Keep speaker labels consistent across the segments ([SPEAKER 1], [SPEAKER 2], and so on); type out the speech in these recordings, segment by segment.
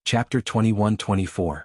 [SPEAKER 1] Chapter 21-24.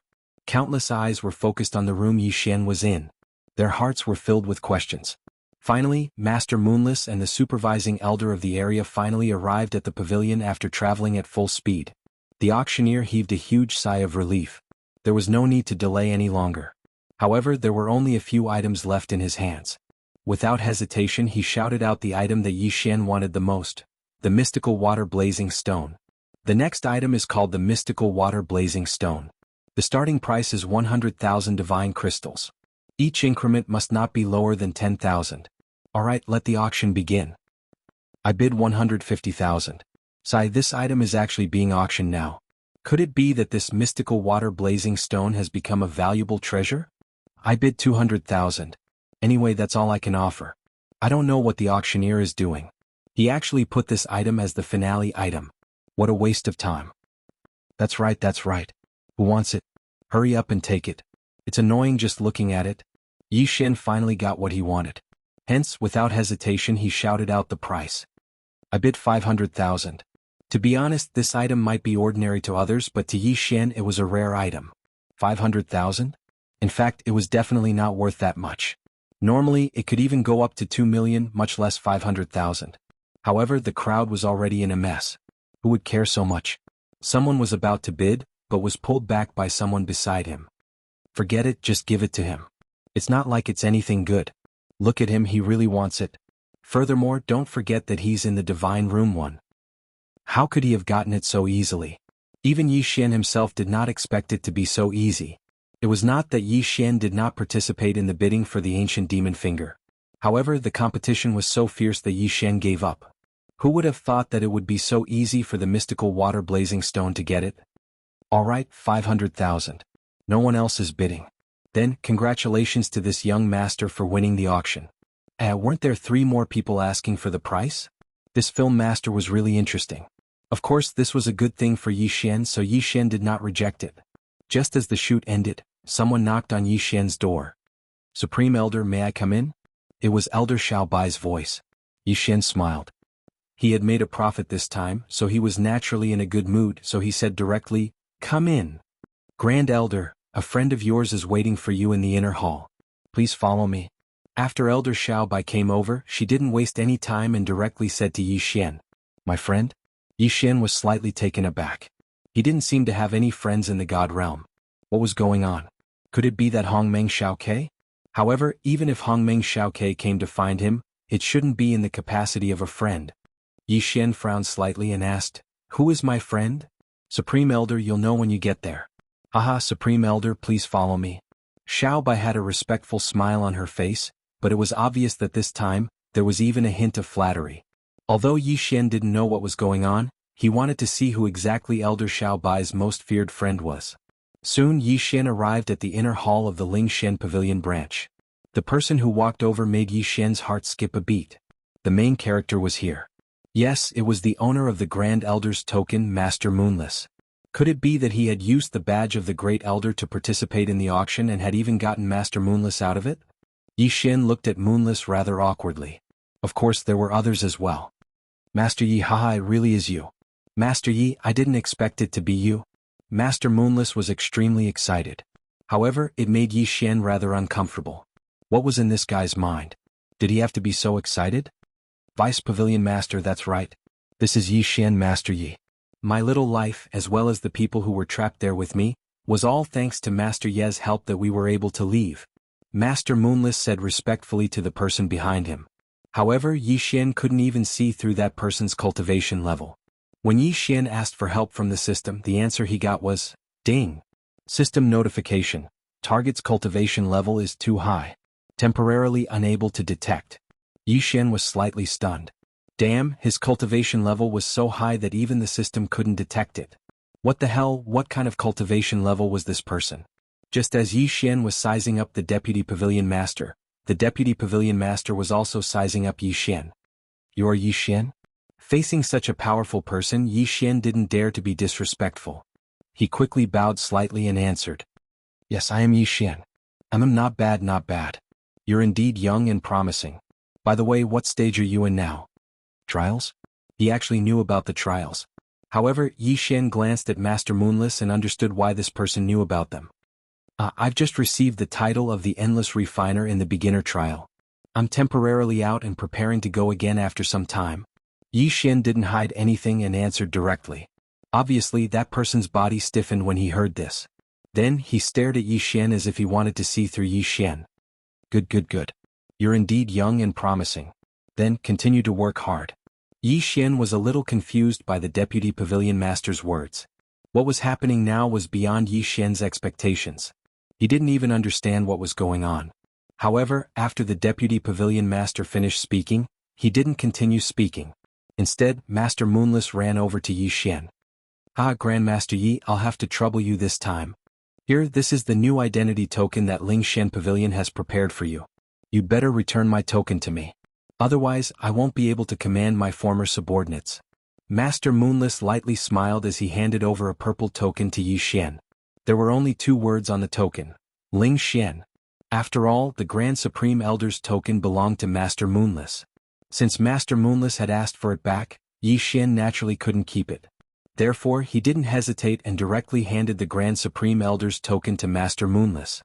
[SPEAKER 1] Countless eyes were focused on the room Yi Xian was in. Their hearts were filled with questions. Finally, Master Moonless and the supervising elder of the area finally arrived at the pavilion after traveling at full speed. The auctioneer heaved a huge sigh of relief. There was no need to delay any longer. However, there were only a few items left in his hands. Without hesitation, he shouted out the item that Yi Xian wanted the most: the mystical water blazing stone. The next item is called the mystical water blazing stone. The starting price is 100,000 divine crystals. Each increment must not be lower than 10,000. Alright, let the auction begin. I bid 150,000. Sigh, this item is actually being auctioned now. Could it be that this mystical water blazing stone has become a valuable treasure? I bid 200,000. Anyway, that's all I can offer. I don't know what the auctioneer is doing. He actually put this item as the finale item. What a waste of time. That's right. Who wants it? Hurry up and take it. It's annoying just looking at it. Yi Xian finally got what he wanted. Hence, without hesitation, he shouted out the price. I bid 500,000. To be honest, this item might be ordinary to others, but to Yi Xian it was a rare item. 500,000? In fact, it was definitely not worth that much. Normally, it could even go up to 2 million, much less 500,000. However, the crowd was already in a mess. Who would care so much? Someone was about to bid, but was pulled back by someone beside him. Forget it, just give it to him. It's not like it's anything good. Look at him, he really wants it. Furthermore, don't forget that he's in the Divine Room 1. How could he have gotten it so easily? Even Yi Xian himself did not expect it to be so easy. It was not that Yi Xian did not participate in the bidding for the ancient demon finger. However, the competition was so fierce that Yi Xian gave up. Who would have thought that it would be so easy for the mystical water blazing stone to get it? Alright, 500,000. No one else is bidding. Then, congratulations to this young master for winning the auction. Weren't there 3 more people asking for the price? This film master was really interesting. Of course, this was a good thing for Yi Xian, so Yi Xian did not reject it. Just as the shoot ended, someone knocked on Yi Xian's door. Supreme Elder, may I come in? It was Elder Xiaobai's voice. Yi Xian smiled. He had made a profit this time, so he was naturally in a good mood, so he said directly, "Come in. Grand Elder, a friend of yours is waiting for you in the inner hall. Please follow me." After Elder Xiaobai came over, she didn't waste any time and directly said to Yi Xian, "My friend?" Yi Xian was slightly taken aback. He didn't seem to have any friends in the God realm. What was going on? Could it be that Hongmeng Xiaoke? However, even if Hongmeng Xiaoke came to find him, it shouldn't be in the capacity of a friend. Yi Xian frowned slightly and asked, "Who is my friend?" "Supreme Elder, you'll know when you get there." "Haha, Supreme Elder, please follow me." Xiaobai had a respectful smile on her face, but it was obvious that this time, there was even a hint of flattery. Although Yi Xian didn't know what was going on, he wanted to see who exactly Elder Xiaobai's most feared friend was. Soon Yi Xian arrived at the inner hall of the Ling Xian Pavilion branch. The person who walked over made Yi Xian's heart skip a beat. The main character was here. Yes, it was the owner of the Grand Elder's token, Master Moonless. Could it be that he had used the badge of the Great Elder to participate in the auction and had even gotten Master Moonless out of it? Yi Xian looked at Moonless rather awkwardly. Of course, there were others as well. "Master Yi, haha, it really is you." "Master Yi, I didn't expect it to be you." Master Moonless was extremely excited. However, it made Yi Xian rather uncomfortable. What was in this guy's mind? Did he have to be so excited? "Vice Pavilion Master, that's right. This is Yi Xian, Master Yi. My little life, as well as the people who were trapped there with me, was all thanks to Master Ye's help that we were able to leave," Master Moonless said respectfully to the person behind him. However, Yi Xian couldn't even see through that person's cultivation level. When Yi Xian asked for help from the system, the answer he got was, "Ding. System notification. Target's cultivation level is too high. Temporarily unable to detect." Yi Xian was slightly stunned. Damn, his cultivation level was so high that even the system couldn't detect it. What the hell, what kind of cultivation level was this person? Just as Yi Xian was sizing up the Deputy Pavilion Master, the Deputy Pavilion Master was also sizing up Yi Xian. "You are Yi Xian?" Facing such a powerful person, Yi Xian didn't dare to be disrespectful. He quickly bowed slightly and answered, "Yes, I am Yi Xian. Not bad, not bad. You're indeed young and promising. By the way, what stage are you in now?" "Trials?" He actually knew about the trials. However, Yi Xian glanced at Master Moonless and understood why this person knew about them. I've just received the title of the Endless Refiner in the beginner trial. I'm temporarily out and preparing to go again after some time. Yi Xian didn't hide anything and answered directly. Obviously, that person's body stiffened when he heard this. Then, he stared at Yi Xian as if he wanted to see through Yi Xian. Good. You're indeed young and promising. Then, continue to work hard. Yi Xian was a little confused by the Deputy Pavilion Master's words. What was happening now was beyond Yi Xian's expectations. He didn't even understand what was going on. However, after the Deputy Pavilion Master finished speaking, he didn't continue speaking. Instead, Master Moonless ran over to Yi Xian. Grandmaster Yi, I'll have to trouble you this time. Here, this is the new identity token that Lingshan Pavilion has prepared for you. You'd better return my token to me. Otherwise, I won't be able to command my former subordinates. Master Moonless lightly smiled as he handed over a purple token to Yi Xian. There were only 2 words on the token. Lingshan. After all, the Grand Supreme Elder's token belonged to Master Moonless. Since Master Moonless had asked for it back, Yi Xian naturally couldn't keep it. Therefore, he didn't hesitate and directly handed the Grand Supreme Elder's token to Master Moonless.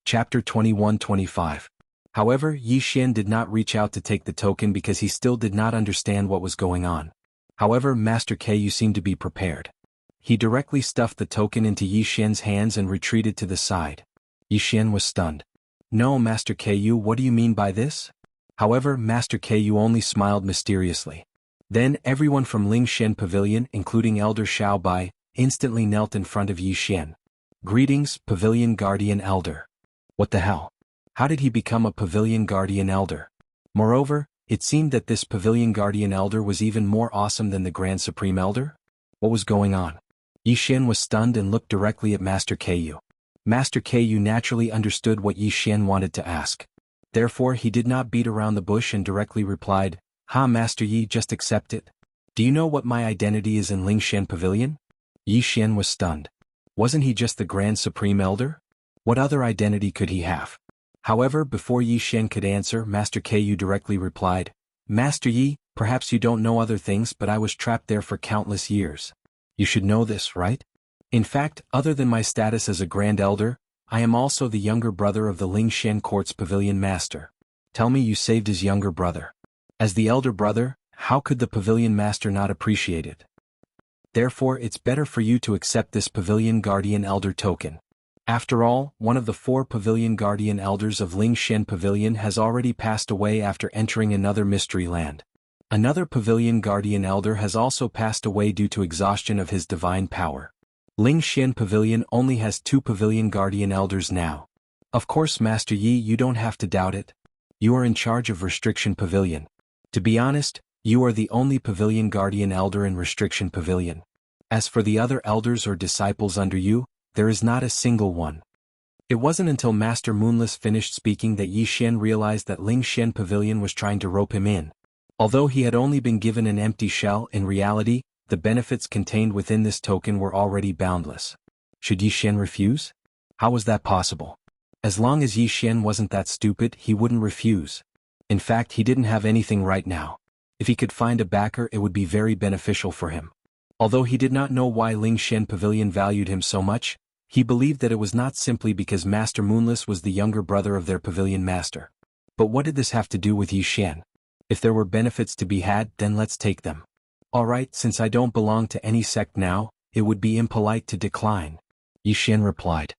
[SPEAKER 1] Chapter 21-25. However, Yi Xian did not reach out to take the token because he still did not understand what was going on. However, Master Ku seemed to be prepared. He directly stuffed the token into Yi Xian's hands and retreated to the side. Yi Xian was stunned. No, Master Ku, what do you mean by this? However, Master Ku only smiled mysteriously. Then everyone from Lingshan Pavilion, including Elder Xiaobai, instantly knelt in front of Yi Xian. Greetings, Pavilion Guardian Elder. What the hell? How did he become a Pavilion Guardian Elder? Moreover, it seemed that this Pavilion Guardian Elder was even more awesome than the Grand Supreme Elder? What was going on? Yi Xian was stunned and looked directly at Master Ku. Master Ku naturally understood what Yi Xian wanted to ask. Therefore, he did not beat around the bush and directly replied, Master Yi, just accept it. Do you know what my identity is in Lingshan Pavilion? Yi Xian was stunned. Wasn't he just the Grand Supreme Elder? What other identity could he have? However, before Yi Xian could answer, Master Ku directly replied, Master Yi, perhaps you don't know other things, but I was trapped there for countless years. You should know this, right? In fact, other than my status as a Grand Elder, I am also the younger brother of the Lingshan Court's Pavilion Master. Tell me you saved his younger brother. As the elder brother, how could the Pavilion Master not appreciate it? Therefore, it's better for you to accept this Pavilion Guardian Elder token. After all, one of the 4 Pavilion Guardian Elders of Lingshan Pavilion has already passed away after entering another mystery land. Another Pavilion Guardian Elder has also passed away due to exhaustion of his divine power. Lingshan Pavilion only has 2 Pavilion Guardian Elders now. Of course, Master Yi, you don't have to doubt it. You are in charge of Restriction Pavilion. To be honest, you are the only Pavilion Guardian Elder in Restriction Pavilion. As for the other elders or disciples under you, there is not a single one. It wasn't until Master Moonless finished speaking that Yi Xian realized that Lingshan Pavilion was trying to rope him in. Although he had only been given an empty shell, in reality, the benefits contained within this token were already boundless. Should Yi Xian refuse? How was that possible? As long as Yi Xian wasn't that stupid, he wouldn't refuse. In fact, he didn't have anything right now. If he could find a backer, it would be very beneficial for him. Although he did not know why Lingshan Pavilion valued him so much, he believed that it was not simply because Master Moonless was the younger brother of their Pavilion Master. But what did this have to do with Yi Xian? If there were benefits to be had, then let's take them. Alright, since I don't belong to any sect now, it would be impolite to decline. Yi Xian replied.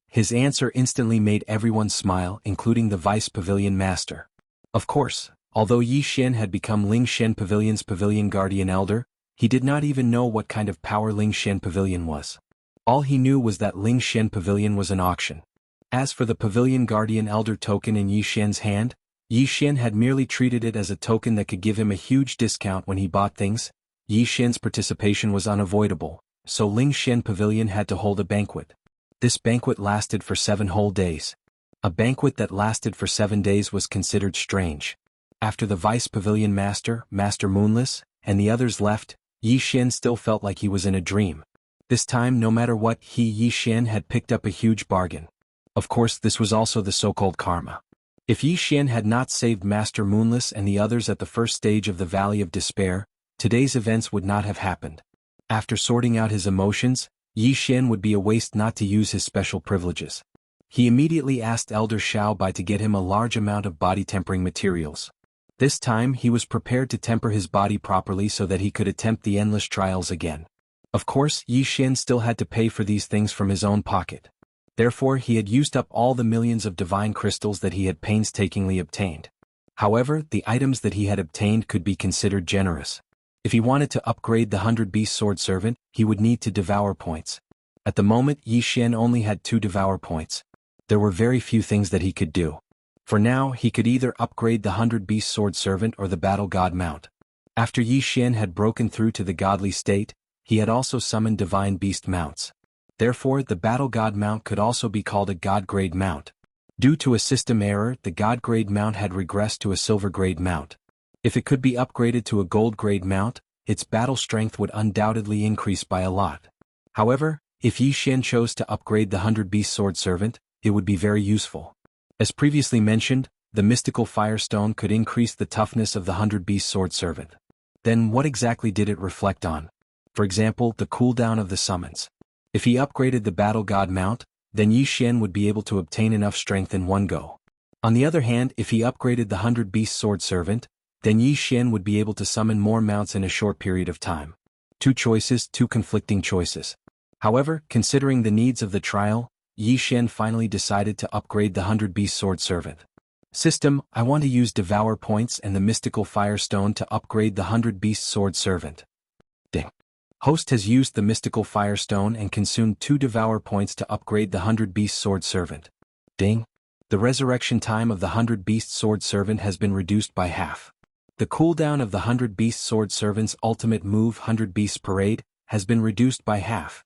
[SPEAKER 1] His answer instantly made everyone smile, including the Vice Pavilion Master. Of course, although Yi Xian had become Lingshan Pavilion's Pavilion Guardian Elder, he did not even know what kind of power Lingshan Pavilion was. All he knew was that Lingshan Pavilion was an auction. As for the Pavilion Guardian Elder token in Yi Xian's hand, Yi Xian had merely treated it as a token that could give him a huge discount when he bought things. Yi Xian's participation was unavoidable, so Lingshan Pavilion had to hold a banquet. This banquet lasted for 7 whole days. A banquet that lasted for 7 days was considered strange. After the Vice Pavilion Master, Master Moonless, and the others left, Yi Xian still felt like he was in a dream. This time, no matter what, Yi Xian had picked up a huge bargain. Of course, this was also the so-called karma. If Yi Xian had not saved Master Moonless and the others at the first stage of the Valley of Despair, today's events would not have happened. After sorting out his emotions, Yi Xian would be a waste not to use his special privileges. He immediately asked Elder Xiao Bai to get him a large amount of body tempering materials. This time he was prepared to temper his body properly so that he could attempt the endless trials again. Of course, Yi Xian still had to pay for these things from his own pocket. Therefore he had used up all the millions of divine crystals that he had painstakingly obtained. However, the items that he had obtained could be considered generous. If he wanted to upgrade the 100-beast sword servant, he would need to devour points. At the moment Yi Xian only had 2 devour points. There were very few things that he could do. For now, he could either upgrade the 100-beast sword servant or the battle god mount. After Yi Xian had broken through to the godly state, he had also summoned divine beast mounts. Therefore, the battle god mount could also be called a god-grade mount. Due to a system error, the god-grade mount had regressed to a silver-grade mount. If it could be upgraded to a gold-grade mount, its battle strength would undoubtedly increase by a lot. However, if Yi Xian chose to upgrade the 100-beast sword servant, it would be very useful. As previously mentioned, the mystical firestone could increase the toughness of the 100-beast sword servant. Then what exactly did it reflect on? For example, the cooldown of the summons. If he upgraded the battle god mount, then Yi Xian would be able to obtain enough strength in one go. On the other hand, if he upgraded the 100-beast sword servant, then Yi Xian would be able to summon more mounts in a short period of time. 2 choices, 2 conflicting choices. However, considering the needs of the trial, Yi Xian finally decided to upgrade the 100-beast sword servant. System, I want to use Devour points and the mystical firestone to upgrade the 100-beast sword servant. Ding. Host has used the mystical firestone and consumed 2 Devour points to upgrade the 100-beast sword servant. Ding. The resurrection time of the 100-beast sword servant has been reduced by half. The cooldown of the 100-beast sword servant's ultimate move 100 Beasts Parade has been reduced by half.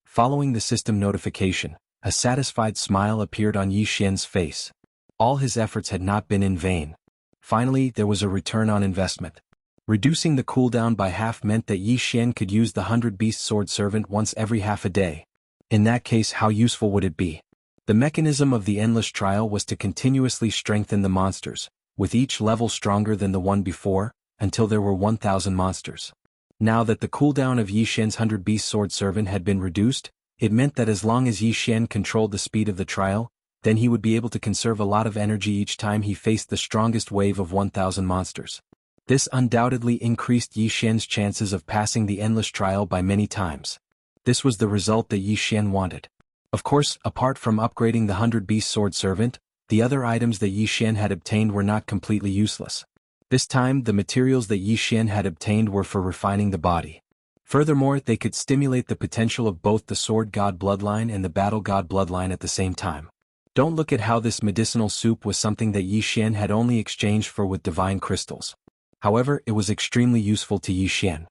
[SPEAKER 1] Following the system notification, a satisfied smile appeared on Yi Xian's face. All his efforts had not been in vain. Finally, there was a return on investment. Reducing the cooldown by half meant that Yi Xian could use the 100-beast sword servant once every half a day. In that case, how useful would it be? The mechanism of the endless trial was to continuously strengthen the monsters, with each level stronger than the one before, until there were 1,000 monsters. Now that the cooldown of Yi Xian's 100-beast sword servant had been reduced, it meant that as long as Yi Xian controlled the speed of the trial, then he would be able to conserve a lot of energy each time he faced the strongest wave of 1,000 monsters. This undoubtedly increased Yi Xian's chances of passing the endless trial by many times. This was the result that Yi Xian wanted. Of course, apart from upgrading the 100-beast sword servant, the other items that Yi Xian had obtained were not completely useless. This time, the materials that Yi Xian had obtained were for refining the body. Furthermore, they could stimulate the potential of both the sword god bloodline and the battle god bloodline at the same time. Don't look at how this medicinal soup was something that Yi Xian had only exchanged for with divine crystals. However, it was extremely useful to Yi Xian.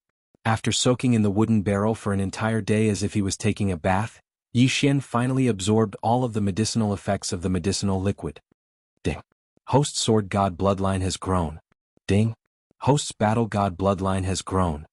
[SPEAKER 1] After soaking in the wooden barrel for an entire day as if he was taking a bath, Yi Xian finally absorbed all of the medicinal effects of the medicinal liquid. Ding. Host's sword god bloodline has grown. Ding. Host's battle god bloodline has grown.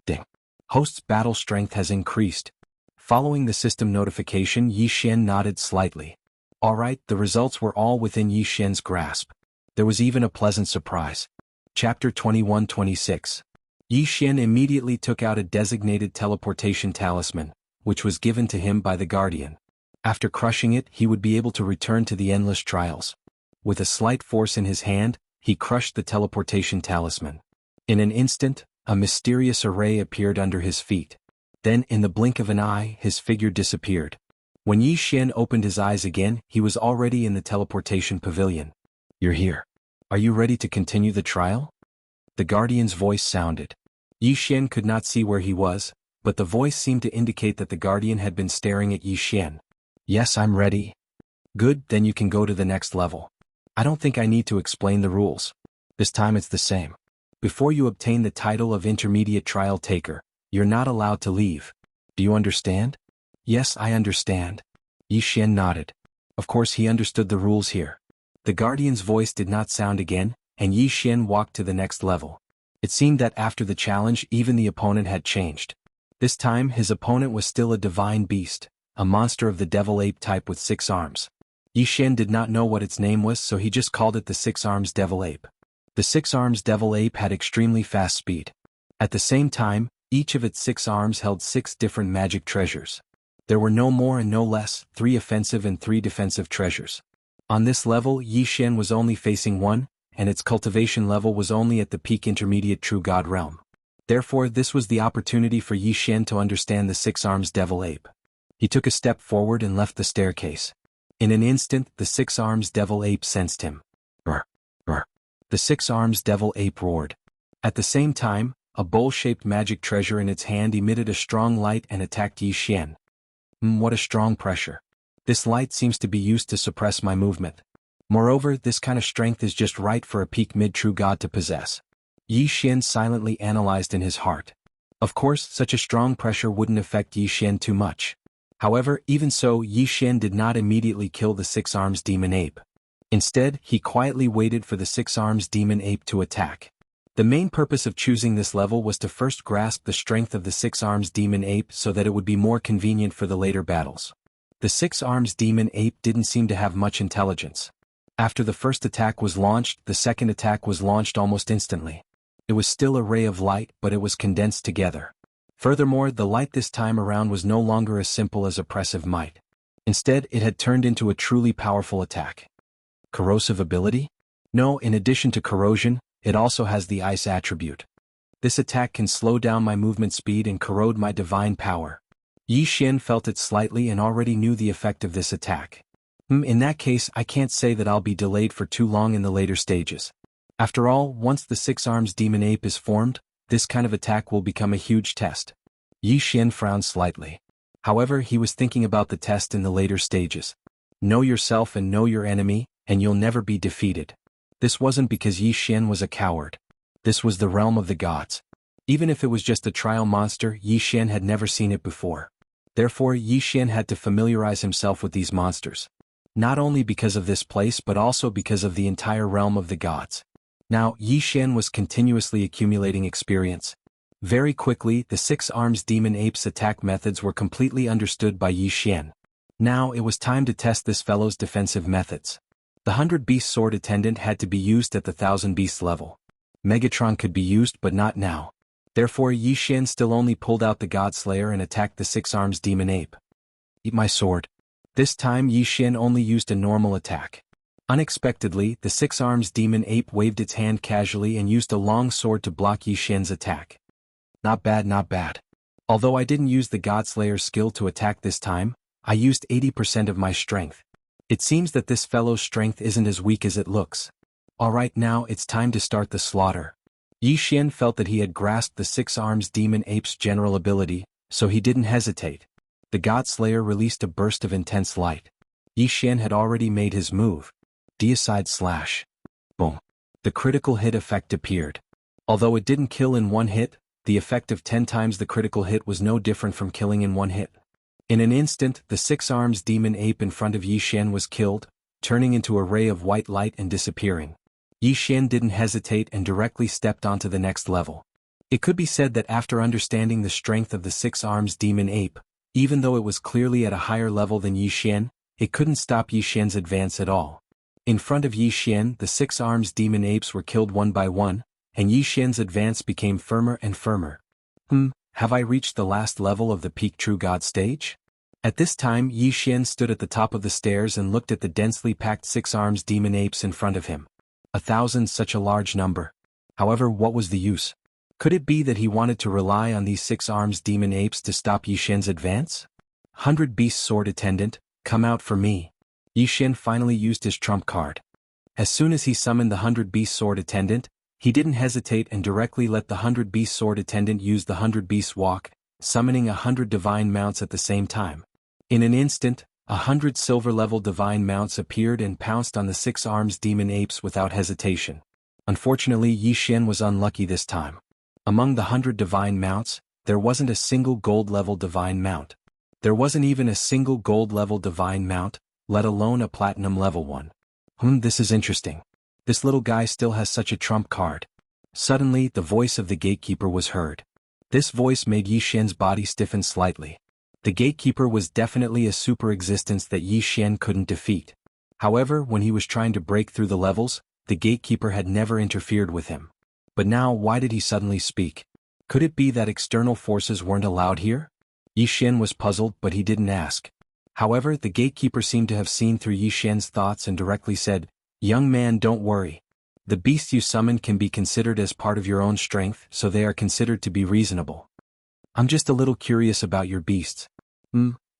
[SPEAKER 1] Ding. Host's battle strength has increased. Following the system notification, Yi Xian nodded slightly. Alright, the results were all within Yi Xian's grasp. There was even a pleasant surprise. Chapter 21-26. Yi Xian immediately took out a designated teleportation talisman, which was given to him by the Guardian. After crushing it, he would be able to return to the endless trials. With a slight force in his hand, he crushed the teleportation talisman. In an instant, a mysterious array appeared under his feet. Then, in the blink of an eye, his figure disappeared. When Yi Xian opened his eyes again, he was already in the teleportation pavilion. You're here. Are you ready to continue the trial? The Guardian's voice sounded. Yi Xian could not see where he was, but the voice seemed to indicate that the Guardian had been staring at Yi Xian. Yes, I'm ready. Good, then you can go to the next level. I don't think I need to explain the rules. This time it's the same. Before you obtain the title of Intermediate Trial Taker, you're not allowed to leave. Do you understand? Yes, I understand. Yi Xian nodded. Of course he understood the rules here. The Guardian's voice did not sound again, and Yi Xian walked to the next level. It seemed that after the challenge even the opponent had changed. This time his opponent was still a divine beast, a monster of the devil ape type with 6 arms. Yi Xian did not know what its name was, so he just called it the 6 arms devil ape. The 6 arms devil ape had extremely fast speed. At the same time, Each of its 6 arms held 6 different magic treasures. There were no more and no less, 3 offensive and 3 defensive treasures. On this level, Yi Xian was only facing one, and its cultivation level was only at the peak intermediate true god realm. Therefore, this was the opportunity for Yi Xian to understand the 6 arms devil ape. He took a step forward and left the staircase. In an instant, the 6 arms devil ape sensed him. Roar, roar. The 6 arms devil ape roared. At the same time, a bowl-shaped magic treasure in its hand emitted a strong light and attacked Yi Xian. What a strong pressure. This light seems to be used to suppress my movement. Moreover, this kind of strength is just right for a peak mid-true god to possess. Yi Xian silently analyzed in his heart. Of course, such a strong pressure wouldn't affect Yi Xian too much. However, even so, Yi Xian did not immediately kill the 6 arms demon ape. Instead, he quietly waited for the 6 arms demon ape to attack. The main purpose of choosing this level was to first grasp the strength of the 6 arms demon ape so that it would be more convenient for the later battles. The 6 arms demon ape didn't seem to have much intelligence. After the first attack was launched, the second attack was launched almost instantly. It was still a ray of light, but it was condensed together. Furthermore, the light this time around was no longer as simple as oppressive might. Instead, it had turned into a truly powerful attack. Corrosive ability? No, in addition to corrosion, it also has the ice attribute. This attack can slow down my movement speed and corrode my divine power. Yi Xian felt it slightly and already knew the effect of this attack. In that case, I can't say that I'll be delayed for too long in the later stages. After all, once the 6 arms demon ape is formed, this kind of attack will become a huge test. Yi Xian frowned slightly. However, he was thinking about the test in the later stages. Know yourself and know your enemy, and you'll never be defeated. This wasn't because Yi Xian was a coward. This was the realm of the gods. Even if it was just a trial monster, Yi Xian had never seen it before. Therefore, Yi Xian had to familiarize himself with these monsters. Not only because of this place but also because of the entire realm of the gods. Now, Yi Xian was continuously accumulating experience. Very quickly, the 6 arms demon ape's attack methods were completely understood by Yi Xian. Now it was time to test this fellow's defensive methods. The 100 Beast Sword Attendant had to be used at the 1000 Beast level. Megatron could be used but not now. Therefore, Yi Xian still only pulled out the God Slayer and attacked the 6 arms demon ape. Eat my sword. This time Yi Xian only used a normal attack. Unexpectedly, the 6 arms demon ape waved its hand casually and used a long sword to block Yi Xian's attack. Not bad, not bad. Although I didn't use the God Slayer's skill to attack this time, I used 80% of my strength. It seems that this fellow's strength isn't as weak as it looks. Alright, now it's time to start the slaughter. Yi Xian felt that he had grasped the 6 arms demon ape's general ability, so he didn't hesitate. The God Slayer released a burst of intense light. Yi Xian had already made his move. Deicide slash. Boom. The critical hit effect appeared. Although it didn't kill in one hit, the effect of 10 times the critical hit was no different from killing in one hit. In an instant, the 6 arms demon ape in front of Yi Xian was killed, turning into a ray of white light and disappearing. Yi Xian didn't hesitate and directly stepped onto the next level. It could be said that after understanding the strength of the 6 arms demon ape, even though it was clearly at a higher level than Yi Xian, it couldn't stop Yi Xian's advance at all. In front of Yi Xian, the 6 arms demon apes were killed one by one, and Yi Xian's advance became firmer and firmer. Have I reached the last level of the peak true god stage? At this time, Yi Xian stood at the top of the stairs and looked at the densely packed 6 arms demon apes in front of him. 1,000, such a large number. However, what was the use? Could it be that he wanted to rely on these 6 arms demon apes to stop Yi Xian's advance? 100 Beast Sword Attendant, come out for me. Yi Xian finally used his trump card. As soon as he summoned the 100 Beast Sword Attendant, he didn't hesitate and directly let the 100 Beast Sword Attendant use the 100 Beast Walk, summoning 100 divine mounts at the same time. In an instant, 100 silver-level divine mounts appeared and pounced on the 6 arms demon apes without hesitation. Unfortunately, Yi Xian was unlucky this time. Among the 100 divine mounts, there wasn't a single gold-level divine mount. There wasn't even a single gold-level divine mount, let alone a platinum-level one. This is interesting. This little guy still has such a trump card. Suddenly, the voice of the gatekeeper was heard. This voice made Yi Xian's body stiffen slightly. The gatekeeper was definitely a super existence that Yi Xian couldn't defeat. However, when he was trying to break through the levels, the gatekeeper had never interfered with him. But now, why did he suddenly speak? Could it be that external forces weren't allowed here? Yi Xian was puzzled, but he didn't ask. However, the gatekeeper seemed to have seen through Yi Xian's thoughts and directly said, "Young man, don't worry. The beasts you summon can be considered as part of your own strength, so they are considered to be reasonable. I'm just a little curious about your beasts.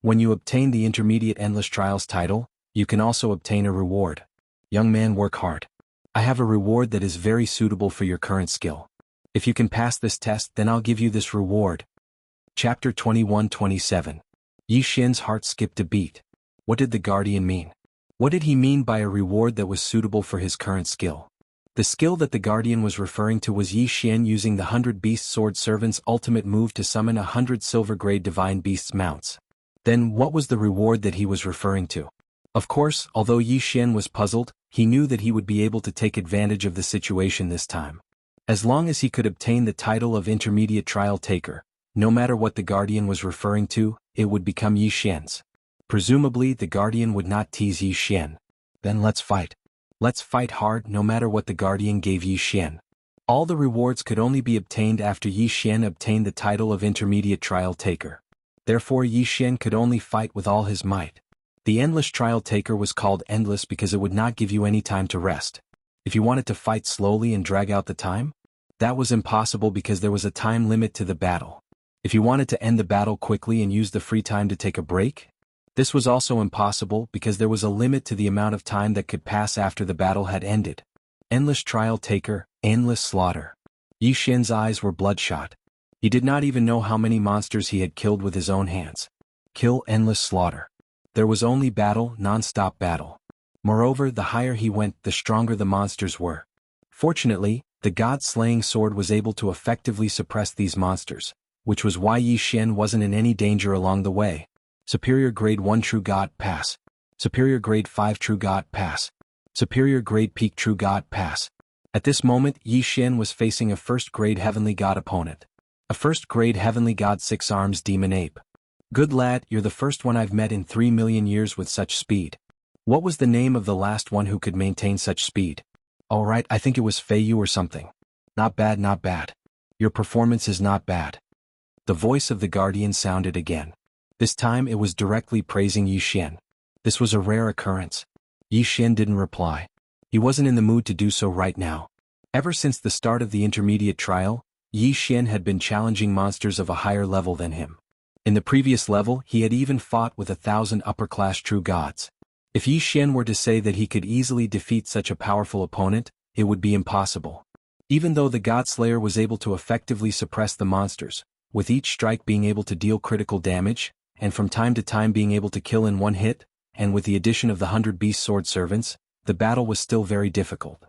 [SPEAKER 1] When you obtain the Intermediate Endless Trials title, you can also obtain a reward. Young man, work hard. I have a reward that is very suitable for your current skill. If you can pass this test, then I'll give you this reward." Chapter 21-27. Yi Xian's heart skipped a beat. What did the guardian mean? What did he mean by a reward that was suitable for his current skill? The skill that the guardian was referring to was Yi Xian using the 100 Beast Sword Servant's ultimate move to summon 100 silver-grade divine beasts mounts. Then what was the reward that he was referring to? Of course, although Yi Xian was puzzled, he knew that he would be able to take advantage of the situation this time. As long as he could obtain the title of Intermediate Trial Taker, no matter what the guardian was referring to, it would become Yi Xian's. Presumably the guardian would not tease Yi Xian. Then let's fight. Let's fight hard no matter what the guardian gave Yi Xian. All the rewards could only be obtained after Yi Xian obtained the title of Intermediate Trial Taker. Therefore Yi Xian could only fight with all his might. The Endless Trial Taker was called endless because it would not give you any time to rest. If you wanted to fight slowly and drag out the time, that was impossible because there was a time limit to the battle. If you wanted to end the battle quickly and use the free time to take a break, this was also impossible because there was a limit to the amount of time that could pass after the battle had ended. Endless Trial Taker, endless slaughter. Yi Xian's eyes were bloodshot. He did not even know how many monsters he had killed with his own hands. Kill, endless slaughter. There was only battle, non-stop battle. Moreover, the higher he went, the stronger the monsters were. Fortunately, the god-slaying sword was able to effectively suppress these monsters, which was why Yi Xian wasn't in any danger along the way. Superior Grade 1 True God Pass. Superior Grade 5 True God Pass. Superior Grade Peak True God Pass. At this moment, Yi Xian was facing a first-grade Heavenly God opponent. A first-grade Heavenly God 6 Arms Demon Ape. Good lad, you're the first one I've met in 3 million years with such speed. What was the name of the last one who could maintain such speed? Alright, I think it was Fei Yu or something. Not bad, not bad. Your performance is not bad. The voice of the guardian sounded again. This time it was directly praising Yi Xian. This was a rare occurrence. Yi Xian didn't reply. He wasn't in the mood to do so right now. Ever since the start of the intermediate trial, Yi Xian had been challenging monsters of a higher level than him. In the previous level, he had even fought with 1,000 upper-class true gods. If Yi Xian were to say that he could easily defeat such a powerful opponent, it would be impossible. Even though the God-Slayer was able to effectively suppress the monsters, with each strike being able to deal critical damage, and from time to time being able to kill in one hit, and with the addition of the 100 Beast Sword Servants, the battle was still very difficult.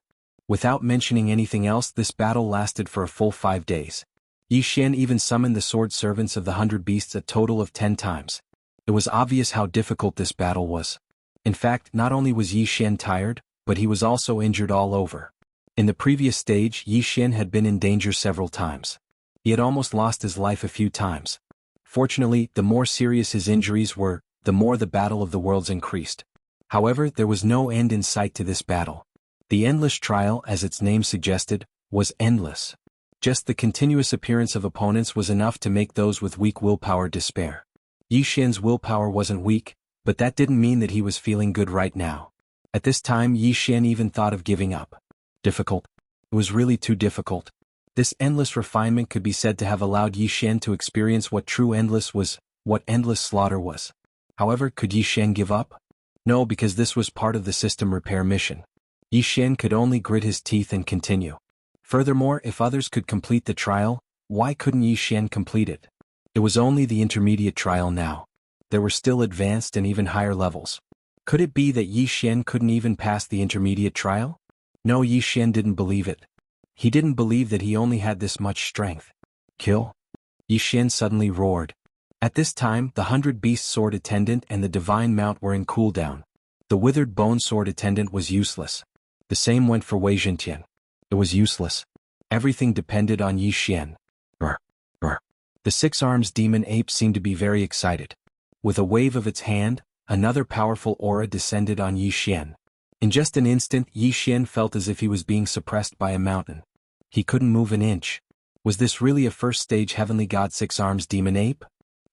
[SPEAKER 1] Without mentioning anything else, this battle lasted for a full 5 days. Yi Xian even summoned the Sword Servants of the 100 Beasts a total of 10 times. It was obvious how difficult this battle was. In fact, not only was Yi Xian tired, but he was also injured all over. In the previous stage, Yi Xian had been in danger several times. He had almost lost his life a few times. Fortunately, the more serious his injuries were, the more the battle of the worlds increased. However, there was no end in sight to this battle. The endless trial, as its name suggested, was endless. Just the continuous appearance of opponents was enough to make those with weak willpower despair. Yi Xian's willpower wasn't weak, but that didn't mean that he was feeling good right now. At this time, Yi Xian even thought of giving up. Difficult. It was really too difficult. This endless refinement could be said to have allowed Yi Xian to experience what true endless was, what endless slaughter was. However, could Yi Xian give up? No, because this was part of the system repair mission. Yi Xian could only grit his teeth and continue. Furthermore, if others could complete the trial, why couldn't Yi Xian complete it? It was only the intermediate trial now. There were still advanced and even higher levels. Could it be that Yi Xian couldn't even pass the intermediate trial? No, Yi Xian didn't believe it. He didn't believe that he only had this much strength. Kill? Yi Xian suddenly roared. At this time, the 100 Beast Sword Attendant and the Divine Mount were in cooldown. The Withered Bone Sword Attendant was useless. The same went for Wei Zhentian. It was useless. Everything depended on Yi Xian. Brr, brr. The 6 Arms Demon Ape seemed to be very excited. With a wave of its hand, another powerful aura descended on Yi Xian. In just an instant, Yi Xian felt as if he was being suppressed by a mountain. He couldn't move an inch. Was this really a first-stage heavenly god six-arms demon ape?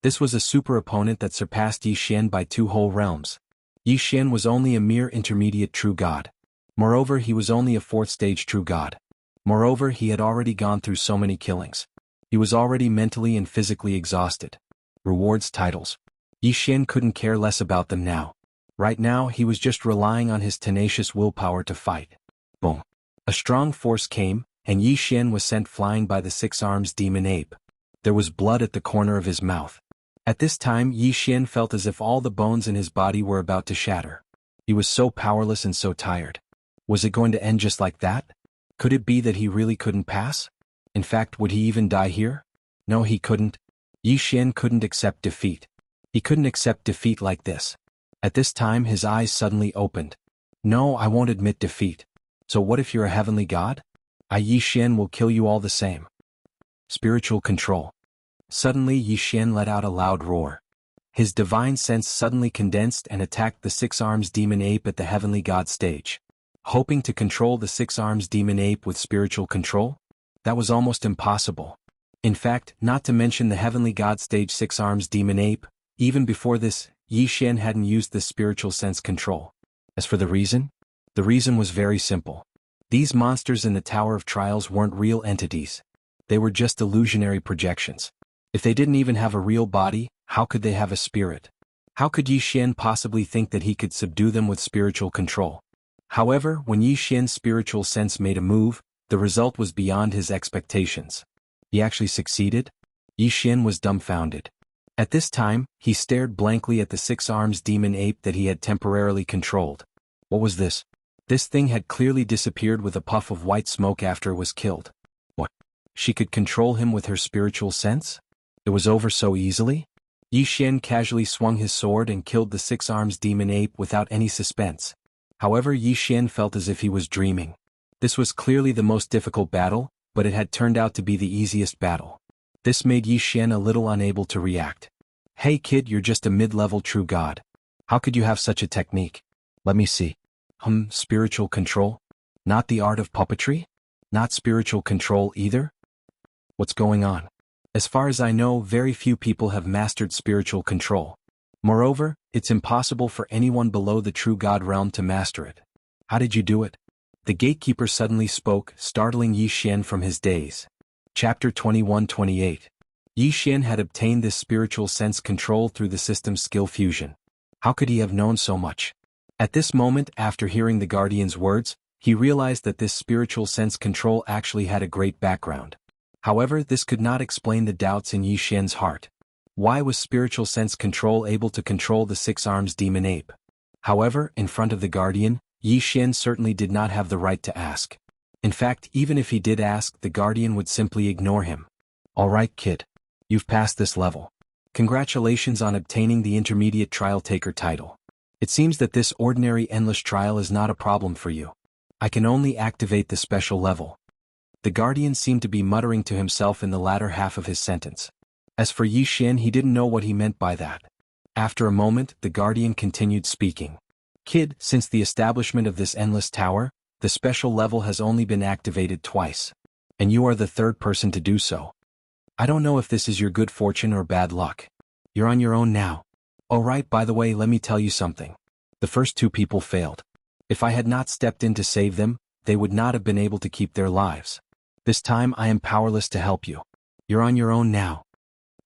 [SPEAKER 1] This was a super opponent that surpassed Yi Xian by 2 whole realms. Yi Xian was only a mere intermediate true god. Moreover, he was only a 4th-stage true god. Moreover, he had already gone through so many killings. He was already mentally and physically exhausted. Rewards, titles. Yi Xian couldn't care less about them now. Right now, he was just relying on his tenacious willpower to fight. Boom. A strong force came, and Yi Xian was sent flying by the 6-arms demon ape. There was blood at the corner of his mouth. At this time, Yi Xian felt as if all the bones in his body were about to shatter. He was so powerless and so tired. Was it going to end just like that? Could it be that he really couldn't pass? In fact, would he even die here? No, he couldn't. Yi Xian couldn't accept defeat. He couldn't accept defeat like this. At this time, his eyes suddenly opened. No, I won't admit defeat. So what if you're a heavenly god? Yi Xian will kill you all the same. Spiritual control. Suddenly Yi Xian let out a loud roar. His divine sense suddenly condensed and attacked the 6-arms demon ape at the heavenly god stage. Hoping to control the 6-arms demon ape with spiritual control? That was almost impossible. In fact, not to mention the heavenly god stage 6-arms demon ape, even before this, Yi Xian hadn't used this spiritual sense control. As for the reason was very simple. These monsters in the Tower of Trials weren't real entities. They were just illusionary projections. If they didn't even have a real body, how could they have a spirit? How could Yi Xian possibly think that he could subdue them with spiritual control? However, when Yi Xian's spiritual sense made a move, the result was beyond his expectations. He actually succeeded? Yi Xian was dumbfounded. At this time, he stared blankly at the 6-arms demon ape that he had temporarily controlled. What was this? This thing had clearly disappeared with a puff of white smoke after it was killed. What? She could control him with her spiritual sense? It was over so easily? Yi Xian casually swung his sword and killed the 6-arms demon ape without any suspense. However, Yi Xian felt as if he was dreaming. This was clearly the most difficult battle, but it had turned out to be the easiest battle. This made Yi Xian a little unable to react. Hey kid, you're just a mid-level true god. How could you have such a technique? Let me see. Spiritual control? Not the art of puppetry? Not spiritual control either? What's going on? As far as I know, very few people have mastered spiritual control. Moreover, it's impossible for anyone below the true god realm to master it. How did you do it? The gatekeeper suddenly spoke, startling Yi Xian from his daze. Chapter 21-28. Yi Xian had obtained this spiritual sense control through the system's skill fusion. How could he have known so much? At this moment, after hearing the guardian's words, he realized that this spiritual sense control actually had a great background. However, this could not explain the doubts in Yi Xian's heart. Why was spiritual sense control able to control the 6-arms demon ape? However, in front of the guardian, Yi Xian certainly did not have the right to ask. In fact, even if he did ask, the guardian would simply ignore him. Alright kid. You've passed this level. Congratulations on obtaining the intermediate trial taker title. It seems that this ordinary endless trial is not a problem for you. I can only activate the special level. The guardian seemed to be muttering to himself in the latter half of his sentence. As for Yi Xian, he didn't know what he meant by that. After a moment, the guardian continued speaking. Kid, since the establishment of this endless tower, the special level has only been activated twice. And you are the 3rd person to do so. I don't know if this is your good fortune or bad luck. You're on your own now. Alright, by the way, let me tell you something. The first 2 people failed. If I had not stepped in to save them, they would not have been able to keep their lives. This time I am powerless to help you. You're on your own now.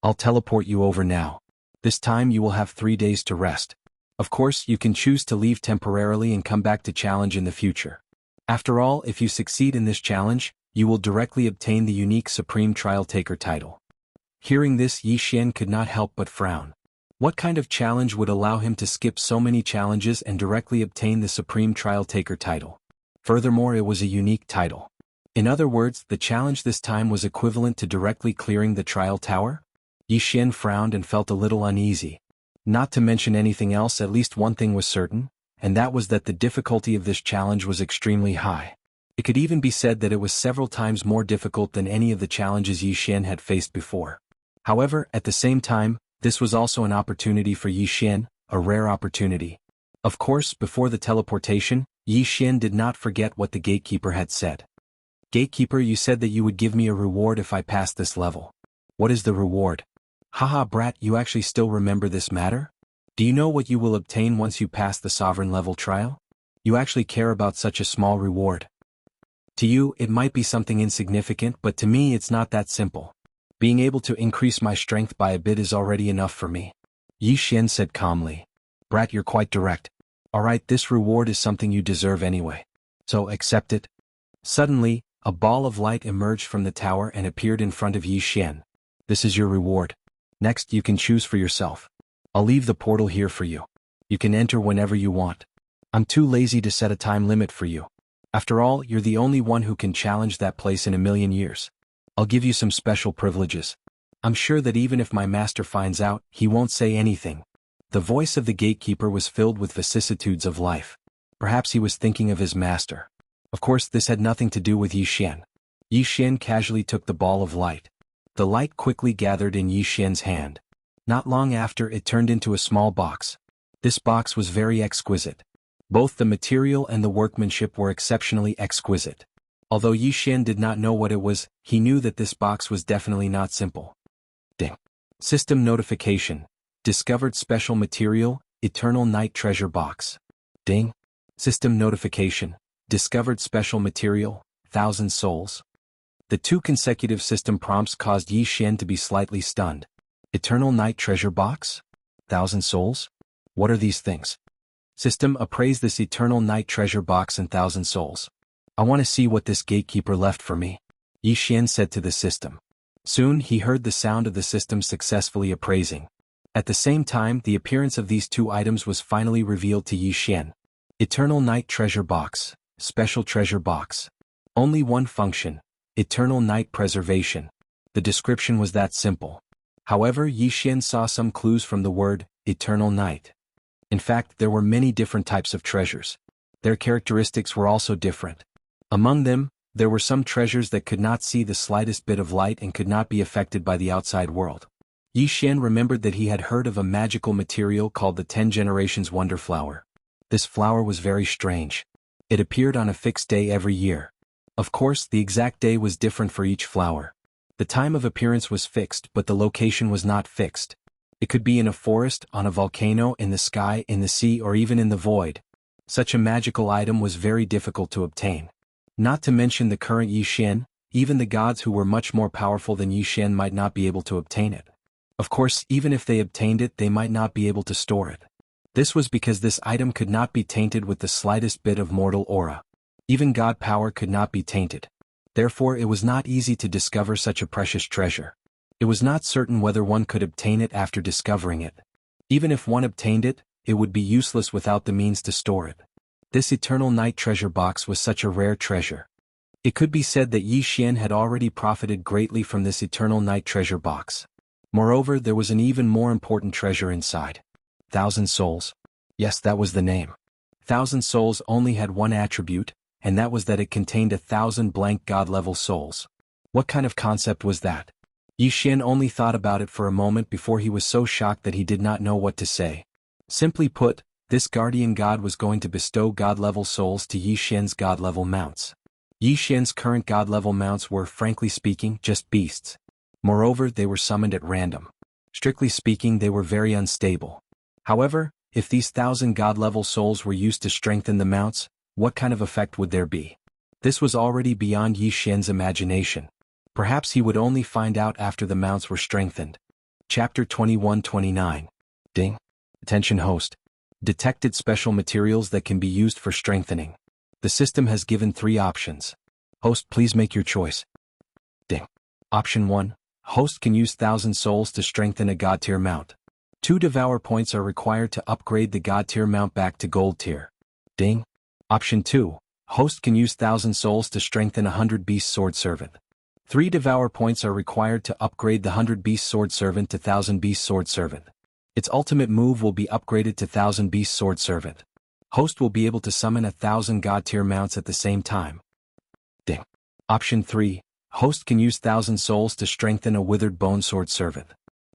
[SPEAKER 1] I'll teleport you over now. This time you will have 3 days to rest. Of course, you can choose to leave temporarily and come back to challenge in the future. After all, if you succeed in this challenge, you will directly obtain the unique Supreme Trial Taker title. Hearing this, Yi Xian could not help but frown. What kind of challenge would allow him to skip so many challenges and directly obtain the Supreme Trial Taker title? Furthermore, it was a unique title. In other words, the challenge this time was equivalent to directly clearing the trial tower? Yi Xian frowned and felt a little uneasy. Not to mention anything else, at least one thing was certain, and that was that the difficulty of this challenge was extremely high. It could even be said that it was several times more difficult than any of the challenges Yi Xian had faced before. However, at the same time, this was also an opportunity for Yi Xian, a rare opportunity. Of course, before the teleportation, Yi Xian did not forget what the gatekeeper had said. Gatekeeper, you said that you would give me a reward if I passed this level. What is the reward? Haha brat, you actually still remember this matter? Do you know what you will obtain once you pass the sovereign level trial? You actually care about such a small reward. To you, it might be something insignificant, but to me it's not that simple. Being able to increase my strength by a bit is already enough for me. Yi Xian said calmly. Brat, you're quite direct. Alright, this reward is something you deserve anyway. So accept it. Suddenly, a ball of light emerged from the tower and appeared in front of Yi Xian. This is your reward. Next, you can choose for yourself. I'll leave the portal here for you. You can enter whenever you want. I'm too lazy to set a time limit for you. After all, you're the only one who can challenge that place in a million years. I'll give you some special privileges. I'm sure that even if my master finds out, he won't say anything. The voice of the gatekeeper was filled with vicissitudes of life. Perhaps he was thinking of his master. Of course, this had nothing to do with Yi Xian. Yi Xian casually took the ball of light. The light quickly gathered in Yi Xian's hand. Not long after, it turned into a small box. This box was very exquisite. Both the material and the workmanship were exceptionally exquisite. Although Yi Xian did not know what it was, he knew that this box was definitely not simple. Ding. System notification. Discovered special material, Eternal Night Treasure Box. Ding. System notification. Discovered special material, 1,000 souls. The two consecutive system prompts caused Yi Xian to be slightly stunned. Eternal Night Treasure Box? 1,000 souls? What are these things? System, appraise this Eternal Night Treasure Box and 1,000 souls. I want to see what this gatekeeper left for me. Yi Xian said to the system. Soon he heard the sound of the system successfully appraising. At the same time, the appearance of these two items was finally revealed to Yi Xian. Eternal Night Treasure Box. Special Treasure Box. Only one function. Eternal Night Preservation. The description was that simple. However, Yi Xian saw some clues from the word, Eternal Night. In fact, there were many different types of treasures. Their characteristics were also different. Among them, there were some treasures that could not see the slightest bit of light and could not be affected by the outside world. Yi Xian remembered that he had heard of a magical material called the 10 Generations Wonder Flower. This flower was very strange. It appeared on a fixed day every year. Of course, the exact day was different for each flower. The time of appearance was fixed, but the location was not fixed. It could be in a forest, on a volcano, in the sky, in the sea, or even in the void. Such a magical item was very difficult to obtain. Not to mention the current Yi Xian, even the gods who were much more powerful than Yi Xian might not be able to obtain it. Of course, even if they obtained it, they might not be able to store it. This was because this item could not be tainted with the slightest bit of mortal aura. Even god power could not be tainted. Therefore, it was not easy to discover such a precious treasure. It was not certain whether one could obtain it after discovering it. Even if one obtained it, it would be useless without the means to store it. This Eternal Night Treasure Box was such a rare treasure. It could be said that Yi Xian had already profited greatly from this Eternal Night Treasure Box. Moreover, there was an even more important treasure inside. 1,000 souls. Yes, that was the name. 1,000 souls only had one attribute, and that was that it contained 1,000 blank god-level souls. What kind of concept was that? Yi Xian only thought about it for a moment before he was so shocked that he did not know what to say. Simply put, this guardian god was going to bestow god-level souls to Yi Xian's god-level mounts. Yi Xian's current god-level mounts were, frankly speaking, just beasts. Moreover, they were summoned at random. Strictly speaking, they were very unstable. However, if these 1,000 god-level souls were used to strengthen the mounts, what kind of effect would there be? This was already beyond Yi Xian's imagination. Perhaps he would only find out after the mounts were strengthened. Chapter 21-29. Ding. Attention host. Detected special materials that can be used for strengthening. The system has given 3 options. Host, please make your choice. Ding. Option 1. Host can use 1,000 souls to strengthen a god tier mount. 2 devour points are required to upgrade the god tier mount back to gold tier. Ding. Option 2. Host can use 1,000 souls to strengthen a 100 beast sword servant. 3 devour points are required to upgrade the 100 beast sword servant to 1,000 beast sword servant. Its ultimate move will be upgraded to 1,000 beast sword servant. Host will be able to summon 1,000 god tier mounts at the same time. Ding. Option 3. Host can use 1,000 souls to strengthen a withered bone sword servant.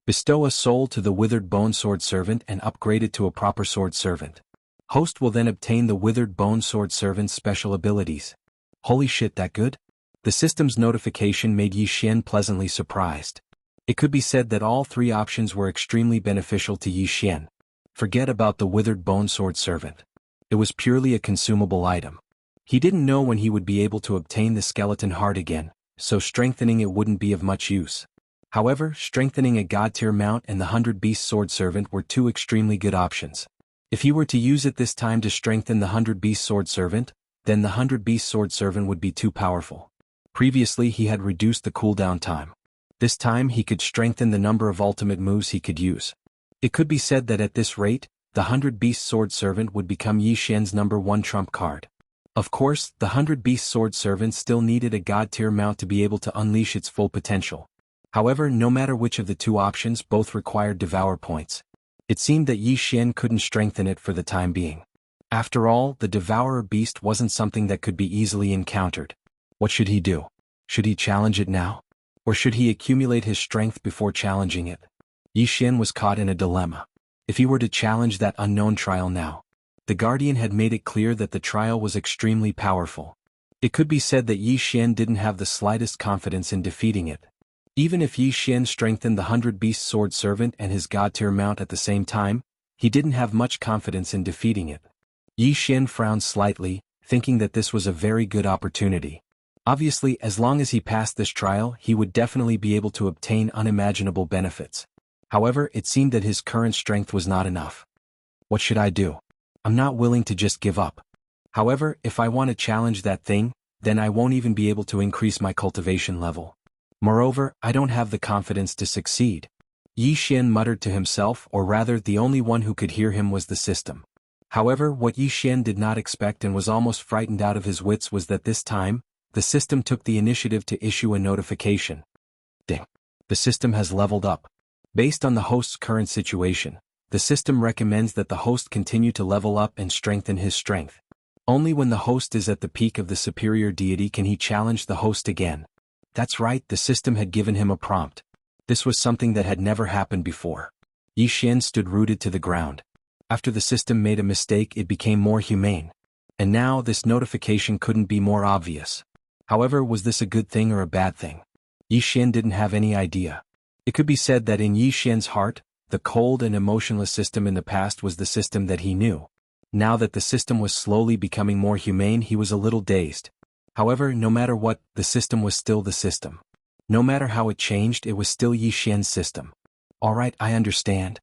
[SPEAKER 1] Bestow a soul to the withered bone sword servant and upgrade it to a proper sword servant. Host will then obtain the withered bone sword servant's special abilities. Holy shit, that good? The system's notification made Yi Xian pleasantly surprised. It could be said that all three options were extremely beneficial to Yi Xian. Forget about the withered bone sword servant. It was purely a consumable item. He didn't know when he would be able to obtain the skeleton heart again, so strengthening it wouldn't be of much use. However, strengthening a god-tier mount and the 100-beast sword servant were two extremely good options. If he were to use it this time to strengthen the 100-beast sword servant, then the 100-beast sword servant would be too powerful. Previously he had reduced the cooldown time. This time he could strengthen the number of ultimate moves he could use. It could be said that at this rate, the 100-beast sword servant would become Yi Xian's #1 trump card. Of course, the 100-beast sword servant still needed a god-tier mount to be able to unleash its full potential. However, no matter which of the two options, both required devour points. It seemed that Yi Xian couldn't strengthen it for the time being. After all, the devourer beast wasn't something that could be easily encountered. What should he do? Should he challenge it now? Or should he accumulate his strength before challenging it? Yi Xian was caught in a dilemma. If he were to challenge that unknown trial now, the Guardian had made it clear that the trial was extremely powerful. It could be said that Yi Xian didn't have the slightest confidence in defeating it. Even if Yi Xian strengthened the 100-beast sword servant and his god-tier mount at the same time, he didn't have much confidence in defeating it. Yi Xian frowned slightly, thinking that this was a very good opportunity. Obviously, as long as he passed this trial, he would definitely be able to obtain unimaginable benefits. However, it seemed that his current strength was not enough. What should I do? I'm not willing to just give up. However, if I want to challenge that thing, then I won't even be able to increase my cultivation level. Moreover, I don't have the confidence to succeed. Yi Xian muttered to himself, or rather the only one who could hear him was the system. However, what Yi Xian did not expect and was almost frightened out of his wits was that this time, the system took the initiative to issue a notification. Ding. The system has leveled up. Based on the host's current situation, the system recommends that the host continue to level up and strengthen his strength. Only when the host is at the peak of the superior deity can he challenge the host again. That's right, the system had given him a prompt. This was something that had never happened before. Yi Xian stood rooted to the ground. After the system made a mistake, it became more humane. And now this notification couldn't be more obvious. However, was this a good thing or a bad thing? Yi Xian didn't have any idea. It could be said that in Yi Xian's heart, the cold and emotionless system in the past was the system that he knew. Now that the system was slowly becoming more humane, he was a little dazed. However, no matter what, the system was still the system. No matter how it changed, it was still Yi Xian's system. Alright, I understand.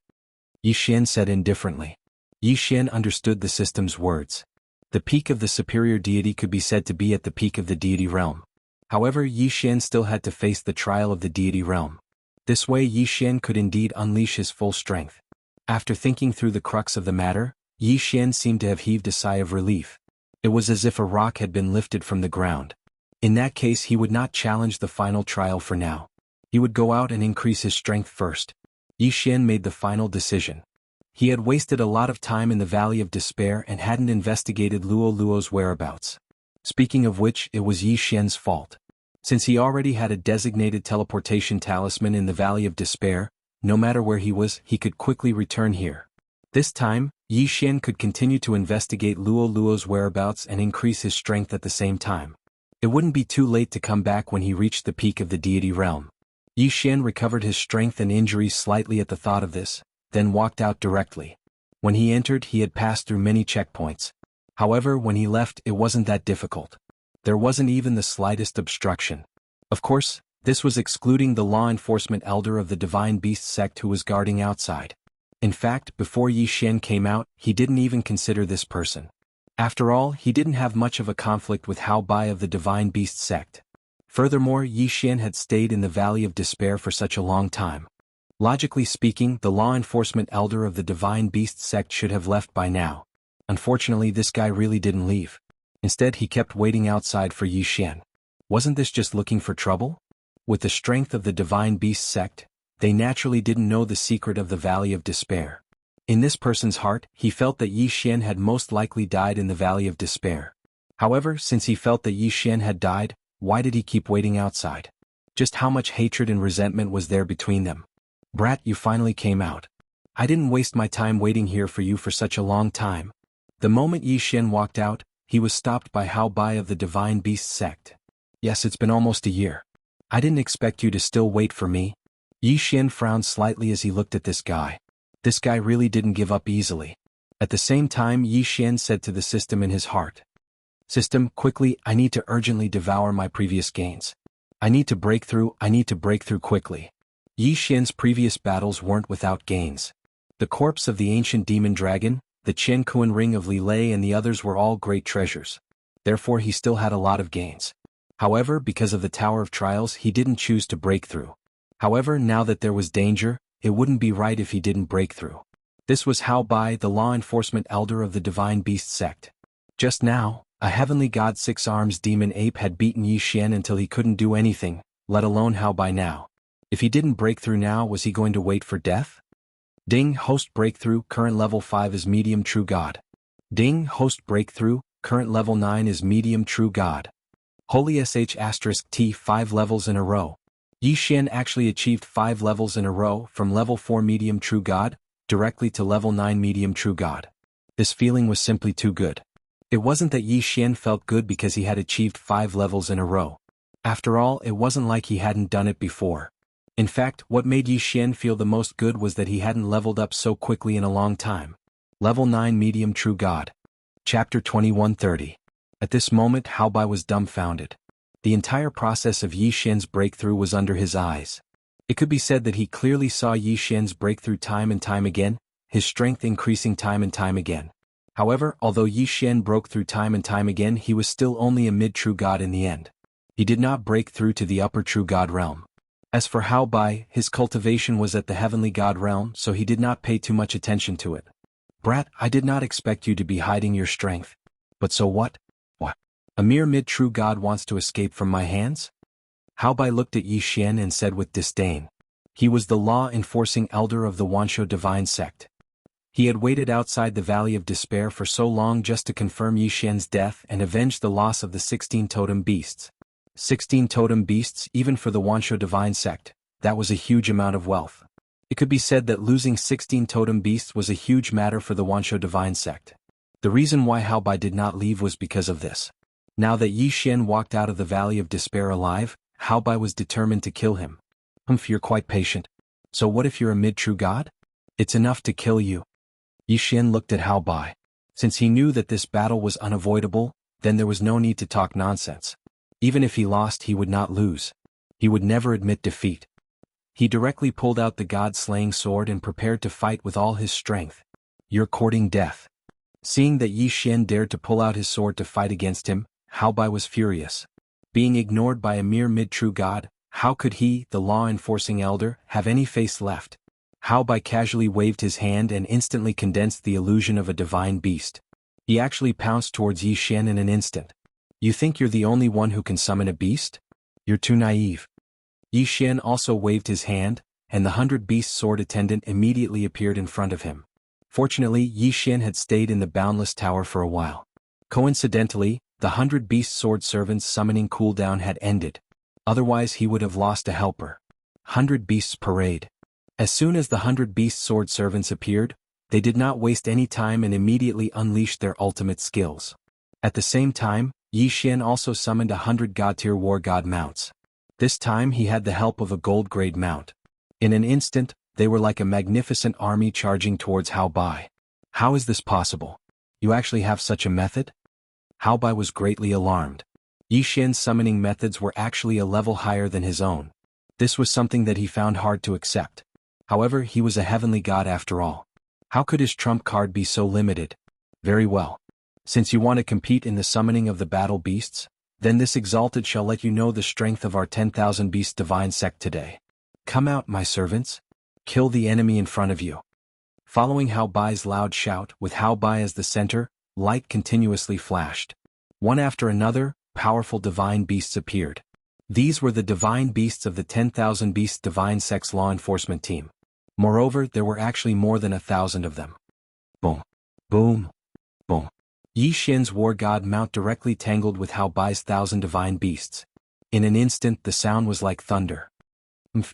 [SPEAKER 1] Yi Xian said indifferently. Yi Xian understood the system's words. The peak of the superior deity could be said to be at the peak of the deity realm. However, Yi Xian still had to face the trial of the deity realm. This way Yi Xian could indeed unleash his full strength. After thinking through the crux of the matter, Yi Xian seemed to have heaved a sigh of relief. It was as if a rock had been lifted from the ground. In that case he would not challenge the final trial for now. He would go out and increase his strength first. Yi Xian made the final decision. He had wasted a lot of time in the Valley of Despair and hadn't investigated Luo Luo's whereabouts. Speaking of which, it was Yi Xian's fault. Since he already had a designated teleportation talisman in the Valley of Despair, no matter where he was, he could quickly return here. This time, Yi Xian could continue to investigate Luo Luo's whereabouts and increase his strength at the same time. It wouldn't be too late to come back when he reached the peak of the deity realm. Yi Xian recovered his strength and injuries slightly at the thought of this, then walked out directly. When he entered, he had passed through many checkpoints. However, when he left, it wasn't that difficult. There wasn't even the slightest obstruction. Of course, this was excluding the law enforcement elder of the Divine Beast sect who was guarding outside. In fact, before Yi Xian came out, he didn't even consider this person. After all, he didn't have much of a conflict with Hao Bai of the Divine Beast sect. Furthermore, Yi Xian had stayed in the Valley of Despair for such a long time. Logically speaking, the law enforcement elder of the Divine Beast sect should have left by now. Unfortunately, this guy really didn't leave. Instead, he kept waiting outside for Yi Xian. Wasn't this just looking for trouble? With the strength of the Divine Beast sect, they naturally didn't know the secret of the Valley of Despair. In this person's heart, he felt that Yi Xian had most likely died in the Valley of Despair. However, since he felt that Yi Xian had died, why did he keep waiting outside? Just how much hatred and resentment was there between them? Brat, you finally came out. I didn't waste my time waiting here for you for such a long time. The moment Yi Xian walked out, he was stopped by Hao Bai of the Divine Beast sect. Yes, it's been almost a year. I didn't expect you to still wait for me. Yi Xian frowned slightly as he looked at this guy. This guy really didn't give up easily. At the same time, Yi Xian said to the system in his heart. System, quickly, I need to urgently devour my previous gains. I need to break through quickly. Yi Xian's previous battles weren't without gains. The corpse of the ancient demon dragon, the Qianquan ring of Li Lei and the others were all great treasures. Therefore he still had a lot of gains. However, because of the Tower of Trials he didn't choose to break through. However, now that there was danger, it wouldn't be right if he didn't break through. This was Hao Bai, the law enforcement elder of the Divine Beast sect. Just now, a heavenly god six-arms demon ape had beaten Yi Xian until he couldn't do anything, let alone Hao Bai now. If he didn't break through now, was he going to wait for death? Ding, host breakthrough, current level 5 is medium true god. Ding, host breakthrough, current level 9 is medium true god. Holy sh asterisk T 5 levels in a row. Yi Xian actually achieved 5 levels in a row from level 4 medium true god, directly to level 9 medium true god. This feeling was simply too good. It wasn't that Yi Xian felt good because he had achieved 5 levels in a row. After all, it wasn't like he hadn't done it before. In fact, what made Yi Xian feel the most good was that he hadn't leveled up so quickly in a long time. Level 9 medium true god. Chapter 2130. At this moment Hao Bai was dumbfounded. The entire process of Yi Xian's breakthrough was under his eyes. It could be said that he clearly saw Yi Xian's breakthrough time and time again, his strength increasing time and time again. However, although Yi Xian broke through time and time again, he was still only a mid-true god in the end. He did not break through to the upper true god realm. As for Hao Bai, his cultivation was at the heavenly god realm, so he did not pay too much attention to it. Brat, I did not expect you to be hiding your strength. But so what? What? A mere mid-true god wants to escape from my hands? Hao Bai looked at Yi Xian and said with disdain. He was the law-enforcing elder of the Wanshou divine sect. He had waited outside the Valley of Despair for so long just to confirm Yi Xian's death and avenge the loss of the 16 totem beasts. 16 totem beasts, even for the Wanshou divine sect, that was a huge amount of wealth. It could be said that losing 16 totem beasts was a huge matter for the Wanshou divine sect. The reason why Hao Bai did not leave was because of this. Now that Yi Xian walked out of the Valley of Despair alive, Hao Bai was determined to kill him. You're quite patient. So what if you're a mid-true god? It's enough to kill you. Yi Xian looked at Hao Bai. Since he knew that this battle was unavoidable, then there was no need to talk nonsense. Even if he lost, he would not lose. He would never admit defeat. He directly pulled out the god-slaying sword and prepared to fight with all his strength. You're courting death. Seeing that Yi Xian dared to pull out his sword to fight against him, Hao Bai was furious. Being ignored by a mere mid-true god, how could he, the law-enforcing elder, have any face left? Hao Bai casually waved his hand and instantly condensed the illusion of a divine beast. He actually pounced towards Yi Xian in an instant. You think you're the only one who can summon a beast? You're too naive. Yi Xian also waved his hand, and the 100-beast sword attendant immediately appeared in front of him. Fortunately, Yi Xian had stayed in the Boundless Tower for a while. Coincidentally, the 100-beast sword servant's summoning cooldown had ended. Otherwise he would have lost a helper. 100 Beasts Parade. As soon as the 100-beast sword servants appeared, they did not waste any time and immediately unleashed their ultimate skills. At the same time, Yi Xian also summoned 100 god-tier war god mounts. This time he had the help of a gold-grade mount. In an instant, they were like a magnificent army charging towards Hao Bai. How is this possible? You actually have such a method? Hao Bai was greatly alarmed. Yi Xian's summoning methods were actually a level higher than his own. This was something that he found hard to accept. However, he was a heavenly god after all. How could his trump card be so limited? Very well. Since you want to compete in the summoning of the battle beasts, then this exalted shall let you know the strength of our 10,000 beast divine sect today. Come out, my servants. Kill the enemy in front of you. Following Hao Bai's loud shout, with Hao Bai as the center, light continuously flashed. One after another, powerful divine beasts appeared. These were the divine beasts of the 10,000 beasts divine sect's law enforcement team. Moreover, there were actually more than 1,000 of them. Boom. Boom. Boom. Yi Xian's war god mount directly tangled with Hao Bai's 1,000 divine beasts. In an instant the sound was like thunder.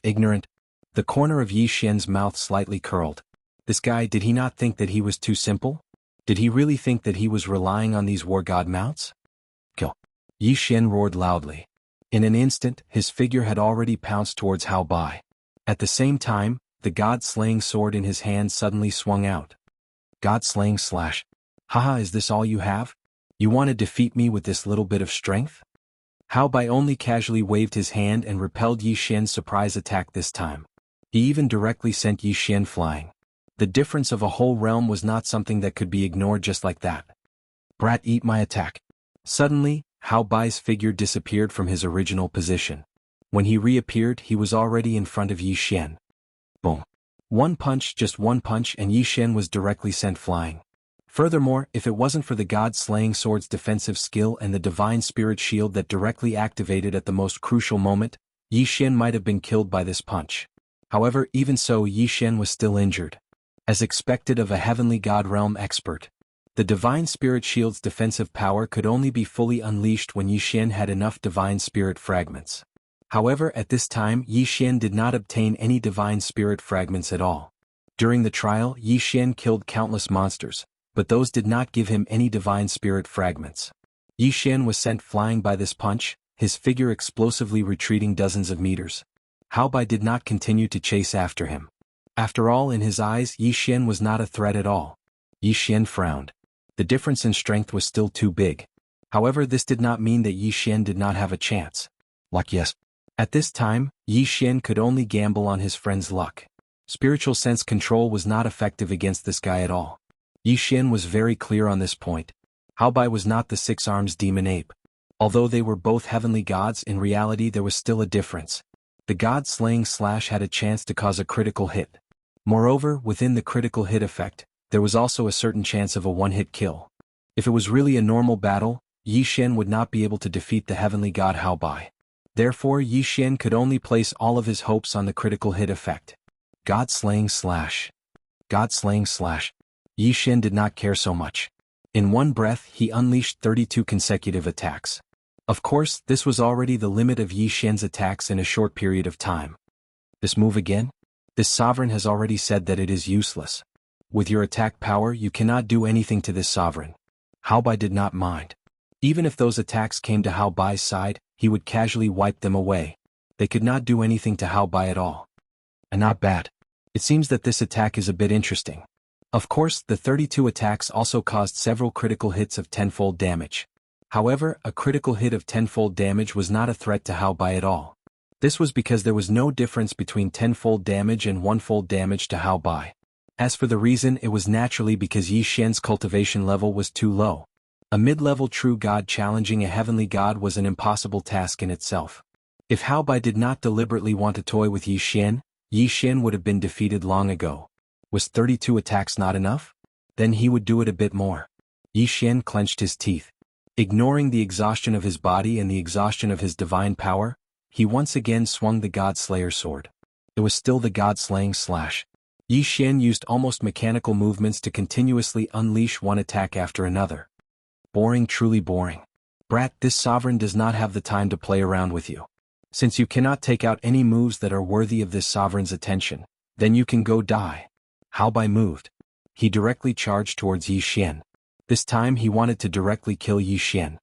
[SPEAKER 1] Ignorant. The corner of Yi Xian's mouth slightly curled. This guy, did he not think that he was too simple? Did he really think that he was relying on these war god mounts? Kill. Yi Xian roared loudly. In an instant, his figure had already pounced towards Hao Bai. At the same time, the god-slaying sword in his hand suddenly swung out. God-slaying slash. Haha, is this all you have? You want to defeat me with this little bit of strength? Hao Bai only casually waved his hand and repelled Yi Xian's surprise attack this time. He even directly sent Yi Xian flying. The difference of a whole realm was not something that could be ignored just like that. Brat, eat my attack. Suddenly, Hao Bai's figure disappeared from his original position. When he reappeared, he was already in front of Yi Xian. Boom. One punch, just one punch, and Yi Xian was directly sent flying. Furthermore, if it wasn't for the god-slaying sword's defensive skill and the divine spirit shield that directly activated at the most crucial moment, Yi Xian might have been killed by this punch. However, even so, Yi Xian was still injured. As expected of a heavenly god realm expert, the divine spirit shield's defensive power could only be fully unleashed when Yi Xian had enough divine spirit fragments. However, at this time, Yi Xian did not obtain any divine spirit fragments at all. During the trial, Yi Xian killed countless monsters, but those did not give him any divine spirit fragments. Yi Xian was sent flying by this punch, his figure explosively retreating dozens of meters. Hao Bai did not continue to chase after him. After all, in his eyes, Yi Xian was not a threat at all. Yi Xian frowned. The difference in strength was still too big. However, this did not mean that Yi Xian did not have a chance. Luck, yes. At this time, Yi Xian could only gamble on his friend's luck. Spiritual sense control was not effective against this guy at all. Yi Xian was very clear on this point. Hao Bai was not the six-arms demon ape. Although they were both heavenly gods, in reality there was still a difference. The god-slaying slash had a chance to cause a critical hit. Moreover, within the critical hit effect, there was also a certain chance of a one-hit kill. If it was really a normal battle, Yi Xian would not be able to defeat the heavenly god Hao Bai. Therefore, Yi Xian could only place all of his hopes on the critical hit effect. God-slaying slash. God-slaying slash. Yi Xian did not care so much. In one breath, he unleashed 32 consecutive attacks. Of course, this was already the limit of Yi Xian's attacks in a short period of time. This move again? This sovereign has already said that it is useless. With your attack power, you cannot do anything to this sovereign. Hao Bai did not mind. Even if those attacks came to Hao Bai's side, he would casually wipe them away. They could not do anything to Hao Bai at all. And not bad. It seems that this attack is a bit interesting. Of course, the 32 attacks also caused several critical hits of tenfold damage. However, a critical hit of tenfold damage was not a threat to Hao Bai at all. This was because there was no difference between tenfold damage and onefold damage to Hao Bai. As for the reason, it was naturally because Yi Xian's cultivation level was too low. A mid-level true god challenging a heavenly god was an impossible task in itself. If Hao Bai did not deliberately want to toy with Yi Xian would have been defeated long ago. Was 32 attacks not enough? Then he would do it a bit more. Yi Xian clenched his teeth. Ignoring the exhaustion of his body and the exhaustion of his divine power, he once again swung the God-Slayer sword. It was still the God-slaying slash. Yi Xian used almost mechanical movements to continuously unleash one attack after another. Boring, truly boring. Brat, this sovereign does not have the time to play around with you. Since you cannot take out any moves that are worthy of this sovereign's attention, then you can go die. Hao Bai moved. He directly charged towards Yi Xian. This time he wanted to directly kill Yi Xian.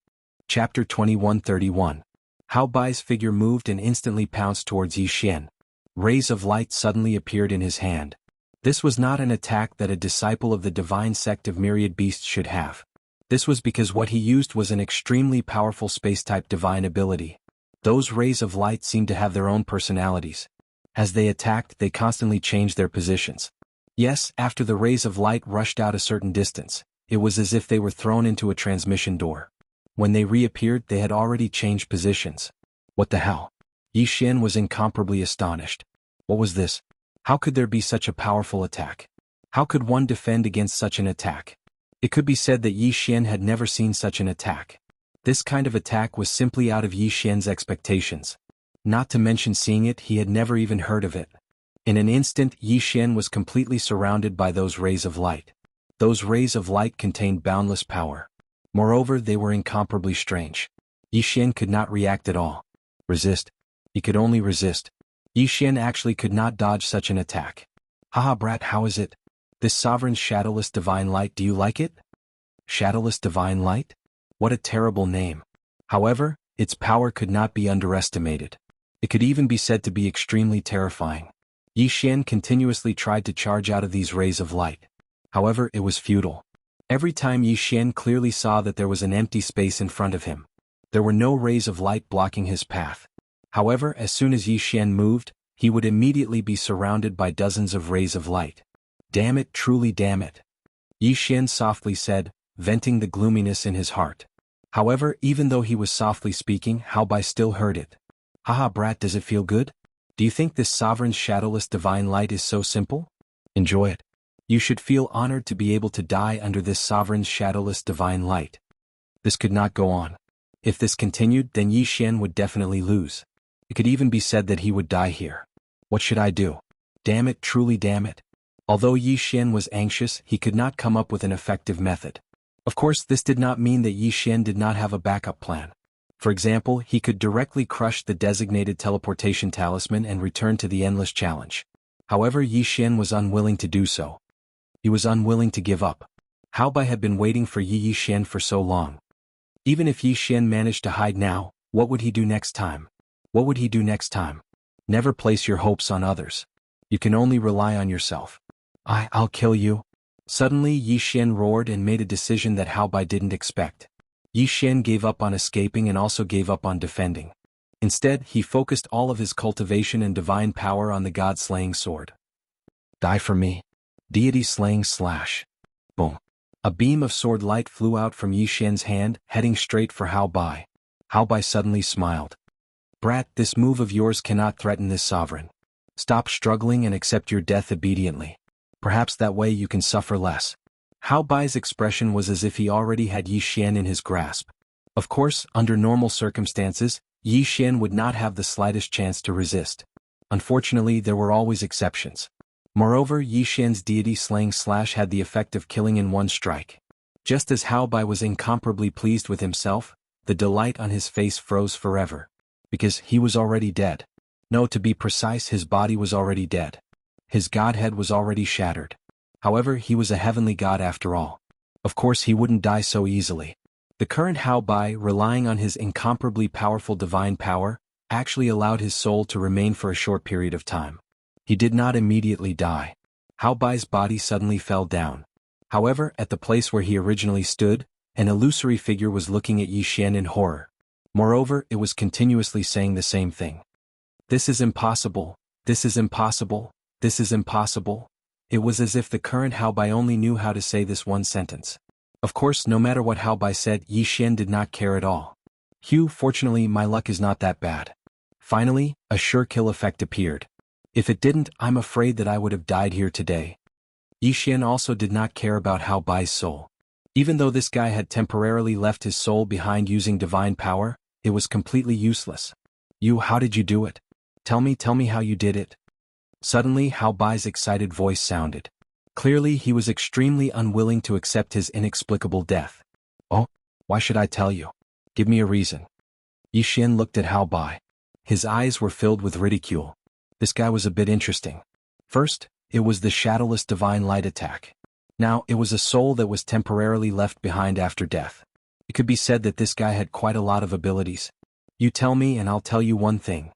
[SPEAKER 1] Chapter 21:31. Hao Bai's figure moved and instantly pounced towards Yi Xian. Rays of light suddenly appeared in his hand. This was not an attack that a disciple of the divine sect of myriad beasts should have. This was because what he used was an extremely powerful space-type divine ability. Those rays of light seemed to have their own personalities. As they attacked, they constantly changed their positions. Yes, after the rays of light rushed out a certain distance, it was as if they were thrown into a transmission door. When they reappeared, they had already changed positions. What the hell? Yi Xian was incomparably astonished. What was this? How could there be such a powerful attack? How could one defend against such an attack? It could be said that Yi Xian had never seen such an attack. This kind of attack was simply out of Yi Xian's expectations. Not to mention seeing it, he had never even heard of it. In an instant, Yi Xian was completely surrounded by those rays of light. Those rays of light contained boundless power. Moreover, they were incomparably strange. Yi Xian could not react at all. Resist. He could only resist. Yi Xian actually could not dodge such an attack. Haha, brat, how is it? This sovereign's shadowless divine light, do you like it? Shadowless divine light? What a terrible name. However, Its power could not be underestimated. It could even be said to be extremely terrifying. Yi Xian continuously tried to charge out of these rays of light. However, it was futile. Every time Yi Xian clearly saw that there was an empty space in front of him. There were no rays of light blocking his path. However, as soon as Yi Xian moved, he would immediately be surrounded by dozens of rays of light. Damn it, truly damn it. Yi Xian softly said, venting the gloominess in his heart. However, even though he was softly speaking, Hao Bai still heard it. Haha brat, does it feel good? Do you think this sovereign's shadowless divine light is so simple? Enjoy it. You should feel honored to be able to die under this sovereign's shadowless divine light. This could not go on. If this continued, then Yi Xian would definitely lose. It could even be said that he would die here. What should I do? Damn it, truly damn it. Although Yi Xian was anxious, he could not come up with an effective method. Of course, this did not mean that Yi Xian did not have a backup plan. For example, he could directly crush the designated teleportation talisman and return to the endless challenge. However, Yi Xian was unwilling to do so. He was unwilling to give up. Hao Bai had been waiting for Yi Xian for so long. Even if Yi Xian managed to hide now, what would he do next time? What would he do next time? Never place your hopes on others. You can only rely on yourself. I'll kill you. Suddenly Yi Xian roared and made a decision that Hao Bai didn't expect. Yi Xian gave up on escaping and also gave up on defending. Instead, he focused all of his cultivation and divine power on the god-slaying sword. Die for me. Deity-slaying slash. Boom. A beam of sword light flew out from Yi Xian's hand, heading straight for Hao Bai. Hao Bai suddenly smiled. Brat, this move of yours cannot threaten this sovereign. Stop struggling and accept your death obediently. Perhaps that way you can suffer less. Hao Bai's expression was as if he already had Yi Xian in his grasp. Of course, under normal circumstances, Yi Xian would not have the slightest chance to resist. Unfortunately, there were always exceptions. Moreover, Yi Xian's deity-slaying slash had the effect of killing in one strike. Just as Hao Bai was incomparably pleased with himself, the delight on his face froze forever. Because he was already dead. No, to be precise, his body was already dead. His godhead was already shattered. However, he was a heavenly god after all. Of course, he wouldn't die so easily. The current Hao Bai, relying on his incomparably powerful divine power, actually allowed his soul to remain for a short period of time. He did not immediately die. Hao Bai's body suddenly fell down. However, at the place where he originally stood, an illusory figure was looking at Yi Xian in horror. Moreover, it was continuously saying the same thing. This is impossible. This is impossible. This is impossible. It was as if the current Hao Bai only knew how to say this one sentence. Of course, no matter what Hao Bai said, Yi Xian did not care at all. Fortunately, my luck is not that bad. Finally, a sure kill effect appeared. If it didn't, I'm afraid that I would have died here today. Yi Xian also did not care about Hao Bai's soul. Even though this guy had temporarily left his soul behind using divine power, it was completely useless. How did you do it? Tell me how you did it. Suddenly, Hao Bai's excited voice sounded. Clearly, he was extremely unwilling to accept his inexplicable death. Oh, why should I tell you? Give me a reason. Yi Xian looked at Hao Bai. His eyes were filled with ridicule. This guy was a bit interesting. First, it was the shadowless divine light attack. Now, it was a soul that was temporarily left behind after death. It could be said that this guy had quite a lot of abilities. You tell me and I'll tell you one thing.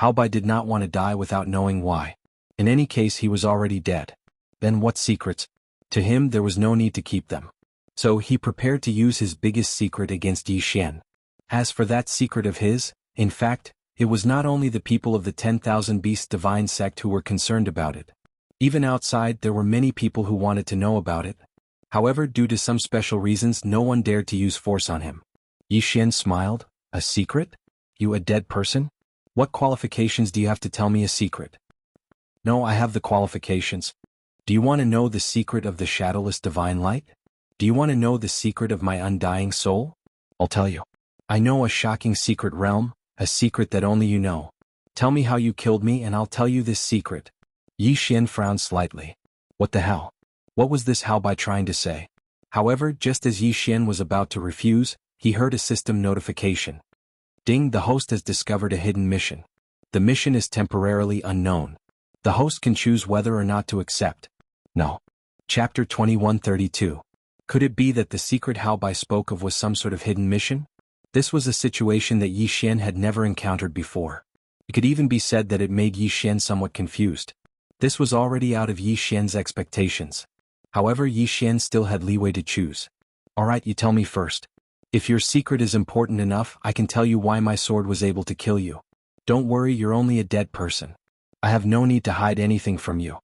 [SPEAKER 1] Hao Bai did not want to die without knowing why. In any case, he was already dead. Then what secrets? To him, there was no need to keep them. So he prepared to use his biggest secret against Yi Xian. As for that secret of his, in fact, it was not only the people of the 10,000 Beasts divine sect who were concerned about it. Even outside, there were many people who wanted to know about it. However, due to some special reasons, no one dared to use force on him. Yi Xian smiled. A secret? You a dead person? What qualifications do you have to tell me a secret? No, I have the qualifications. Do you want to know the secret of the shadowless divine light? Do you want to know the secret of my undying soul? I'll tell you. I know a shocking secret realm, a secret that only you know. Tell me how you killed me and I'll tell you this secret. Yi Xian frowned slightly. What the hell? What was this Hao Bai trying to say? However, just as Yi Xian was about to refuse, he heard a system notification. Ding, the host has discovered a hidden mission. The mission is temporarily unknown. The host can choose whether or not to accept. No. Chapter 2132. Could it be that the secret Hao Bai spoke of was some sort of hidden mission? This was a situation that Yi Xian had never encountered before. It could even be said that it made Yi Xian somewhat confused. This was already out of Yi Xian's expectations. However, Yi Xian still had leeway to choose. Alright, you tell me first. If your secret is important enough, I can tell you why my sword was able to kill you. Don't worry, you're only a dead person. I have no need to hide anything from you.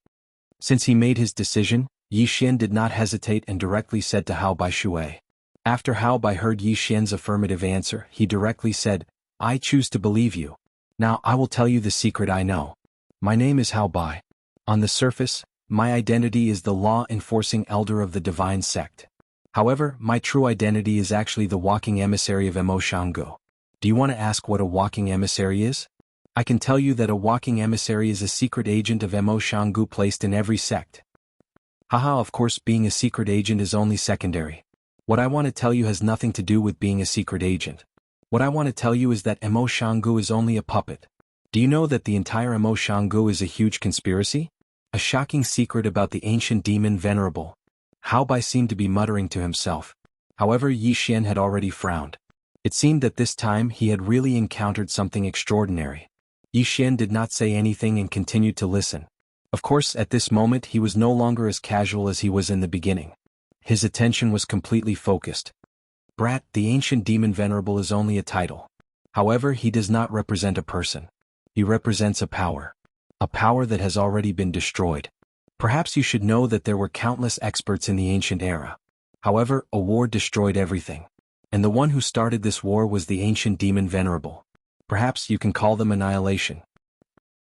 [SPEAKER 1] Since he made his decision, Yi Xian did not hesitate and directly said to Hao Bai Shui. After Hao Bai heard Yi Xian's affirmative answer, he directly said, I choose to believe you. Now I will tell you the secret I know. My name is Hao Bai. On the surface, my identity is the law-enforcing elder of the divine sect. However, my true identity is actually the walking emissary of Jianghu. Do you want to ask what a walking emissary is? I can tell you that a walking emissary is a secret agent of Jianghu placed in every sect. Haha, of course, being a secret agent is only secondary. What I want to tell you has nothing to do with being a secret agent. What I want to tell you is that Jianghu is only a puppet. Do you know that the entire Jianghu is a huge conspiracy? A shocking secret about the ancient demon Venerable. Hao Bai seemed to be muttering to himself. However, Yi Xian had already frowned. It seemed that this time he had really encountered something extraordinary. Yi Xian did not say anything and continued to listen. Of course, at this moment he was no longer as casual as he was in the beginning. His attention was completely focused. Brat, the ancient demon Venerable is only a title. However, he does not represent a person. He represents a power. A power that has already been destroyed. Perhaps you should know that there were countless experts in the ancient era. However, a war destroyed everything. And the one who started this war was the ancient demon Venerable. Perhaps you can call them Annihilation.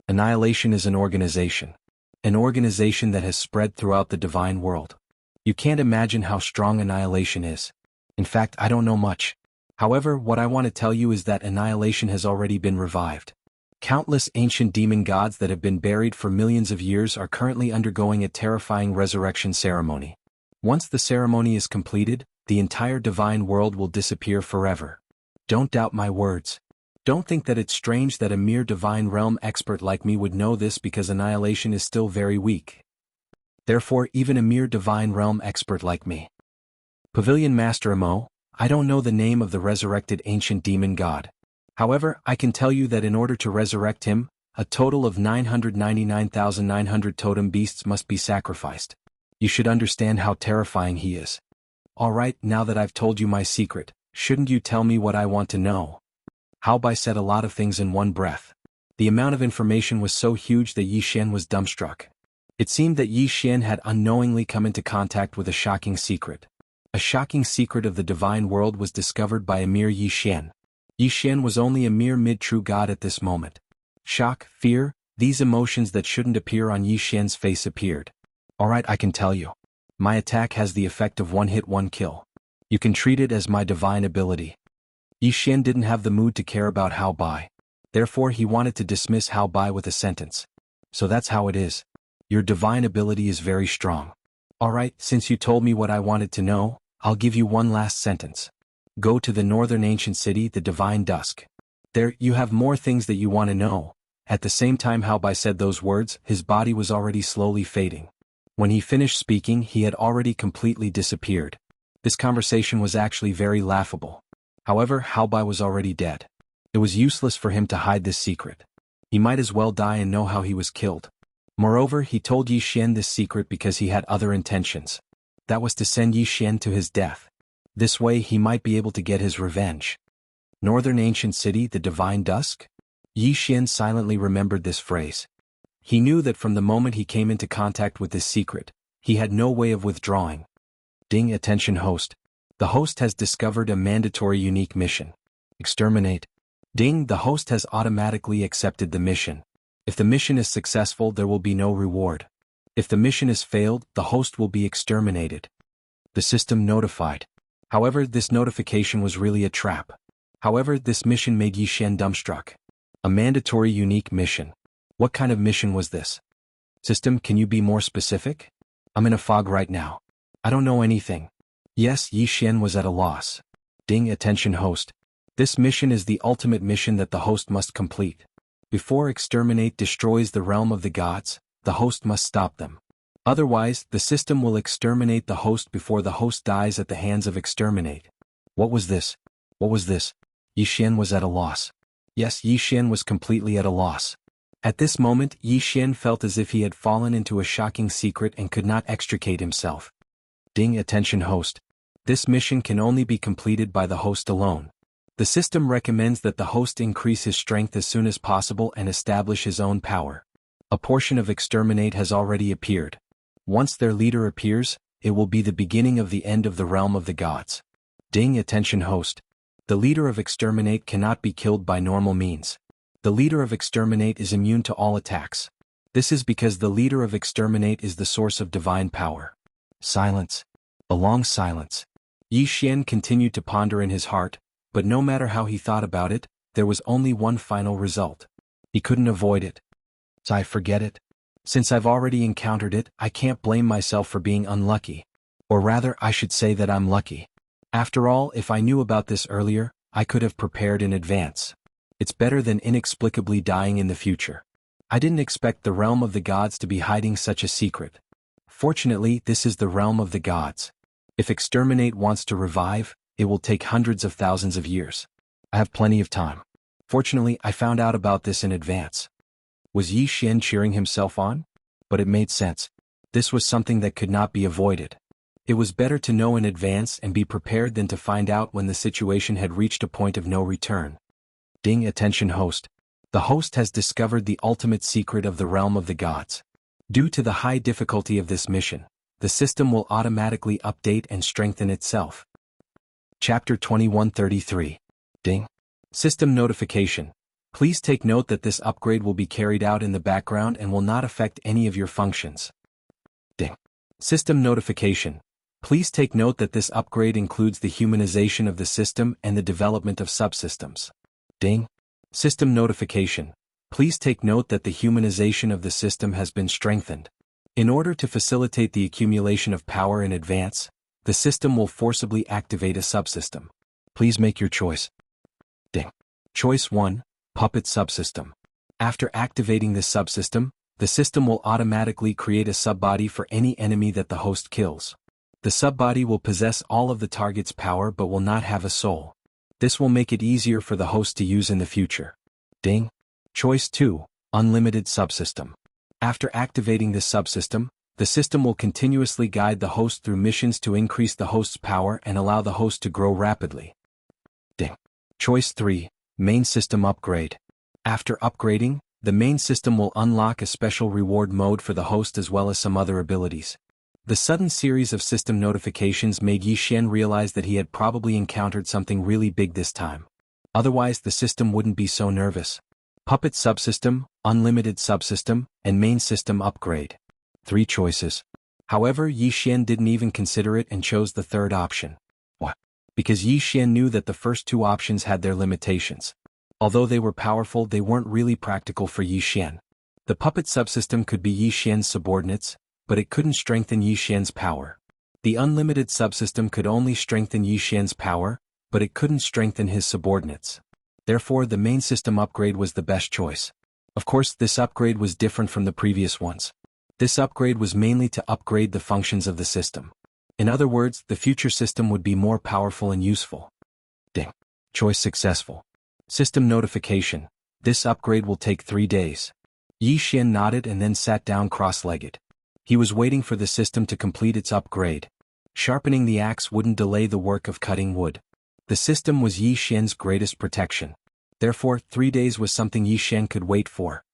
[SPEAKER 1] Annihilation is an organization. An organization that has spread throughout the divine world. You can't imagine how strong Annihilation is. In fact, I don't know much. However, what I want to tell you is that Annihilation has already been revived. Countless ancient demon gods that have been buried for millions of years are currently undergoing a terrifying resurrection ceremony. Once the ceremony is completed, the entire divine world will disappear forever. Don't doubt my words. Don't think that it's strange that a mere divine realm expert like me would know this because Annihilation is still very weak. Therefore, even a mere divine realm expert like me. Pavilion Master Amo, I don't know the name of the resurrected ancient demon god. However, I can tell you that in order to resurrect him, a total of 999,900 totem beasts must be sacrificed. You should understand how terrifying he is. Alright, now that I've told you my secret, shouldn't you tell me what I want to know? Hao Bai said a lot of things in one breath. The amount of information was so huge that Yi Xian was dumbstruck. It seemed that Yi Xian had unknowingly come into contact with a shocking secret. A shocking secret of the divine world was discovered by a mere Yi Xian. Yi Xian was only a mere mid-true god at this moment. Shock, fear, these emotions that shouldn't appear on Yi Xian's face appeared. Alright, I can tell you. My attack has the effect of one hit, one kill. You can treat it as my divine ability. Yi Xian didn't have the mood to care about Hao Bai. Therefore he wanted to dismiss Hao Bai with a sentence. So that's how it is. Your divine ability is very strong. Alright, since you told me what I wanted to know, I'll give you one last sentence. Go to the northern ancient city, the Divine Dusk. There, you have more things that you want to know. At the same time Hao Bai said those words, his body was already slowly fading. When he finished speaking, he had already completely disappeared. This conversation was actually very laughable. However, Hao Bai was already dead. It was useless for him to hide this secret. He might as well die and know how he was killed. Moreover, he told Yi Xian this secret because he had other intentions. That was to send Yi Xian to his death. This way he might be able to get his revenge. Northern ancient city, the Divine Dusk? Yi Xian silently remembered this phrase. He knew that from the moment he came into contact with this secret, he had no way of withdrawing. Ding, attention host. The host has discovered a mandatory unique mission. Exterminate. Ding, the host has automatically accepted the mission. If the mission is successful, there will be no reward. If the mission is failed, the host will be exterminated. The system notified. However, this notification was really a trap. However, this mission made Yi Xian dumbstruck. A mandatory unique mission. What kind of mission was this? System, can you be more specific? I'm in a fog right now. I don't know anything. Yes, Yi Xian was at a loss. Ding, attention host. This mission is the ultimate mission that the host must complete. Before exterminate destroys the realm of the gods, the host must stop them. Otherwise, the system will exterminate the host before the host dies at the hands of exterminate. What was this? What was this? Yi Xian was at a loss. Yes, Yi Xian was completely at a loss. At this moment, Yi Xian felt as if he had fallen into a shocking secret and could not extricate himself. Ding, attention host. This mission can only be completed by the host alone. The system recommends that the host increase his strength as soon as possible and establish his own power. A portion of Exterminate has already appeared. Once their leader appears, it will be the beginning of the end of the realm of the gods. Ding, attention host. The leader of Exterminate cannot be killed by normal means. The leader of Exterminate is immune to all attacks. This is because the leader of Exterminate is the source of divine power. Silence. A long silence. Yi Xian continued to ponder in his heart, but no matter how he thought about it, there was only one final result. He couldn't avoid it. So I forget it. Since I've already encountered it, I can't blame myself for being unlucky. Or rather, I should say that I'm lucky. After all, if I knew about this earlier, I could have prepared in advance. It's better than inexplicably dying in the future. I didn't expect the realm of the gods to be hiding such a secret. Fortunately, this is the realm of the gods. If Exterminate wants to revive, it will take hundreds of thousands of years. I have plenty of time. Fortunately, I found out about this in advance. Was Yi Xian cheering himself on? But it made sense. This was something that could not be avoided. It was better to know in advance and be prepared than to find out when the situation had reached a point of no return. Ding, attention host. The host has discovered the ultimate secret of the realm of the gods. Due to the high difficulty of this mission, the system will automatically update and strengthen itself. Chapter 2133. Ding. System notification. Please take note that this upgrade will be carried out in the background and will not affect any of your functions. Ding. System notification. Please take note that this upgrade includes the humanization of the system and the development of subsystems. Ding. System notification. Please take note that the humanization of the system has been strengthened. In order to facilitate the accumulation of power in advance, the system will forcibly activate a subsystem. Please make your choice. Ding. Choice 1, Puppet Subsystem. After activating this subsystem, the system will automatically create a subbody for any enemy that the host kills. The subbody will possess all of the target's power but will not have a soul. This will make it easier for the host to use in the future. Ding. Choice 2, Unlimited Subsystem. After activating this subsystem, the system will continuously guide the host through missions to increase the host's power and allow the host to grow rapidly. Ding. Choice 3, Main System Upgrade. After upgrading, the main system will unlock a special reward mode for the host as well as some other abilities. The sudden series of system notifications made Yi Xian realize that he had probably encountered something really big this time. Otherwise, the system wouldn't be so nervous. Puppet Subsystem, Unlimited Subsystem, and Main System Upgrade. 3 choices. However, Yi Xian didn't even consider it and chose the third option. Why? Because Yi Xian knew that the first 2 options had their limitations. Although they were powerful, they weren't really practical for Yi Xian. The Puppet Subsystem could be Yi Xian's subordinates, but it couldn't strengthen Yi Xian's power. The Unlimited Subsystem could only strengthen Yi Xian's power, but it couldn't strengthen his subordinates. Therefore, the Main System Upgrade was the best choice. Of course, this upgrade was different from the previous ones. This upgrade was mainly to upgrade the functions of the system. In other words, the future system would be more powerful and useful. Ding. Choice successful. System notification. This upgrade will take 3 days. Yi Xian nodded and then sat down cross-legged. He was waiting for the system to complete its upgrade. Sharpening the axe wouldn't delay the work of cutting wood. The system was Yi Xian's greatest protection. Therefore, 3 days was something Yi Xian could wait for.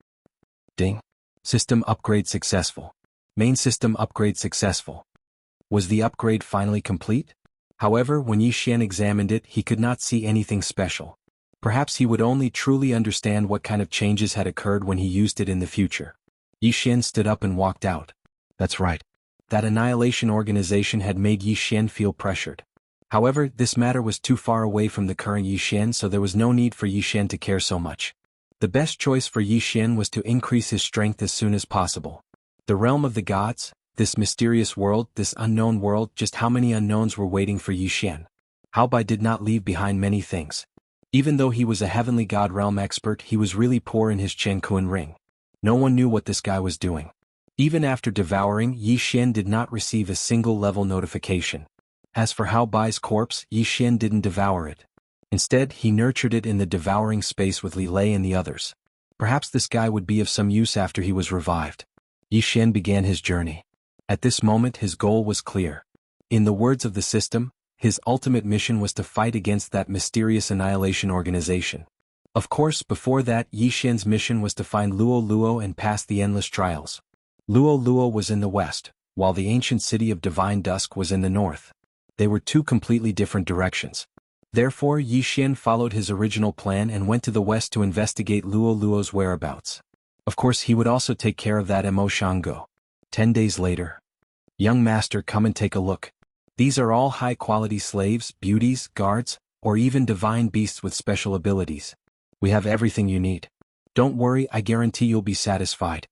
[SPEAKER 1] Ding. System upgrade successful. Main system upgrade successful. Was the upgrade finally complete? However, when Yi Xian examined it, he could not see anything special. Perhaps he would only truly understand what kind of changes had occurred when he used it in the future. Yi Xian stood up and walked out. That's right. That annihilation organization had made Yi Xian feel pressured. However, this matter was too far away from the current Yi Xian, so there was no need for Yi Xian to care so much. The best choice for Yi Xian was to increase his strength as soon as possible. The realm of the gods, this mysterious world, this unknown world, just how many unknowns were waiting for Yi Xian? Haobai did not leave behind many things. Even though he was a heavenly god realm expert, he was really poor in his Chengkuan ring. No one knew what this guy was doing. Even after devouring, Yi Xian did not receive a single level notification. As for Haobai's corpse, Yi Xian didn't devour it. Instead, he nurtured it in the devouring space with Li Lei and the others. Perhaps this guy would be of some use after he was revived. Yi Xian began his journey. At this moment his goal was clear. In the words of the system, his ultimate mission was to fight against that mysterious annihilation organization. Of course, before that, Yi Xian's mission was to find Luo Luo and pass the endless trials. Luo Luo was in the west, while the ancient city of Divine Dusk was in the north. They were two completely different directions. Therefore, Yi Xian followed his original plan and went to the west to investigate Luo Luo's whereabouts. Of course, he would also take care of that Mo Shango. 10 days later. Young master, come and take a look. These are all high-quality slaves, beauties, guards, or even divine beasts with special abilities. We have everything you need. Don't worry, I guarantee you'll be satisfied.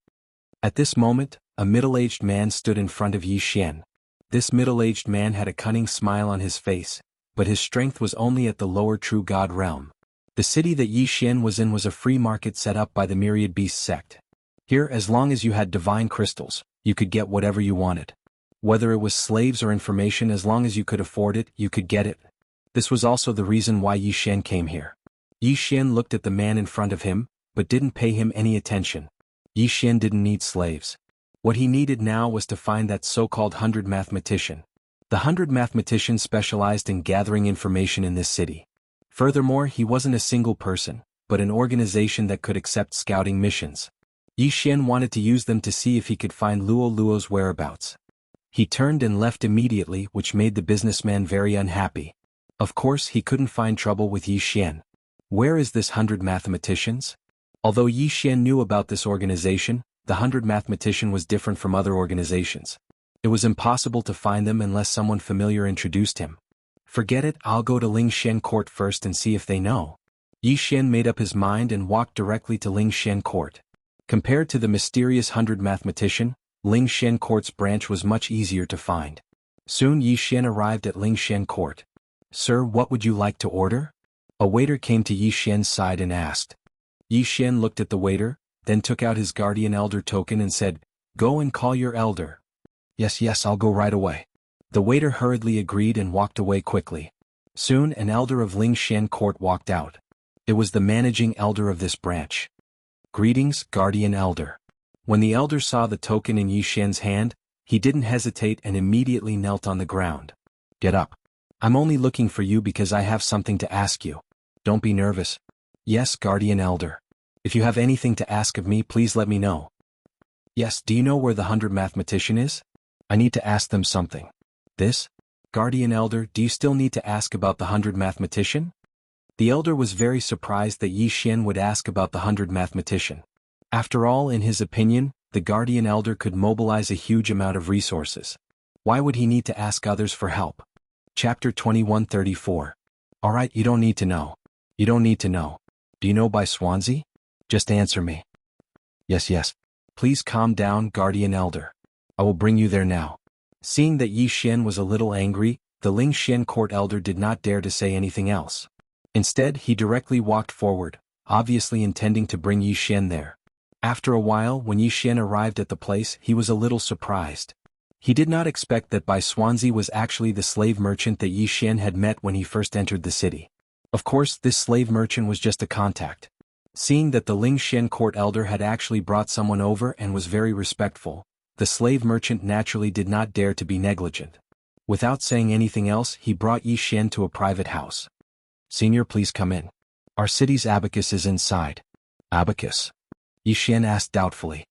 [SPEAKER 1] At this moment, a middle-aged man stood in front of Yi Xian. This middle-aged man had a cunning smile on his face, but his strength was only at the lower true god realm. The city that Yi Xian was in was a free market set up by the Myriad Beast sect. Here, as long as you had divine crystals, you could get whatever you wanted. Whether it was slaves or information, as long as you could afford it, you could get it. This was also the reason why Yi Xian came here. Yi Xian looked at the man in front of him, but didn't pay him any attention. Yi Xian didn't need slaves. What he needed now was to find that so-called 100 mathematician. The 100 mathematician specialized in gathering information in this city. Furthermore, he wasn't a single person, but an organization that could accept scouting missions. Yi Xian wanted to use them to see if he could find Luo Luo's whereabouts. He turned and left immediately, which made the businessman very unhappy. Of course, he couldn't find trouble with Yi Xian. Where is this 100 mathematicians? Although Yi Xian knew about this organization, the 100 mathematician was different from other organizations. It was impossible to find them unless someone familiar introduced him. Forget it, I'll go to Ling Shen Court first and see if they know. Yi Xian made up his mind and walked directly to Ling Shen Court. Compared to the mysterious 100 mathematician, Ling Shen Court's branch was much easier to find. Soon Yi Xian arrived at Ling Shen Court. Sir, what would you like to order? A waiter came to Yi Xian's side and asked. Yi Xian looked at the waiter, then took out his guardian elder token and said, Go and call your elder. Yes, I'll go right away. The waiter hurriedly agreed and walked away quickly. Soon an elder of Ling Shen Court walked out. It was the managing elder of this branch. Greetings, guardian elder. When the elder saw the token in Yi Xian's hand, he didn't hesitate and immediately knelt on the ground. Get up. I'm only looking for you because I have something to ask you. Don't be nervous. Yes, guardian elder. If you have anything to ask of me, please let me know. Yes, do you know where the 100 mathematician is? I need to ask them something. This? Guardian elder, do you still need to ask about the 100 mathematician? The elder was very surprised that Yi Xian would ask about the 100 mathematician. After all, in his opinion, the guardian elder could mobilize a huge amount of resources. Why would he need to ask others for help? Chapter 2134. Alright, you don't need to know. You don't need to know. Do you know by Swansea? Just answer me. Yes. Please calm down, guardian elder. I will bring you there now. Seeing that Yi Xian was a little angry, the Ling Shen Court elder did not dare to say anything else. Instead, he directly walked forward, obviously intending to bring Yi Xian there. After a while, when Yi Xian arrived at the place, he was a little surprised. He did not expect that Bai Swansea was actually the slave merchant that Yi Xian had met when he first entered the city. Of course, this slave merchant was just a contact. Seeing that the Ling Shen Court elder had actually brought someone over and was very respectful, the slave merchant naturally did not dare to be negligent. Without saying anything else, he brought Yi Xian to a private house. Senior, please come in. Our city's abacus is inside. Abacus? Yi Xian asked doubtfully.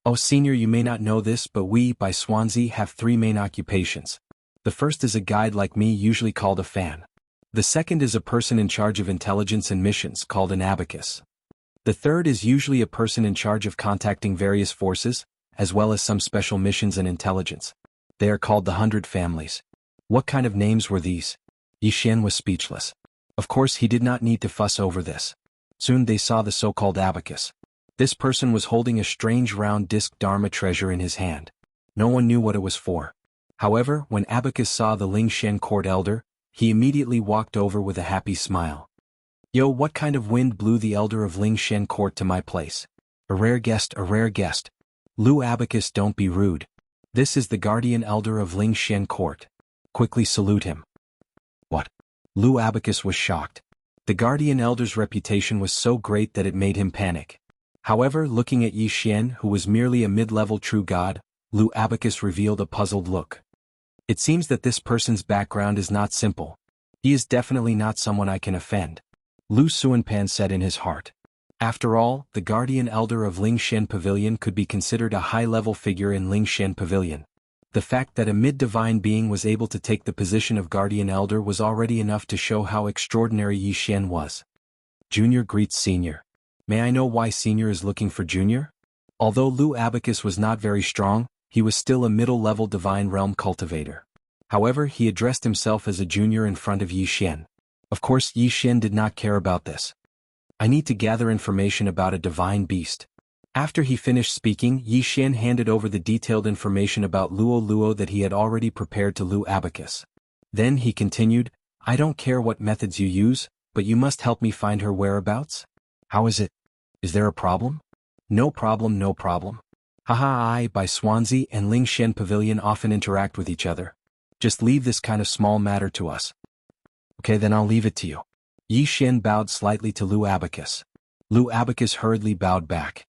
[SPEAKER 1] Oh, senior, you may not know this, but we, by Swansea, have 3 main occupations. The first is a guide like me, usually called a fan. The second is a person in charge of intelligence and missions, called an abacus. The third is usually a person in charge of contacting various forces, as well as some special missions and intelligence. They are called the 100 families. What kind of names were these? Yi Xian was speechless. Of course, he did not need to fuss over this. Soon they saw the so-called abacus. This person was holding a strange round disc Dharma treasure in his hand. No one knew what it was for. However, when Abacus saw the Ling Shen Court elder, he immediately walked over with a happy smile. Yo, what kind of wind blew the elder of Ling Shen Court to my place? A rare guest, a rare guest. Lu Abacus, don't be rude. This is the guardian elder of Ling Shen Court. Quickly salute him. What? Lu Abacus was shocked. The guardian elder's reputation was so great that it made him panic. However, looking at Yi Xian, who was merely a mid-level true god, Lu Abacus revealed a puzzled look. It seems that this person's background is not simple. He is definitely not someone I can offend, Lu Suanpan said in his heart. After all, the guardian elder of Lingshen Pavilion could be considered a high-level figure in Lingshen Pavilion. The fact that a mid-divine being was able to take the position of guardian elder was already enough to show how extraordinary Yi Xian was. Junior greets senior. May I know why senior is looking for junior? Although Lu Abacus was not very strong, he was still a middle-level divine realm cultivator. However, he addressed himself as a junior in front of Yi Xian. Of course, Yi Xian did not care about this. I need to gather information about a divine beast. After he finished speaking, Yi Xian handed over the detailed information about Luo that he had already prepared to Lu Abacus. Then he continued, I don't care what methods you use, but you must help me find her whereabouts. How is it? Is there a problem? No problem, no problem. Haha, I by Swansea and Lingshen Pavilion often interact with each other. Just leave this kind of small matter to us. Okay, then I'll leave it to you. Yi Xian bowed slightly to Lu Abacus. Lu Abacus hurriedly bowed back.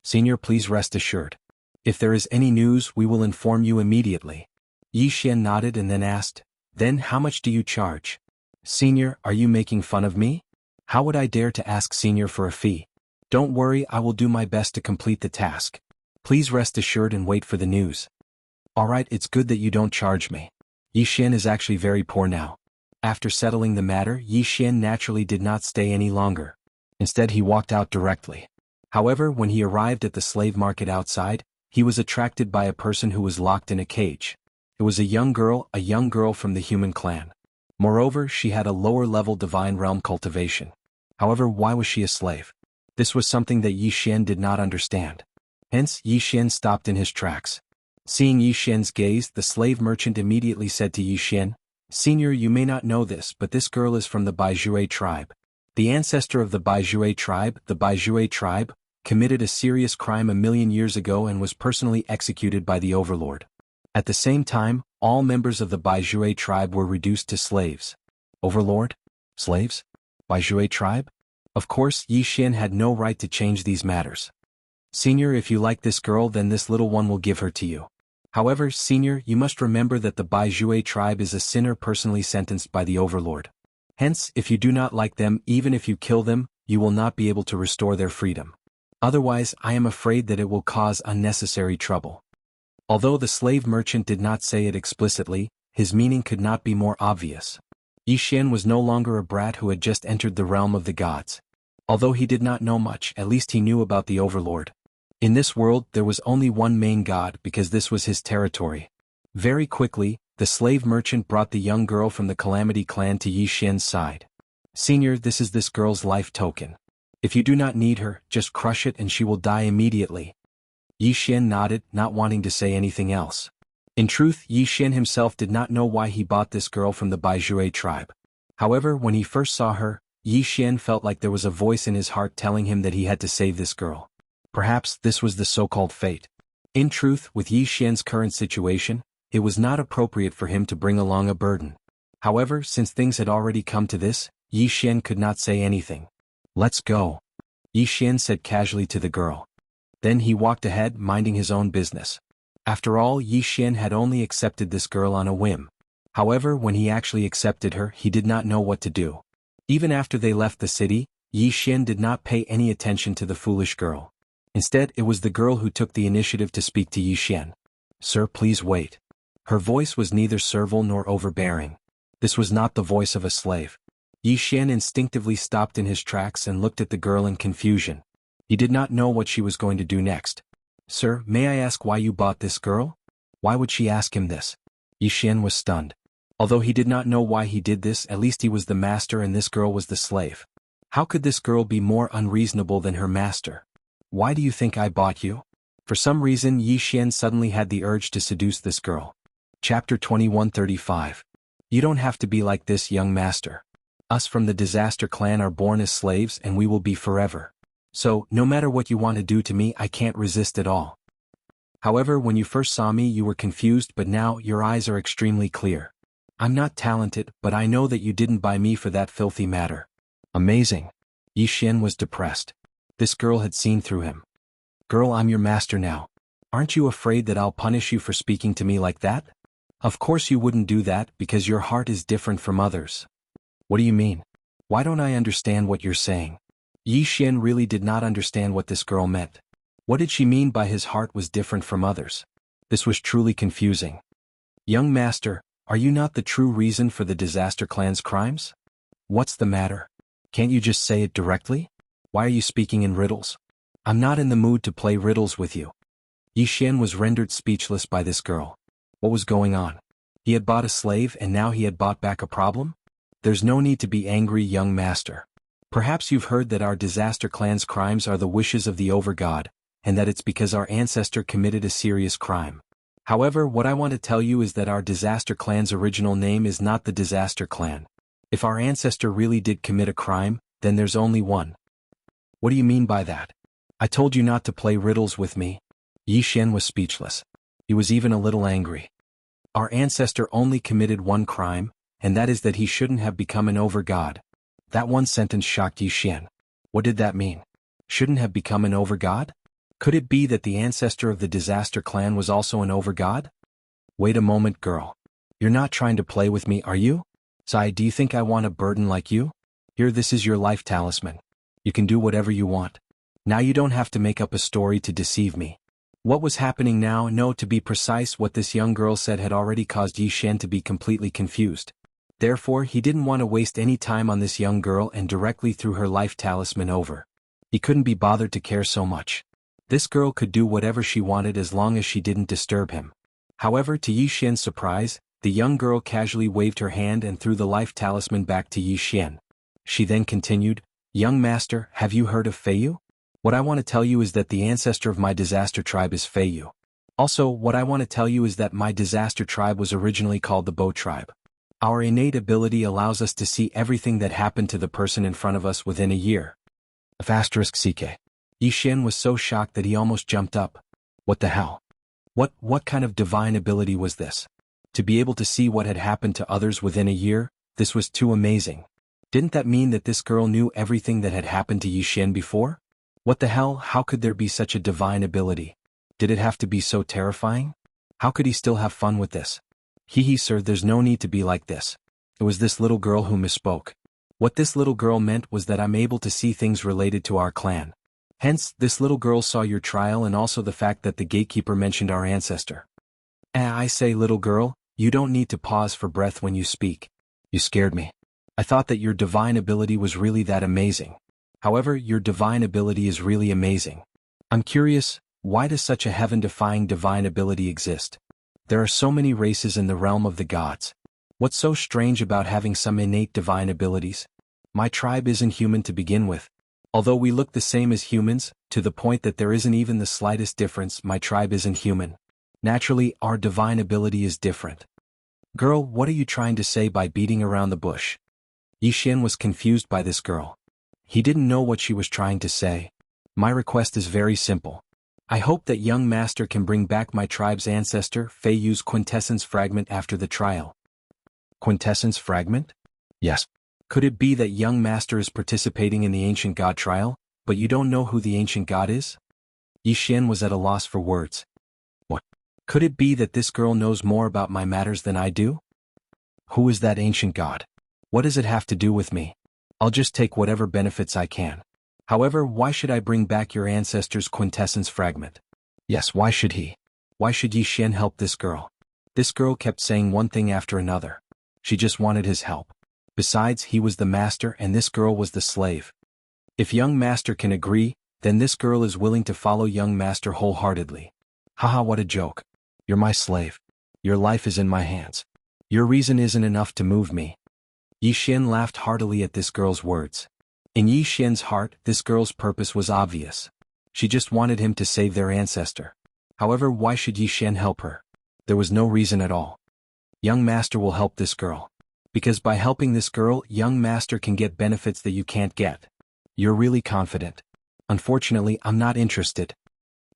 [SPEAKER 1] Senior, please rest assured. If there is any news, we will inform you immediately. Yi Xian nodded and then asked, Then how much do you charge? Senior, are you making fun of me? How would I dare to ask Senior for a fee? Don't worry, I will do my best to complete the task. Please rest assured and wait for the news. Alright, it's good that you don't charge me. Yi Xian is actually very poor now. After settling the matter, Yi Xian naturally did not stay any longer. Instead, he walked out directly. However, when he arrived at the slave market outside, he was attracted by a person who was locked in a cage. It was a young girl from the human clan. Moreover, she had a lower-level divine realm cultivation. However, why was she a slave? This was something that Yi Xian did not understand. Hence, Yi Xian stopped in his tracks. Seeing Yi Xian's gaze, the slave merchant immediately said to Yi Xian, Senior, you may not know this, but this girl is from the Baizhue tribe. The ancestor of the Baizhue tribe, committed a serious crime 1,000,000 years ago and was personally executed by the overlord. At the same time, all members of the Baizhue tribe were reduced to slaves. Overlord? Slaves? Baizhue tribe? Of course, Yi Xian had no right to change these matters. Senior, if you like this girl, then this little one will give her to you. However, Senior, you must remember that the Baizhue tribe is a sinner personally sentenced by the overlord. Hence, if you do not like them, even if you kill them, you will not be able to restore their freedom. Otherwise, I am afraid that it will cause unnecessary trouble. Although the slave merchant did not say it explicitly, his meaning could not be more obvious. Yi Xian was no longer a brat who had just entered the realm of the gods. Although he did not know much, at least he knew about the overlord. In this world, there was only one main god because this was his territory. Very quickly, the slave merchant brought the young girl from the Calamity clan to Yi Xian's side. Senior, this is this girl's life token. If you do not need her, just crush it and she will die immediately. Yi Xian nodded, not wanting to say anything else. In truth, Yi Xian himself did not know why he bought this girl from the Baizhue tribe. However, when he first saw her, Yi Xian felt like there was a voice in his heart telling him that he had to save this girl. Perhaps this was the so-called fate. In truth, with Yi Xian's current situation, it was not appropriate for him to bring along a burden. However, since things had already come to this, Yi Xian could not say anything. Let's go, Yi Xian said casually to the girl. Then he walked ahead, minding his own business. After all, Yi Xian had only accepted this girl on a whim. However, when he actually accepted her, he did not know what to do. Even after they left the city, Yi Xian did not pay any attention to the foolish girl. Instead, it was the girl who took the initiative to speak to Yi Xian. Sir, please wait. Her voice was neither servile nor overbearing. This was not the voice of a slave. Yi Xian instinctively stopped in his tracks and looked at the girl in confusion. He did not know what she was going to do next. Sir, may I ask why you bought this girl? Why would she ask him this? Yi Xian was stunned. Although he did not know why he did this, at least he was the master and this girl was the slave. How could this girl be more unreasonable than her master? Why do you think I bought you? For some reason, Yi Xian suddenly had the urge to seduce this girl. Chapter 2135. You don't have to be like this, young master. Us from the Disaster clan are born as slaves and we will be forever. So, no matter what you want to do to me, I can't resist at all. However, when you first saw me you were confused, but now your eyes are extremely clear. I'm not talented, but I know that you didn't buy me for that filthy matter. Amazing. Yi Xian was depressed. This girl had seen through him. Girl, I'm your master now. Aren't you afraid that I'll punish you for speaking to me like that? Of course you wouldn't do that because your heart is different from others. What do you mean? Why don't I understand what you're saying? Yi Xian really did not understand what this girl meant. What did she mean by his heart was different from others? This was truly confusing. Young master, are you not the true reason for the disaster clan's crimes? What's the matter? Can't you just say it directly? Why are you speaking in riddles? I'm not in the mood to play riddles with you. Yi Xian was rendered speechless by this girl. What was going on? He had bought a slave and now he had bought back a problem? There's no need to be angry, young master. Perhaps you've heard that our disaster clan's crimes are the wishes of the Overgod, and that it's because our ancestor committed a serious crime. However, what I want to tell you is that our disaster clan's original name is not the disaster clan. If our ancestor really did commit a crime, then there's only one. What do you mean by that? I told you not to play riddles with me. Yi Xian was speechless. He was even a little angry. Our ancestor only committed one crime, and that is that he shouldn't have become an overgod. That one sentence shocked Yi Xian. What did that mean? Shouldn't have become an overgod? Could it be that the ancestor of the disaster clan was also an overgod? Wait a moment, girl. You're not trying to play with me, are you? Sai, do you think I want a burden like you? Here, this is your life talisman. You can do whatever you want. Now you don't have to make up a story to deceive me. What was happening now? No, to be precise, what this young girl said had already caused Yi Xian to be completely confused. Therefore, he didn't want to waste any time on this young girl and directly threw her life talisman over. He couldn't be bothered to care so much. This girl could do whatever she wanted as long as she didn't disturb him. However, to Yi Xian's surprise, the young girl casually waved her hand and threw the life talisman back to Yi Xian. She then continued, Young master, have you heard of Feiyu? What I want to tell you is that the ancestor of my disaster tribe is Feiyu. Also, what I want to tell you is that my disaster tribe was originally called the Bow tribe. Our innate ability allows us to see everything that happened to the person in front of us within a year. *CK. Yi Xian was so shocked that he almost jumped up. What the hell? What kind of divine ability was this? To be able to see what had happened to others within a year, this was too amazing. Didn't that mean that this girl knew everything that had happened to Yi Xian before? What the hell, how could there be such a divine ability? Did it have to be so terrifying? How could he still have fun with this? Sir, there's no need to be like this. It was this little girl who misspoke. What this little girl meant was that I'm able to see things related to our clan. Hence, this little girl saw your trial and also the fact that the gatekeeper mentioned our ancestor. I say, little girl, you don't need to pause for breath when you speak. You scared me. I thought that your divine ability was really that amazing. However, your divine ability is really amazing. I'm curious, why does such a heaven-defying divine ability exist? There are so many races in the realm of the gods. What's so strange about having some innate divine abilities? My tribe isn't human to begin with. Although we look the same as humans, to the point that there isn't even the slightest difference, my tribe isn't human. Naturally, our divine ability is different. Girl, what are you trying to say by beating around the bush? Yi Xian was confused by this girl. He didn't know what she was trying to say. My request is very simple. I hope that young master can bring back my tribe's ancestor, Feiyu's quintessence fragment after the trial. Quintessence fragment? Yes. Could it be that young master is participating in the ancient god trial, but you don't know who the ancient god is? Yi Xian was at a loss for words. What? Could it be that this girl knows more about my matters than I do? Who is that ancient god? What does it have to do with me? I'll just take whatever benefits I can. However, why should I bring back your ancestor's quintessence fragment? Yes, why should he? Why should Yi Xian help this girl? This girl kept saying one thing after another. She just wanted his help. Besides, he was the master and this girl was the slave. If young master can agree, then this girl is willing to follow young master wholeheartedly. Haha, what a joke. You're my slave. Your life is in my hands. Your reason isn't enough to move me. Yi Xian laughed heartily at this girl's words. In Yi Xian's heart, this girl's purpose was obvious. She just wanted him to save their ancestor. However, why should Yi Xian help her? There was no reason at all. Young master will help this girl. Because by helping this girl, young master can get benefits that you can't get. You're really confident. Unfortunately, I'm not interested.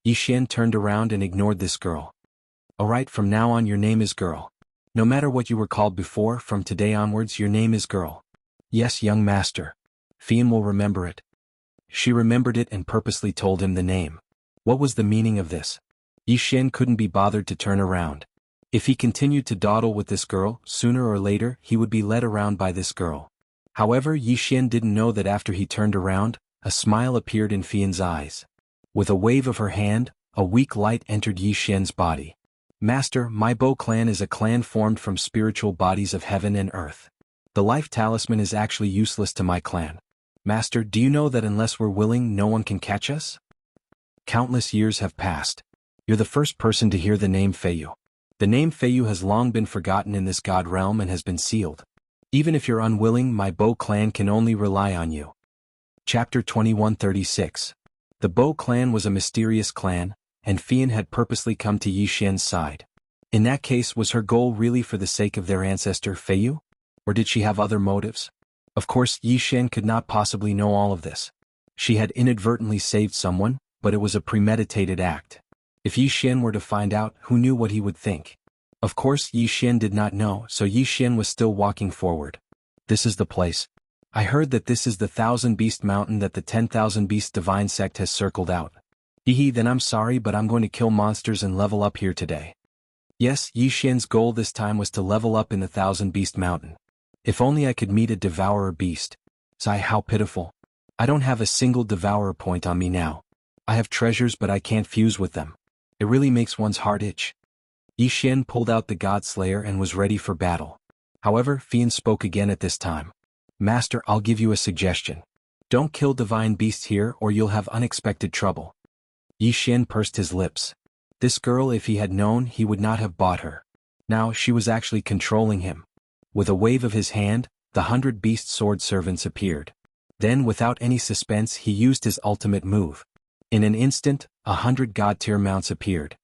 [SPEAKER 1] Yi Xian turned around and ignored this girl. Alright, from now on your name is girl. No matter what you were called before, from today onwards your name is girl. Yes, young master. Fian will remember it. She remembered it and purposely told him the name. What was the meaning of this? Yixian couldn't be bothered to turn around. If he continued to dawdle with this girl, sooner or later he would be led around by this girl. However, Yixian didn't know that after he turned around, a smile appeared in Fian's eyes. With a wave of her hand, a weak light entered Yixian's body. Master, my Bo clan is a clan formed from spiritual bodies of heaven and earth. The life talisman is actually useless to my clan. Master, do you know that unless we're willing, no one can catch us? Countless years have passed. You're the first person to hear the name Feiyu. The name Feiyu has long been forgotten in this god realm and has been sealed. Even if you're unwilling, my Bo clan can only rely on you. Chapter 2136. The Bo clan was a mysterious clan, and Fian had purposely come to Yixian's side. In that case, was her goal really for the sake of their ancestor Feiyu? Or did she have other motives? Of course, Yixian could not possibly know all of this. She had inadvertently saved someone, but it was a premeditated act. If Yixian were to find out, who knew what he would think? Of course, Yixian did not know, so Yixian was still walking forward. This is the place. I heard that this is the 1,000 Beast Mountain that the 10,000 Beast Divine Sect has circled out. Then I'm sorry, but I'm going to kill monsters and level up here today. Yes, Yixian's goal this time was to level up in the 1,000 Beast Mountain. If only I could meet a devourer beast. Sigh, how pitiful. I don't have a single devourer point on me now. I have treasures but I can't fuse with them. It really makes one's heart itch. Yixian pulled out the God Slayer and was ready for battle. However, Fian spoke again at this time. Master, I'll give you a suggestion. Don't kill divine beasts here or you'll have unexpected trouble. Yixian pursed his lips. This girl, if he had known, he would not have bought her. Now she was actually controlling him. With a wave of his hand, the 100 beast sword servants appeared. Then, without any suspense, he used his ultimate move. In an instant, 100 god-tier mounts appeared.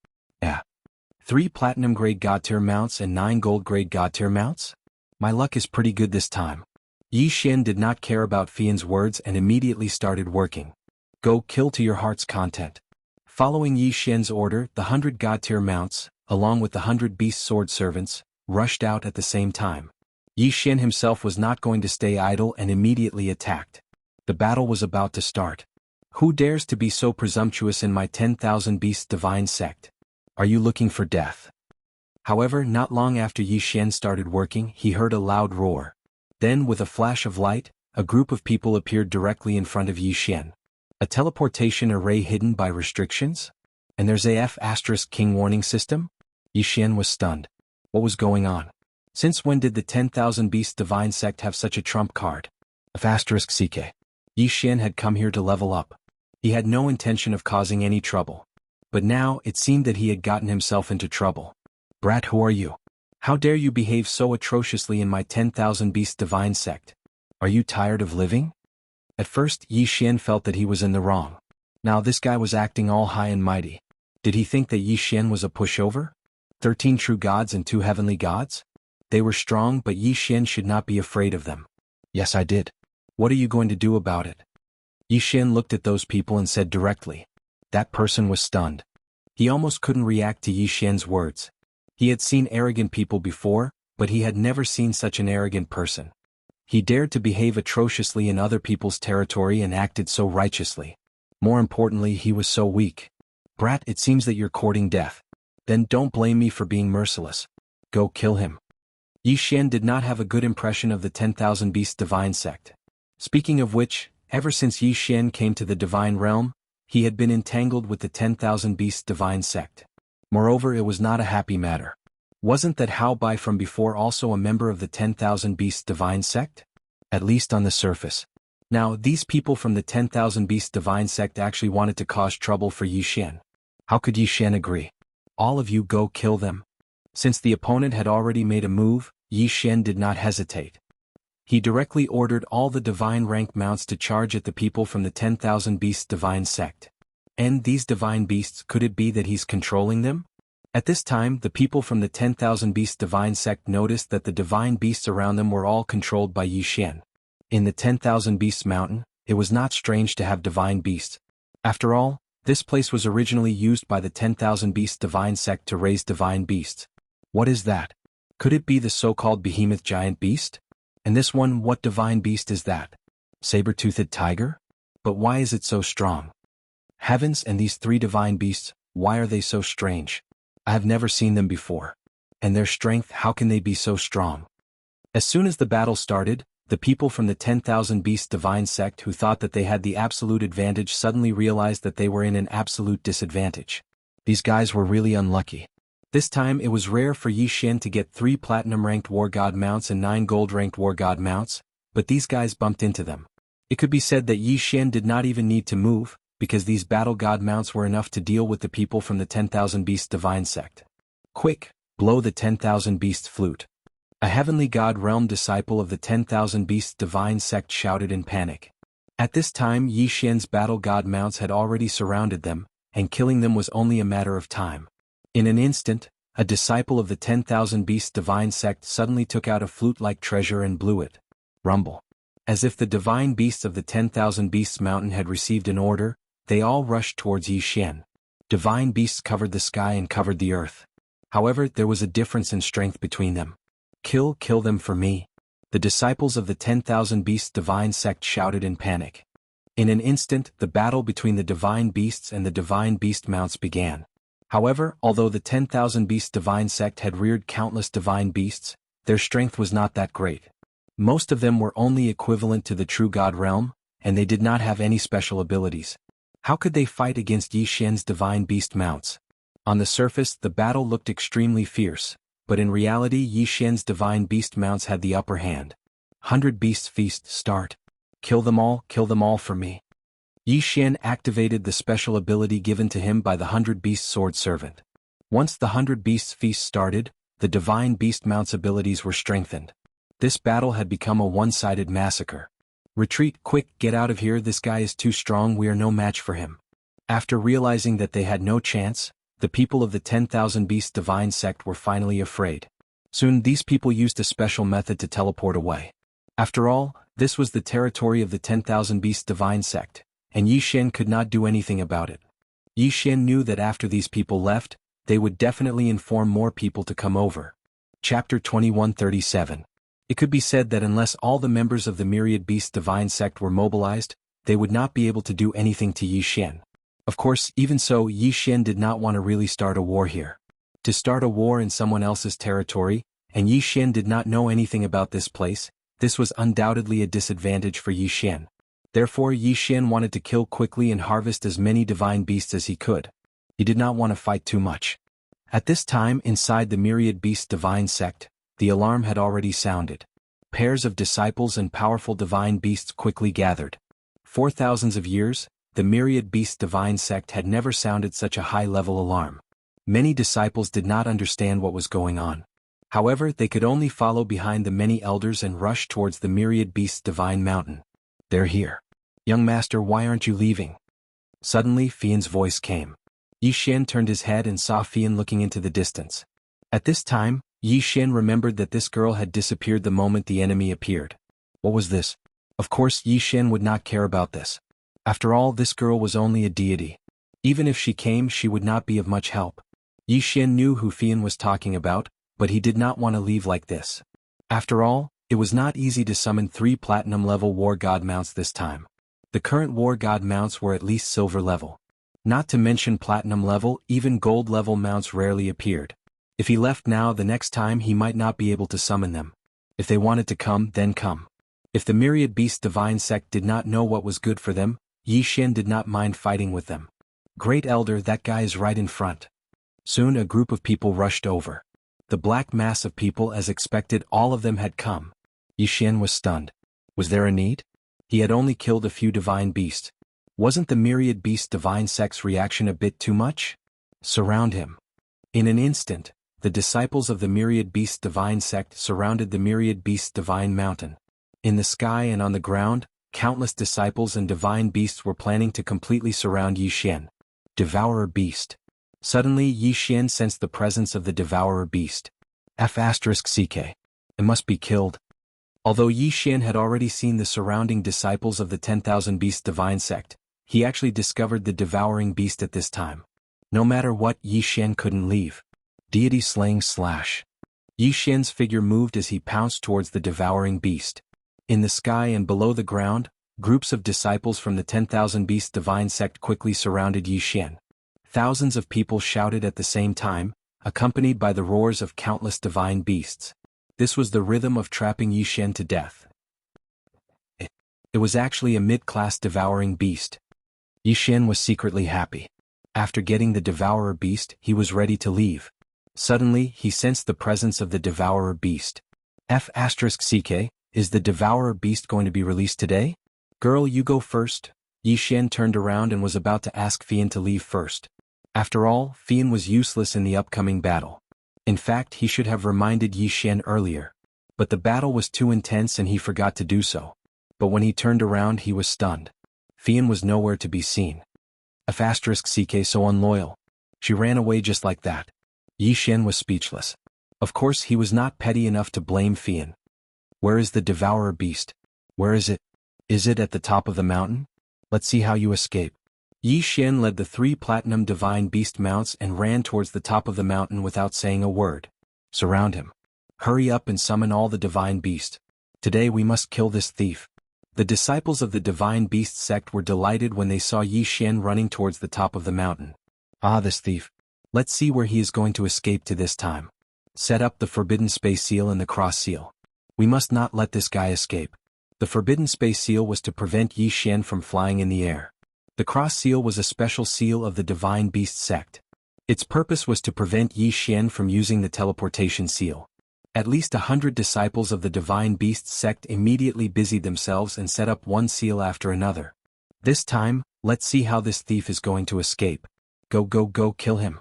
[SPEAKER 1] 3 platinum-grade god-tier mounts and 9 gold-grade god-tier mounts? My luck is pretty good this time. Yixian did not care about Fian's words and immediately started working. Go kill to your heart's content. Following Yixian's order, the 100 god-tier mounts, along with the 100 beast sword servants, rushed out at the same time. Yixian himself was not going to stay idle and immediately attacked. The battle was about to start. Who dares to be so presumptuous in my 10,000 beast divine sect? Are you looking for death? However, not long after Yixian started working, he heard a loud roar. Then, with a flash of light, a group of people appeared directly in front of Yixian. A teleportation array hidden by restrictions? And there's a F***king warning system? Yixian was stunned. What was going on? Since when did the 10,000 Beast Divine Sect have such a trump card? F***ck. Yixian had come here to level up. He had no intention of causing any trouble. But now, it seemed that he had gotten himself into trouble. Brat, who are you? How dare you behave so atrociously in my 10,000 Beast Divine Sect? Are you tired of living? At first, Yixian felt that he was in the wrong. Now this guy was acting all high and mighty. Did he think that Yixian was a pushover? 13 true gods and 2 heavenly gods? They were strong, but Yixian should not be afraid of them. Yes, I did. What are you going to do about it? Yixian looked at those people and said directly. That person was stunned. He almost couldn't react to Yixian's words. He had seen arrogant people before, but he had never seen such an arrogant person. He dared to behave atrociously in other people's territory and acted so righteously. More importantly, he was so weak. Brat, it seems that you're courting death. Then don't blame me for being merciless. Go kill him. Yixian did not have a good impression of the 10,000 Beast Divine Sect. Speaking of which, ever since Yixian came to the Divine Realm, he had been entangled with the 10,000 Beast Divine Sect. Moreover, it was not a happy matter. Wasn't that Hao Bai from before also a member of the 10,000 Beast Divine Sect? At least on the surface. Now, these people from the 10,000 Beast Divine Sect actually wanted to cause trouble for Yixian. How could Yixian agree? All of you go kill them. Since the opponent had already made a move, Yixian did not hesitate. He directly ordered all the divine rank mounts to charge at the people from the 10,000 Beast Divine Sect. And these divine beasts, could it be that he's controlling them? At this time, the people from the 10,000 Beast Divine Sect noticed that the divine beasts around them were all controlled by Yixian. In the 10,000 Beasts Mountain, it was not strange to have divine beasts. After all, this place was originally used by the 10,000 Beast Divine Sect to raise divine beasts. What is that? Could it be the so-called behemoth giant beast? And this one, what divine beast is that? Saber-toothed tiger? But why is it so strong? Heavens, and these three divine beasts, why are they so strange? I have never seen them before. And their strength, how can they be so strong? As soon as the battle started, the people from the 10,000 Beasts divine sect who thought that they had the absolute advantage suddenly realized that they were in an absolute disadvantage. These guys were really unlucky. This time it was rare for Yi Xian to get 3 platinum-ranked war god mounts and 9 gold-ranked war god mounts, but these guys bumped into them. It could be said that Yi Xian did not even need to move, because these battle god mounts were enough to deal with the people from the 10,000 Beasts divine sect. Quick, blow the 10,000 Beasts flute. A heavenly god realm disciple of the 10,000 Beasts divine sect shouted in panic. At this time Yi Xian's battle god mounts had already surrounded them, and killing them was only a matter of time. In an instant, a disciple of the 10,000 Beasts divine sect suddenly took out a flute-like treasure and blew it. Rumble. As if the divine beasts of the 10,000 Beasts mountain had received an order, they all rushed towards Yi Xian. Divine beasts covered the sky and covered the earth. However, there was a difference in strength between them. Kill them for me. The disciples of the 10,000 Beasts divine sect shouted in panic. In an instant, the battle between the divine beasts and the divine beast mounts began. However, although the 10,000 Beasts divine sect had reared countless divine beasts, their strength was not that great. Most of them were only equivalent to the true god realm, and they did not have any special abilities. How could they fight against Yi Xian's divine beast mounts? On the surface, the battle looked extremely fierce, but in reality Yi Xian's divine beast mounts had the upper hand. 100 Beasts Feast start. Kill them all for me. Yi Xian activated the special ability given to him by the 100 Beast Sword Servant. Once the 100 Beasts Feast started, the divine beast mounts abilities were strengthened. This battle had become a one-sided massacre. Retreat, quick, get out of here, this guy is too strong, we are no match for him. After realizing that they had no chance, the people of the 10,000 Beasts divine sect were finally afraid. Soon these people used a special method to teleport away. After all, this was the territory of the 10,000 Beasts divine sect, and Yi Xian could not do anything about it. Yi Xian knew that after these people left, they would definitely inform more people to come over. Chapter 2137. It could be said that unless all the members of the Myriad Beasts divine sect were mobilized, they would not be able to do anything to Yi Xian. Of course, even so, Yi Xian did not want to really start a war here. To start a war in someone else's territory, and Yi Xian did not know anything about this place, this was undoubtedly a disadvantage for Yi Xian. Therefore Yi Xian wanted to kill quickly and harvest as many divine beasts as he could. He did not want to fight too much. At this time, inside the Myriad Beasts divine sect, the alarm had already sounded. Pairs of disciples and powerful divine beasts quickly gathered. For thousands of years, the Myriad Beasts divine sect had never sounded such a high-level alarm. Many disciples did not understand what was going on. However, they could only follow behind the many elders and rush towards the Myriad Beasts divine mountain. They're here. Young master, why aren't you leaving? Suddenly, Fian's voice came. Yi Xian turned his head and saw Fian looking into the distance. At this time, Yi Xian remembered that this girl had disappeared the moment the enemy appeared. What was this? Of course, Yi Xian would not care about this. After all, this girl was only a deity. Even if she came, she would not be of much help. Yi Xian knew who Fian was talking about, but he did not want to leave like this. After all, it was not easy to summon 3 platinum-level war god mounts this time. The current war god mounts were at least silver level. Not to mention platinum level, even gold level mounts rarely appeared. If he left now, the next time he might not be able to summon them. If they wanted to come, then come. If the Myriad Beasts divine sect did not know what was good for them, Yi Xian did not mind fighting with them. Great Elder, that guy is right in front. Soon a group of people rushed over. The black mass of people, as expected, all of them had come. Yi Xian was stunned. Was there a need? He had only killed a few divine beasts. Wasn't the Myriad Beasts divine sect's reaction a bit too much? Surround him. In an instant, the disciples of the Myriad Beasts divine sect surrounded the Myriad Beasts divine mountain. In the sky and on the ground, countless disciples and divine beasts were planning to completely surround Yi Xian. Devourer Beast. Suddenly Yi Xian sensed the presence of the Devourer Beast. F***CK. It must be killed. Although Yi Xian had already seen the surrounding disciples of the 10,000 Beasts divine sect, he actually discovered the devouring beast at this time. No matter what, Yi Xian couldn't leave. Deity slaying slash. Yi Xian's figure moved as he pounced towards the devouring beast. In the sky and below the ground, Groups of disciples from the 10,000 Beasts Divine sect quickly surrounded Yi Xian. Thousands of people shouted at the same time, accompanied by the roars of countless divine beasts. This was the rhythm of trapping Yi Xian to death. It was actually a mid-class devouring beast. Yi Xian was secretly happy. After getting the devourer beast, he was ready to leave. Suddenly, he sensed the presence of the devourer beast. F***CK, is the devourer beast going to be released today? Girl, you go first. Yi Xian turned around and was about to ask Fian to leave first. After all, Fian was useless in the upcoming battle. In fact, he should have reminded Yi Xian earlier. But the battle was too intense and he forgot to do so. But when he turned around he was stunned. Fian was nowhere to be seen. F***CK so unloyal. She ran away just like that. Yi Xian was speechless. Of course he was not petty enough to blame Fian. Where is the devourer beast? Where is it? Is it at the top of the mountain? Let's see how you escape. Yi Xian led the 3 platinum divine beast mounts and ran towards the top of the mountain without saying a word. Surround him. Hurry up and summon all the divine beast. Today we must kill this thief. The disciples of the divine beast sect were delighted when they saw Yi Xian running towards the top of the mountain. Ah, this thief. Let's see where he is going to escape to this time. Set up the forbidden space seal and the cross seal. We must not let this guy escape. The forbidden space seal was to prevent Yi Xian from flying in the air. The cross seal was a special seal of the divine beast sect. Its purpose was to prevent Yi Xian from using the teleportation seal. At least 100 disciples of the divine beast sect immediately busied themselves and set up one seal after another. This time, let's see how this thief is going to escape. Go go go, kill him.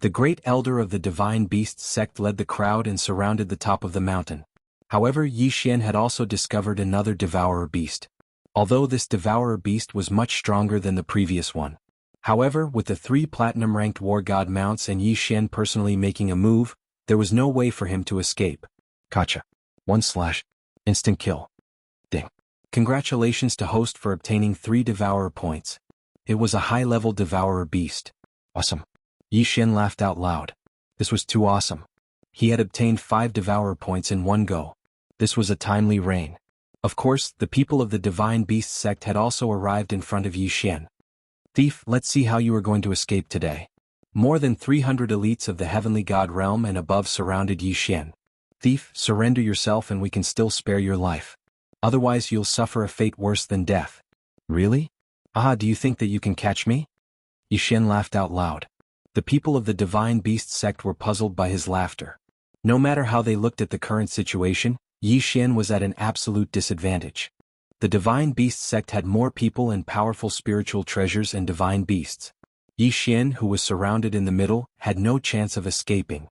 [SPEAKER 1] The great elder of the divine beast sect led the crowd and surrounded the top of the mountain. However, Yi Xian had also discovered another devourer beast. Although this devourer beast was much stronger than the previous one. However, with the 3 platinum-ranked war god mounts and Yi Xian personally making a move, there was no way for him to escape. Gotcha. 1/ instant kill. Ding. Congratulations to host for obtaining 3 devourer points. It was a high-level devourer beast. Awesome. Yi Xian laughed out loud. This was too awesome. He had obtained 5 devourer points in one go. This was a timely reign. Of course, the people of the divine beast sect had also arrived in front of Yi Xian. Thief, let's see how you are going to escape today. More than 300 elites of the heavenly god realm and above surrounded Yi Xian. Thief, surrender yourself and we can still spare your life. Otherwise you'll suffer a fate worse than death. Really? Ah, do you think that you can catch me? Yi Xian laughed out loud. The people of the divine beast sect were puzzled by his laughter. No matter how they looked at the current situation, Yi Xian was at an absolute disadvantage. The divine beast sect had more people and powerful spiritual treasures and divine beasts. Yi Xian, who was surrounded in the middle, had no chance of escaping.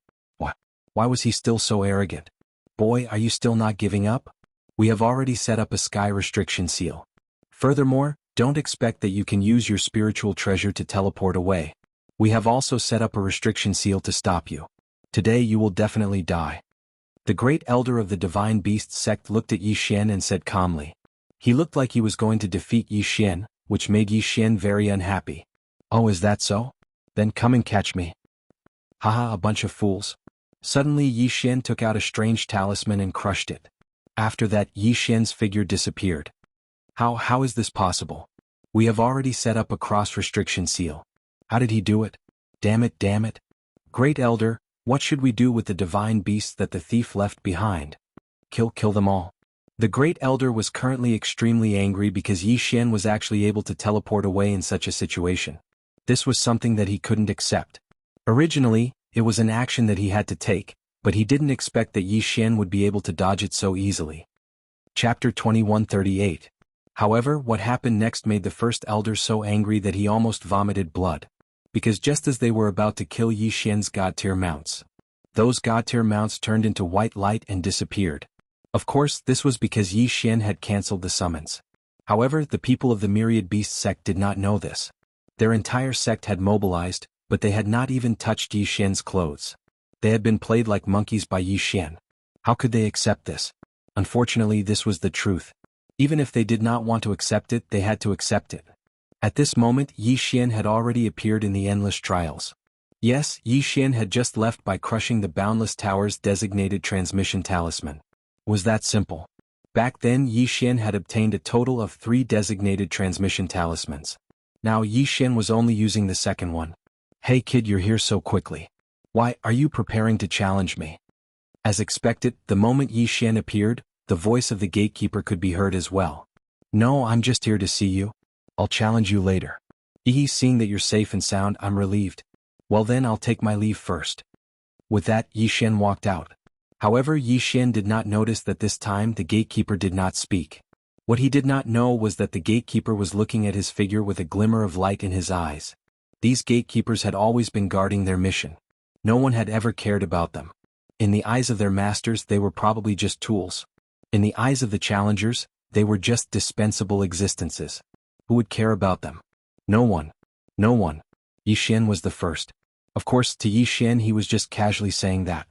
[SPEAKER 1] Why was he still so arrogant? Boy, are you still not giving up? We have already set up a sky restriction seal. Furthermore, don't expect that you can use your spiritual treasure to teleport away. We have also set up a restriction seal to stop you. Today you will definitely die. The great elder of the divine beast sect looked at Yi Xian and said calmly. He looked like he was going to defeat Yi Xian, which made Yi Xian very unhappy. Oh, is that so? Then come and catch me. Haha, a bunch of fools. Suddenly Yi Xian took out a strange talisman and crushed it. After that, Yi Xian's figure disappeared. How is this possible? We have already set up a cross-restriction seal. How did he do it? Damn it. Great elder, what should we do with the divine beasts that the thief left behind? Kill them all. The great elder was currently extremely angry because Yi Xian was actually able to teleport away in such a situation. This was something that he couldn't accept. Originally, it was an action that he had to take, but he didn't expect that Yi Xian would be able to dodge it so easily. Chapter 2138. However, what happened next made the first elder so angry that he almost vomited blood. Because just as they were about to kill Yi Xian's god-tier mounts, those god-tier mounts turned into white light and disappeared. Of course, this was because Yi Xian had cancelled the summons. However, the people of the Myriad Beast sect did not know this. Their entire sect had mobilized, but they had not even touched Yi Xian's clothes. They had been played like monkeys by Yi Xian. How could they accept this? Unfortunately, this was the truth. Even if they did not want to accept it, they had to accept it. At this moment, Yi Xian had already appeared in the endless trials. Yes, Yi Xian had just left by crushing the Boundless Tower's designated transmission talisman. Was that simple? Back then Yi Xian had obtained a total of 3 designated transmission talismans. Now Yi Xian was only using the second one. Hey kid, you're here so quickly. Why, are you preparing to challenge me? As expected, the moment Yi Xian appeared, the voice of the gatekeeper could be heard as well. No, I'm just here to see you. I'll challenge you later. Seeing that you're safe and sound, I'm relieved. Well then I'll take my leave first. With that, Yi Xian walked out. However, Yi Xian did not notice that this time the gatekeeper did not speak. What he did not know was that the gatekeeper was looking at his figure with a glimmer of light in his eyes. These gatekeepers had always been guarding their mission. No one had ever cared about them. In the eyes of their masters, they were probably just tools. In the eyes of the challengers, they were just dispensable existences. Who would care about them? No one. No one. Yi Xian was the first. Of course, to Yi Xian he was just casually saying that.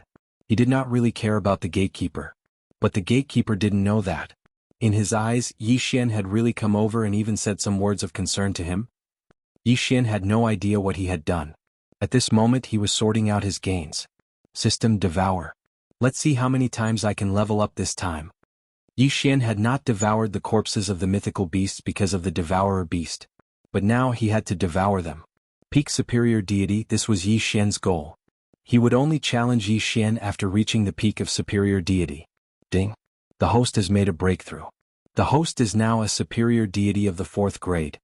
[SPEAKER 1] He did not really care about the gatekeeper. But the gatekeeper didn't know that. In his eyes, Yi Xian had really come over and even said some words of concern to him. Yi Xian had no idea what he had done. At this moment he was sorting out his gains. System Devour. Let's see how many times I can level up this time. Yi Xian had not devoured the corpses of the mythical beasts because of the Devourer beast. But now he had to devour them. Peak Superior Deity, this was Yi Xian's goal. He would only challenge Yi Xian after reaching the peak of Superior Deity. Ding. The host has made a breakthrough. The host is now a Superior Deity of the 4th grade.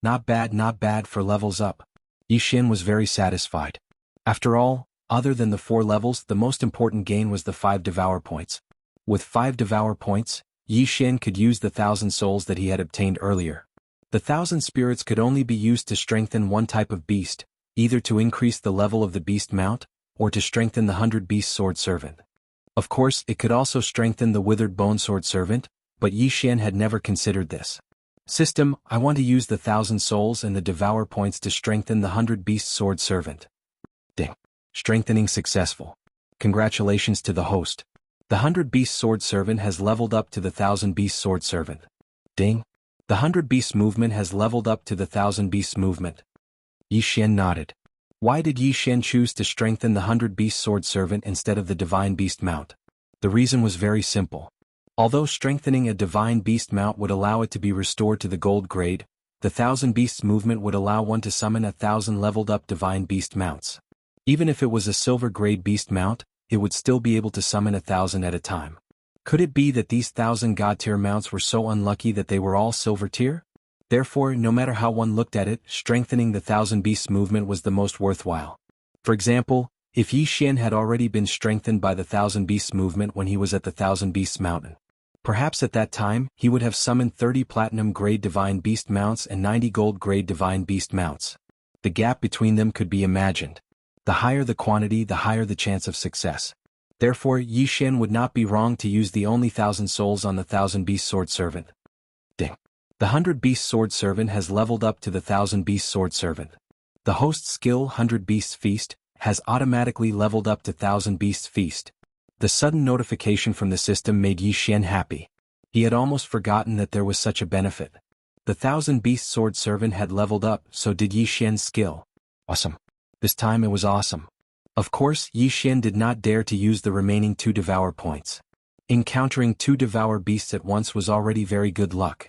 [SPEAKER 1] Not bad for levels up. Yi Xian was very satisfied. After all, other than the 4 levels, the most important gain was the 5 Devour points. With 5 Devour points, Yi Xian could use the 1,000 souls that he had obtained earlier. The 1,000 spirits could only be used to strengthen one type of beast, either to increase the level of the beast mount, or to strengthen the 100 Beast Sword Servant. Of course, it could also strengthen the Withered Bone Sword Servant, but Yi Xian had never considered this. System, I want to use the 1,000 souls and the Devour points to strengthen the 100 Beast Sword Servant. Ding. Strengthening successful. Congratulations to the host. The 100 Beast Sword Servant has leveled up to the 1,000 Beast Sword Servant. Ding. The 100 Beast Movement has leveled up to the 1,000 Beast Movement. Yi Xian nodded. Why did Yi Xian choose to strengthen the 100 Beast Sword Servant instead of the Divine Beast Mount? The reason was very simple. Although strengthening a Divine Beast Mount would allow it to be restored to the Gold grade, the 1,000 Beasts Movement would allow one to summon 1,000 leveled up Divine Beast Mounts. Even if it was a Silver grade Beast Mount, it would still be able to summon 1,000 at a time. Could it be that these 1,000 God tier mounts were so unlucky that they were all Silver tier? Therefore, no matter how one looked at it, strengthening the 1,000 Beasts Movement was the most worthwhile. For example, if Yi Xian had already been strengthened by the 1,000 Beasts Movement when he was at the 1,000 Beasts Mountain, perhaps at that time, he would have summoned 30 Platinum grade Divine Beast Mounts and 90 Gold grade Divine Beast Mounts. The gap between them could be imagined. The higher the quantity, the higher the chance of success. Therefore, Yi Xian would not be wrong to use the only 1,000 souls on the 1,000 Beast Sword Servant. Ding. The 100 Beast Sword Servant has leveled up to the 1,000 Beast Sword Servant. The host skill 100 Beasts Feast has automatically leveled up to 1,000 Beasts Feast. The sudden notification from the system made Yi Xian happy. He had almost forgotten that there was such a benefit. The 1,000 Beast Sword Servant had leveled up, so did Yi Xian's skill. Awesome. This time it was awesome. Of course, Yi Xian did not dare to use the remaining 2 Devour points. Encountering 2 Devour beasts at once was already very good luck.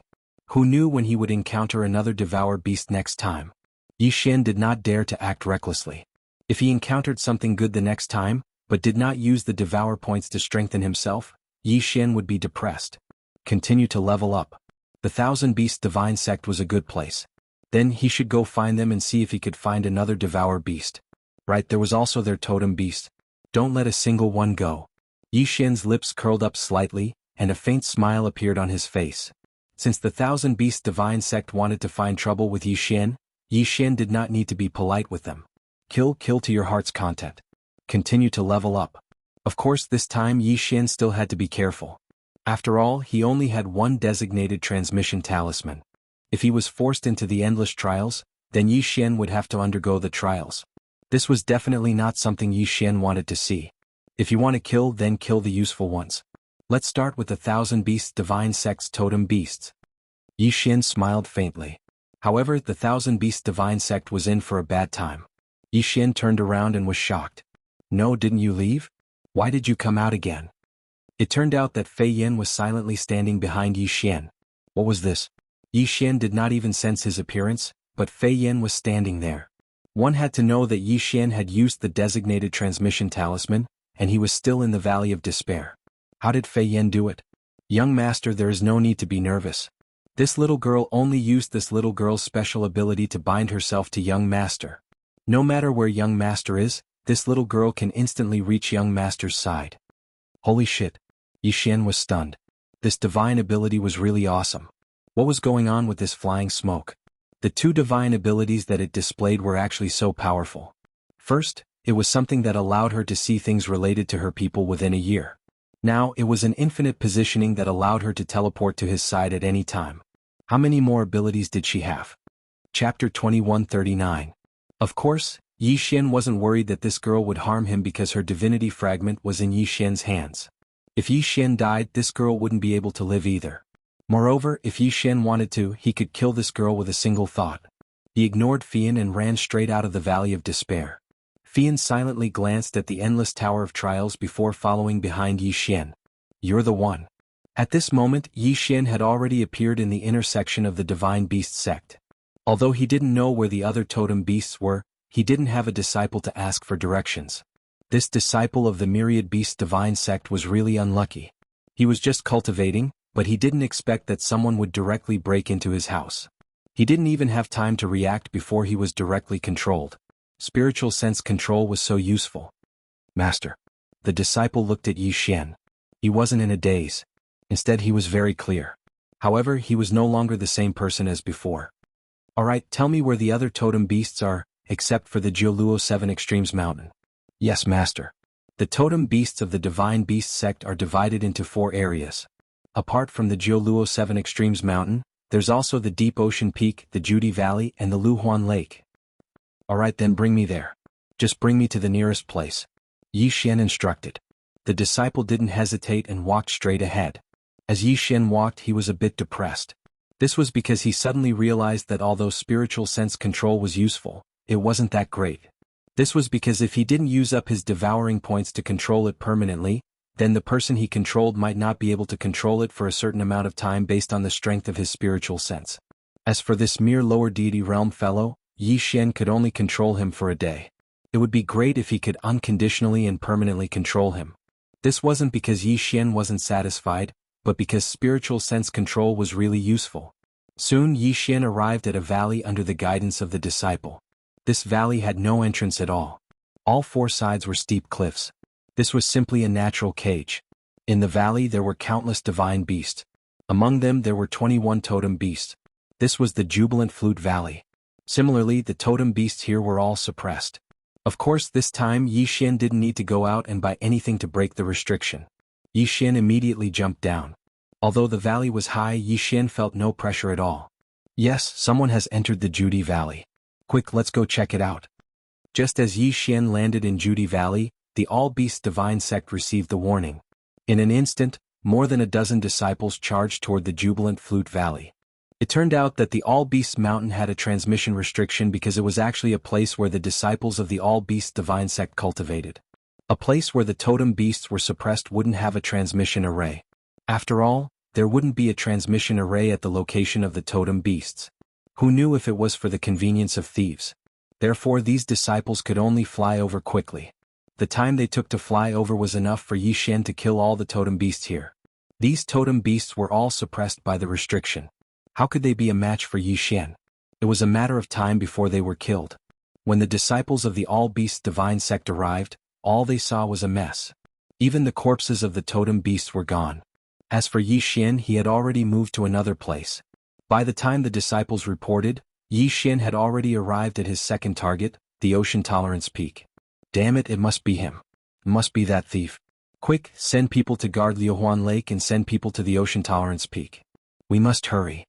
[SPEAKER 1] Who knew when he would encounter another Devour beast next time? Yi Xian did not dare to act recklessly. If he encountered something good the next time, but did not use the Devour points to strengthen himself, Yi Xian would be depressed. Continue to level up. The 1,000 Beasts Divine Sect was a good place. Then he should go find them and see if he could find another Devour beast. Right, there was also their totem beast. Don't let a single one go. Yi Xian's lips curled up slightly, and a faint smile appeared on his face. Since the 1,000 Beast Divine Sect wanted to find trouble with Yi Xian did not need to be polite with them. Kill to your heart's content. Continue to level up. Of course, this time Yi Xian still had to be careful. After all, he only had one designated transmission talisman. If he was forced into the endless trials, then Yi Xian would have to undergo the trials. This was definitely not something Yi Xian wanted to see. If you want to kill, then kill the useful ones. Let's start with the 1,000 Beasts Divine Sect's totem beasts. Yi Xian smiled faintly. However, the 1,000 Beasts Divine Sect was in for a bad time. Yi Xian turned around and was shocked. No, didn't you leave? Why did you come out again? It turned out that Fei Yin was silently standing behind Yi Xian. What was this? Yi Xian did not even sense his appearance, but Fei Yin was standing there. One had to know that Yi Xian had used the designated transmission talisman, and he was still in the Valley of Despair. How did Fei Yin do it? Young master, there is no need to be nervous. This little girl only used this little girl's special ability to bind herself to young master. No matter where young master is, this little girl can instantly reach young master's side. Holy shit. Yi Xian was stunned. This divine ability was really awesome. What was going on with this flying smoke? The two divine abilities that it displayed were actually so powerful. First, it was something that allowed her to see things related to her people within a year. Now, it was an infinite positioning that allowed her to teleport to his side at any time. How many more abilities did she have? Chapter 2139. Of course, Yi Xian wasn't worried that this girl would harm him because her divinity fragment was in Yi Xian's hands. If Yi Xian died, this girl wouldn't be able to live either. Moreover, if Yi Xian wanted to, he could kill this girl with a single thought. He ignored Fian and ran straight out of the Valley of Despair. Fian silently glanced at the endless Tower of Trials before following behind Yi Xian. You're the one. At this moment, Yi Xian had already appeared in the intersection of the Divine Beast sect. Although he didn't know where the other totem beasts were, he didn't have a disciple to ask for directions. This disciple of the Myriad Beast Divine sect was really unlucky. He was just cultivating, but he didn't expect that someone would directly break into his house. He didn't even have time to react before he was directly controlled. Spiritual sense control was so useful. Master. The disciple looked at Yi Xian. He wasn't in a daze. Instead, he was very clear. However, he was no longer the same person as before. Alright, tell me where the other totem beasts are, except for the Jianghu 7 Extremes Mountain. Yes, Master. The totem beasts of the Divine Beast sect are divided into 4 areas. Apart from the Jianghu 7 Extremes Mountain, there's also the Deep Ocean Peak, the Judy Valley, and the Luhuan Lake. Alright then, bring me there. Just bring me to the nearest place. Yi Xian instructed. The disciple didn't hesitate and walked straight ahead. As Yi Xian walked, he was a bit depressed. This was because he suddenly realized that although spiritual sense control was useful, it wasn't that great. This was because if he didn't use up his devouring points to control it permanently, then the person he controlled might not be able to control it for a certain amount of time based on the strength of his spiritual sense. As for this mere lower deity realm fellow, Yi Xian could only control him for a day. It would be great if he could unconditionally and permanently control him. This wasn't because Yi Xian wasn't satisfied, but because spiritual sense control was really useful. Soon Yi Xian arrived at a valley under the guidance of the disciple. This valley had no entrance at all. All 4 sides were steep cliffs. This was simply a natural cage. In the valley there were countless divine beasts. Among them there were 21 totem beasts. This was the Jubilant Flute Valley. Similarly, the totem beasts here were all suppressed. Of course, this time Yi Xian didn't need to go out and buy anything to break the restriction. Yi Xian immediately jumped down. Although the valley was high, Yi Xian felt no pressure at all. Yes, someone has entered the Judy Valley. Quick, let's go check it out. Just as Yi Xian landed in Judy Valley, the All-Beast Divine Sect received the warning. In an instant, more than a dozen disciples charged toward the Jubilant Flute Valley. It turned out that the All-Beast Mountain had a transmission restriction because it was actually a place where the disciples of the All-Beast Divine Sect cultivated. A place where the totem beasts were suppressed wouldn't have a transmission array. After all, there wouldn't be a transmission array at the location of the totem beasts. Who knew if it was for the convenience of thieves? Therefore these disciples could only fly over quickly. The time they took to fly over was enough for Yi Xian to kill all the totem beasts here. These totem beasts were all suppressed by the restriction. How could they be a match for Yi Xian? It was a matter of time before they were killed. When the disciples of the All-Beast Divine Sect arrived, all they saw was a mess. Even the corpses of the totem beasts were gone. As for Yi Xian, he had already moved to another place. By the time the disciples reported, Yi Xian had already arrived at his second target, the Ocean Tolerance Peak. Damn it, it must be him. It must be that thief. Quick, send people to guard Liuhuan Lake and send people to the Ocean Tolerance Peak. We must hurry.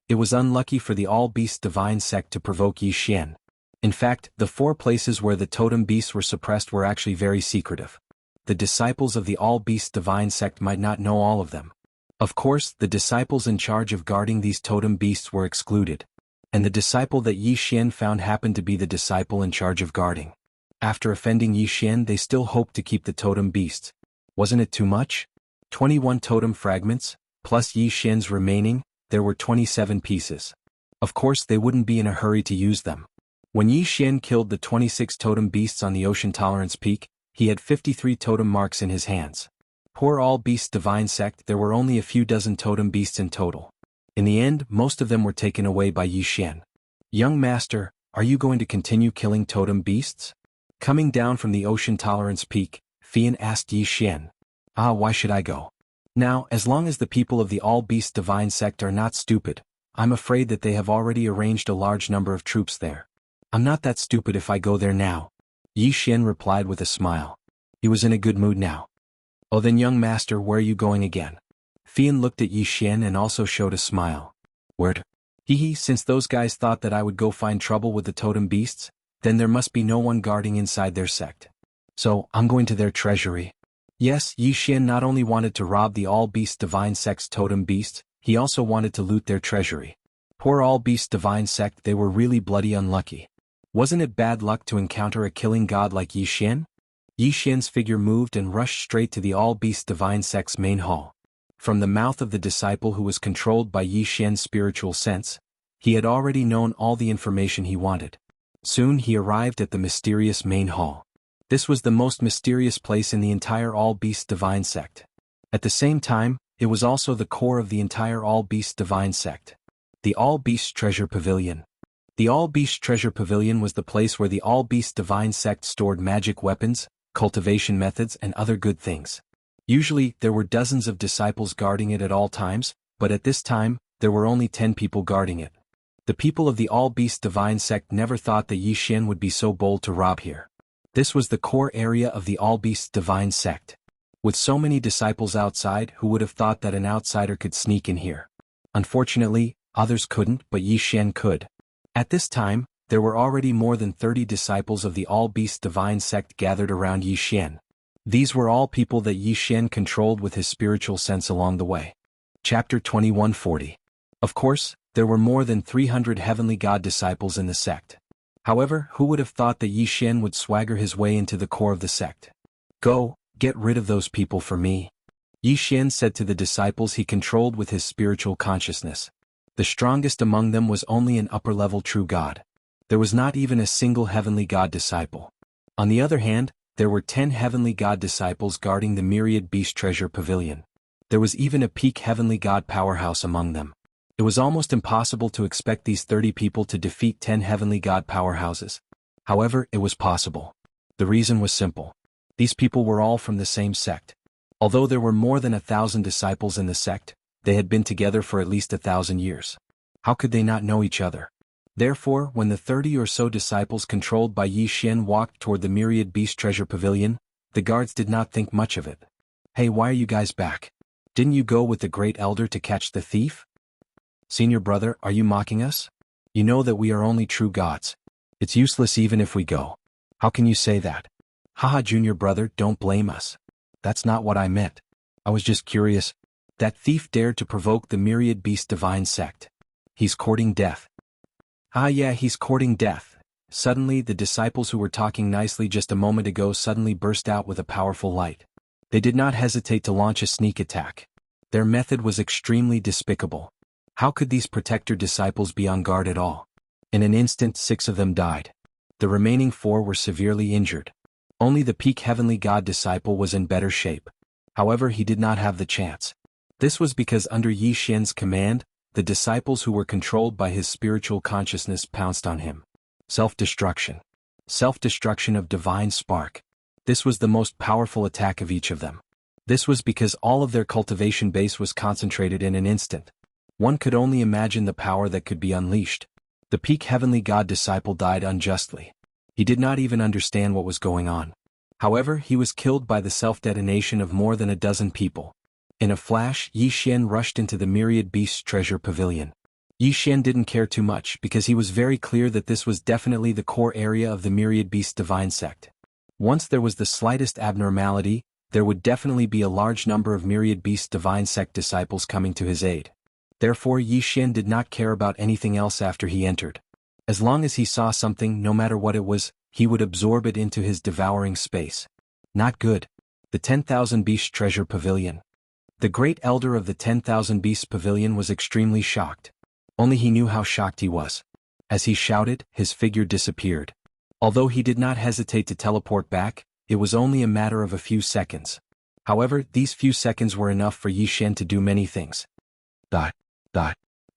[SPEAKER 1] It was unlucky for the All-Beast Divine Sect to provoke Yi Xian. In fact, the 4 places where the totem beasts were suppressed were actually very secretive. The disciples of the All-Beast Divine Sect might not know all of them. Of course, the disciples in charge of guarding these totem beasts were excluded. And the disciple that Yi Xian found happened to be the disciple in charge of guarding. After offending Yi Xian, they still hoped to keep the totem beasts. Wasn't it too much? 21 totem fragments, plus Yi Xian's remaining, there were 27 pieces. Of course they wouldn't be in a hurry to use them. When Yi Xian killed the 26 totem beasts on the Ocean Tolerance Peak, he had 53 totem marks in his hands. Poor all-beast divine sect, there were only a few dozen totem beasts in total. In the end, most of them were taken away by Yi Xian. Young master, are you going to continue killing totem beasts? Coming down from the Ocean Tolerance Peak, Fian asked Yi Xian. Why should I go? Now, as long as the people of the all-beast divine sect are not stupid, I'm afraid that they have already arranged a large number of troops there. I'm not that stupid if I go there now. Yi Xian replied with a smile. He was in a good mood now. Oh then young master, where are you going again? Fian looked at Yi Xian and also showed a smile. Where to? Hee, since those guys thought that I would go find trouble with the totem beasts, then there must be no one guarding inside their sect. So, I'm going to their treasury. Yes, Yi Xian not only wanted to rob the all-beast divine sect's totem beasts, he also wanted to loot their treasury. Poor all-beast divine sect, they were really bloody unlucky. Wasn't it bad luck to encounter a killing god like Yi Xian? Yi Xian's figure moved and rushed straight to the all-beast divine sect's main hall. From the mouth of the disciple who was controlled by Yi Xian's spiritual sense, he had already known all the information he wanted. Soon he arrived at the mysterious main hall. This was the most mysterious place in the entire all-beast divine sect. At the same time, it was also the core of the entire all-beast divine sect. The all-beast treasure pavilion. The all-beast treasure pavilion was the place where the all-beast divine sect stored magic weapons, cultivation methods and other good things. Usually, there were dozens of disciples guarding it at all times, but at this time, there were only 10 people guarding it. The people of the all-beast divine sect never thought that Yi Xian would be so bold to rob here. This was the core area of the all-beast divine sect. With so many disciples outside, who would have thought that an outsider could sneak in here? Unfortunately, others couldn't, but Yi Xian could. At this time, there were already more than 30 disciples of the all-beast divine sect gathered around Yi Xian. These were all people that Yi Xian controlled with his spiritual sense along the way. Chapter 2140. Of course, there were more than 300 heavenly god disciples in the sect. However, who would have thought that Yi Xian would swagger his way into the core of the sect? Go, get rid of those people for me. Yi Xian said to the disciples he controlled with his spiritual consciousness. The strongest among them was only an upper-level true god. There was not even a single heavenly god disciple. On the other hand, there were 10 heavenly god disciples guarding the myriad beast treasure pavilion. There was even a peak heavenly god powerhouse among them. It was almost impossible to expect these 30 people to defeat 10 heavenly god powerhouses. However, it was possible. The reason was simple. These people were all from the same sect. Although there were more than 1,000 disciples in the sect, they had been together for at least 1,000 years. How could they not know each other? Therefore, when the 30 or so disciples controlled by Yi Xian walked toward the myriad beast treasure pavilion, the guards did not think much of it. Hey, why are you guys back? Didn't you go with the great elder to catch the thief? Senior brother, are you mocking us? You know that we are only true gods. It's useless even if we go. How can you say that? Haha, junior brother, don't blame us. That's not what I meant. I was just curious. That thief dared to provoke the myriad beast divine sect. He's courting death. Ah yeah, he's courting death. Suddenly, the disciples who were talking nicely just a moment ago suddenly burst out with a powerful light. They did not hesitate to launch a sneak attack. Their method was extremely despicable. How could these protector disciples be on guard at all? In an instant, 6 of them died. The remaining 4 were severely injured. Only the peak heavenly god disciple was in better shape. However, he did not have the chance. This was because under Yi Xian's command, the disciples who were controlled by his spiritual consciousness pounced on him. Self-destruction. Self-destruction of divine spark. This was the most powerful attack of each of them. This was because all of their cultivation base was concentrated in an instant. One could only imagine the power that could be unleashed. The peak heavenly god disciple died unjustly. He did not even understand what was going on. However, he was killed by the self-detonation of more than a dozen people. In a flash, Yi Xian rushed into the myriad beasts treasure pavilion. Yi Xian didn't care too much because he was very clear that this was definitely the core area of the myriad beast divine sect. Once there was the slightest abnormality, there would definitely be a large number of myriad beast divine sect disciples coming to his aid. Therefore, Yi Xian did not care about anything else after he entered. As long as he saw something, no matter what it was, he would absorb it into his devouring space. Not good. The 10,000 beast treasure pavilion. The great elder of the 10,000 Beasts Pavilion was extremely shocked. Only he knew how shocked he was. As he shouted, his figure disappeared. Although he did not hesitate to teleport back, it was only a matter of a few seconds. However, these few seconds were enough for Yi Xian to do many things.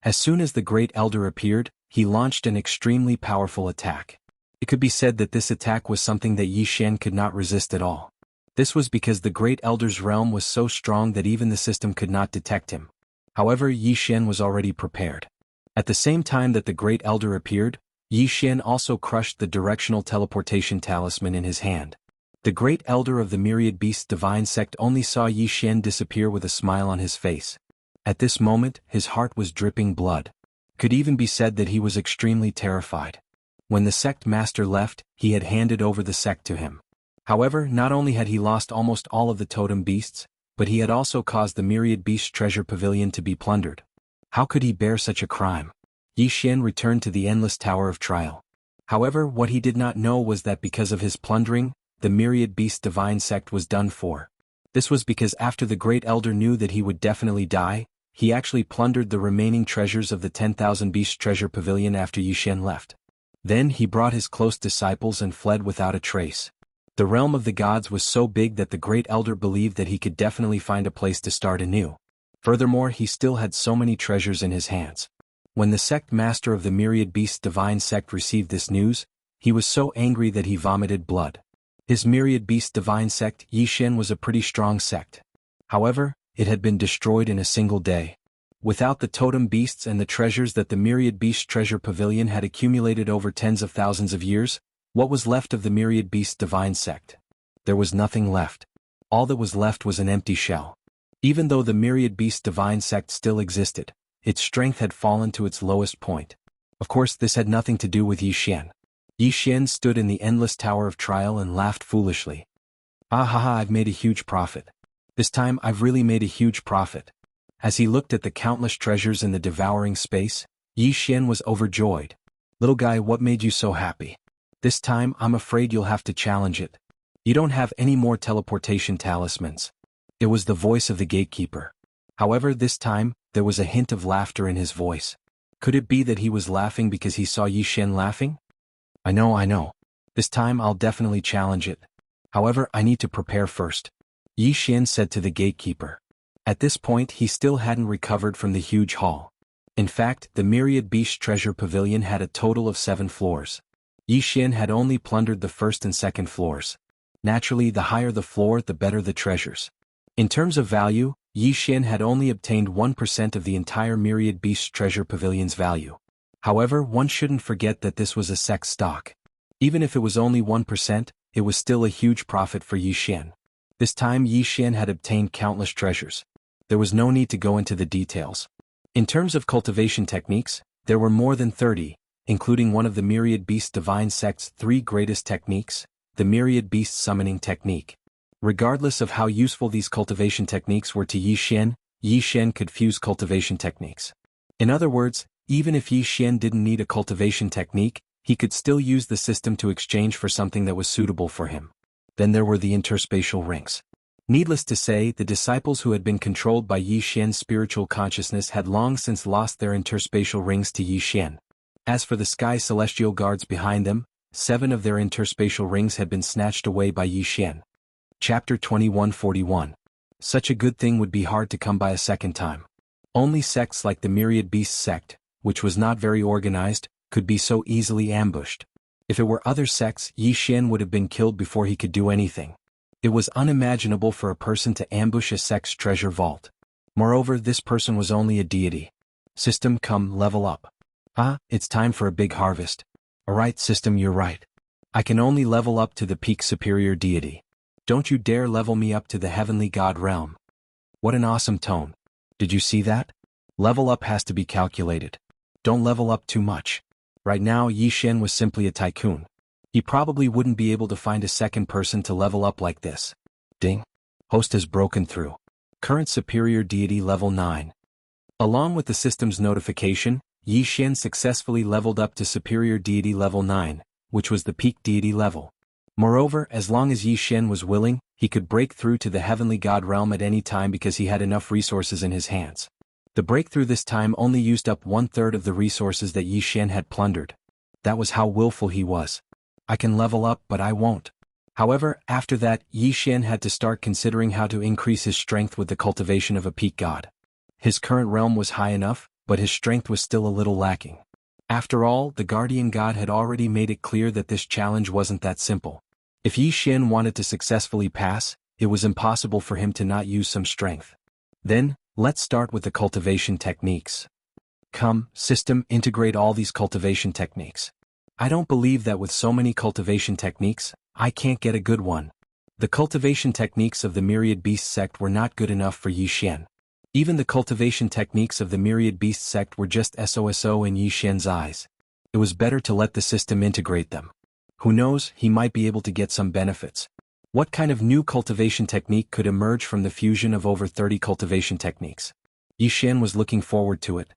[SPEAKER 1] As soon as the great elder appeared, he launched an extremely powerful attack. It could be said that this attack was something that Yi Xian could not resist at all. This was because the great elder's realm was so strong that even the system could not detect him. However, Yi Xian was already prepared. At the same time that the great elder appeared, Yi Xian also crushed the directional teleportation talisman in his hand. The great elder of the myriad beasts divine sect only saw Yi Xian disappear with a smile on his face. At this moment, his heart was dripping blood. Could even be said that he was extremely terrified. When the sect master left, he had handed over the sect to him. However, not only had he lost almost all of the totem beasts, but he had also caused the myriad beast treasure pavilion to be plundered. How could he bear such a crime? Yi Xian returned to the endless tower of trial. However, what he did not know was that because of his plundering, the myriad beast divine sect was done for. This was because after the great elder knew that he would definitely die, he actually plundered the remaining treasures of the 10,000 beasts treasure pavilion after Yi Xian left. Then he brought his close disciples and fled without a trace. The realm of the gods was so big that the great elder believed that he could definitely find a place to start anew. Furthermore, he still had so many treasures in his hands. When the sect master of the myriad beasts divine sect received this news, he was so angry that he vomited blood. His myriad beast divine sect, Yi Xian, was a pretty strong sect. However, it had been destroyed in a single day. Without the totem beasts and the treasures that the myriad beast treasure pavilion had accumulated over tens of thousands of years, what was left of the myriad beast divine sect? There was nothing left. All that was left was an empty shell. Even though the myriad beast divine sect still existed, its strength had fallen to its lowest point. Of course, this had nothing to do with Yi Xian. Yi Xian stood in the endless tower of trial and laughed foolishly. Ah ha ha, I've made a huge profit. This time I've really made a huge profit. As he looked at the countless treasures in the devouring space, Yi Xian was overjoyed. Little guy, what made you so happy? This time I'm afraid you'll have to challenge it. You don't have any more teleportation talismans. It was the voice of the gatekeeper. However, this time, there was a hint of laughter in his voice. Could it be that he was laughing because he saw Yi Xian laughing? I know. This time I'll definitely challenge it. However, I need to prepare first. Yi Xian said to the gatekeeper. At this point he still hadn't recovered from the huge hall. In fact, the myriad beast treasure pavilion had a total of 7 floors. Yi Xian had only plundered the first and second floors. Naturally, the higher the floor, the better the treasures. In terms of value, Yi Xian had only obtained 1% of the entire myriad beast treasure pavilion's value. However, one shouldn't forget that this was a sect stock. Even if it was only 1%, it was still a huge profit for Yi Xian. This time Yi Xian had obtained countless treasures. There was no need to go into the details. In terms of cultivation techniques, there were more than 30, including one of the myriad beast divine sect's 3 greatest techniques, the myriad beast summoning technique. Regardless of how useful these cultivation techniques were to Yi Xian could fuse cultivation techniques. In other words, even if Yi Xian didn't need a cultivation technique, he could still use the system to exchange for something that was suitable for him. Then there were the interspatial rings. Needless to say, the disciples who had been controlled by Yi Xian's spiritual consciousness had long since lost their interspatial rings to Yi Xian. As for the sky celestial guards behind them, 7 of their interspatial rings had been snatched away by Yi Xian. Chapter 2141. Such a good thing would be hard to come by a second time. Only sects like the Myriad Beasts sect, which was not very organized, could be so easily ambushed. If it were other sects, Yi Xian would have been killed before he could do anything. It was unimaginable for a person to ambush a sect's treasure vault. Moreover, this person was only a deity. System, come, level up. It's time for a big harvest. Alright system, you're right. I can only level up to the peak superior deity. Don't you dare level me up to the heavenly god realm. What an awesome tone. Did you see that? Level up has to be calculated. Don't level up too much. Right now Yi Xian was simply a tycoon. He probably wouldn't be able to find a second person to level up like this. Ding. Host has broken through. Current superior deity level 9. Along with the system's notification, Yi Xian successfully leveled up to superior deity level 9, which was the peak deity level. Moreover, as long as Yi Xian was willing, he could break through to the heavenly god realm at any time because he had enough resources in his hands. The breakthrough this time only used up 1/3 of the resources that Yi Xian had plundered. That was how willful he was. I can level up, but I won't. However, after that, Yi Xian had to start considering how to increase his strength with the cultivation of a peak god. His current realm was high enough, but his strength was still a little lacking. After all, the guardian god had already made it clear that this challenge wasn't that simple. If Yi Xian wanted to successfully pass, it was impossible for him to not use some strength. Then, let's start with the cultivation techniques. Come, system, integrate all these cultivation techniques. I don't believe that with so many cultivation techniques, I can't get a good one. The cultivation techniques of the Myriad Beast sect were not good enough for Yi Xian. Even the cultivation techniques of the Myriad Beast sect were just SOSO in Yi Xian's eyes. It was better to let the system integrate them. Who knows, he might be able to get some benefits. What kind of new cultivation technique could emerge from the fusion of over 30 cultivation techniques? Yi Xian was looking forward to it.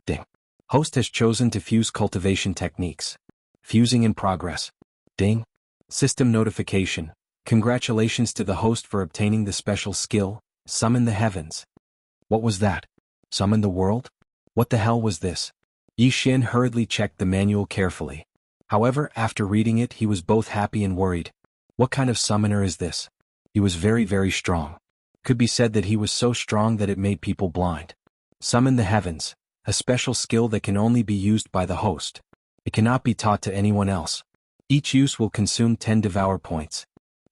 [SPEAKER 1] Ding. Host has chosen to fuse cultivation techniques. Fusing in progress. Ding. System notification. Congratulations to the host for obtaining the special skill, Summon the Heavens. What was that? Summon the world? What the hell was this? Yi Xian hurriedly checked the manual carefully. However, after reading it, he was both happy and worried. What kind of summoner is this? He was very, very strong. Could be said that he was so strong that it made people blind. Summon the Heavens, a special skill that can only be used by the host. It cannot be taught to anyone else. Each use will consume 10 Devour points.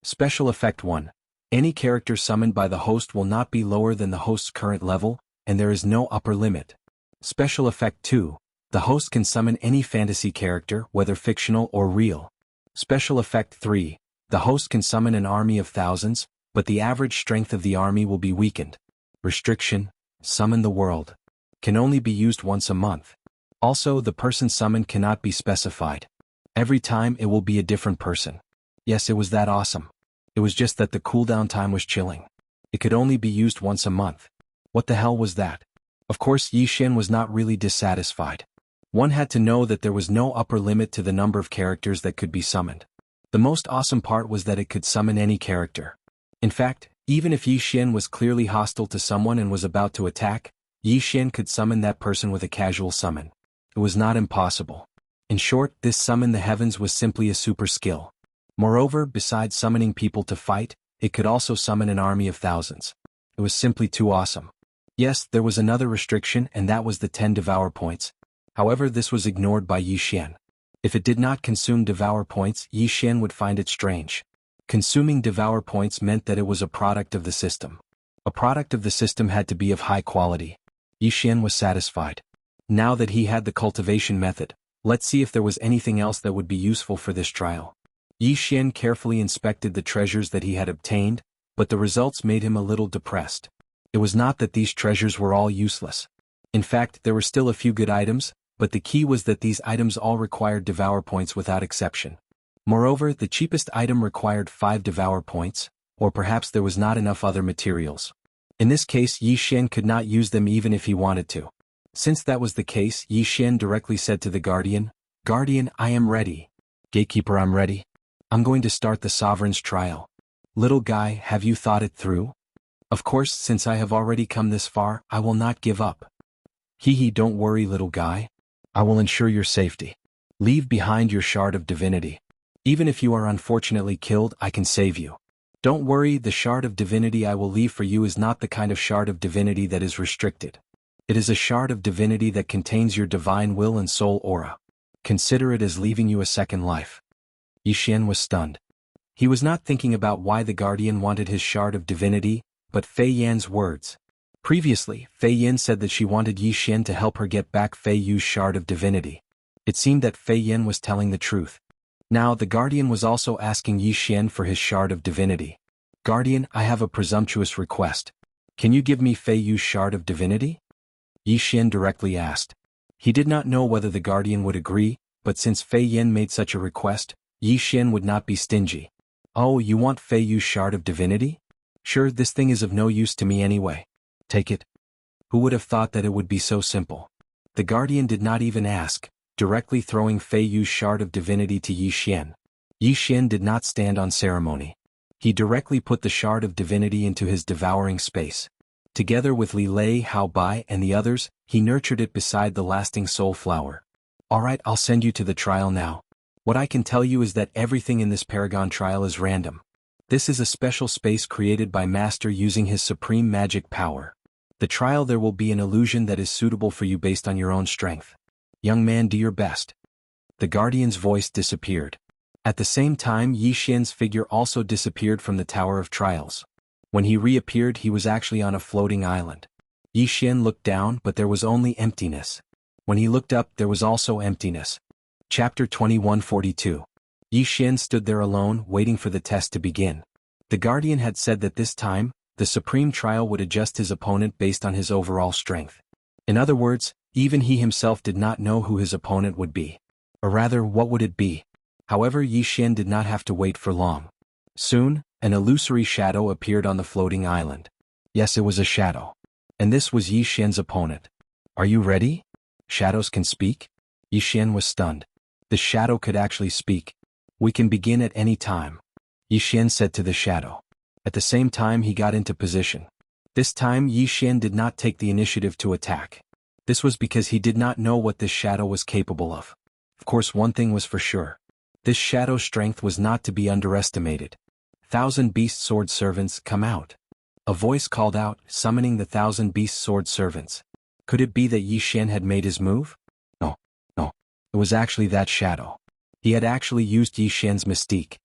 [SPEAKER 1] Special Effect 1. Any character summoned by the host will not be lower than the host's current level, and there is no upper limit. Special Effect 2. The host can summon any fantasy character, whether fictional or real. Special Effect 3. The host can summon an army of thousands, but the average strength of the army will be weakened. Restriction. Summon the world. Can only be used once a month. Also, the person summoned cannot be specified. Every time it will be a different person. Yes, it was that awesome. It was just that the cooldown time was chilling. It could only be used once a month. What the hell was that? Of course, Yi Xian was not really dissatisfied. One had to know that there was no upper limit to the number of characters that could be summoned. The most awesome part was that it could summon any character. In fact, even if Yi Xian was clearly hostile to someone and was about to attack, Yi Xian could summon that person with a casual summon. It was not impossible. In short, this Summon the Heavens was simply a super skill. Moreover, besides summoning people to fight, it could also summon an army of thousands. It was simply too awesome. Yes, there was another restriction, and that was the 10 Devour points. However, this was ignored by Yi Xian. If it did not consume Devour points, Yi Xian would find it strange. Consuming Devour points meant that it was a product of the system. A product of the system had to be of high quality. Yi Xian was satisfied. Now that he had the cultivation method, let's see if there was anything else that would be useful for this trial. Yi Xian carefully inspected the treasures that he had obtained, but the results made him a little depressed. It was not that these treasures were all useless. In fact, there were still a few good items, but the key was that these items all required Devour points without exception. Moreover, the cheapest item required 5 Devour points, or perhaps there was not enough other materials. In this case, Yi Xian could not use them even if he wanted to. Since that was the case, Yi Xian directly said to the Guardian, "Guardian, I am ready." "Gatekeeper, I'm ready. I'm going to start the Sovereign's trial." "Little guy, have you thought it through?" "Of course, since I have already come this far, I will not give up." "Hee, don't worry, little guy. I will ensure your safety. Leave behind your shard of divinity. Even if you are unfortunately killed, I can save you. Don't worry, the shard of divinity I will leave for you is not the kind of shard of divinity that is restricted. It is a shard of divinity that contains your divine will and soul aura. Consider it as leaving you a second life." Yi Xian was stunned. He was not thinking about why the Guardian wanted his shard of divinity, but Fei Yan's words. Previously, Fei Yan said that she wanted Yi Xian to help her get back Fei Yu's shard of divinity. It seemed that Fei Yan was telling the truth. Now the Guardian was also asking Yi Xian for his shard of divinity. "Guardian, I have a presumptuous request. Can you give me Fei Yu's shard of divinity?" Yi Xian directly asked. He did not know whether the Guardian would agree, but since Fei Yan made such a request, Yi Xian would not be stingy. "Oh, you want Fei Yu's shard of divinity? Sure, this thing is of no use to me anyway. Take it." Who would have thought that it would be so simple? The Guardian did not even ask, directly throwing Fei Yu's shard of divinity to Yi Xian. Yi Xian did not stand on ceremony. He directly put the shard of divinity into his devouring space. Together with Li Lei, Hao Bai and the others, he nurtured it beside the lasting soul flower. Alright, I'll send you to the trial now. What I can tell you is that everything in this Paragon trial is random. This is a special space created by Master using his supreme magic power. The trial there will be an illusion that is suitable for you based on your own strength. Young man, do your best. The guardian's voice disappeared. At the same time, Yi Xian's figure also disappeared from the Tower of Trials. When he reappeared, he was actually on a floating island. Yi Xian looked down, but there was only emptiness. When he looked up, there was also emptiness. Chapter 2142. Yi Xian stood there alone, waiting for the test to begin. The guardian had said that this time, the supreme trial would adjust his opponent based on his overall strength. In other words, even he himself did not know who his opponent would be. Or rather, what would it be? However, Yi Xian did not have to wait for long. Soon, an illusory shadow appeared on the floating island. Yes, it was a shadow. And this was Yi Xian's opponent. Are you ready? Shadows can speak? Yi Xian was stunned. The shadow could actually speak. We can begin at any time, Yi Xian said to the shadow. At the same time, he got into position. This time, Yi Xian did not take the initiative to attack. This was because he did not know what this shadow was capable of. Of course, one thing was for sure. This shadow's strength was not to be underestimated. 1,000 beast sword servants, come out. A voice called out, summoning the 1,000 beast sword servants. Could it be that Yi Xian had made his move? No. It was actually that shadow. He had actually used Yi Xian's mystique.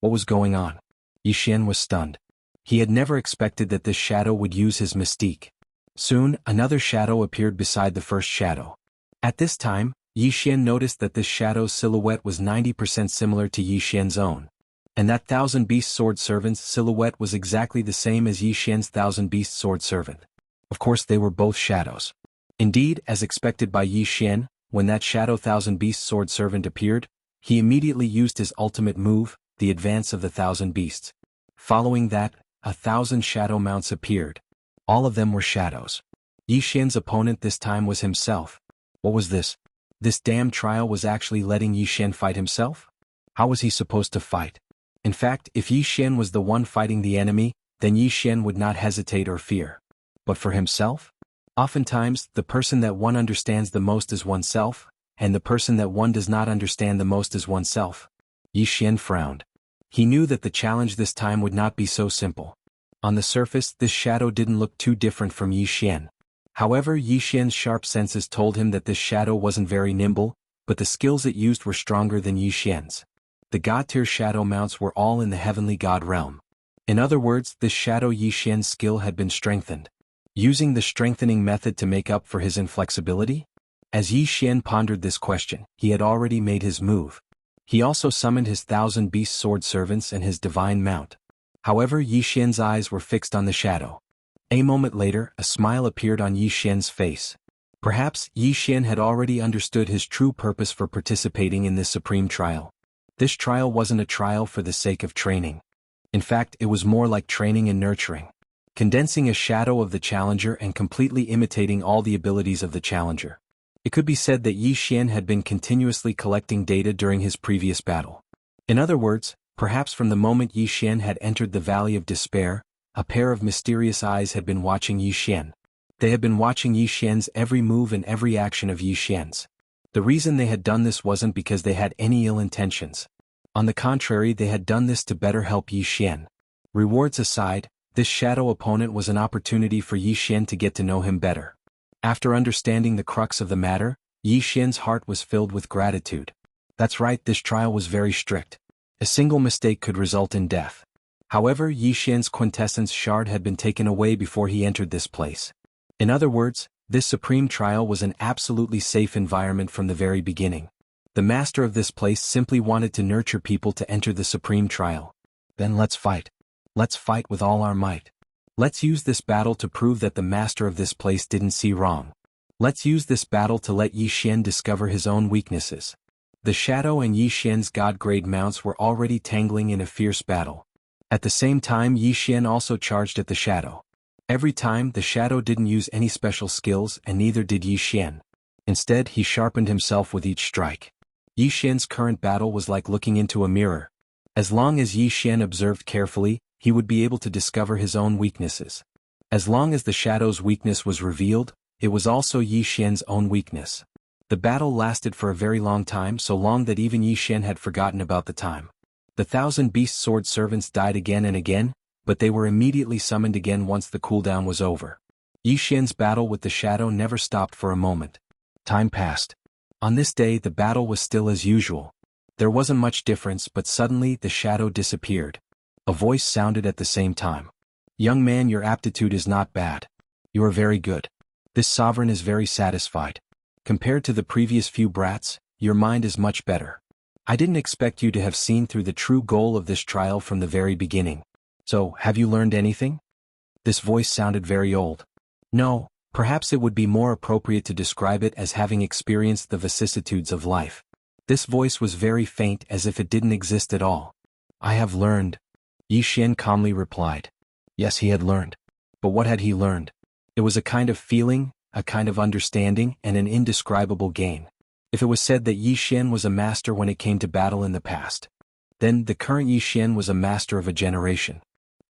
[SPEAKER 1] What was going on? Yi Xian was stunned. He had never expected that this shadow would use his mystique. Soon, another shadow appeared beside the first shadow. At this time, Yi Xian noticed that this shadow's silhouette was 90% similar to Yi Xian's own. And that 1,000 beast sword servant's silhouette was exactly the same as Yi Xian's 1,000 beast sword servant. Of course, they were both shadows. Indeed, as expected by Yi Xian, when that shadow 1,000 beast sword servant appeared, he immediately used his ultimate move, the advance of the 1,000 beasts. Following that, 1,000 shadow mounts appeared. All of them were shadows. Yi Xian's opponent this time was himself. What was this? This damn trial was actually letting Yi Xian fight himself? How was he supposed to fight? In fact, if Yi Xian was the one fighting the enemy, then Yi Xian would not hesitate or fear. But for himself? Oftentimes, the person that one understands the most is oneself, and the person that one does not understand the most is oneself. Yi Xian frowned. He knew that the challenge this time would not be so simple. On the surface, this shadow didn't look too different from Yi Xian. However, Yi Xian's sharp senses told him that this shadow wasn't very nimble, but the skills it used were stronger than Yi Xian's. The god-tier shadow mounts were all in the heavenly god realm. In other words, this shadow Yi Xian's skill had been strengthened. Using the strengthening method to make up for his inflexibility? As Yi Xian pondered this question, he had already made his move. He also summoned his 1,000 beast sword servants and his divine mount. However, Yi Xian's eyes were fixed on the shadow. A moment later, a smile appeared on Yi Xian's face. Perhaps Yi Xian had already understood his true purpose for participating in this supreme trial. This trial wasn't a trial for the sake of training. In fact, it was more like training and nurturing. Condensing a shadow of the challenger and completely imitating all the abilities of the challenger. It could be said that Yi Xian had been continuously collecting data during his previous battle. In other words, perhaps from the moment Yi Xian had entered the Valley of Despair, a pair of mysterious eyes had been watching Yi Xian. They had been watching Yi Xian's every move and every action of Yi Xian's. The reason they had done this wasn't because they had any ill intentions. On the contrary, they had done this to better help Yi Xian. Rewards aside, this shadow opponent was an opportunity for Yi Xian to get to know him better. After understanding the crux of the matter, Yi Xian's heart was filled with gratitude. That's right, this trial was very strict. A single mistake could result in death. However, Yi Xian's quintessence shard had been taken away before he entered this place. In other words, this supreme trial was an absolutely safe environment from the very beginning. The master of this place simply wanted to nurture people to enter the supreme trial. Then let's fight. Let's fight with all our might. Let's use this battle to prove that the master of this place didn't see wrong. Let's use this battle to let Yi Xian discover his own weaknesses. The shadow and Yi Xian's god-grade mounts were already tangling in a fierce battle. At the same time, Yi Xian also charged at the shadow. Every time, the shadow didn't use any special skills and neither did Yi Xian. Instead, he sharpened himself with each strike. Yi Xian's current battle was like looking into a mirror. As long as Yi Xian observed carefully, he would be able to discover his own weaknesses. As long as the shadow's weakness was revealed, it was also Yi Xian's own weakness. The battle lasted for a very long time, so long that even Yi Xian had forgotten about the time. The 1,000 beast sword servants died again and again, but they were immediately summoned again once the cooldown was over. Yi Xian's battle with the shadow never stopped for a moment. Time passed. On this day the battle was still as usual. There wasn't much difference, but suddenly the shadow disappeared. A voice sounded at the same time. "Young man, your aptitude is not bad. You are very good. This sovereign is very satisfied. Compared to the previous few brats, your mind is much better. I didn't expect you to have seen through the true goal of this trial from the very beginning. So, have you learned anything?" This voice sounded very old. No, perhaps it would be more appropriate to describe it as having experienced the vicissitudes of life. This voice was very faint, as if it didn't exist at all. "I have learned," Yi Xian calmly replied. Yes, he had learned. But what had he learned? It was a kind of feeling, a kind of understanding, and an indescribable gain. If it was said that Yi Xian was a master when it came to battle in the past, then the current Yi Xian was a master of a generation.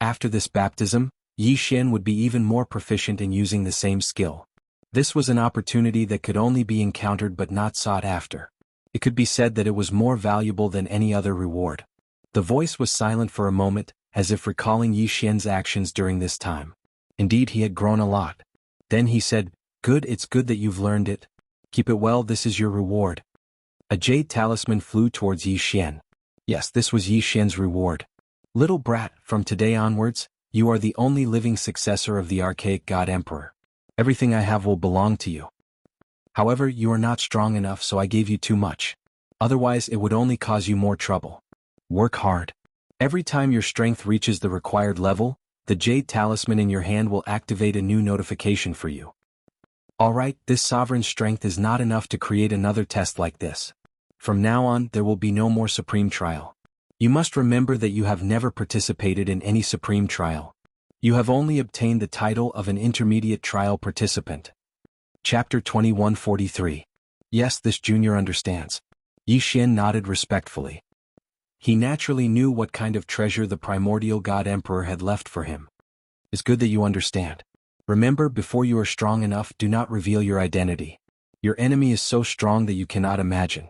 [SPEAKER 1] After this baptism, Yi Xian would be even more proficient in using the same skill. This was an opportunity that could only be encountered but not sought after. It could be said that it was more valuable than any other reward. The voice was silent for a moment, as if recalling Yi Xian's actions during this time. Indeed, he had grown a lot. Then he said, "Good, it's good that you've learned it. Keep it well, this is your reward." A jade talisman flew towards Yi Xian. Yes, this was Yi Xian's reward. "Little brat, from today onwards, you are the only living successor of the archaic god emperor. Everything I have will belong to you. However, you are not strong enough, so I gave you too much. Otherwise it would only cause you more trouble. Work hard. Every time your strength reaches the required level, the jade talisman in your hand will activate a new notification for you." Alright, this sovereign strength is not enough to create another test like this. From now on, there will be no more supreme trial. You must remember that you have never participated in any supreme trial. You have only obtained the title of an intermediate trial participant. Chapter 2143. Yes, this junior understands. Yi Xian nodded respectfully. He naturally knew what kind of treasure the primordial god emperor had left for him. It's good that you understand. Remember, before you are strong enough, do not reveal your identity. Your enemy is so strong that you cannot imagine.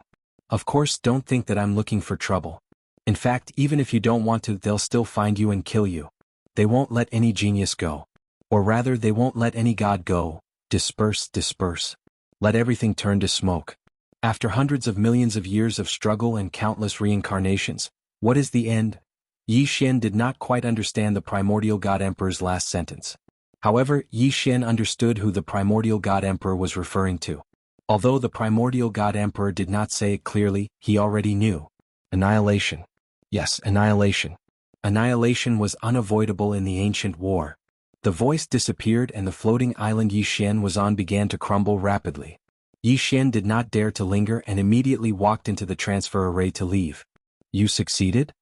[SPEAKER 1] Of course, don't think that I'm looking for trouble. In fact, even if you don't want to, they'll still find you and kill you. They won't let any genius go. Or rather, they won't let any god go. Disperse, disperse. Let everything turn to smoke. After hundreds of millions of years of struggle and countless reincarnations, what is the end? Yi Xian did not quite understand the primordial god emperor's last sentence. However, Yi Xian understood who the primordial god emperor was referring to. Although the primordial god emperor did not say it clearly, he already knew. Annihilation. Yes, annihilation. Annihilation was unavoidable in the ancient war. The voice disappeared and the floating island Yi Xian was on began to crumble rapidly. Yi Xian did not dare to linger and immediately walked into the transfer array to leave. You succeeded?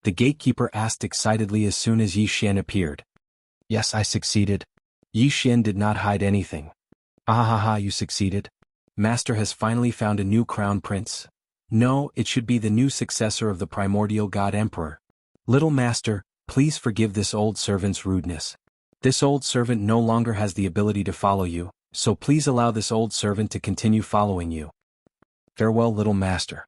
[SPEAKER 1] The gatekeeper asked excitedly as soon as Yi Xian appeared. Yes, I succeeded. Yi Xian did not hide anything. Ah ha ha, you succeeded? Master has finally found a new crown prince. No, it should be the new successor of the primordial god emperor. Little master, please forgive this old servant's rudeness. This old servant no longer has the ability to follow you, so please allow this old servant to continue following you. Farewell, little master.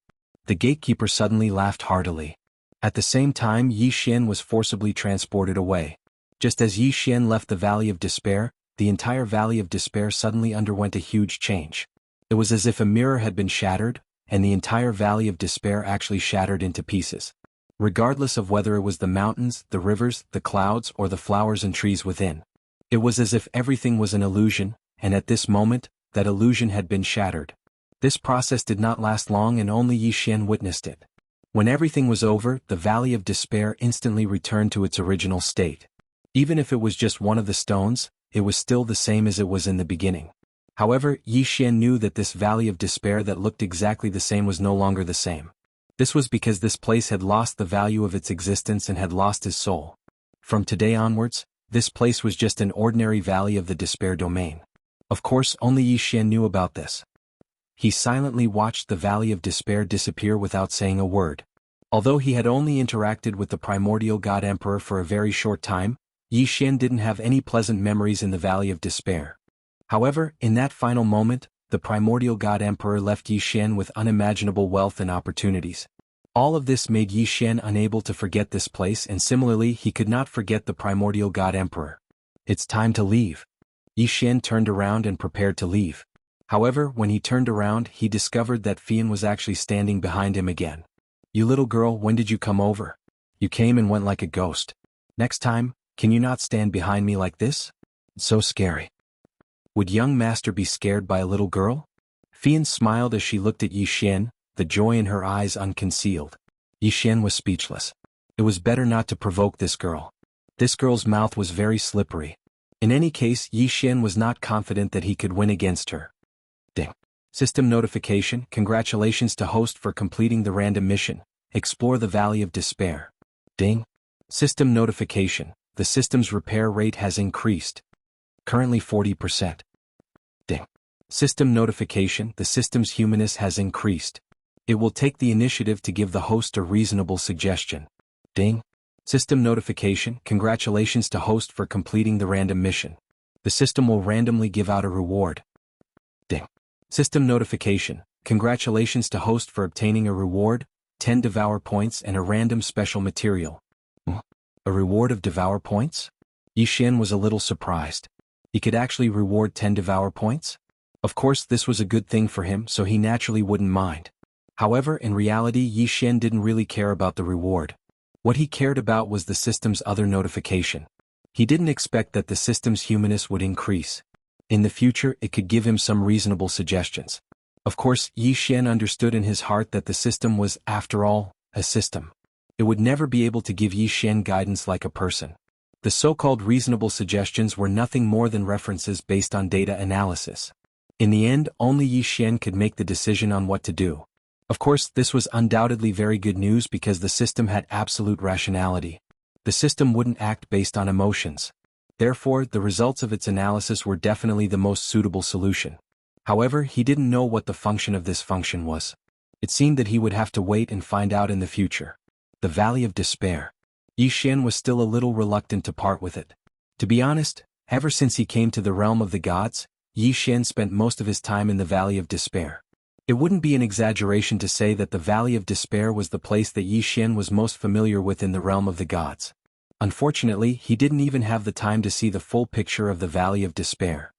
[SPEAKER 1] The gatekeeper suddenly laughed heartily. At the same time, Yi Xian was forcibly transported away. Just as Yi Xian left the Valley of Despair, the entire Valley of Despair suddenly underwent a huge change. It was as if a mirror had been shattered, and the entire Valley of Despair actually shattered into pieces. Regardless of whether it was the mountains, the rivers, the clouds, or the flowers and trees within. It was as if everything was an illusion, and at this moment, that illusion had been shattered. This process did not last long and only Yi Xian witnessed it. When everything was over, the Valley of Despair instantly returned to its original state. Even if it was just one of the stones, it was still the same as it was in the beginning. However, Yi Xian knew that this Valley of Despair that looked exactly the same was no longer the same. This was because this place had lost the value of its existence and had lost his soul. From today onwards, this place was just an ordinary Valley of the Despair domain. Of course, only Yi Xian knew about this. He silently watched the Valley of Despair disappear without saying a word. Although he had only interacted with the primordial god emperor for a very short time, Yi Xian didn't have any pleasant memories in the Valley of Despair. However, in that final moment, the primordial god emperor left Yi Xian with unimaginable wealth and opportunities. All of this made Yi Xian unable to forget this place, and similarly he could not forget the primordial god emperor. It's time to leave. Yi Xian turned around and prepared to leave. However, when he turned around, he discovered that Fian was actually standing behind him again. You little girl, when did you come over? You came and went like a ghost. Next time, can you not stand behind me like this? It's so scary. Would young master be scared by a little girl? Fian smiled as she looked at Yi Xian, the joy in her eyes unconcealed. Yi Xian was speechless. It was better not to provoke this girl. This girl's mouth was very slippery. In any case, Yi Xian was not confident that he could win against her. Ding. System notification: congratulations to host for completing the random mission. Explore the Valley of Despair. Ding. System notification: the system's repair rate has increased. Currently 40%. Ding. System notification: the system's humanness has increased. It will take the initiative to give the host a reasonable suggestion. Ding. System notification: congratulations to host for completing the random mission. The system will randomly give out a reward. Ding. System notification: congratulations to host for obtaining a reward, 10 Devour points and a random special material. A reward of Devour points? Yi Xian was a little surprised. He could actually reward 10 Devour points? Of course this was a good thing for him, so he naturally wouldn't mind. However, in reality Yi Xian didn't really care about the reward. What he cared about was the system's other notification. He didn't expect that the system's humanness would increase. In the future it could give him some reasonable suggestions. Of course, Yi Xian understood in his heart that the system was, after all, a system. It would never be able to give Yi Xian guidance like a person. The so-called reasonable suggestions were nothing more than references based on data analysis. In the end, only Yi Xian could make the decision on what to do. Of course, this was undoubtedly very good news because the system had absolute rationality. The system wouldn't act based on emotions. Therefore, the results of its analysis were definitely the most suitable solution. However, he didn't know what the function of this function was. It seemed that he would have to wait and find out in the future. The Valley of Despair. Yi Xian was still a little reluctant to part with it. To be honest, ever since he came to the realm of the gods, Yi Xian spent most of his time in the Valley of Despair. It wouldn't be an exaggeration to say that the Valley of Despair was the place that Yi Xian was most familiar with in the realm of the gods. Unfortunately, he didn't even have the time to see the full picture of the Valley of Despair.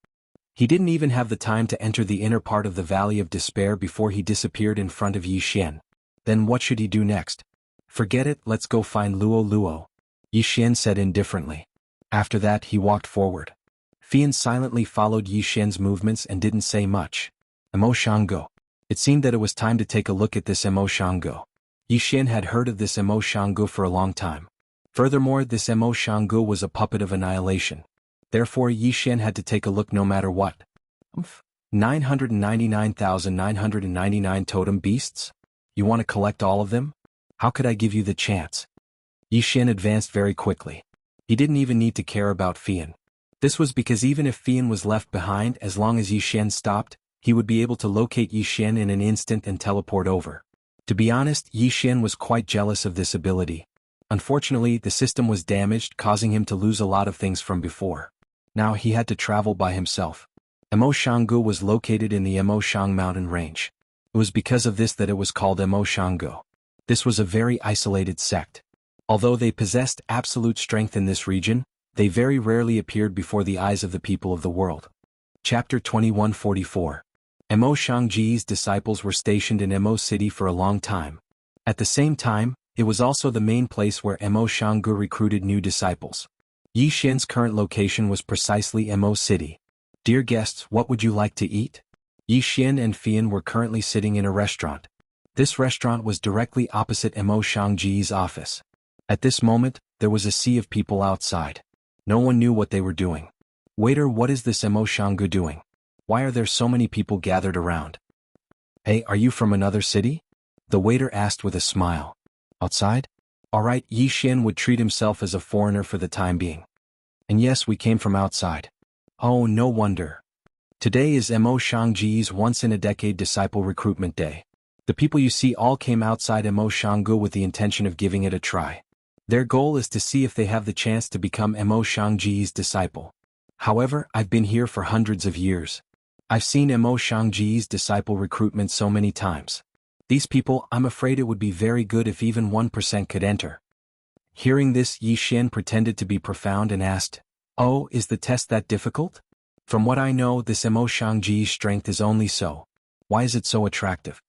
[SPEAKER 1] He didn't even have the time to enter the inner part of the Valley of Despair before he disappeared in front of Yi Xian. Then what should he do next? Forget it, let's go find Luo Luo, Yi Xian said indifferently. After that he walked forward. Fian silently followed Yi Xian's movements and didn't say much. Emo Shango. It seemed that it was time to take a look at this Emo Shango. Yi Xian had heard of this Emo Shango for a long time. Furthermore, this Emo Shango was a puppet of annihilation. Therefore Yi Xian had to take a look no matter what. 999,999 totem beasts? You want to collect all of them? How could I give you the chance? Yi Xian advanced very quickly. He didn't even need to care about Fian. This was because even if Fian was left behind, as long as Yi Xian stopped, he would be able to locate Yi Xian in an instant and teleport over. To be honest, Yi Xian was quite jealous of this ability. Unfortunately, the system was damaged, causing him to lose a lot of things from before. Now he had to travel by himself. Emo Shangu was located in the Emo Shang mountain range. It was because of this that it was called Emo Shangu. This was a very isolated sect. Although they possessed absolute strength in this region, they very rarely appeared before the eyes of the people of the world. Chapter 2144. Emo Shangji's disciples were stationed in Emo City for a long time. At the same time, it was also the main place where Emo Shangu recruited new disciples. Yi Xian's current location was precisely Emo City. Dear guests, what would you like to eat? Yi Xian and Fian were currently sitting in a restaurant. This restaurant was directly opposite Emo Shangji's office. At this moment, there was a sea of people outside. No one knew what they were doing. Waiter, what is this Emo Shangu doing? Why are there so many people gathered around? Hey, are you from another city? The waiter asked with a smile. Outside? Alright, Yi Xian would treat himself as a foreigner for the time being. And yes, we came from outside. Oh, no wonder. Today is Mo Shangji's once-in-a-decade disciple recruitment day. The people you see all came outside Mo Shanggu with the intention of giving it a try. Their goal is to see if they have the chance to become Mo Shangji's disciple. However, I've been here for hundreds of years. I've seen Mo Shangji's disciple recruitment so many times. These people, I'm afraid it would be very good if even 1% could enter. Hearing this, Yi Xian pretended to be profound and asked, "Oh, is the test that difficult? From what I know, this Mo Shangji's strength is only so. Why is it so attractive?"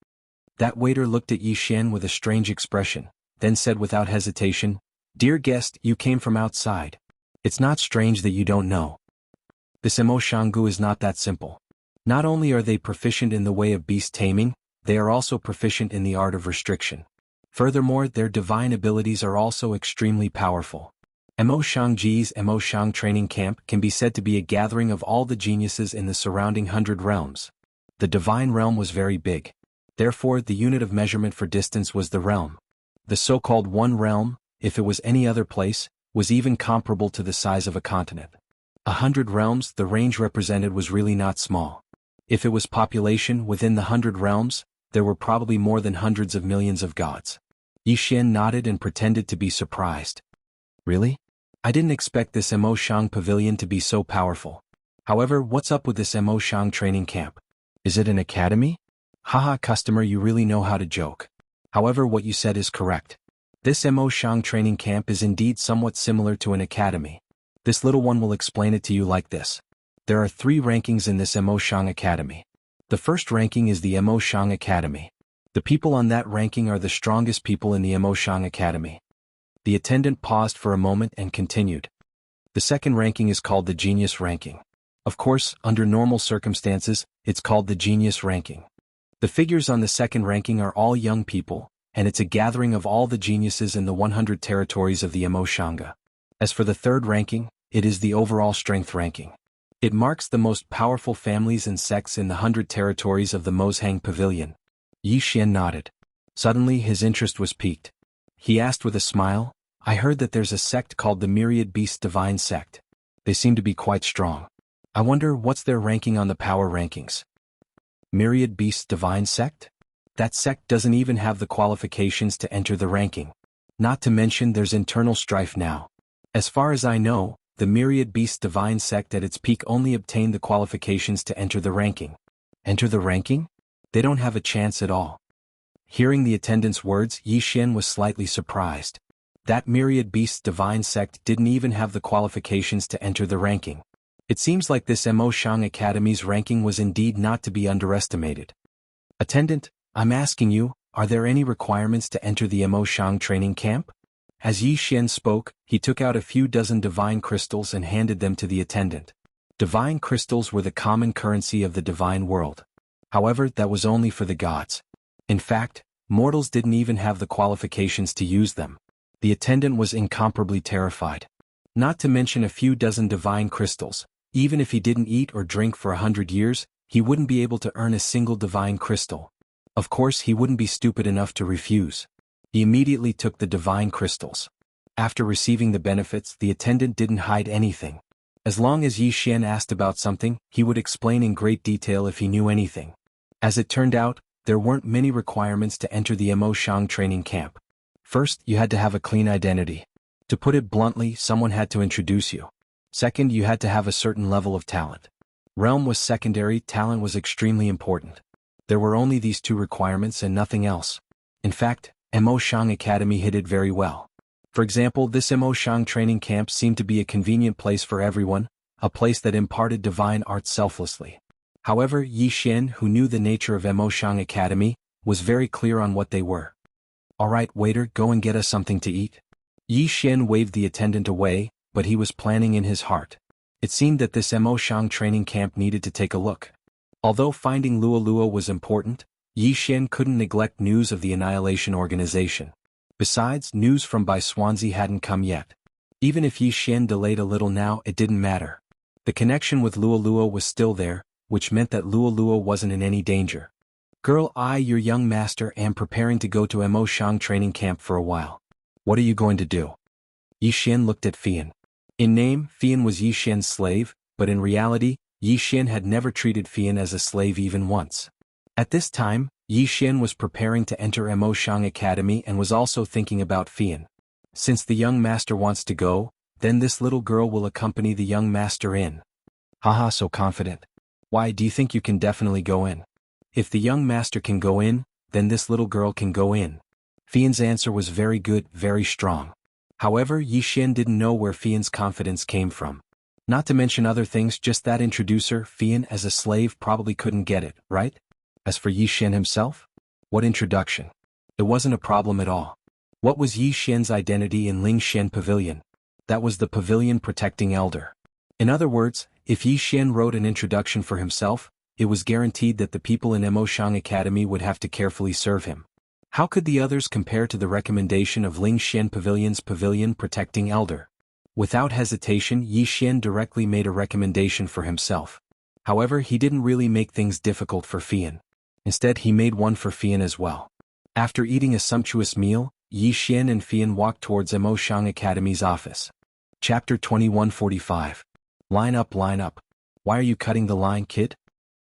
[SPEAKER 1] That waiter looked at Yi Xian with a strange expression, then said without hesitation, "Dear guest, you came from outside. It's not strange that you don't know. This Mo Shanggu is not that simple. Not only are they proficient in the way of beast taming, they are also proficient in the art of restriction. Furthermore, their divine abilities are also extremely powerful. Mo Shangji's Mo Shang training camp can be said to be a gathering of all the geniuses in the surrounding 100 realms. The divine realm was very big. Therefore, the unit of measurement for distance was the realm. The so-called one realm, if it was any other place, was even comparable to the size of a continent. 100 realms, the range represented was really not small. If it was population within the 100 realms, there were probably more than hundreds of millions of gods. Yi Xian nodded and pretended to be surprised. Really? I didn't expect this Mo Shang pavilion to be so powerful. However, what's up with this Mo Shang training camp? Is it an academy? Haha, customer, you really know how to joke. However, what you said is correct. This Mo Shang training camp is indeed somewhat similar to an academy. This little one will explain it to you like this. There are 3 rankings in this Mo Shang Academy. The first ranking is the Mo Shang Academy. The people on that ranking are the strongest people in the Mo Shang Academy. The attendant paused for a moment and continued. The second ranking is called the Genius ranking. Of course, under normal circumstances, it's called the Genius ranking. The figures on the second ranking are all young people, and it's a gathering of all the geniuses in the 100 territories of the Mo Shanga. As for the third ranking, it is the overall strength ranking. It marks the most powerful families and sects in the 100 territories of the Mozhang Pavilion. Yi Xian nodded. Suddenly his interest was piqued. He asked with a smile, "I heard that there's a sect called the Myriad Beasts Divine Sect. They seem to be quite strong. I wonder what's their ranking on the power rankings." Myriad Beasts Divine Sect? That sect doesn't even have the qualifications to enter the ranking. Not to mention there's internal strife now. As far as I know, the Myriad Beasts Divine Sect at its peak only obtained the qualifications to enter the ranking. Enter the ranking? They don't have a chance at all. Hearing the attendant's words, Yi Xian was slightly surprised. That Myriad Beasts Divine Sect didn't even have the qualifications to enter the ranking. It seems like this Mo Shang Academy's ranking was indeed not to be underestimated. Attendant, I'm asking you, are there any requirements to enter the Mo Shang training camp? As Yi Xian spoke, he took out a few dozen divine crystals and handed them to the attendant. Divine crystals were the common currency of the divine world. However, that was only for the gods. In fact, mortals didn't even have the qualifications to use them. The attendant was incomparably terrified. Not to mention a few dozen divine crystals, even if he didn't eat or drink for 100 years, he wouldn't be able to earn a single divine crystal. Of course, he wouldn't be stupid enough to refuse. He immediately took the divine crystals. After receiving the benefits, the attendant didn't hide anything. As long as Yi Xian asked about something, he would explain in great detail if he knew anything. As it turned out, there weren't many requirements to enter the Mo Shang training camp. First, you had to have a clean identity. To put it bluntly, someone had to introduce you. Second, you had to have a certain level of talent. Realm was secondary, talent was extremely important. There were only these 2 requirements and nothing else. In fact, Mo Shang Academy hid it very well. For example, this Mo Shang training camp seemed to be a convenient place for everyone, a place that imparted divine arts selflessly. However, Yi Xian, who knew the nature of Mo Shang Academy, was very clear on what they were. "Alright, waiter, go and get us something to eat." Yi Xian waved the attendant away, but he was planning in his heart. It seemed that this Mo Shang training camp needed to take a look. Although finding Luolua was important, Yi Xian couldn't neglect news of the Annihilation Organization. Besides, news from Bai Swansea hadn't come yet. Even if Yi Xian delayed a little now, it didn't matter. The connection with Luolua was still there, which meant that Luolua wasn't in any danger. "Girl, your young master, am preparing to go to Mo Shang training camp for a while. What are you going to do?" Yi Xian looked at Fian. In name, Fian was Yi Xian's slave, but in reality, Yi Xian had never treated Fian as a slave even once. At this time, Yi Xian was preparing to enter Mo Shang Academy and was also thinking about Fian. Since the young master wants to go, then this little girl will accompany the young master in. Haha, so confident. Why, do you think you can definitely go in? If the young master can go in, then this little girl can go in. Fian's answer was very good, very strong. However, Yi Xian didn't know where Fian's confidence came from. Not to mention other things, just that introducer, Fian as a slave, probably couldn't get it, right? As for Yi Xian himself? What introduction? It wasn't a problem at all. What was Yi Xian's identity in Lingxian Pavilion? That was the pavilion protecting elder. In other words, if Yi Xian wrote an introduction for himself, it was guaranteed that the people in Mo Shang Academy would have to carefully serve him. How could the others compare to the recommendation of Lingxian Pavilion's pavilion protecting elder? Without hesitation, Yi Xian directly made a recommendation for himself. However, he didn't really make things difficult for Fian. Instead, he made one for Fian as well. After eating a sumptuous meal, Yi Xian and Fian walked towards Mo Shang Academy's office. Chapter 2145. Line up, line up. Why are you cutting the line, kid?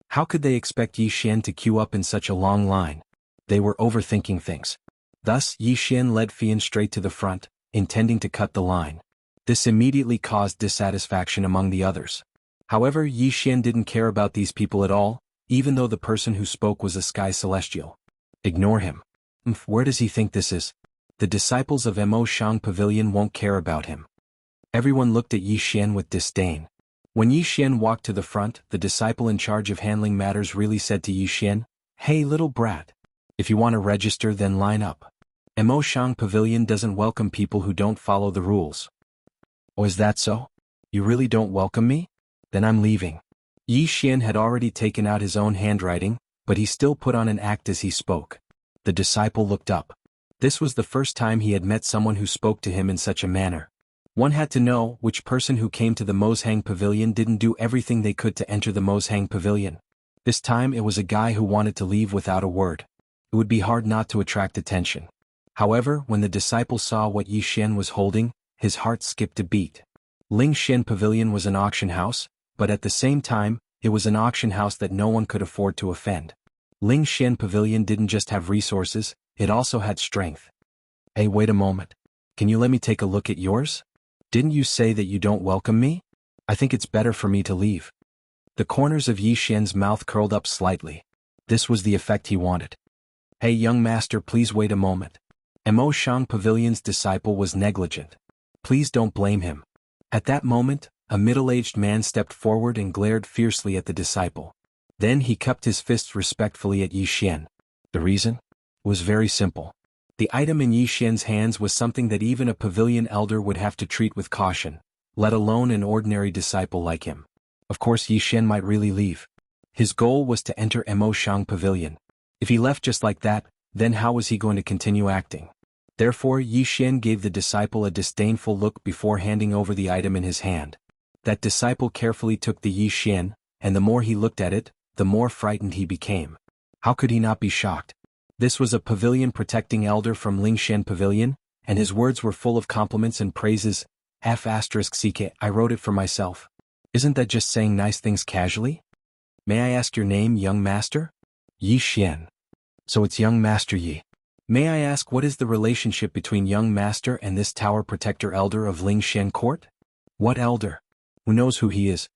[SPEAKER 1] How could they expect Yi Xian to queue up in such a long line? They were overthinking things. Thus, Yi Xian led Fian straight to the front, intending to cut the line. This immediately caused dissatisfaction among the others. However, Yi Xian didn't care about these people at all, even though the person who spoke was a sky celestial. Ignore him. Where does he think this is? The disciples of Mo Shang Pavilion won't care about him. Everyone looked at Yi Xian with disdain. When Yi Xian walked to the front, the disciple in charge of handling matters really said to Yi Xian, "Hey little brat. If you want to register, then line up. Mo Shang Pavilion doesn't welcome people who don't follow the rules." "Oh, is that so? You really don't welcome me? Then I'm leaving." Yi Xian had already taken out his own handwriting, but he still put on an act as he spoke. The disciple looked up. This was the first time he had met someone who spoke to him in such a manner. One had to know which person who came to the Mozhang Pavilion didn't do everything they could to enter the Mozhang Pavilion. This time it was a guy who wanted to leave without a word. It would be hard not to attract attention. However, when the disciple saw what Yi Xian was holding, his heart skipped a beat. Lingxian Pavilion was an auction house, but at the same time, it was an auction house that no one could afford to offend. Lingxian Pavilion didn't just have resources, it also had strength. "Hey, wait a moment. Can you let me take a look at yours? Didn't you say that you don't welcome me? I think it's better for me to leave." The corners of Yi Xian's mouth curled up slightly. This was the effect he wanted. "Hey young master, please wait a moment." Mo Shang Pavilion's disciple was negligent. Please don't blame him. At that moment, a middle-aged man stepped forward and glared fiercely at the disciple. Then he cupped his fists respectfully at Yi Xian. The reason? Was very simple. The item in Yi Xian's hands was something that even a pavilion elder would have to treat with caution, let alone an ordinary disciple like him. Of course, Yi Xian might really leave. His goal was to enter Mo Shang Pavilion. If he left just like that, then how was he going to continue acting? Therefore, Yi Xian gave the disciple a disdainful look before handing over the item in his hand. That disciple carefully took the Yi Xian, and the more he looked at it, the more frightened he became. How could he not be shocked? This was a pavilion protecting elder from Lingxian Pavilion, and his words were full of compliments and praises. *CK, I wrote it for myself. Isn't that just saying nice things casually? May I ask your name, young master? Yi Xian. So it's young master Yi. May I ask what is the relationship between young master and this tower protector elder of Lingxian court? What elder? Who knows who he is?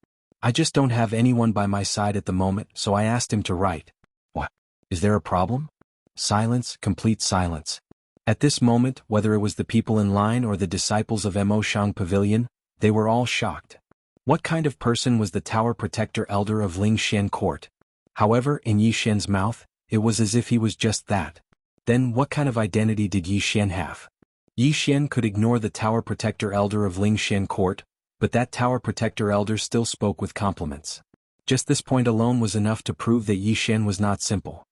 [SPEAKER 1] I just don't have anyone by my side at the moment, so I asked him to write. What? Is there a problem? Silence, complete silence. At this moment, whether it was the people in line or the disciples of Mo Shang Pavilion, they were all shocked. What kind of person was the tower protector elder of Lingxian court? However, in Yi Xian's mouth, it was as if he was just that. Then what kind of identity did Yi Xian have? Yi Xian could ignore the tower protector elder of Lingxian court, but that tower protector elder still spoke with compliments. Just this point alone was enough to prove that Yi Xian was not simple.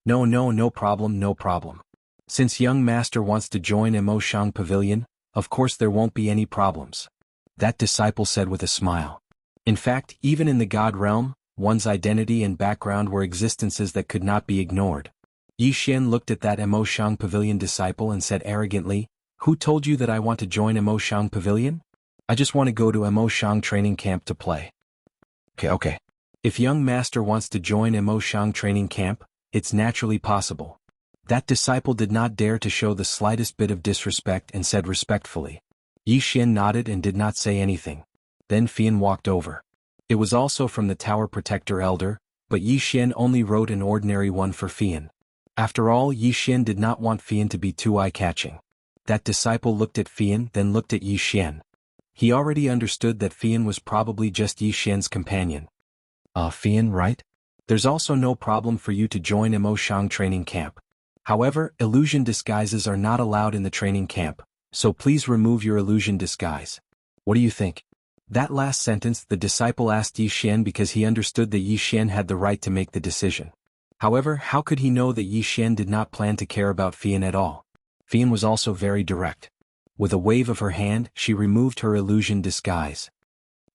[SPEAKER 1] No problem, no problem. Since young master wants to join Mo Shang Pavilion, of course there won't be any problems. That disciple said with a smile. In fact, even in the God realm, one's identity and background were existences that could not be ignored. Yi Xian looked at that Mo Shang Pavilion disciple and said arrogantly, "Who told you that I want to join Mo Shang Pavilion? I just want to go to Mo Shang training camp to play." Okay. If young master wants to join Mo Shang training camp, it's naturally possible. That disciple did not dare to show the slightest bit of disrespect and said respectfully. Yi Xian nodded and did not say anything. Then Fian walked over. It was also from the Tower Protector Elder, but Yi Xian only wrote an ordinary one for Fian. After all, Yi Xian did not want Fian to be too eye-catching. That disciple looked at Fian, then looked at Yi Xian. He already understood that Fian was probably just Yi Xian's companion. Fian, right? There's also no problem for you to join Mo Shang training camp. However, illusion disguises are not allowed in the training camp, so please remove your illusion disguise. What do you think? That last sentence the disciple asked Yi Xian because he understood that Yi Xian had the right to make the decision. However, how could he know that Yi Xian did not plan to care about Fian at all? Fian was also very direct. With a wave of her hand, she removed her illusion disguise.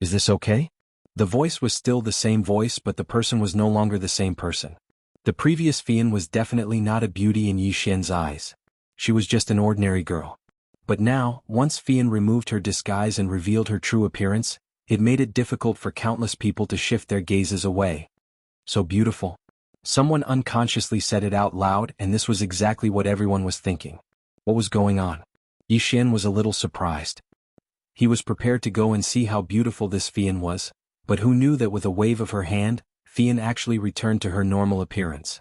[SPEAKER 1] Is this okay? The voice was still the same voice, but the person was no longer the same person. The previous Fian was definitely not a beauty in Yi Xian's eyes. She was just an ordinary girl. But now, once Fian removed her disguise and revealed her true appearance, it made it difficult for countless people to shift their gazes away. So beautiful. Someone unconsciously said it out loud, and this was exactly what everyone was thinking. What was going on? Yi Xian was a little surprised. He was prepared to go and see how beautiful this Fian was, but who knew that with a wave of her hand, Fian actually returned to her normal appearance.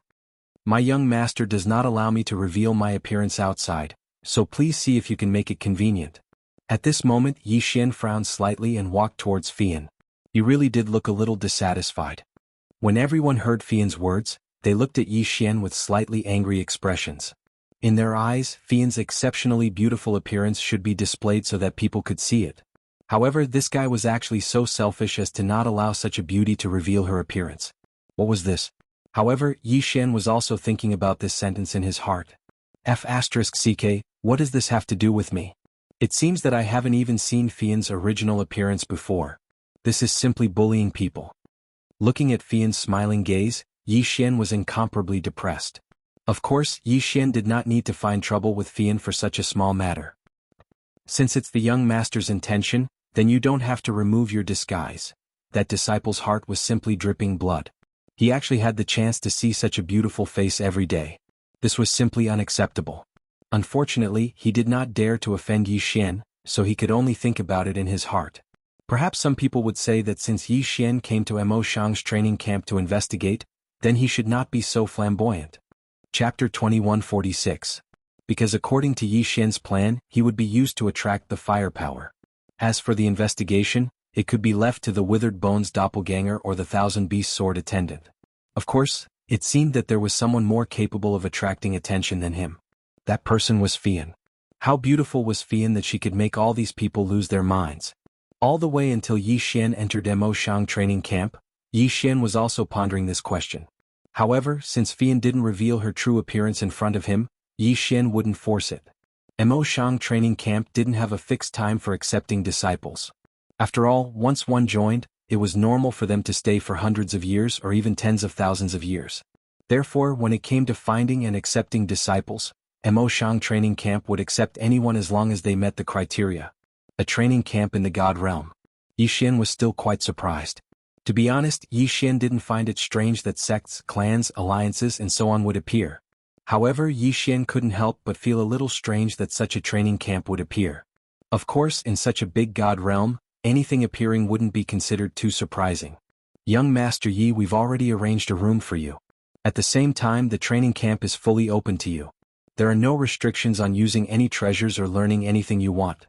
[SPEAKER 1] My young master does not allow me to reveal my appearance outside, so please see if you can make it convenient. At this moment, Yi Xian frowned slightly and walked towards Fian. He really did look a little dissatisfied. When everyone heard Fian's words, they looked at Yi Xian with slightly angry expressions. In their eyes, Fian's exceptionally beautiful appearance should be displayed so that people could see it. However, this guy was actually so selfish as to not allow such a beauty to reveal her appearance. What was this? However, Yi Xian was also thinking about this sentence in his heart. F***ck, what does this have to do with me? It seems that I haven't even seen Fian's original appearance before. This is simply bullying people. Looking at Fian's smiling gaze, Yi Xian was incomparably depressed. Of course, Yi Xian did not need to find trouble with Fian for such a small matter. Since it's the young master's intention, then you don't have to remove your disguise. That disciple's heart was simply dripping blood. He actually had the chance to see such a beautiful face every day. This was simply unacceptable. Unfortunately, he did not dare to offend Yi Xian, so he could only think about it in his heart. Perhaps some people would say that since Yi Xian came to Mo Shang's training camp to investigate, then he should not be so flamboyant. Chapter 2146. Because according to Yi Xian's plan, he would be used to attract the firepower. As for the investigation, it could be left to the Withered Bones doppelganger or the Thousand Beast sword attendant. Of course, it seemed that there was someone more capable of attracting attention than him. That person was Fian. How beautiful was Fian that she could make all these people lose their minds. All the way until Yi Xian entered Mo Shang training camp, Yi Xian was also pondering this question. However, since Fian didn't reveal her true appearance in front of him, Yi Xian wouldn't force it. Mo Shang training camp didn't have a fixed time for accepting disciples. After all, once one joined, it was normal for them to stay for hundreds of years or even tens of thousands of years. Therefore, when it came to finding and accepting disciples, Mo Shang training camp would accept anyone as long as they met the criteria. A training camp in the God realm. Yi Xian was still quite surprised. To be honest, Yi Xian didn't find it strange that sects, clans, alliances and so on would appear. However, Yi Xian couldn't help but feel a little strange that such a training camp would appear. Of course, in such a big God realm, anything appearing wouldn't be considered too surprising. Young Master Yi, we've already arranged a room for you. At the same time, the training camp is fully open to you. There are no restrictions on using any treasures or learning anything you want.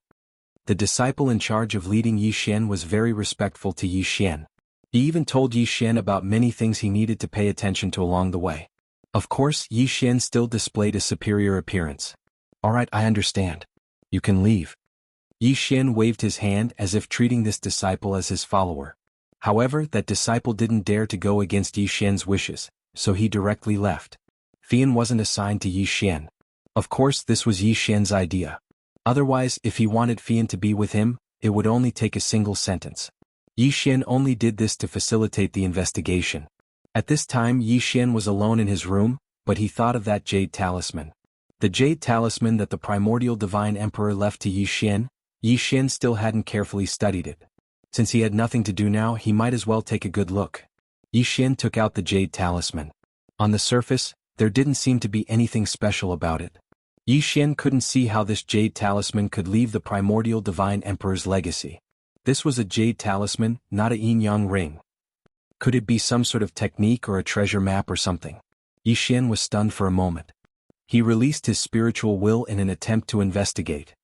[SPEAKER 1] The disciple in charge of leading Yi Xian was very respectful to Yi Xian. He even told Yi Xian about many things he needed to pay attention to along the way. Of course, Yi Xian still displayed a superior appearance. Alright, I understand. You can leave. Yi Xian waved his hand as if treating this disciple as his follower. However, that disciple didn't dare to go against Yi Xian's wishes, so he directly left. Fian wasn't assigned to Yi Xian. Of course, this was Yi Xian's idea. Otherwise, if he wanted Fian to be with him, it would only take a single sentence. Yi Xian only did this to facilitate the investigation. At this time, Yi Xian was alone in his room, but he thought of that jade talisman. The jade talisman that the primordial divine emperor left to Yi Xian still hadn't carefully studied it. Since he had nothing to do now, he might as well take a good look. Yi Xian took out the jade talisman. On the surface, there didn't seem to be anything special about it. Yi Xian couldn't see how this jade talisman could leave the primordial divine emperor's legacy. This was a jade talisman, not a yin-yang ring. Could it be some sort of technique or a treasure map or something? Yi Xian was stunned for a moment. He released his spiritual will in an attempt to investigate.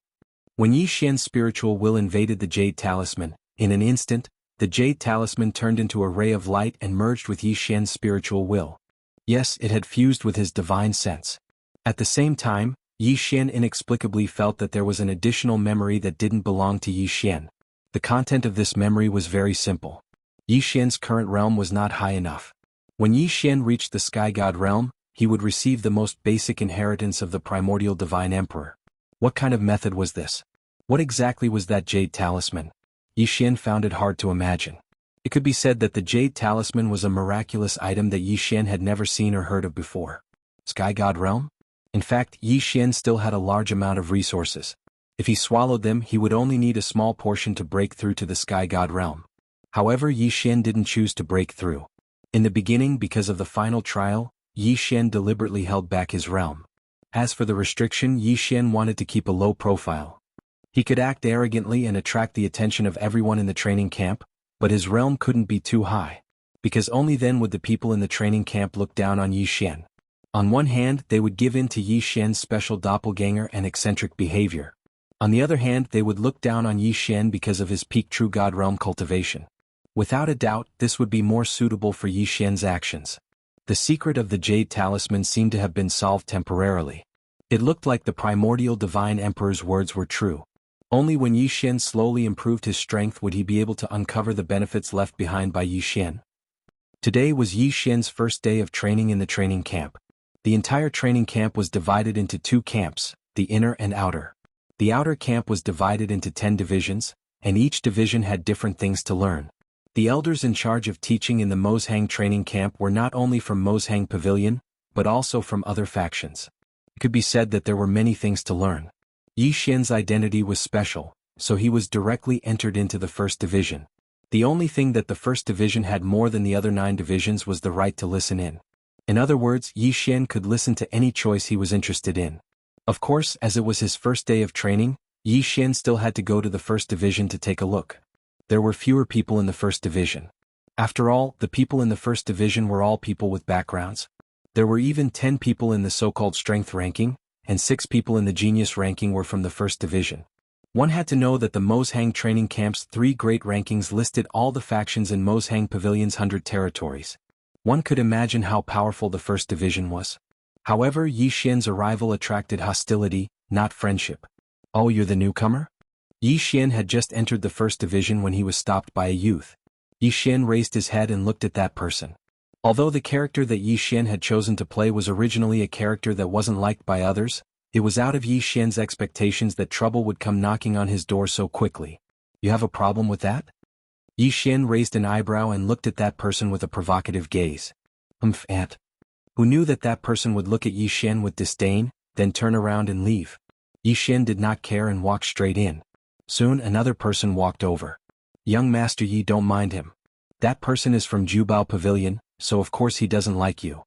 [SPEAKER 1] When Yi Xian's spiritual will invaded the jade talisman, in an instant, the jade talisman turned into a ray of light and merged with Yi Xian's spiritual will. Yes, it had fused with his divine sense. At the same time, Yi Xian inexplicably felt that there was an additional memory that didn't belong to Yi Xian. The content of this memory was very simple. Yi Xian's current realm was not high enough. When Yi Xian reached the Sky God realm, he would receive the most basic inheritance of the primordial divine emperor. What kind of method was this? What exactly was that jade talisman? Yi Xian found it hard to imagine. It could be said that the jade talisman was a miraculous item that Yi Xian had never seen or heard of before. Sky God realm? In fact, Yi Xian still had a large amount of resources. If he swallowed them, he would only need a small portion to break through to the Sky God realm. However, Yi Xian didn't choose to break through. In the beginning, because of the final trial, Yi Xian deliberately held back his realm. As for the restriction, Yi Xian wanted to keep a low profile. He could act arrogantly and attract the attention of everyone in the training camp, but his realm couldn't be too high, because only then would the people in the training camp look down on Yi Xian. On one hand, they would give in to Yi Xian's special doppelganger and eccentric behavior. On the other hand, they would look down on Yi Xian because of his peak true god realm cultivation. Without a doubt, this would be more suitable for Yi Xian's actions. The secret of the jade talisman seemed to have been solved temporarily. It looked like the primordial divine emperor's words were true. Only when Yi Xian slowly improved his strength would he be able to uncover the benefits left behind by Yi Xian. Today was Yi Xian's first day of training in the training camp. The entire training camp was divided into two camps, the inner and outer. The outer camp was divided into 10 divisions, and each division had different things to learn. The elders in charge of teaching in the Mozhang training camp were not only from Mozhang Pavilion, but also from other factions. It could be said that there were many things to learn. Yi Xian's identity was special, so he was directly entered into the first division. The only thing that the first division had more than the other 9 divisions was the right to listen in. In other words, Yi Xian could listen to any choice he was interested in. Of course, as it was his first day of training, Yi Xian still had to go to the first division to take a look. There were fewer people in the first division. After all, the people in the first division were all people with backgrounds. There were even 10 people in the so-called strength ranking, and 6 people in the genius ranking were from the first division. One had to know that the Mozhang training camp's 3 great rankings listed all the factions in Mozhang Pavilion's 100 territories. One could imagine how powerful the first division was. However, Yi Xian's arrival attracted hostility, not friendship. Oh, you're the newcomer? Yi Xian had just entered the first division when he was stopped by a youth. Yi Xian raised his head and looked at that person. Although the character that Yi Xian had chosen to play was originally a character that wasn't liked by others, it was out of Yi Xian's expectations that trouble would come knocking on his door so quickly. You have a problem with that? Yi Xian raised an eyebrow and looked at that person with a provocative gaze. Aunt. Who knew that that person would look at Yi Xian with disdain, then turn around and leave. Yi Xian did not care and walked straight in. Soon another person walked over. Young Master Yi, don't mind him. That person is from Jubao Pavilion, so of course he doesn't like you.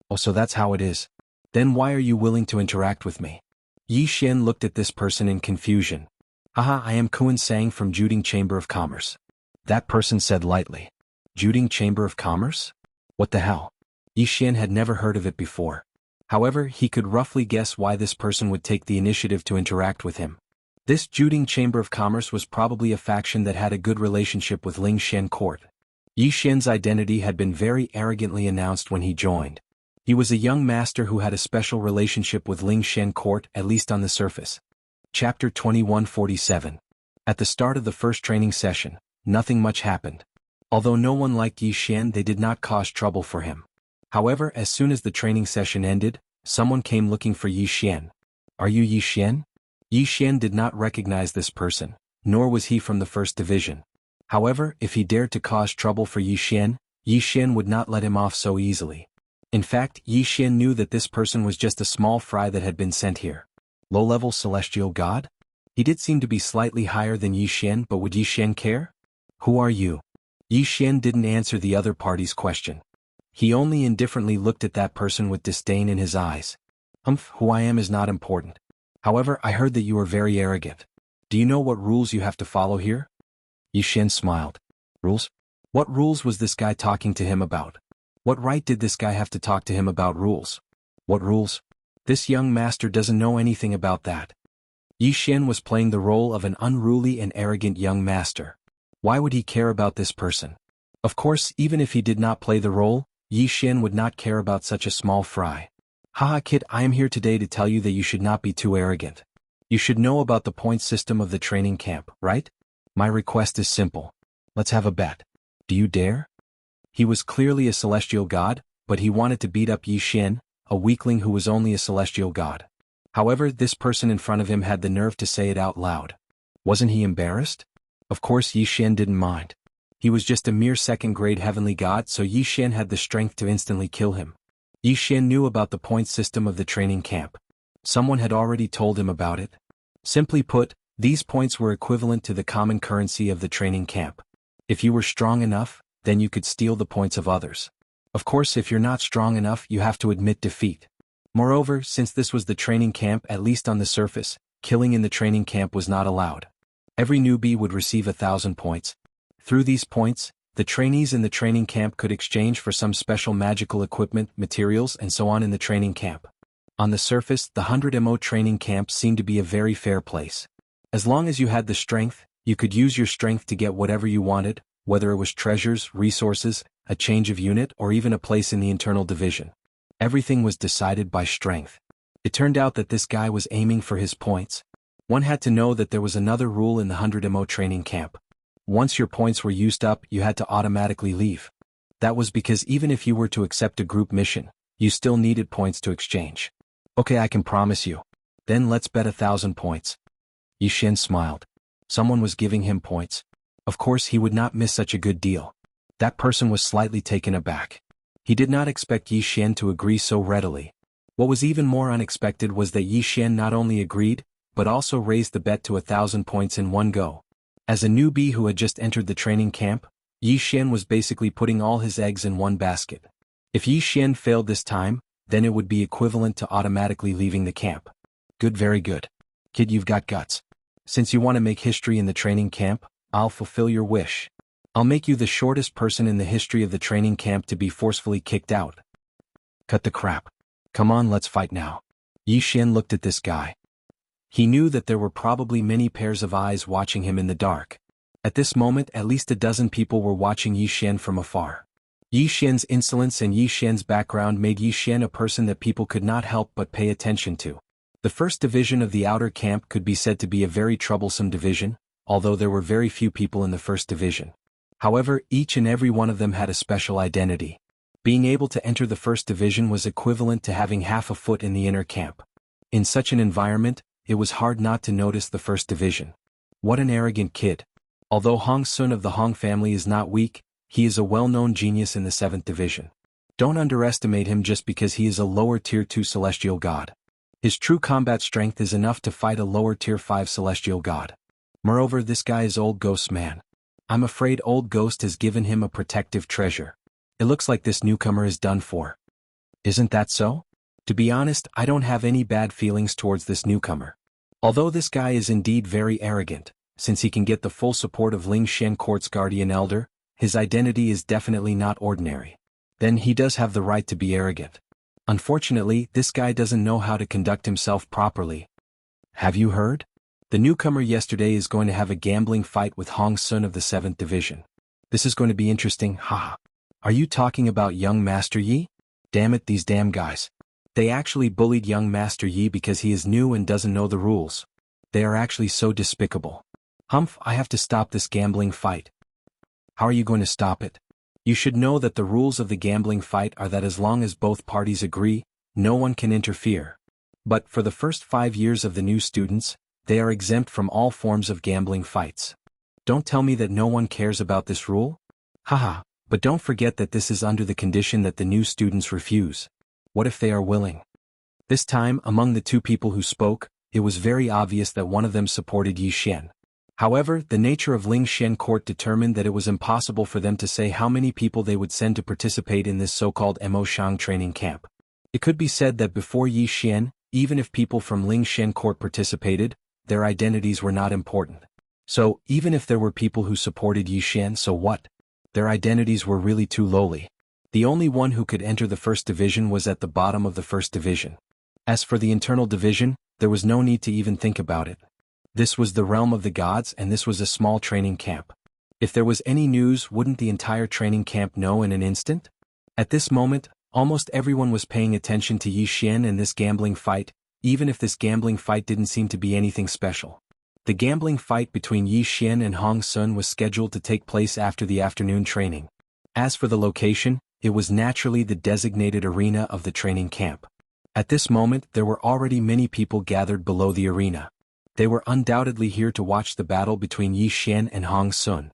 [SPEAKER 1] Oh, so that's how it is. Then why are you willing to interact with me? Yi Xian looked at this person in confusion. Haha, I am Kuan Sang from Juding Chamber of Commerce. That person said lightly. Juding Chamber of Commerce? What the hell? Yi Xian had never heard of it before. However, he could roughly guess why this person would take the initiative to interact with him. This Juding Chamber of Commerce was probably a faction that had a good relationship with Ling Shen Court. Yi Xian's identity had been very arrogantly announced when he joined. He was a young master who had a special relationship with Ling Shen Court, at least on the surface. Chapter 2147. At the start of the first training session, nothing much happened. Although no one liked Yi Xian, they did not cause trouble for him. However, as soon as the training session ended, someone came looking for Yi Xian. Are you Yi Xian? Yi Xian did not recognize this person, nor was he from the first division. However, if he dared to cause trouble for Yi Xian would not let him off so easily. In fact, Yi Xian knew that this person was just a small fry that had been sent here. Low-level celestial god? He did seem to be slightly higher than Yi Xian, but would Yi Xian care? Who are you? Yi Xian didn't answer the other party's question. He only indifferently looked at that person with disdain in his eyes. Who I am is not important. However, I heard that you are very arrogant. Do you know what rules you have to follow here? Yi Xian smiled. Rules? What rules was this guy talking to him about? What right did this guy have to talk to him about rules? What rules? This young master doesn't know anything about that. Yi Xian was playing the role of an unruly and arrogant young master. Why would he care about this person? Of course, even if he did not play the role, Yi Xian would not care about such a small fry. Haha kid, I am here today to tell you that you should not be too arrogant. You should know about the point system of the training camp, right? My request is simple. Let's have a bet. Do you dare? He was clearly a celestial god, but he wanted to beat up Yi Xian, a weakling who was only a celestial god. However, this person in front of him had the nerve to say it out loud. Wasn't he embarrassed? Of course Yi Xian didn't mind. He was just a mere second-grade heavenly god, so Yi Xian had the strength to instantly kill him. Yi Xian knew about the point system of the training camp. Someone had already told him about it. Simply put, these points were equivalent to the common currency of the training camp. If you were strong enough, then you could steal the points of others. Of course, if you're not strong enough, you have to admit defeat. Moreover, since this was the training camp, at least on the surface, killing in the training camp was not allowed. Every newbie would receive 1,000 points. Through these points, the trainees in the training camp could exchange for some special magical equipment, materials, and so on in the training camp. On the surface, the 100mo training camp seemed to be a very fair place. As long as you had the strength, you could use your strength to get whatever you wanted, whether it was treasures, resources, a change of unit, or even a place in the internal division. Everything was decided by strength. It turned out that this guy was aiming for his points. One had to know that there was another rule in the 100mo training camp. Once your points were used up, you had to automatically leave. That was because even if you were to accept a group mission, you still needed points to exchange. Okay, I can promise you. Then let's bet 1,000 points. Yi Xian smiled. Someone was giving him points. Of course he would not miss such a good deal. That person was slightly taken aback. He did not expect Yi Xian to agree so readily. What was even more unexpected was that Yi Xian not only agreed, but also raised the bet to 1,000 points in one go. As a newbie who had just entered the training camp, Yi Xian was basically putting all his eggs in one basket. If Yi Xian failed this time, then it would be equivalent to automatically leaving the camp. Good, very good. Kid, you've got guts. Since you want to make history in the training camp, I'll fulfill your wish. I'll make you the shortest person in the history of the training camp to be forcefully kicked out. Cut the crap. Come on, let's fight now. Yi Xian looked at this guy. He knew that there were probably many pairs of eyes watching him in the dark. At this moment, at least a dozen people were watching Yi Xian from afar. Yi Xian's insolence and Yi Xian's background made Yi Xian a person that people could not help but pay attention to. The first division of the outer camp could be said to be a very troublesome division, although there were very few people in the first division. However, each and every one of them had a special identity. Being able to enter the first division was equivalent to having half a foot in the inner camp. In such an environment, it was hard not to notice the first division. What an arrogant kid. Although Hong Sun of the Hong family is not weak, he is a well-known genius in the 7th division. Don't underestimate him just because he is a lower tier 2 celestial god. His true combat strength is enough to fight a lower tier 5 celestial god. Moreover, this guy is Old Ghost's man. I'm afraid Old Ghost has given him a protective treasure. It looks like this newcomer is done for. Isn't that so? To be honest, I don't have any bad feelings towards this newcomer. Although this guy is indeed very arrogant, since he can get the full support of Ling Shen Court's guardian elder, his identity is definitely not ordinary. Then he does have the right to be arrogant. Unfortunately, this guy doesn't know how to conduct himself properly. Have you heard? The newcomer yesterday is going to have a gambling fight with Hong Sun of the 7th division. This is going to be interesting, haha. Are you talking about young Master Yi? Damn it, these damn guys. They actually bullied young Master Yi because he is new and doesn't know the rules. They are actually so despicable. Humph, I have to stop this gambling fight. How are you going to stop it? You should know that the rules of the gambling fight are that as long as both parties agree, no one can interfere. But for the first 5 years of the new students, they are exempt from all forms of gambling fights. Don't tell me that no one cares about this rule? Haha, but don't forget that this is under the condition that the new students refuse. What if they are willing? This time, among the two people who spoke, it was very obvious that one of them supported Yi Xian. However, the nature of Lingxian court determined that it was impossible for them to say how many people they would send to participate in this so-called Emoshang training camp. It could be said that before Yi Xian, even if people from Lingxian court participated, their identities were not important. So, even if there were people who supported Yi Xian, so what? Their identities were really too lowly. The only one who could enter the first division was at the bottom of the first division. As for the internal division, there was no need to even think about it. This was the realm of the gods, and this was a small training camp. If there was any news, wouldn't the entire training camp know in an instant? At this moment, almost everyone was paying attention to Yi Xian and this gambling fight, even if this gambling fight didn't seem to be anything special. The gambling fight between Yi Xian and Hong Sun was scheduled to take place after the afternoon training. As for the location, it was naturally the designated arena of the training camp. At this moment, there were already many people gathered below the arena. They were undoubtedly here to watch the battle between Yi Xian and Hong Sun.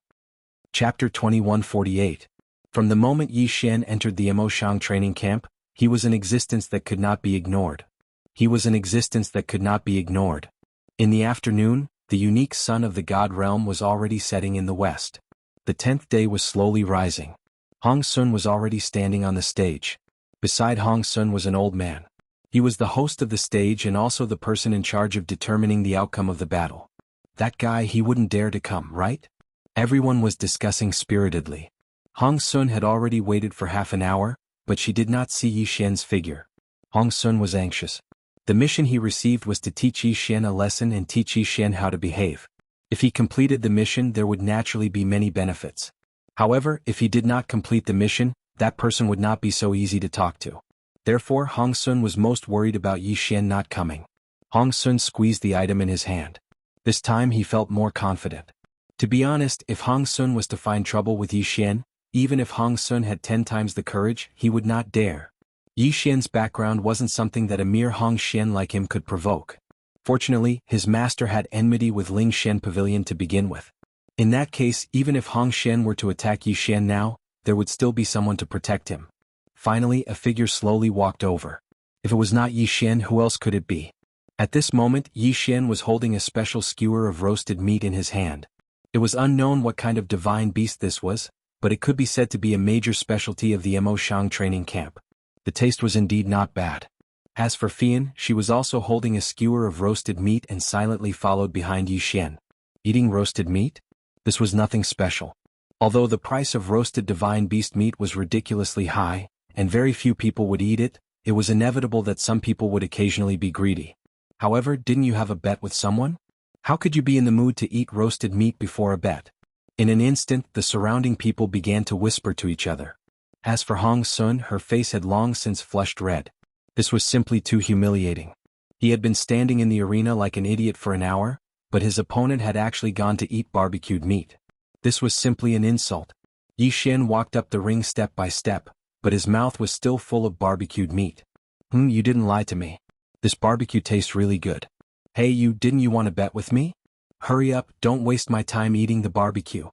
[SPEAKER 1] Chapter 2148. From the moment Yi Xian entered the Emoshang training camp, he was an existence that could not be ignored. He was an existence that could not be ignored. In the afternoon, the unique sun of the god realm was already setting in the west. The 10th day was slowly rising. Hong Sun was already standing on the stage. Beside Hong Sun was an old man. He was the host of the stage and also the person in charge of determining the outcome of the battle. That guy, he wouldn't dare to come, right? Everyone was discussing spiritedly. Hong Sun had already waited for half an hour, but she did not see Yi Xian's figure. Hong Sun was anxious. The mission he received was to teach Yi Xian a lesson and teach Yi Xian how to behave. If he completed the mission, there would naturally be many benefits. However, if he did not complete the mission, that person would not be so easy to talk to. Therefore, Hong Sun was most worried about Yi Xian not coming. Hong Sun squeezed the item in his hand. This time he felt more confident. To be honest, if Hong Sun was to find trouble with Yi Xian, even if Hong Sun had 10 times the courage, he would not dare. Yi Xian's background wasn't something that a mere Hong Xian like him could provoke. Fortunately, his master had enmity with Lingxian Pavilion to begin with. In that case, even if Hong Xian were to attack Yi Xian now, there would still be someone to protect him. Finally, a figure slowly walked over. If it was not Yi Xian, who else could it be? At this moment, Yi Xian was holding a special skewer of roasted meat in his hand. It was unknown what kind of divine beast this was, but it could be said to be a major specialty of the Emoshang training camp. The taste was indeed not bad. As for Fian, she was also holding a skewer of roasted meat and silently followed behind Yi Xian. Eating roasted meat? This was nothing special. Although the price of roasted divine beast meat was ridiculously high, and very few people would eat it, it was inevitable that some people would occasionally be greedy. However, didn't you have a bet with someone? How could you be in the mood to eat roasted meat before a bet? In an instant, the surrounding people began to whisper to each other. As for Hong Sun, her face had long since flushed red. This was simply too humiliating. He had been standing in the arena like an idiot for an hour, but his opponent had actually gone to eat barbecued meat. This was simply an insult. Yi Xian walked up the ring step by step, but his mouth was still full of barbecued meat. You didn't lie to me. This barbecue tastes really good. Hey you, didn't you want to bet with me? Hurry up, don't waste my time eating the barbecue.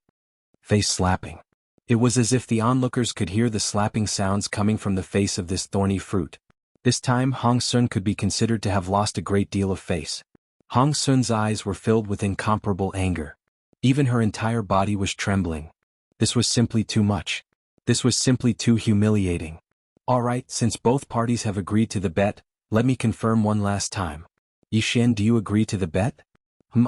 [SPEAKER 1] Face slapping. It was as if the onlookers could hear the slapping sounds coming from the face of this thorny fruit. This time Hong Sun could be considered to have lost a great deal of face. Hong Sun's eyes were filled with incomparable anger. Even her entire body was trembling. This was simply too much. This was simply too humiliating. Alright, since both parties have agreed to the bet, let me confirm one last time. Yi Xian, do you agree to the bet?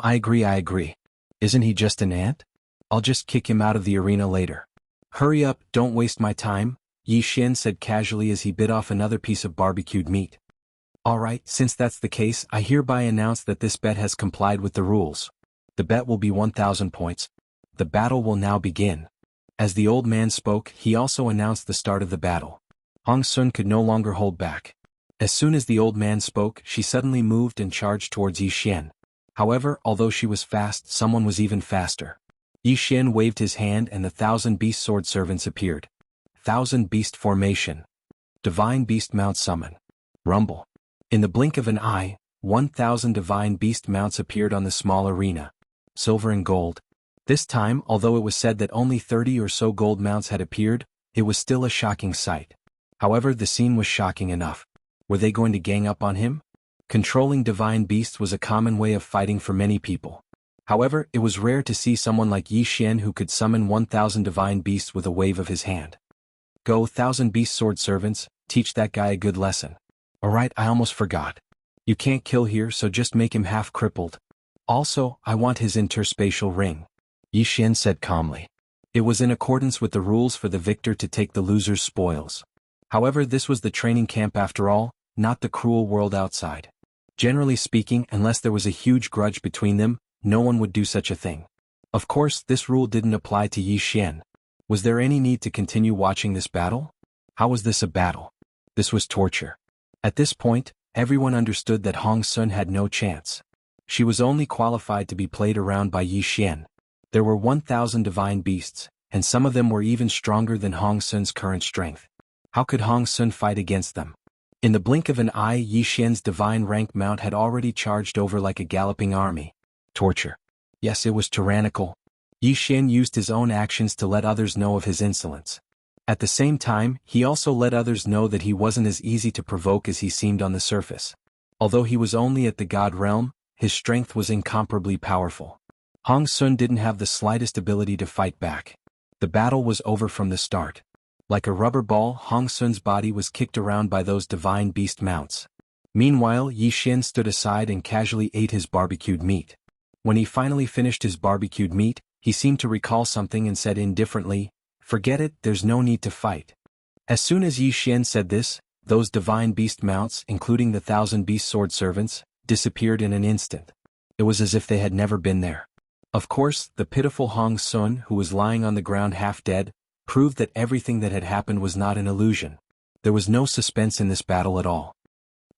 [SPEAKER 1] I agree. Isn't he just an ant? I'll just kick him out of the arena later. Hurry up, don't waste my time, Yi Xian said casually as he bit off another piece of barbecued meat. Alright, since that's the case, I hereby announce that this bet has complied with the rules. The bet will be 1,000 points. The battle will now begin. As the old man spoke, he also announced the start of the battle. Hong Sun could no longer hold back. As soon as the old man spoke, she suddenly moved and charged towards Yi Xian. However, although she was fast, someone was even faster. Yi Xian waved his hand and the 1,000 beast sword servants appeared. 1,000 beast formation. Divine beast mount summon. Rumble. In the blink of an eye, 1,000 divine beast mounts appeared on the small arena. Silver and gold. This time, although it was said that only 30 or so gold mounts had appeared, it was still a shocking sight. However, the scene was shocking enough. Were they going to gang up on him? Controlling divine beasts was a common way of fighting for many people. However, it was rare to see someone like Yi Xian who could summon 1,000 divine beasts with a wave of his hand. Go, 1,000 beast sword servants, teach that guy a good lesson. Alright, I almost forgot. You can't kill here, so just make him half crippled. Also, I want his interspatial ring. Yi Xian said calmly. It was in accordance with the rules for the victor to take the loser's spoils. However, this was the training camp after all, not the cruel world outside. Generally speaking, unless there was a huge grudge between them, no one would do such a thing. Of course, this rule didn't apply to Yi Xian. Was there any need to continue watching this battle? How was this a battle? This was torture. At this point, everyone understood that Hong Sun had no chance. She was only qualified to be played around by Yi Xian. There were 1,000 divine beasts, and some of them were even stronger than Hong Sun's current strength. How could Hong Sun fight against them? In the blink of an eye, Yi Xian's divine rank mount had already charged over like a galloping army. Torture. Yes, it was tyrannical. Yi Xian used his own actions to let others know of his insolence. At the same time, he also let others know that he wasn't as easy to provoke as he seemed on the surface. Although he was only at the God realm, his strength was incomparably powerful. Hong Sun didn't have the slightest ability to fight back. The battle was over from the start. Like a rubber ball, Hong Sun's body was kicked around by those divine beast mounts. Meanwhile, Yi Xian stood aside and casually ate his barbecued meat. When he finally finished his barbecued meat, he seemed to recall something and said indifferently, "Forget it, there's no need to fight." As soon as Yi Xian said this, those divine beast mounts, including the 1,000 beast sword servants, disappeared in an instant. It was as if they had never been there. Of course, the pitiful Hong Sun, who was lying on the ground half dead, proved that everything that had happened was not an illusion. There was no suspense in this battle at all.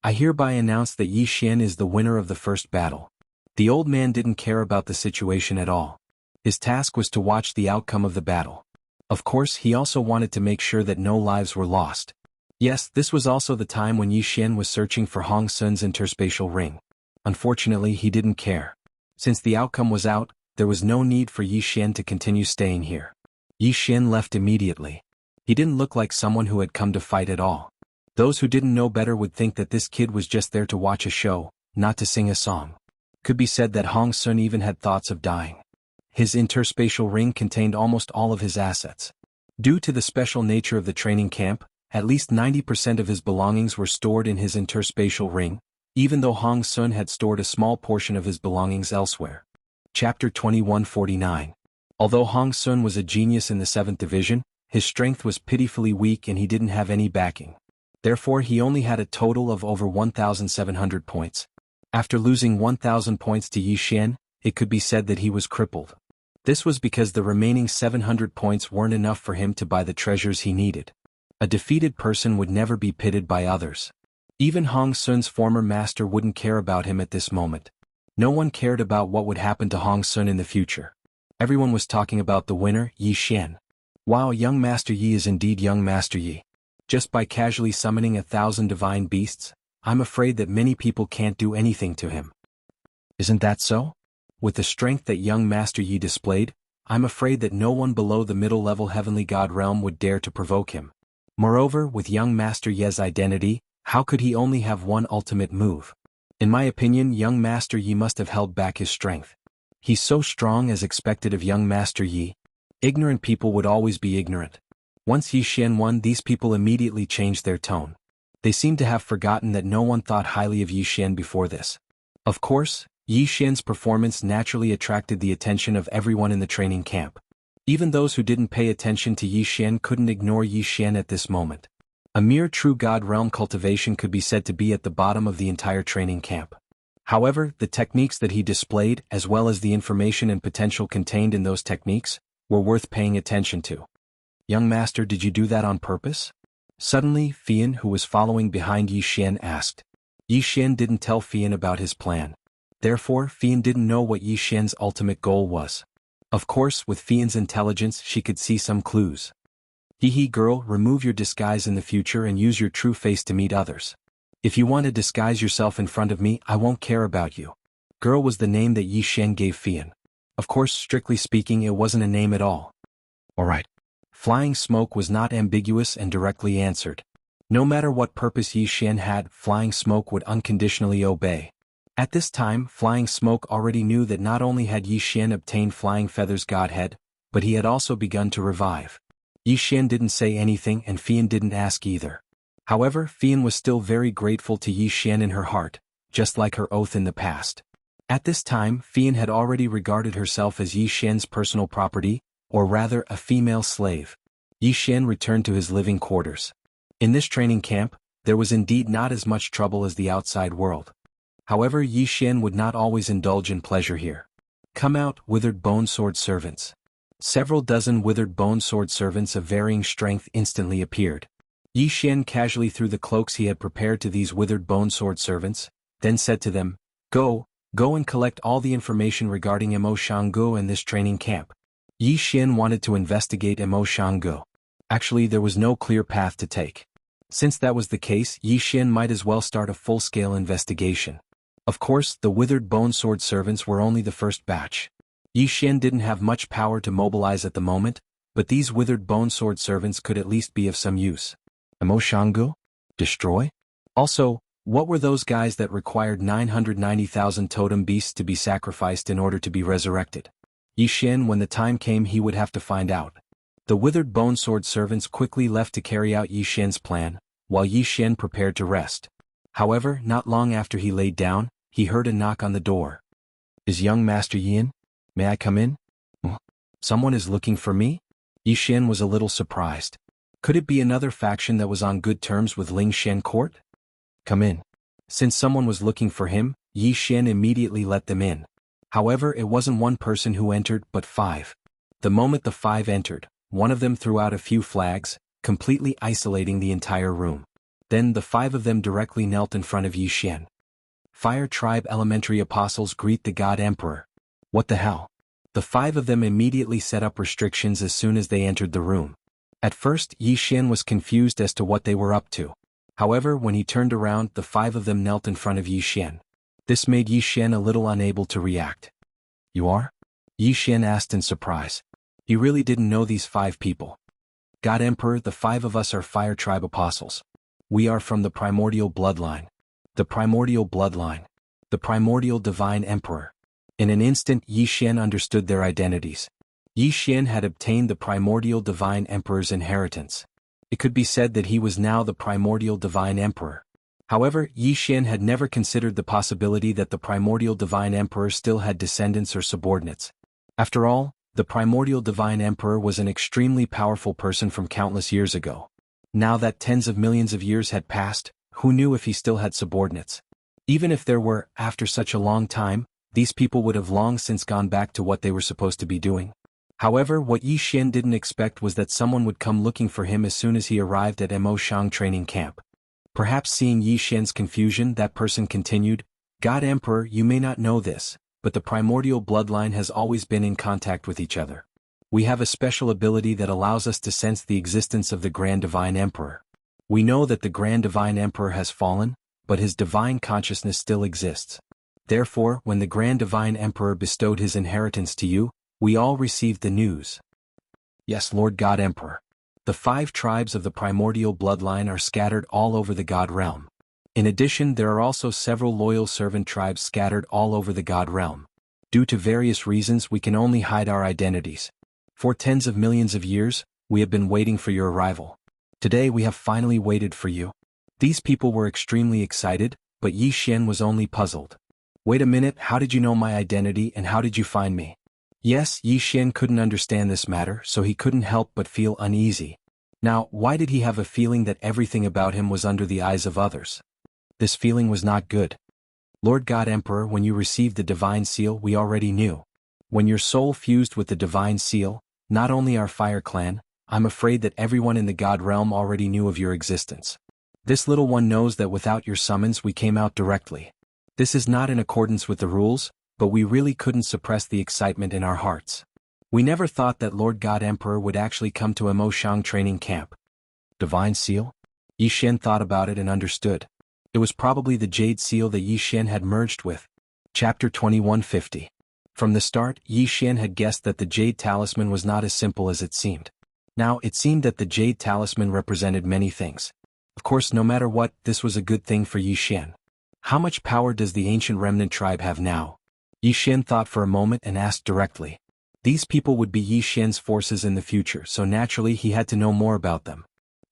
[SPEAKER 1] I hereby announce that Yi Xian is the winner of the first battle. The old man didn't care about the situation at all. His task was to watch the outcome of the battle. Of course, he also wanted to make sure that no lives were lost. Yes, this was also the time when Yi Xian was searching for Hong Sun's interspatial ring. Unfortunately, he didn't care. Since the outcome was out, there was no need for Yi Xian to continue staying here. Yi Xian left immediately. He didn't look like someone who had come to fight at all. Those who didn't know better would think that this kid was just there to watch a show, not to sing a song. Could be said that Hong Sun even had thoughts of dying. His interspatial ring contained almost all of his assets. Due to the special nature of the training camp, at least 90% of his belongings were stored in his interspatial ring, even though Hong Sun had stored a small portion of his belongings elsewhere. Chapter 2149. Although Hong Sun was a genius in the 7th division, his strength was pitifully weak and he didn't have any backing. Therefore, he only had a total of over 1,700 points. After losing 1,000 points to Yi Xian, it could be said that he was crippled. This was because the remaining 700 points weren't enough for him to buy the treasures he needed. A defeated person would never be pitied by others. Even Hong Sun's former master wouldn't care about him at this moment. No one cared about what would happen to Hong Sun in the future. Everyone was talking about the winner, Yi Xian. Wow, young Master Yi is indeed young Master Yi. Just by casually summoning 1,000 divine beasts, I'm afraid that many people can't do anything to him. Isn't that so? With the strength that young Master Yi displayed, I'm afraid that no one below the middle-level heavenly god realm would dare to provoke him. Moreover, with young Master Yi's identity, how could he only have one ultimate move? In my opinion, young Master Yi must have held back his strength. He's so strong as expected of young Master Yi. Ignorant people would always be ignorant. Once Yi Xian won, these people immediately changed their tone. They seemed to have forgotten that no one thought highly of Yi Xian before this. Of course, Yi Xian's performance naturally attracted the attention of everyone in the training camp. Even those who didn't pay attention to Yi Xian couldn't ignore Yi Xian at this moment. A mere true god realm cultivation could be said to be at the bottom of the entire training camp. However, the techniques that he displayed, as well as the information and potential contained in those techniques, were worth paying attention to. Young master, did you do that on purpose? Suddenly, Fian, who was following behind Yi Xian, asked. Yi Xian didn't tell Fian about his plan. Therefore, Fian didn't know what Yi Xian's ultimate goal was. Of course, with Fian's intelligence, she could see some clues. Hee girl, remove your disguise in the future and use your true face to meet others. If you want to disguise yourself in front of me, I won't care about you. Girl was the name that Yi Xian gave Fian. Of course, strictly speaking, it wasn't a name at all. Alright. Flying Smoke was not ambiguous and directly answered. No matter what purpose Yi Xian had, Flying Smoke would unconditionally obey. At this time, Flying Smoke already knew that not only had Yi Xian obtained Flying Feather's godhead, but he had also begun to revive. Yi Xian didn't say anything and Fian didn't ask either. However, Fian was still very grateful to Yi Xian in her heart, just like her oath in the past. At this time, Fian had already regarded herself as Yi Xian's personal property, or rather a female slave. Yi Xian returned to his living quarters. In this training camp, there was indeed not as much trouble as the outside world. However, Yi Xian would not always indulge in pleasure here. Come out, withered bone sword servants. Several dozen withered bone sword servants of varying strength instantly appeared. Yi Xian casually threw the cloaks he had prepared to these withered bone sword servants, then said to them, Go and collect all the information regarding Jianghu and this training camp. Yi Xian wanted to investigate Jianghu. Actually, there was no clear path to take. Since that was the case, Yi Xian might as well start a full-scale investigation. Of course, the withered bone sword servants were only the first batch. Yi Xian didn't have much power to mobilize at the moment, but these withered bone sword servants could at least be of some use. Jianghu? Destroy? Also, what were those guys that required 990,000 totem beasts to be sacrificed in order to be resurrected? Yi Xian, when the time came, he would have to find out. The withered bone sword servants quickly left to carry out Yi Xian's plan, while Yi Xian prepared to rest. However, not long after he laid down, he heard a knock on the door. Is young Master Yi in? May I come in? Someone is looking for me? Yi Xian was a little surprised. Could it be another faction that was on good terms with Ling Shen court? Come in. Since someone was looking for him, Yi Xian immediately let them in. However, it wasn't one person who entered, but 5. The moment the 5 entered, one of them threw out a few flags, completely isolating the entire room. Then the 5 of them directly knelt in front of Yi Xian. Fire Tribe Elementary Apostles greet the God Emperor. What the hell? The 5 of them immediately set up restrictions as soon as they entered the room. At first, Yi Xian was confused as to what they were up to. However, when he turned around, the 5 of them knelt in front of Yi Xian. This made Yi Xian a little unable to react. You are? Yi Xian asked in surprise. He really didn't know these 5 people. God Emperor, the 5 of us are Fire Tribe Apostles. We are from the primordial bloodline. The primordial bloodline. The primordial divine emperor. In an instant, Yi Xian understood their identities. Yi Xian had obtained the primordial divine emperor's inheritance. It could be said that he was now the primordial divine emperor. However, Yi Xian had never considered the possibility that the primordial divine emperor still had descendants or subordinates. After all, the primordial divine emperor was an extremely powerful person from countless years ago. Now that tens of millions of years had passed, who knew if he still had subordinates? Even if there were, after such a long time, these people would have long since gone back to what they were supposed to be doing. However, what Yi Xian didn't expect was that someone would come looking for him as soon as he arrived at Emoshang training camp. Perhaps seeing Yi Xian's confusion, that person continued, God Emperor, you may not know this, but the primordial bloodline has always been in contact with each other. We have a special ability that allows us to sense the existence of the Grand Divine Emperor. We know that the Grand Divine Emperor has fallen, but his divine consciousness still exists. Therefore, when the Grand Divine Emperor bestowed his inheritance to you, we all received the news. Yes, Lord God Emperor. The 5 tribes of the primordial bloodline are scattered all over the God realm. In addition, there are also several loyal servant tribes scattered all over the God realm. Due to various reasons, we can only hide our identities. For tens of millions of years, we have been waiting for your arrival. Today we have finally waited for you. These people were extremely excited, but Yi Xian was only puzzled. Wait a minute, how did you know my identity and how did you find me? Yes, Yi Xian couldn't understand this matter, so he couldn't help but feel uneasy. Now, why did he have a feeling that everything about him was under the eyes of others? This feeling was not good. Lord God Emperor, when you received the divine seal, we already knew. When your soul fused with the divine seal, not only our fire clan, I'm afraid that everyone in the God realm already knew of your existence. This little one knows that without your summons we came out directly. This is not in accordance with the rules, but we really couldn't suppress the excitement in our hearts. We never thought that Lord God Emperor would actually come to Emoshang training camp. Divine seal? Yi Xian thought about it and understood. It was probably the jade seal that Yi Xian had merged with. Chapter 2150. From the start, Yi Xian had guessed that the jade talisman was not as simple as it seemed. Now, it seemed that the jade talisman represented many things. Of course, no matter what, this was a good thing for Yi Xian. How much power does the ancient remnant tribe have now? Yi Xian thought for a moment and asked directly. These people would be Yi Xian's forces in the future, so naturally he had to know more about them.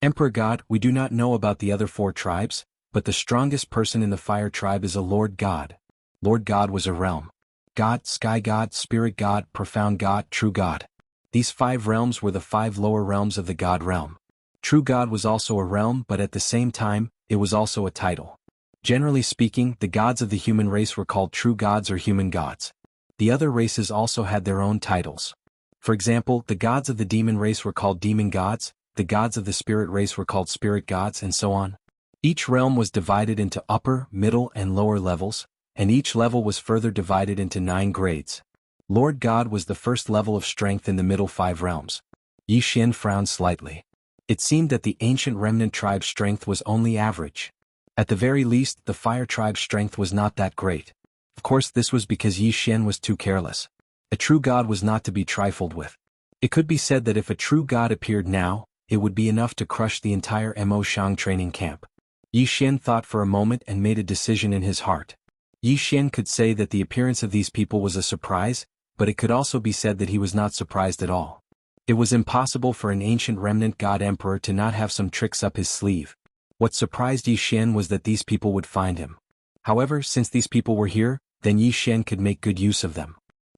[SPEAKER 1] Emperor God, we do not know about the other 4 tribes, but the strongest person in the fire tribe is a Lord God. Lord God was a realm. God, Sky God, Spirit God, Profound God, True God. These 5 realms were the 5 lower realms of the God realm. True God was also a realm, but at the same time, it was also a title. Generally speaking, the gods of the human race were called true gods or human gods. The other races also had their own titles. For example, the gods of the demon race were called demon gods, the gods of the spirit race were called spirit gods, and so on. Each realm was divided into upper, middle, and lower levels, and each level was further divided into 9 grades. Lord God was the first level of strength in the middle 5 realms. Yi Xian frowned slightly. It seemed that the ancient remnant tribe's strength was only average. At the very least, the fire tribe's strength was not that great. Of course, this was because Yi Xian was too careless. A true god was not to be trifled with. It could be said that if a true god appeared now, it would be enough to crush the entire Mo Shang training camp. Yi Xian thought for a moment and made a decision in his heart. Yi Xian could say that the appearance of these people was a surprise, but it could also be said that he was not surprised at all. It was impossible for an ancient remnant god emperor to not have some tricks up his sleeve. What surprised Yi Xian was that these people would find him. However, since these people were here, then Yi Xian could make good use of them.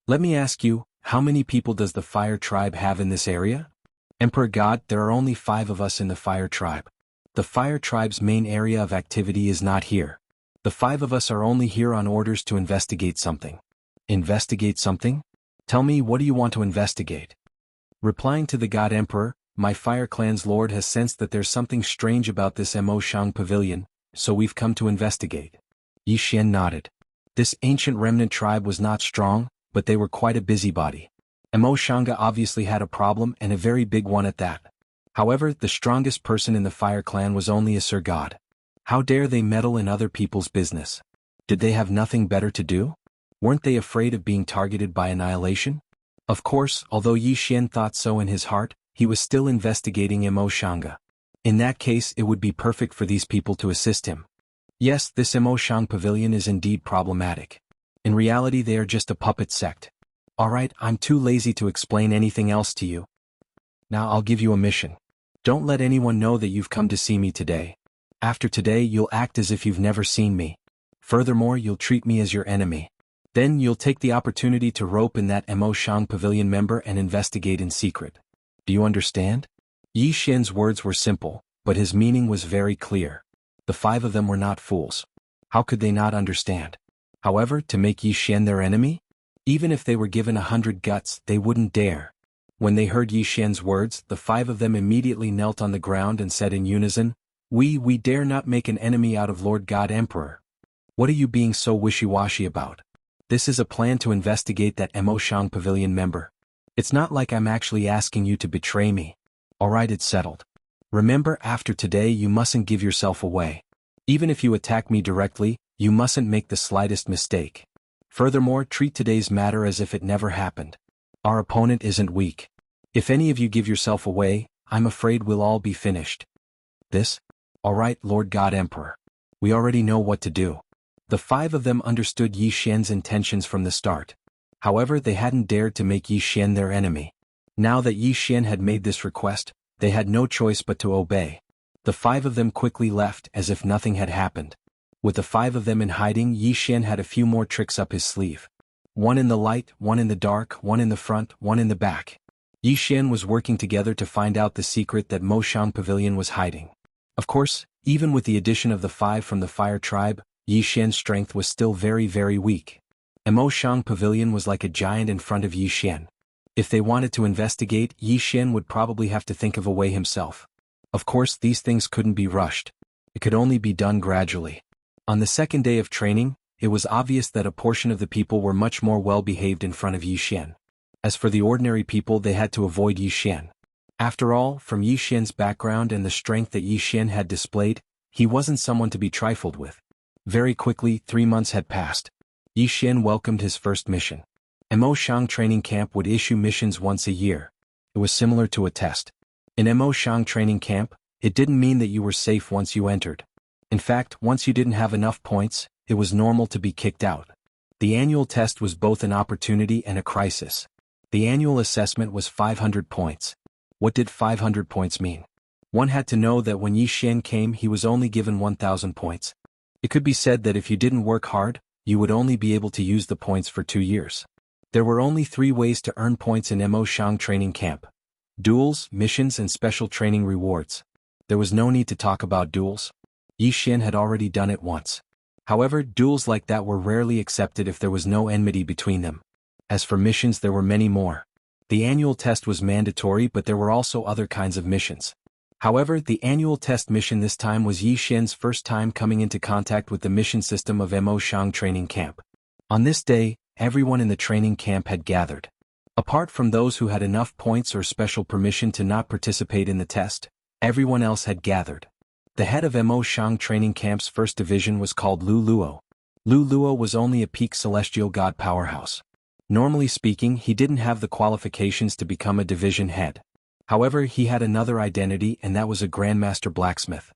[SPEAKER 1] Let me ask you, how many people does the fire tribe have in this area? Emperor God, there are only 5 of us in the fire tribe. The fire tribe's main area of activity is not here. The 5 of us are only here on orders to investigate something. Investigate something? Tell me, what do you want to investigate? Replying to the God Emperor, my fire clan's lord has sensed that there's something strange about this Mo Shang pavilion, so we've come to investigate. Yi Xian nodded. This ancient remnant tribe was not strong, but they were quite a busybody. Mo Shanga obviously had a problem, and a very big one at that. However, the strongest person in the fire clan was only a Sir God. How dare they meddle in other people's business? Did they have nothing better to do? Weren't they afraid of being targeted by annihilation? Of course, although Yi Xian thought so in his heart, he was still investigating Mo Shanga. In that case, it would be perfect for these people to assist him. Yes, this Mo Shang pavilion is indeed problematic. In reality, they are just a puppet sect. Alright, I'm too lazy to explain anything else to you. Now I'll give you a mission. Don't let anyone know that you've come to see me today. After today, you'll act as if you've never seen me. Furthermore, you'll treat me as your enemy. Then you'll take the opportunity to rope in that Mo Shang pavilion member and investigate in secret. Do you understand? Yi Xian's words were simple, but his meaning was very clear. The 5 of them were not fools. How could they not understand? However, to make Yi Xian their enemy? Even if they were given 100 guts, they wouldn't dare. When they heard Yi Xian's words, the 5 of them immediately knelt on the ground and said in unison, We dare not make an enemy out of Lord God Emperor. What are you being so wishy-washy about? This is a plan to investigate that Mo Shang pavilion member. It's not like I'm actually asking you to betray me. Alright, it's settled. Remember, after today you mustn't give yourself away. Even if you attack me directly, you mustn't make the slightest mistake. Furthermore, treat today's matter as if it never happened. Our opponent isn't weak. If any of you give yourself away, I'm afraid we'll all be finished. This? Alright, Lord God Emperor. We already know what to do. The 5 of them understood Yi Xian's intentions from the start. However, they hadn't dared to make Yi Xian their enemy. Now that Yi Xian had made this request, they had no choice but to obey. The 5 of them quickly left as if nothing had happened. With the 5 of them in hiding, Yi Xian had a few more tricks up his sleeve. One in the light, one in the dark, one in the front, one in the back. Yi Xian was working together to find out the secret that Mo Shang Pavilion was hiding. Of course, even with the addition of the 5 from the fire tribe, Yi Xian's strength was still very, very weak. Mo Shang Pavilion was like a giant in front of Yi Xian. If they wanted to investigate, Yi Xian would probably have to think of a way himself. Of course, these things couldn't be rushed. It could only be done gradually. On the second day of training, it was obvious that a portion of the people were much more well-behaved in front of Yi Xian. As for the ordinary people, they had to avoid Yi Xian. After all, from Yi Xian's background and the strength that Yi Xian had displayed, he wasn't someone to be trifled with. Very quickly, 3 months had passed. Yi Xian welcomed his first mission. Mo Shang training camp would issue missions once a year. It was similar to a test. In Mo Shang training camp, it didn't mean that you were safe once you entered. In fact, once you didn't have enough points, it was normal to be kicked out. The annual test was both an opportunity and a crisis. The annual assessment was 500 points. What did 500 points mean? One had to know that when Yi Xian came he was only given 1,000 points. It could be said that if you didn't work hard, you would only be able to use the points for 2 years. There were only 3 ways to earn points in Mo Shang training camp: duels, missions and special training rewards. There was no need to talk about duels. Yi Xian had already done it once. However, duels like that were rarely accepted if there was no enmity between them. As for missions, there were many more. The annual test was mandatory, but there were also other kinds of missions. However, the annual test mission this time was Yi Xian's first time coming into contact with the mission system of Mo Shang training camp. On this day, everyone in the training camp had gathered. Apart from those who had enough points or special permission to not participate in the test, everyone else had gathered. The head of Mo Shang training camp's first division was called Lu Luo. Lu Luo was only a peak celestial god powerhouse. Normally speaking, he didn't have the qualifications to become a division head. However, he had another identity, and that was a Grandmaster Blacksmith.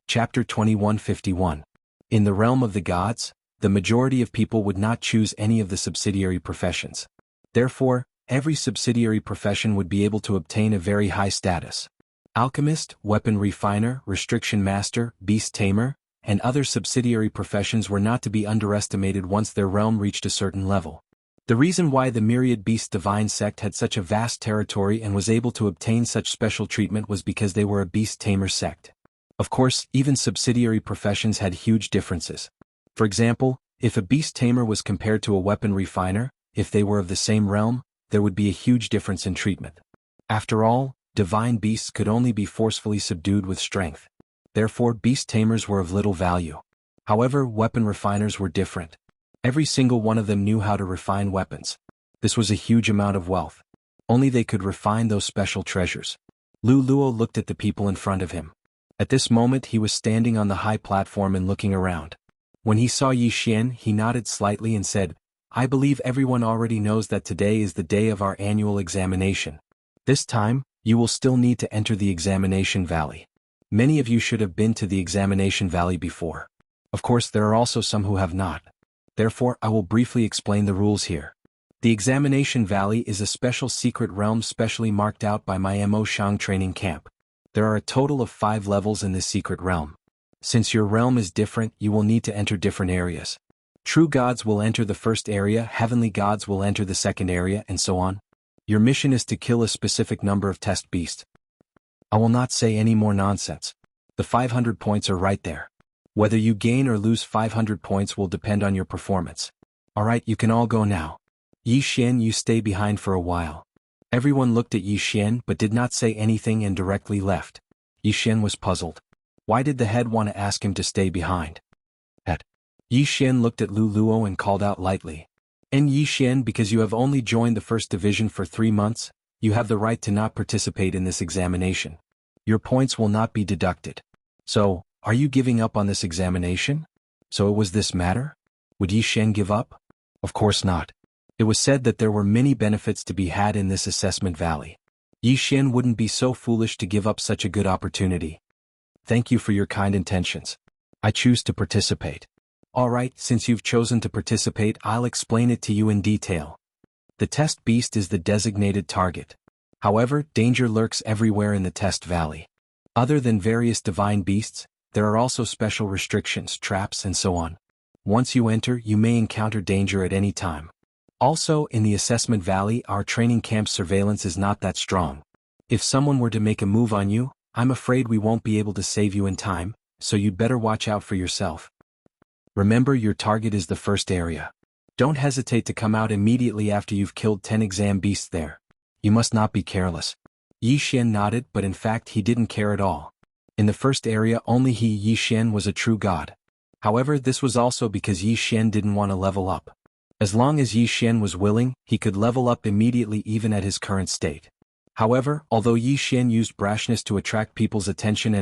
[SPEAKER 1] Chapter 2151. In the realm of the gods, the majority of people would not choose any of the subsidiary professions. Therefore, every subsidiary profession would be able to obtain a very high status. Alchemist, weapon refiner, restriction master, beast tamer, and other subsidiary professions were not to be underestimated once their realm reached a certain level. The reason why the Myriad Beast Divine sect had such a vast territory and was able to obtain such special treatment was because they were a beast tamer sect. Of course, even subsidiary professions had huge differences. For example, if a beast tamer was compared to a weapon refiner, if they were of the same realm, there would be a huge difference in treatment. After all, divine beasts could only be forcefully subdued with strength. Therefore, beast tamers were of little value. However, weapon refiners were different. Every single one of them knew how to refine weapons. This was a huge amount of wealth. Only they could refine those special treasures. Lu Luo looked at the people in front of him. At this moment he was standing on the high platform and looking around. When he saw Yi Xian, he nodded slightly and said, "I believe everyone already knows that today is the day of our annual examination. This time, you will still need to enter the examination valley. Many of you should have been to the examination valley before. Of course, there are also some who have not. Therefore, I will briefly explain the rules here. The examination valley is a special secret realm specially marked out by my Mo Shang training camp. There are a total of 5 levels in this secret realm. Since your realm is different, you will need to enter different areas. True gods will enter the first area, heavenly gods will enter the second area, and so on. Your mission is to kill a specific number of test beasts. I will not say any more nonsense. The 500 points are right there. Whether you gain or lose 500 points will depend on your performance. Alright, you can all go now. Yi Xian, you stay behind for a while." Everyone looked at Yi Xian but did not say anything and directly left. Yi Xian was puzzled. Why did the head want to ask him to stay behind? Yi Xian looked at Lu Luo and called out lightly. "And Yi Xian, because you have only joined the first division for 3 months, you have the right to not participate in this examination. Your points will not be deducted. So, are you giving up on this examination?" So it was this matter? Would Yi Xian give up? Of course not. It was said that there were many benefits to be had in this assessment valley. Yi Xian wouldn't be so foolish to give up such a good opportunity. "Thank you for your kind intentions. I choose to participate." "Alright, since you've chosen to participate, I'll explain it to you in detail. The test beast is the designated target. However, danger lurks everywhere in the test valley. Other than various divine beasts, there are also special restrictions, traps, and so on. Once you enter, you may encounter danger at any time. Also, in the assessment valley, our training camp surveillance is not that strong. If someone were to make a move on you, I'm afraid we won't be able to save you in time, so you'd better watch out for yourself. Remember, your target is the first area. Don't hesitate to come out immediately after you've killed 10 exam beasts there. You must not be careless." Yi Xian nodded, but in fact he didn't care at all. In the first area only he, Yi Xian, was a true god. However, this was also because Yi Xian didn't want to level up. As long as Yi Xian was willing, he could level up immediately even at his current state. However, although Yi Xian used brashness to attract people's attention,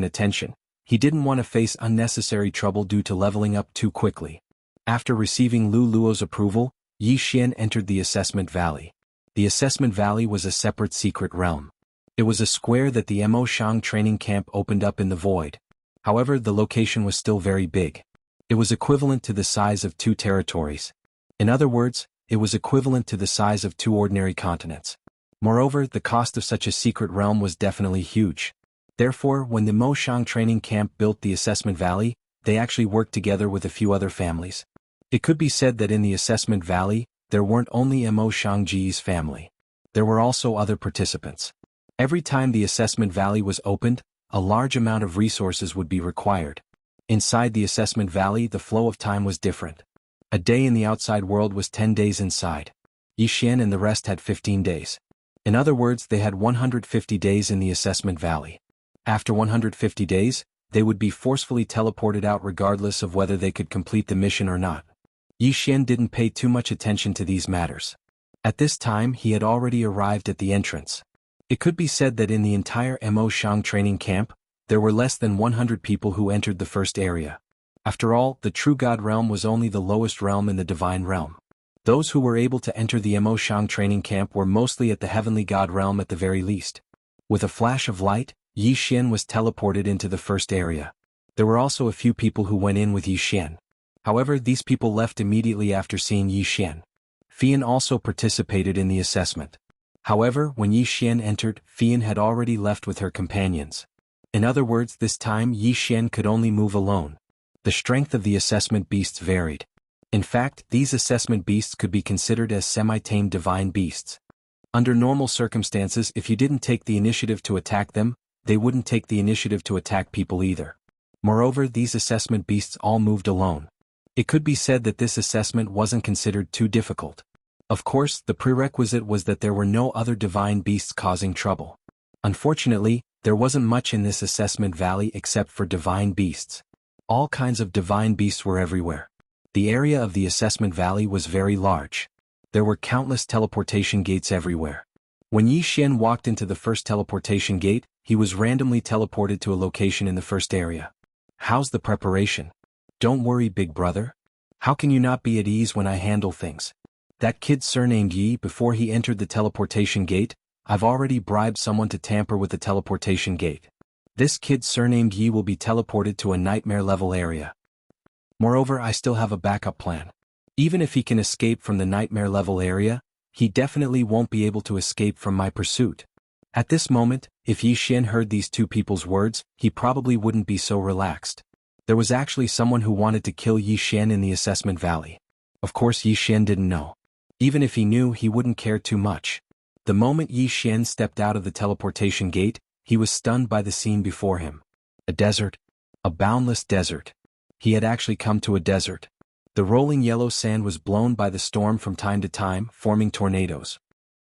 [SPEAKER 1] he didn't want to face unnecessary trouble due to leveling up too quickly. After receiving Lu Luo's approval, Yi Xian entered the assessment valley. The assessment valley was a separate secret realm. It was a square that the Mo Shang training camp opened up in the void. However, the location was still very big. It was equivalent to the size of 2 territories. In other words, it was equivalent to the size of 2 ordinary continents. Moreover, the cost of such a secret realm was definitely huge. Therefore, when the Moshang training camp built the assessment valley, they actually worked together with a few other families. It could be said that in the assessment valley, there weren't only Mo Shangji's family. There were also other participants. Every time the assessment valley was opened, a large amount of resources would be required. Inside the assessment valley, the flow of time was different. A day in the outside world was 10 days inside. Yixian and the rest had 15 days. In other words, they had 150 days in the assessment valley. After 150 days, they would be forcefully teleported out regardless of whether they could complete the mission or not. Yixian didn't pay too much attention to these matters. At this time, he had already arrived at the entrance. It could be said that in the entire Mo Shang training camp, there were less than 100 people who entered the first area. After all, the True God realm was only the lowest realm in the Divine realm. Those who were able to enter the Mo Shang training camp were mostly at the Heavenly God realm at the very least. With a flash of light, Yixian was teleported into the first area. There were also a few people who went in with Yixian. However, these people left immediately after seeing Yixian. Fian also participated in the assessment. However, when Yixian entered, Fian had already left with her companions. In other words, this time Yixian could only move alone. The strength of the assessment beasts varied. In fact, these assessment beasts could be considered as semi-tamed divine beasts. Under normal circumstances, if you didn't take the initiative to attack them, they wouldn't take the initiative to attack people either. Moreover, these assessment beasts all moved alone. It could be said that this assessment wasn't considered too difficult. Of course, the prerequisite was that there were no other divine beasts causing trouble. Unfortunately, there wasn't much in this assessment valley except for divine beasts. All kinds of divine beasts were everywhere. The area of the assessment valley was very large. There were countless teleportation gates everywhere. When Yixian walked into the first teleportation gate, he was randomly teleported to a location in the first area. How's the preparation? Don't worry, big brother. How can you not be at ease when I handle things? That kid surnamed Yi, before he entered the teleportation gate, I've already bribed someone to tamper with the teleportation gate. This kid surnamed Yi will be teleported to a nightmare level area. Moreover, I still have a backup plan. Even if he can escape from the nightmare level area, he definitely won't be able to escape from my pursuit. At this moment, if Yixian heard these two people's words, he probably wouldn't be so relaxed. There was actually someone who wanted to kill Yixian in the assessment valley. Of course, Yixian didn't know. Even if he knew, he wouldn't care too much. The moment Yixian stepped out of the teleportation gate, he was stunned by the scene before him. A desert. A boundless desert. He had actually come to a desert. The rolling yellow sand was blown by the storm from time to time, forming tornadoes.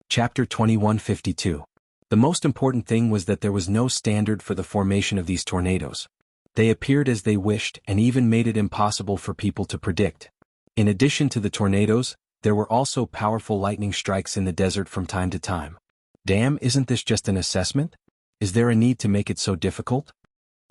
[SPEAKER 1] Chapter 2152. The most important thing was that there was no standard for the formation of these tornadoes. They appeared as they wished and even made it impossible for people to predict. In addition to the tornadoes, there were also powerful lightning strikes in the desert from time to time. Damn, isn't this just an assessment? Is there a need to make it so difficult?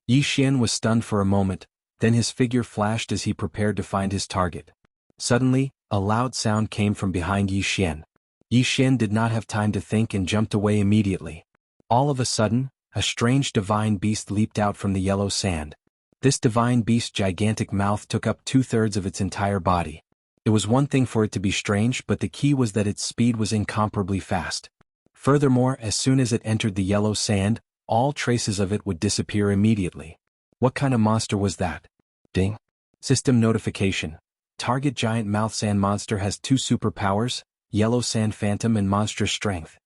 [SPEAKER 1] Yixian was stunned for a moment, then his figure flashed as he prepared to find his target. Suddenly, a loud sound came from behind Yixian. Yixian did not have time to think and jumped away immediately. All of a sudden, a strange divine beast leaped out from the yellow sand. This divine beast's gigantic mouth took up 2/3 of its entire body. It was one thing for it to be strange, but the key was that its speed was incomparably fast. Furthermore, as soon as it entered the yellow sand, all traces of it would disappear immediately. What kind of monster was that? Ding. System notification. Target giant mouth sand monster has 2 superpowers, yellow sand phantom and monstrous strength.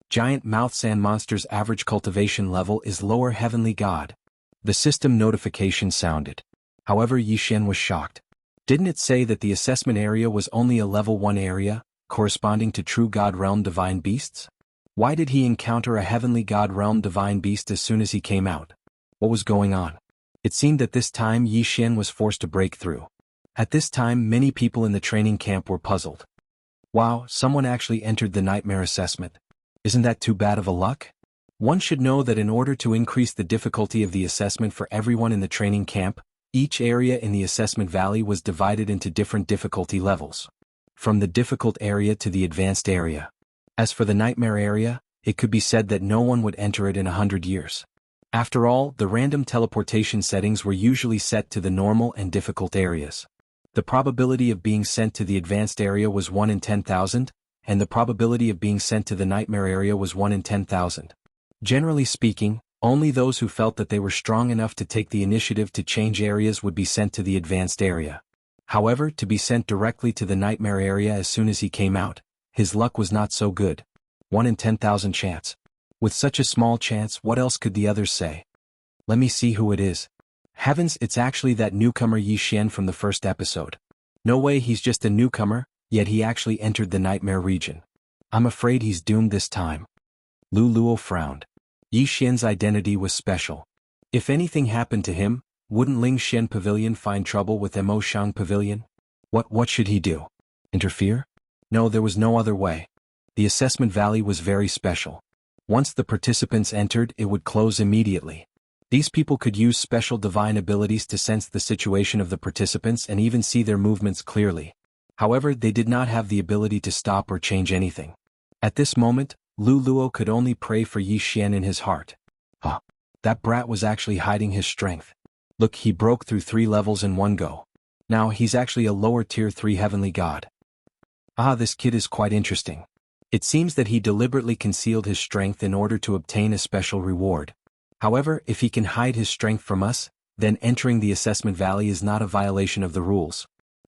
[SPEAKER 1] Giant mouth sand monster's average cultivation level is lower heavenly god. The system notification sounded. However, Yixian was shocked. Didn't it say that the assessment area was only a level 1 area, corresponding to true god realm divine beasts? Why did he encounter a heavenly god realm divine beast as soon as he came out? What was going on? It seemed that this time Yixian was forced to break through. At this time, many people in the training camp were puzzled. Wow, someone actually entered the nightmare assessment. Isn't that too bad of a luck? One should know that in order to increase the difficulty of the assessment for everyone in the training camp, each area in the assessment valley was divided into different difficulty levels. From the difficult area to the advanced area. As for the nightmare area, it could be said that no one would enter it in 100 years. After all, the random teleportation settings were usually set to the normal and difficult areas. The probability of being sent to the advanced area was 1 in 10,000, and the probability of being sent to the nightmare area was 1 in 10,000. Generally speaking, only those who felt that they were strong enough to take the initiative to change areas would be sent to the advanced area. However, to be sent directly to the nightmare area as soon as he came out, his luck was not so good. 1 in 10,000 chance. With such a small chance, what else could the others say? Let me see who it is. Heavens, it's actually that newcomer Yi Xian from the first episode. No way, he's just a newcomer, yet he actually entered the nightmare region. I'm afraid he's doomed this time. Lu Luo frowned. Yi Xian's identity was special. If anything happened to him, wouldn't Ling Xian Pavilion find trouble with Mo Shang Pavilion? What should he do? Interfere? No, there was no other way. The assessment valley was very special. Once the participants entered, it would close immediately. These people could use special divine abilities to sense the situation of the participants and even see their movements clearly. However, they did not have the ability to stop or change anything. At this moment, Lu Luo could only pray for Yi Xian in his heart. That brat was actually hiding his strength. Look, he broke through 3 levels in one go. Now he's actually a lower tier 3 heavenly god. This kid is quite interesting. It seems that he deliberately concealed his strength in order to obtain a special reward. However, if he can hide his strength from us, then entering the assessment valley is not a violation of the rules.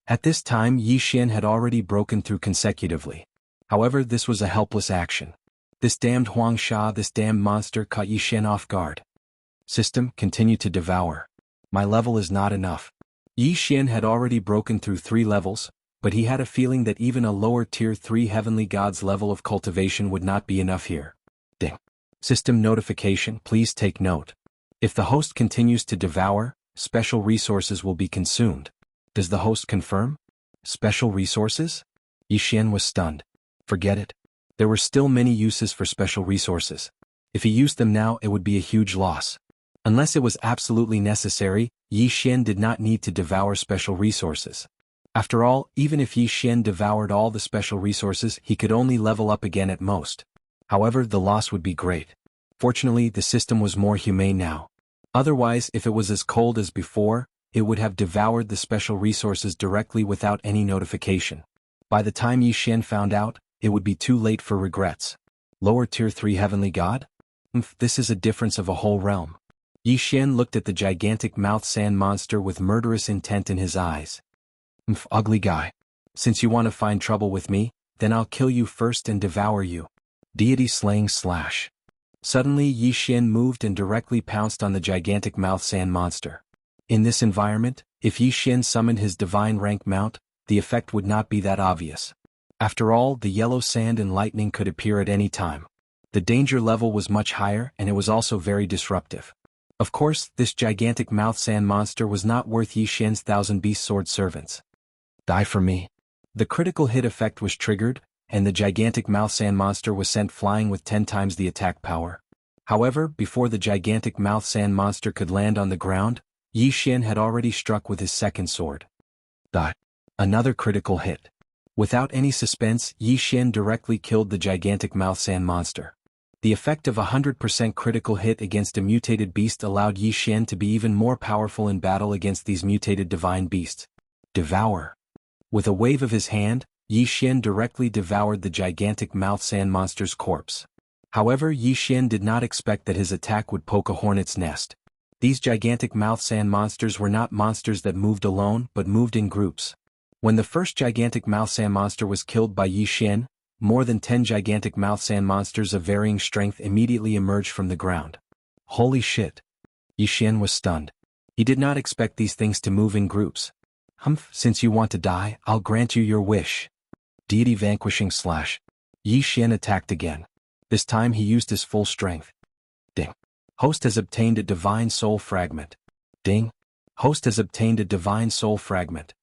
[SPEAKER 1] At this time, Yi Xian had already broken through consecutively. However, this was a helpless action. This damned Huang Sha, this damned monster caught Yi Xian off guard. System, continue to devour. My level is not enough. Yi Xian had already broken through 3 levels, but he had a feeling that even a lower tier 3 heavenly god's level of cultivation would not be enough here. Ding. System notification, please take note. If the host continues to devour, special resources will be consumed. Does the host confirm? Special resources? Yi Xian was stunned. Forget it. There were still many uses for special resources. If he used them now, it would be a huge loss. Unless it was absolutely necessary, Yi Xian did not need to devour special resources. After all, even if Yi Xian devoured all the special resources, he could only level up again at most. However, the loss would be great. Fortunately, the system was more humane now. Otherwise, if it was as cold as before, it would have devoured the special resources directly without any notification. By the time Yi Xian found out, it would be too late for regrets. Lower tier 3 heavenly god? This is a difference of a whole realm. Yi Xian looked at the gigantic mouth sand monster with murderous intent in his eyes. Ugly guy. Since you want to find trouble with me, then I'll kill you first and devour you. Deity slaying slash. Suddenly Yi Xian moved and directly pounced on the gigantic mouth sand monster. In this environment, if Yi Xian summoned his divine rank mount, the effect would not be that obvious. After all, the yellow sand and lightning could appear at any time. The danger level was much higher and it was also very disruptive. Of course, this gigantic mouth sand monster was not worth Yi Xian's 1,000 beast sword servants. Die for me. The critical hit effect was triggered, and the gigantic mouth sand monster was sent flying with 10 times the attack power. However, before the gigantic mouth sand monster could land on the ground, Yi Xian had already struck with his second sword. Die. Another critical hit. Without any suspense, Yi Xian directly killed the gigantic mouth sand monster. The effect of 100% critical hit against a mutated beast allowed Yi Xian to be even more powerful in battle against these mutated divine beasts. Devour. With a wave of his hand, Yi Xian directly devoured the gigantic mouth sand monster's corpse. However, Yi Xian did not expect that his attack would poke a hornet's nest. These gigantic mouth sand monsters were not monsters that moved alone but moved in groups. When the first gigantic mouth sand monster was killed by Yi Xian, more than 10 gigantic mouth sand monsters of varying strength immediately emerged from the ground. Holy shit. Yi Xian was stunned. He did not expect these things to move in groups. Since you want to die, I'll grant you your wish. Deity vanquishing slash. Yi Xian attacked again. This time he used his full strength. Ding. Host has obtained a divine soul fragment. Ding. Host has obtained a divine soul fragment.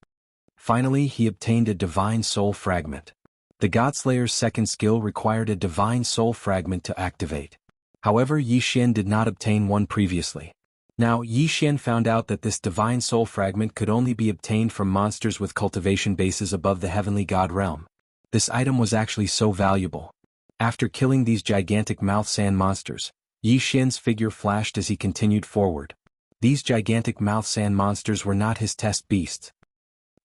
[SPEAKER 1] Finally, he obtained a divine soul fragment. The Godslayer's second skill required a divine soul fragment to activate. However, Yi Xian did not obtain one previously. Now, Yi Xian found out that this divine soul fragment could only be obtained from monsters with cultivation bases above the heavenly god realm. This item was actually so valuable. After killing these gigantic mouth sand monsters, Yi Xian's figure flashed as he continued forward. These gigantic mouth sand monsters were not his test beasts.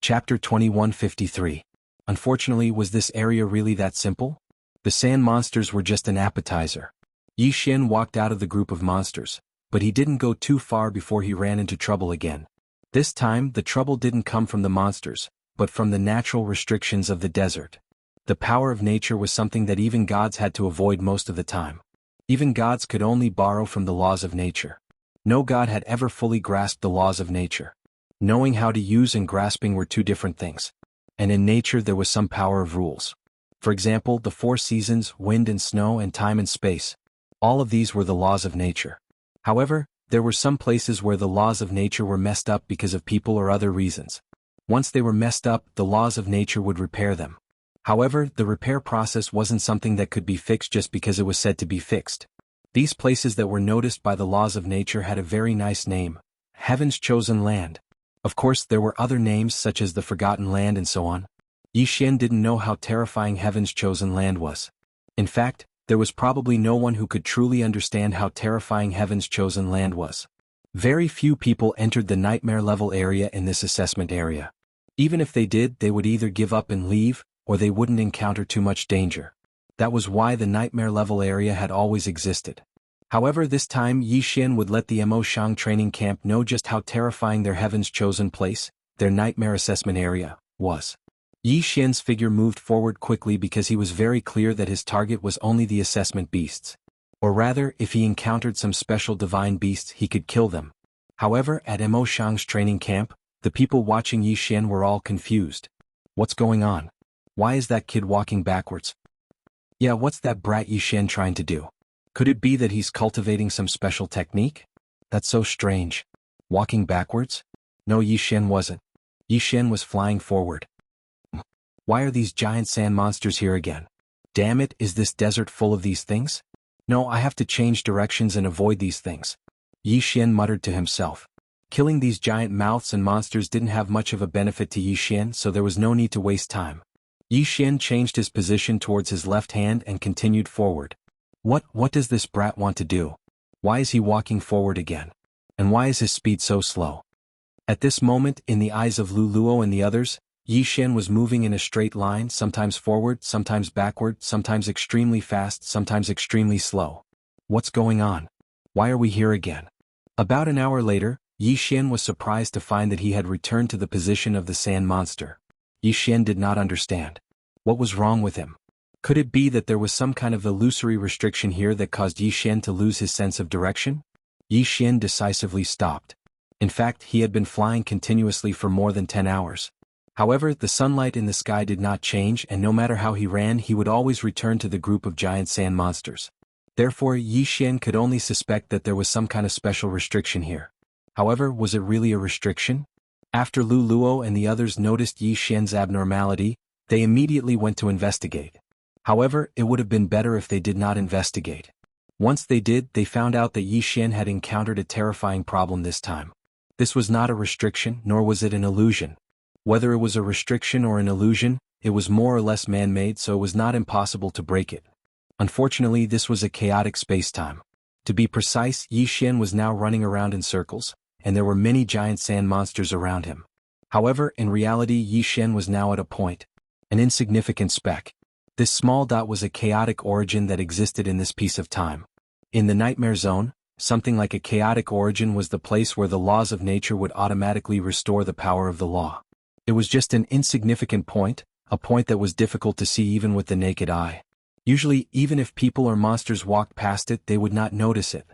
[SPEAKER 1] Chapter 2153. Unfortunately, was this area really that simple? The sand monsters were just an appetizer. Yi Xian walked out of the group of monsters, but he didn't go too far before he ran into trouble again. This time, the trouble didn't come from the monsters, but from the natural restrictions of the desert. The power of nature was something that even gods had to avoid most of the time. Even gods could only borrow from the laws of nature. No god had ever fully grasped the laws of nature. Knowing how to use and grasping were two different things. And in nature there was some power of rules. For example, the 4 seasons, wind and snow and time and space. All of these were the laws of nature. However, there were some places where the laws of nature were messed up because of people or other reasons. Once they were messed up, the laws of nature would repair them. However, the repair process wasn't something that could be fixed just because it was said to be fixed. These places that were noticed by the laws of nature had a very nice name: Heaven's Chosen Land. Of course, there were other names such as the Forgotten Land and so on. Yi Xian didn't know how terrifying Heaven's Chosen Land was. In fact, there was probably no one who could truly understand how terrifying Heaven's Chosen Land was. Very few people entered the nightmare level area in this assessment area. Even if they did, they would either give up and leave, or they wouldn't encounter too much danger. That was why the nightmare level area had always existed. However, this time Yi Xian would let the Mo Shang training camp know just how terrifying their Heaven's Chosen place, their nightmare assessment area, was. Yi Xian's figure moved forward quickly because he was very clear that his target was only the assessment beasts. Or rather, if he encountered some special divine beasts he could kill them. However, at Mo Shang's training camp, the people watching Yi Xian were all confused. What's going on? Why is that kid walking backwards? Yeah, what's that brat Yi Xian trying to do? Could it be that he's cultivating some special technique? That's so strange. Walking backwards? No, Yi Xian wasn't. Yi Xian was flying forward. Why are these giant sand monsters here again? Damn it, is this desert full of these things? No, I have to change directions and avoid these things. Yi Xian muttered to himself. Killing these giant mouths and monsters didn't have much of a benefit to Yi Xian, so there was no need to waste time. Yi Xian changed his position towards his left hand and continued forward. What does this brat want to do? Why is he walking forward again? And why is his speed so slow? At this moment, in the eyes of Lu Luo and the others, Yi Xian was moving in a straight line, sometimes forward, sometimes backward, sometimes extremely fast, sometimes extremely slow. What's going on? Why are we here again? About an hour later, Yi Xian was surprised to find that he had returned to the position of the sand monster. Yi Xian did not understand. What was wrong with him? Could it be that there was some kind of illusory restriction here that caused Yi Xian to lose his sense of direction? Yi Xian decisively stopped. In fact, he had been flying continuously for more than 10 hours. However, the sunlight in the sky did not change, and no matter how he ran, he would always return to the group of giant sand monsters. Therefore, Yi Xian could only suspect that there was some kind of special restriction here. However, was it really a restriction? After Lu Luo and the others noticed Yi Xian's abnormality, they immediately went to investigate. However, it would have been better if they did not investigate. Once they did, they found out that Yi Xian had encountered a terrifying problem this time. This was not a restriction, nor was it an illusion. Whether it was a restriction or an illusion, it was more or less man-made, so it was not impossible to break it. Unfortunately, this was a chaotic space-time. To be precise, Yi Xian was now running around in circles, and there were many giant sand monsters around him. However, in reality, Yi Xian was now at a point. An insignificant speck. This small dot was a chaotic origin that existed in this piece of time. In the nightmare zone, something like a chaotic origin was the place where the laws of nature would automatically restore the power of the law. It was just an insignificant point, a point that was difficult to see even with the naked eye. Usually, even if people or monsters walked past it, they would not notice it.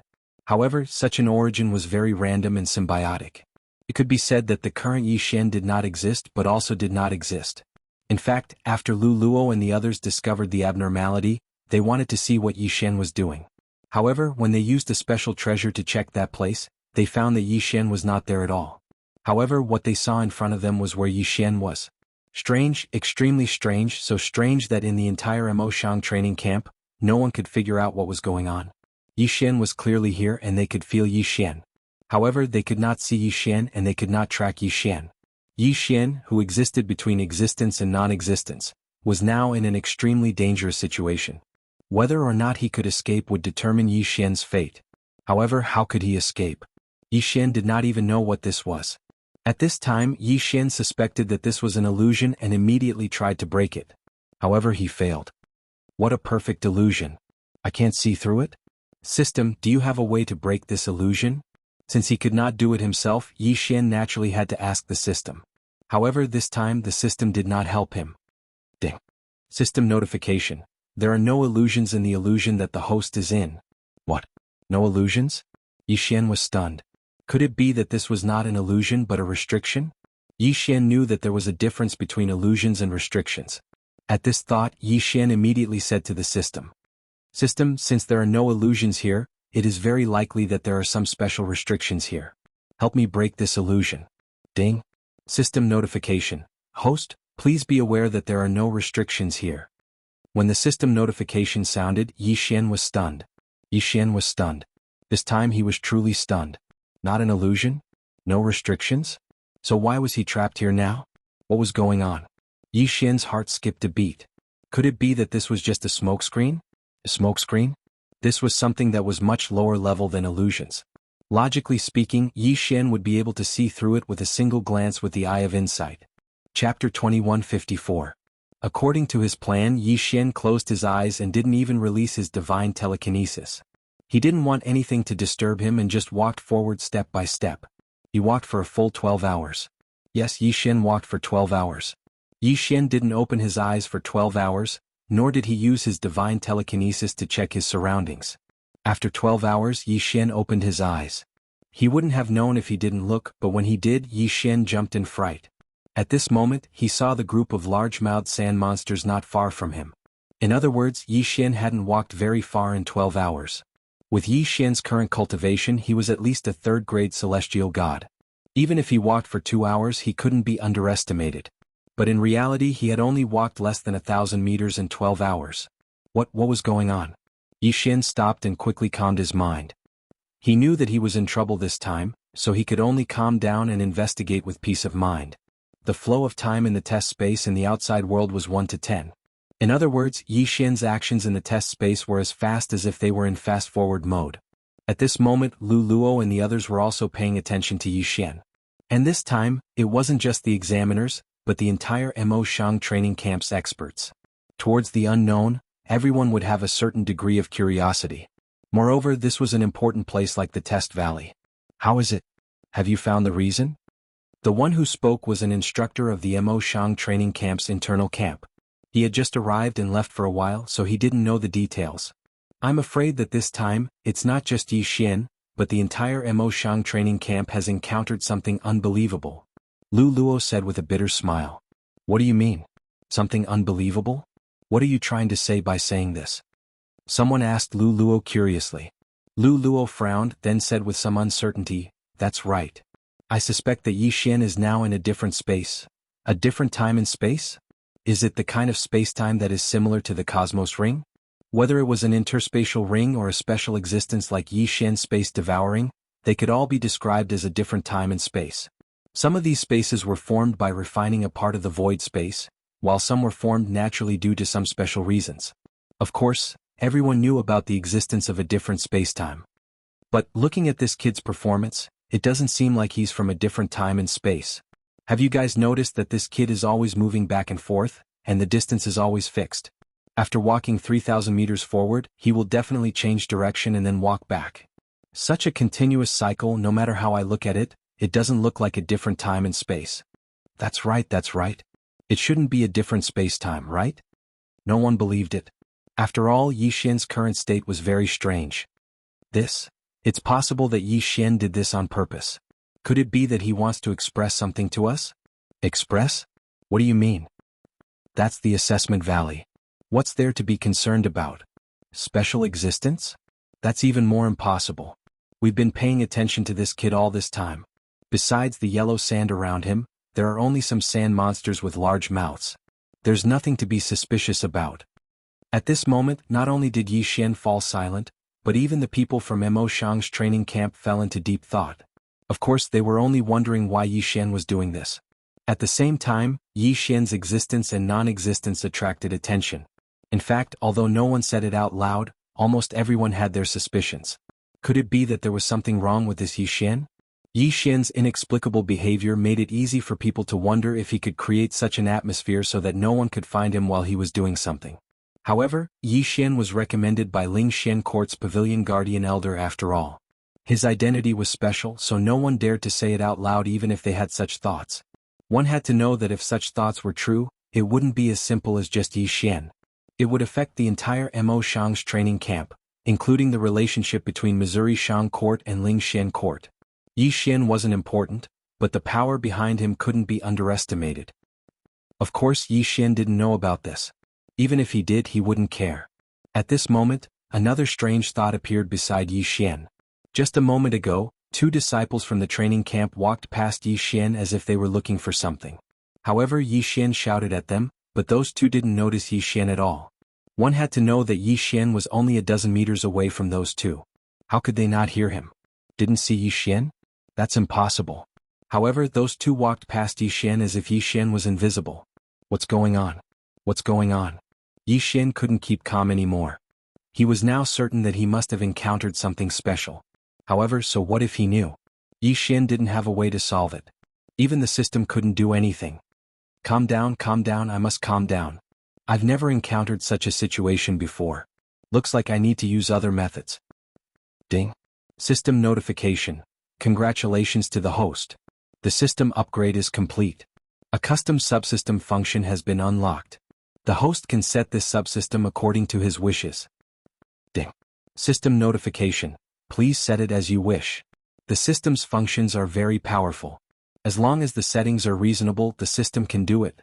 [SPEAKER 1] However, such an origin was very random and symbiotic. It could be said that the current Yi Xian did not exist but also did not exist. In fact, after Lu Luo and the others discovered the abnormality, they wanted to see what Yi Xian was doing. However, when they used a special treasure to check that place, they found that Yi Xian was not there at all. However, what they saw in front of them was where Yi Xian was. Strange, extremely strange, so strange that in the entire Mo Shang training camp, no one could figure out what was going on. Yi Xian was clearly here and they could feel Yi Xian. However, they could not see Yi Xian and they could not track Yi Xian. Yi Xian, who existed between existence and non-existence, was now in an extremely dangerous situation. Whether or not he could escape would determine Yi Xian's fate. However, how could he escape? Yi Xian did not even know what this was. At this time, Yi Xian suspected that this was an illusion and immediately tried to break it. However, he failed. What a perfect illusion. I can't see through it? System, do you have a way to break this illusion? Since he could not do it himself, Yi Xian naturally had to ask the system. However, this time the system did not help him. Ding. System notification. There are no illusions in the illusion that the host is in. What? No illusions? Yi Xian was stunned. Could it be that this was not an illusion but a restriction? Yi Xian knew that there was a difference between illusions and restrictions. At this thought, Yi Xian immediately said to the system. System, since there are no illusions here, it is very likely that there are some special restrictions here. Help me break this illusion. Ding. System notification. Host, please be aware that there are no restrictions here. When the system notification sounded, Yi Xian was stunned. Yi Xian was stunned. This time he was truly stunned. Not an illusion? No restrictions? So why was he trapped here now? What was going on? Yi Xian's heart skipped a beat. Could it be that this was just a smokescreen? A smokescreen? This was something that was much lower level than illusions. Logically speaking, Yi Xian would be able to see through it with a single glance with the eye of insight. Chapter 2154. According to his plan, Yi Xian closed his eyes and didn't even release his divine telekinesis. He didn't want anything to disturb him and just walked forward step by step. He walked for a full 12 hours. Yes, Yi Xian walked for 12 hours. Yi Xian didn't open his eyes for 12 hours, nor did he use his divine telekinesis to check his surroundings. After 12 hours, Yi Xian opened his eyes. He wouldn't have known if he didn't look, but when he did, Yi Xian jumped in fright. At this moment, he saw the group of large-mouthed sand monsters not far from him. In other words, Yi Xian hadn't walked very far in 12 hours. With Yi Xian's current cultivation, he was at least a third-grade celestial god. Even if he walked for 2 hours, he couldn't be underestimated. But in reality, he had only walked less than 1,000 meters in 12 hours. What was going on? Yi Xian stopped and quickly calmed his mind. He knew that he was in trouble this time, so he could only calm down and investigate with peace of mind. The flow of time in the test space in the outside world was 1 to 10. In other words, Yi Xian's actions in the test space were as fast as if they were in fast-forward mode. At this moment, Lu Luo and the others were also paying attention to Yi Xian. And this time, it wasn't just the examiners, but the entire Mo Shang training camp's experts. Towards the unknown, everyone would have a certain degree of curiosity. Moreover, this was an important place like the Test Valley. How is it? Have you found the reason? The one who spoke was an instructor of the Mo Shang training camp's internal camp. He had just arrived and left for a while, so he didn't know the details. I'm afraid that this time, it's not just Yi Xian, but the entire Mo Shang training camp has encountered something unbelievable. Lu Luo said with a bitter smile. What do you mean? Something unbelievable? What are you trying to say by saying this? Someone asked Lu Luo curiously. Lu Luo frowned, then said with some uncertainty, that's right. I suspect that Yi Xian is now in a different space. A different time and space? Is it the kind of space-time that is similar to the cosmos ring? Whether it was an interspatial ring or a special existence like Yi Xian's space devouring, they could all be described as a different time and space. Some of these spaces were formed by refining a part of the void space, while some were formed naturally due to some special reasons. Of course, everyone knew about the existence of a different space-time. But looking at this kid's performance, it doesn't seem like he's from a different time and space. Have you guys noticed that this kid is always moving back and forth, and the distance is always fixed? After walking 3,000 meters forward, he will definitely change direction and then walk back. Such a continuous cycle, no matter how I look at it, it doesn't look like a different time and space. That's right. It shouldn't be a different space-time, right? No one believed it. After all, Yi Xian's current state was very strange. It's possible that Yi Xian did this on purpose. Could it be that he wants to express something to us? Express? What do you mean? That's the assessment valley. What's there to be concerned about? Special existence? That's even more impossible. We've been paying attention to this kid all this time. Besides the yellow sand around him, there are only some sand monsters with large mouths. There's nothing to be suspicious about. At this moment, not only did Yi Xian fall silent, but even the people from Mo Shang's training camp fell into deep thought. Of course, they were only wondering why Yi Xian was doing this. At the same time, Yi Xian's existence and non-existence attracted attention. In fact, although no one said it out loud, almost everyone had their suspicions. Could it be that there was something wrong with this Yi Xian? Yi Xian's inexplicable behavior made it easy for people to wonder if he could create such an atmosphere so that no one could find him while he was doing something. However, Yi Xian was recommended by Lingxian Court's Pavilion Guardian Elder after all. His identity was special, so no one dared to say it out loud even if they had such thoughts. One had to know that if such thoughts were true, it wouldn't be as simple as just Yi Xian. It would affect the entire Mo Shang's training camp, including the relationship between Missouri Shang Court and Lingxian Court. Yi Xian wasn't important, but the power behind him couldn't be underestimated. Of course, Yi Xian didn't know about this. Even if he did, he wouldn't care. At this moment, another strange thought appeared beside Yi Xian. Just a moment ago, two disciples from the training camp walked past Yi Xian as if they were looking for something. However, Yi Xian shouted at them, but those two didn't notice Yi Xian at all. One had to know that Yi Xian was only a dozen meters away from those two. How could they not hear him? Didn't see Yi Xian? That's impossible. However, those two walked past Yi Xian as if Yi Xian was invisible. What's going on? What's going on? Yi Xian couldn't keep calm anymore. He was now certain that he must have encountered something special. However, so what if he knew? Yi Xian didn't have a way to solve it. Even the system couldn't do anything. Calm down, I must calm down. I've never encountered such a situation before. Looks like I need to use other methods. Ding. System notification. Congratulations to the host. The system upgrade is complete. A custom subsystem function has been unlocked. The host can set this subsystem according to his wishes. Ding. System notification. Please set it as you wish. The system's functions are very powerful. As long as the settings are reasonable, the system can do it.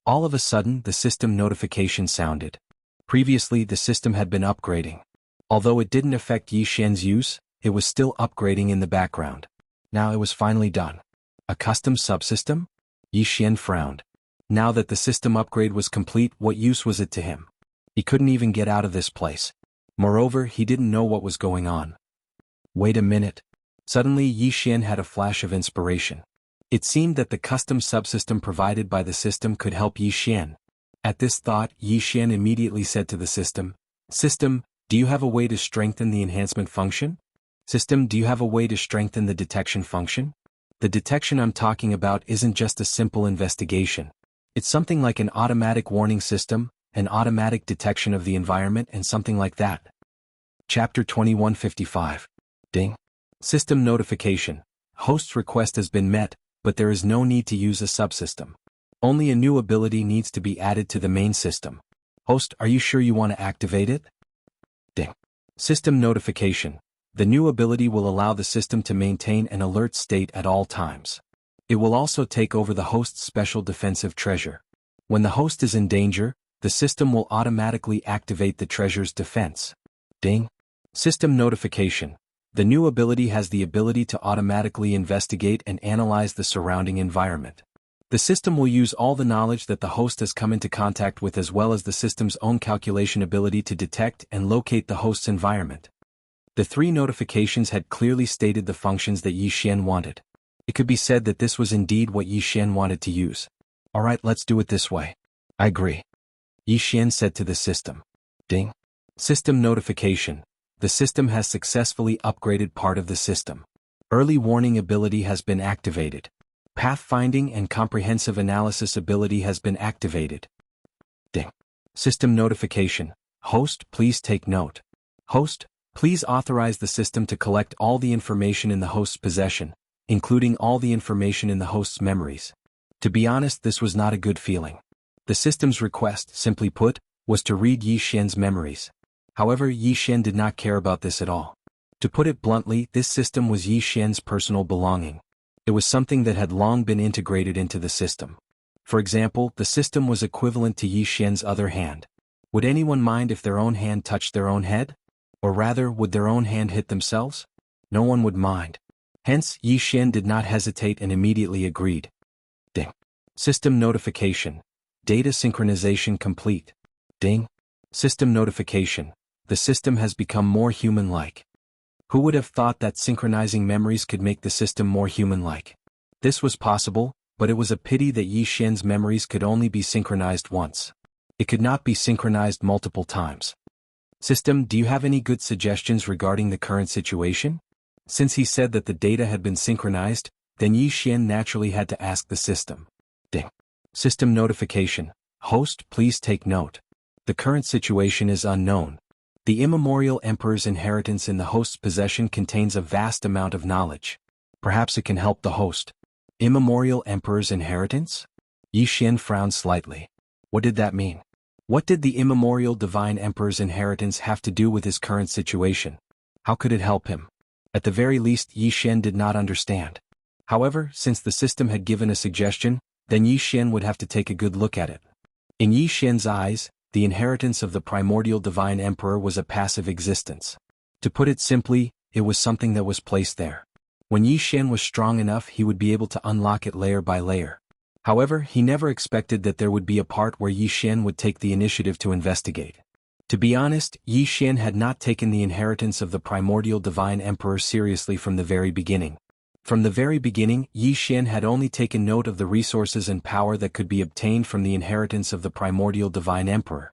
[SPEAKER 1] All of a sudden, the system notification sounded. Previously, the system had been upgrading. Although it didn't affect Yi Xian's use, it was still upgrading in the background. Now it was finally done. A custom subsystem? Yi Xian frowned. Now that the system upgrade was complete, what use was it to him? He couldn't even get out of this place. Moreover, he didn't know what was going on. Wait a minute. Suddenly, Yi Xian had a flash of inspiration. It seemed that the custom subsystem provided by the system could help Yi Xian. At this thought, Yi Xian immediately said to the system, "System, do you have a way to strengthen the enhancement function? System, do you have a way to strengthen the detection function?" The detection I'm talking about isn't just a simple investigation. It's something like an automatic warning system, an automatic detection of the environment, and something like that. Chapter 2155. Ding. System notification. Host's request has been met, but there is no need to use a subsystem. Only a new ability needs to be added to the main system. Host, are you sure you want to activate it? Ding. System notification. The new ability will allow the system to maintain an alert state at all times. It will also take over the host's special defensive treasure. When the host is in danger, the system will automatically activate the treasure's defense. Ding. System notification. The new ability has the ability to automatically investigate and analyze the surrounding environment. The system will use all the knowledge that the host has come into contact with as well as the system's own calculation ability to detect and locate the host's environment. The three notifications had clearly stated the functions that Yi Xian wanted. It could be said that this was indeed what Yi Xian wanted to use. Alright, let's do it this way. I agree. Yi Xian said to the system. Ding. System notification. The system has successfully upgraded part of the system. Early warning ability has been activated. Pathfinding and comprehensive analysis ability has been activated. Ding. System notification. Host, please take note. Host, please authorize the system to collect all the information in the host's possession, including all the information in the host's memories. To be honest, this was not a good feeling. The system's request, simply put, was to read Yi Xian's memories. However, Yi Xian did not care about this at all. To put it bluntly, this system was Yi Xian's personal belonging. It was something that had long been integrated into the system. For example, the system was equivalent to Yi Xian's other hand. Would anyone mind if their own hand touched their own head? Or rather, would their own hand hit themselves? No one would mind. Hence, Yi Xian did not hesitate and immediately agreed. Ding. System notification. Data synchronization complete. Ding. System notification. The system has become more human-like. Who would have thought that synchronizing memories could make the system more human-like? This was possible, but it was a pity that Yi Xian's memories could only be synchronized once. It could not be synchronized multiple times. System, do you have any good suggestions regarding the current situation? Since he said that the data had been synchronized, then Yi Xian naturally had to ask the system. Ding. System notification. Host, please take note. The current situation is unknown. The immemorial emperor's inheritance in the host's possession contains a vast amount of knowledge. Perhaps it can help the host. Immemorial emperor's inheritance? Yi Xian frowned slightly. What did that mean? What did the immemorial divine emperor's inheritance have to do with his current situation? How could it help him? At the very least, Yi Xian did not understand. However, since the system had given a suggestion, then Yi Xian would have to take a good look at it. In Yi Xian's eyes, the inheritance of the primordial divine emperor was a passive existence. To put it simply, it was something that was placed there. When Yi Xian was strong enough, he would be able to unlock it layer by layer. However, he never expected that there would be a part where Yi Xian would take the initiative to investigate. To be honest, Yi Xian had not taken the inheritance of the primordial divine emperor seriously from the very beginning. From the very beginning, Yi Xian had only taken note of the resources and power that could be obtained from the inheritance of the primordial divine emperor.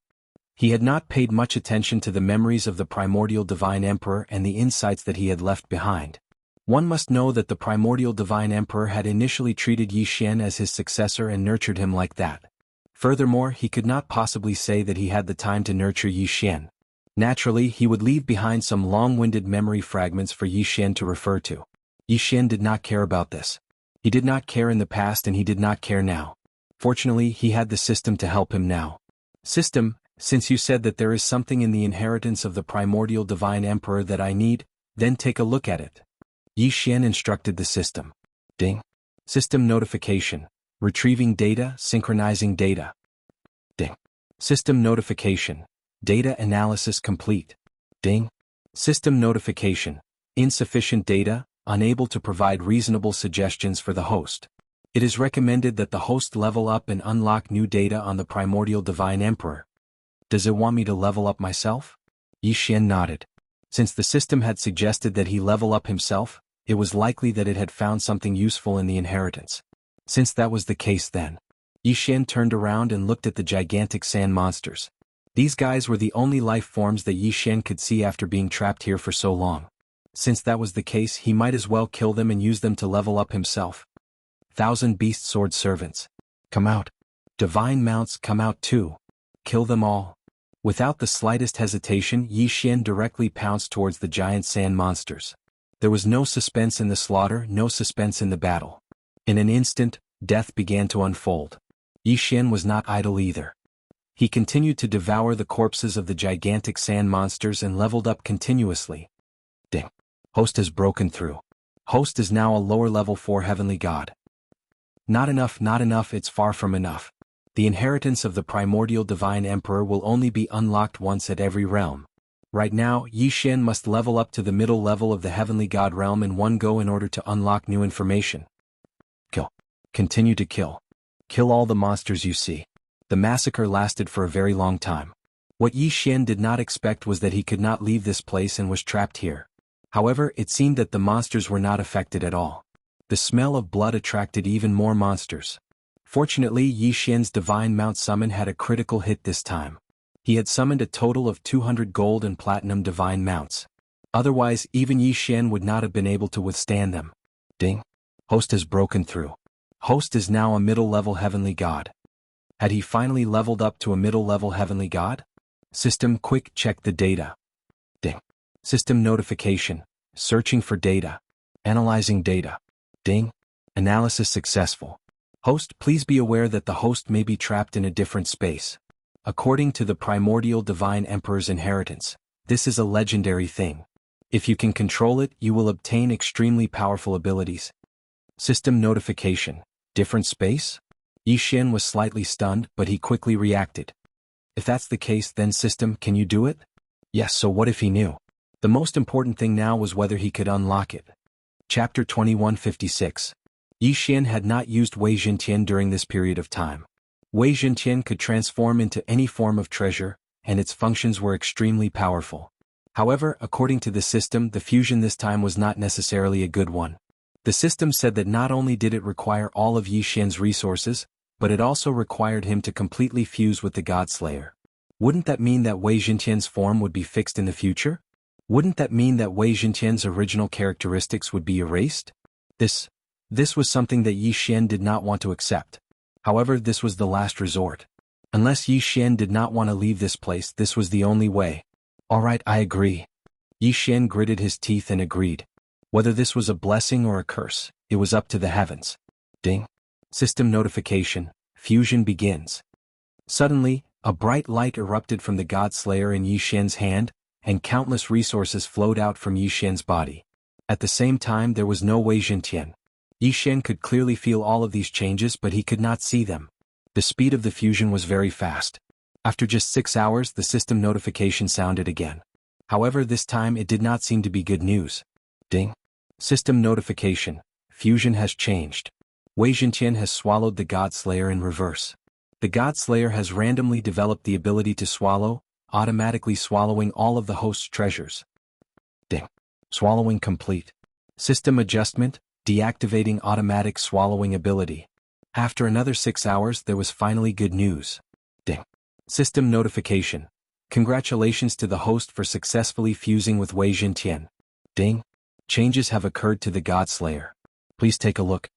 [SPEAKER 1] He had not paid much attention to the memories of the primordial divine emperor and the insights that he had left behind. One must know that the primordial divine emperor had initially treated Yi Xian as his successor and nurtured him like that. Furthermore, he could not possibly say that he had the time to nurture Yi Xian. Naturally, he would leave behind some long-winded memory fragments for Yi Xian to refer to. Yi Xian did not care about this. He did not care in the past and he did not care now. Fortunately, he had the system to help him now. System, since you said that there is something in the inheritance of the primordial divine emperor that I need, then take a look at it. Yi Xian instructed the system. Ding. System notification. Retrieving data, synchronizing data. Ding. System notification. Data analysis complete. Ding. System notification. Insufficient data, unable to provide reasonable suggestions for the host. It is recommended that the host level up and unlock new data on the primordial divine emperor. Does it want me to level up myself? Yi Xian nodded. Since the system had suggested that he level up himself, it was likely that it had found something useful in the inheritance. Since that was the case then, Yi Xian turned around and looked at the gigantic sand monsters. These guys were the only life forms that Yi Xian could see after being trapped here for so long. Since that was the case, he might as well kill them and use them to level up himself. 1,000 beast sword servants. Come out. Divine mounts, come out too. Kill them all. Without the slightest hesitation, Yi Xian directly pounced towards the giant sand monsters. There was no suspense in the slaughter, no suspense in the battle. In an instant, death began to unfold. Yi Xian was not idle either. He continued to devour the corpses of the gigantic sand monsters and leveled up continuously. Ding. Host has broken through. Host is now a lower level 4 heavenly god. Not enough, it's far from enough. The inheritance of the primordial divine emperor will only be unlocked once at every realm. Right now, Yi Xian must level up to the middle level of the heavenly god realm in one go in order to unlock new information. Kill. Continue to kill. Kill all the monsters you see. The massacre lasted for a very long time. What Yi Xian did not expect was that he could not leave this place and was trapped here. However, it seemed that the monsters were not affected at all. The smell of blood attracted even more monsters. Fortunately, Yi Xian's divine mount summon had a critical hit this time. He had summoned a total of 200 gold and platinum divine mounts. Otherwise, even Yi Xian would not have been able to withstand them. Ding. Host has broken through. Host is now a middle-level heavenly god. Had he finally leveled up to a middle-level heavenly god? System, quick, check the data. Ding. System notification. Searching for data. Analyzing data. Ding. Analysis successful. Host, please be aware that the host may be trapped in a different space. According to the primordial divine emperor's inheritance, this is a legendary thing. If you can control it, you will obtain extremely powerful abilities. System notification. Different space? Yi Xian was slightly stunned, but he quickly reacted. If that's the case, then system, can you do it? Yes, so what if he knew? The most important thing now was whether he could unlock it. Chapter 2156. Yi Xian had not used Wei Zhentian during this period of time. Wei Zhentian could transform into any form of treasure, and its functions were extremely powerful. However, according to the system, the fusion this time was not necessarily a good one. The system said that not only did it require all of Yi Xian's resources, but it also required him to completely fuse with the Godslayer. Wouldn't that mean that Wei Jintian's form would be fixed in the future? Wouldn't that mean that Wei Jintian's original characteristics would be erased? This was something that Yi Xian did not want to accept. However, this was the last resort. Unless Yi Xian did not want to leave this place, this was the only way. Alright, I agree. Yi Xian gritted his teeth and agreed. Whether this was a blessing or a curse, it was up to the heavens. Ding. System notification. Fusion begins. Suddenly, a bright light erupted from the Godslayer in Yi Xian's hand, and countless resources flowed out from Yi Xian's body. At the same time, there was no Wei Jintian. Yi Xian could clearly feel all of these changes, but he could not see them. The speed of the fusion was very fast. After just 6 hours, the system notification sounded again. However, this time it did not seem to be good news. Ding. System notification. Fusion has changed. Wei Jintian has swallowed the Godslayer in reverse. The Godslayer has randomly developed the ability to swallow, automatically swallowing all of the host's treasures. Ding. Swallowing complete. System adjustment, deactivating automatic swallowing ability. After another 6 hours, there was finally good news. Ding. System notification. Congratulations to the host for successfully fusing with Wei Jintian. Ding. Changes have occurred to the Godslayer. Please take a look.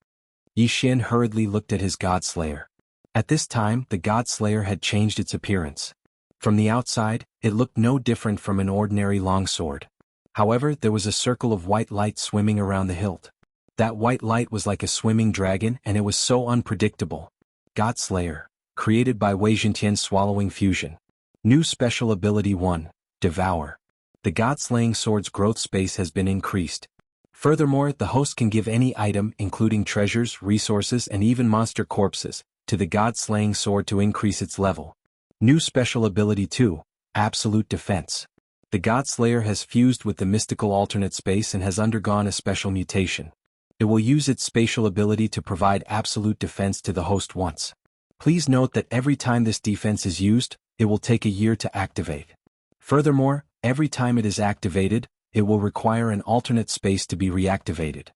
[SPEAKER 1] Yi Xian hurriedly looked at his Godslayer. At this time, the Godslayer had changed its appearance. From the outside, it looked no different from an ordinary longsword. However, there was a circle of white light swimming around the hilt. That white light was like a swimming dragon, and it was so unpredictable. Godslayer, created by Wei Jintian's swallowing fusion. New special ability 1, Devour. The God-slaying sword's growth space has been increased. Furthermore, the host can give any item, including treasures, resources, and even monster corpses, to the God-slaying sword to increase its level. New special ability 2, Absolute Defense. The Godslayer has fused with the mystical alternate space and has undergone a special mutation. It will use its spatial ability to provide absolute defense to the host once. Please note that every time this defense is used, it will take a year to activate. Furthermore, every time it is activated, it will require an alternate space to be reactivated.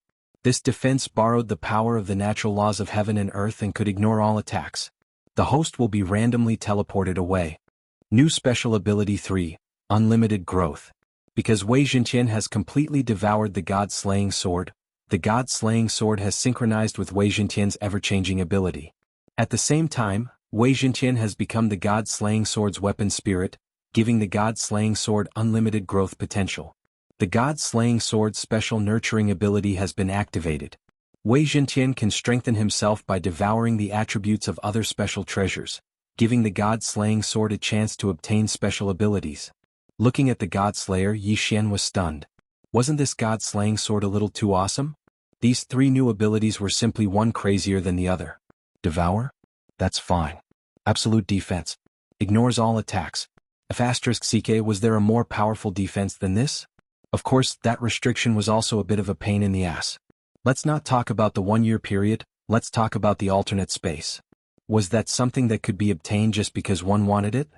[SPEAKER 1] This defense borrowed the power of the natural laws of heaven and earth and could ignore all attacks. The host will be randomly teleported away. New special ability 3, Unlimited Growth. Because Wei Jintian has completely devoured the God-slaying sword, the God-slaying sword has synchronized with Wei Jintian's ever-changing ability. At the same time, Wei Jintian has become the God-slaying sword's weapon spirit, giving the God-slaying sword unlimited growth potential. The God-slaying sword's special nurturing ability has been activated. Wei Jintian can strengthen himself by devouring the attributes of other special treasures, giving the God-slaying sword a chance to obtain special abilities. Looking at the God-slayer, Yi Xian was stunned. Wasn't this God-slaying sword a little too awesome? These 3 new abilities were simply one crazier than the other. Devour? That's fine. Absolute Defense. Ignores all attacks. *CK, was there a more powerful defense than this? Of course, that restriction was also a bit of a pain in the ass. Let's not talk about the 1-year period, let's talk about the alternate space. Was that something that could be obtained just because one wanted it?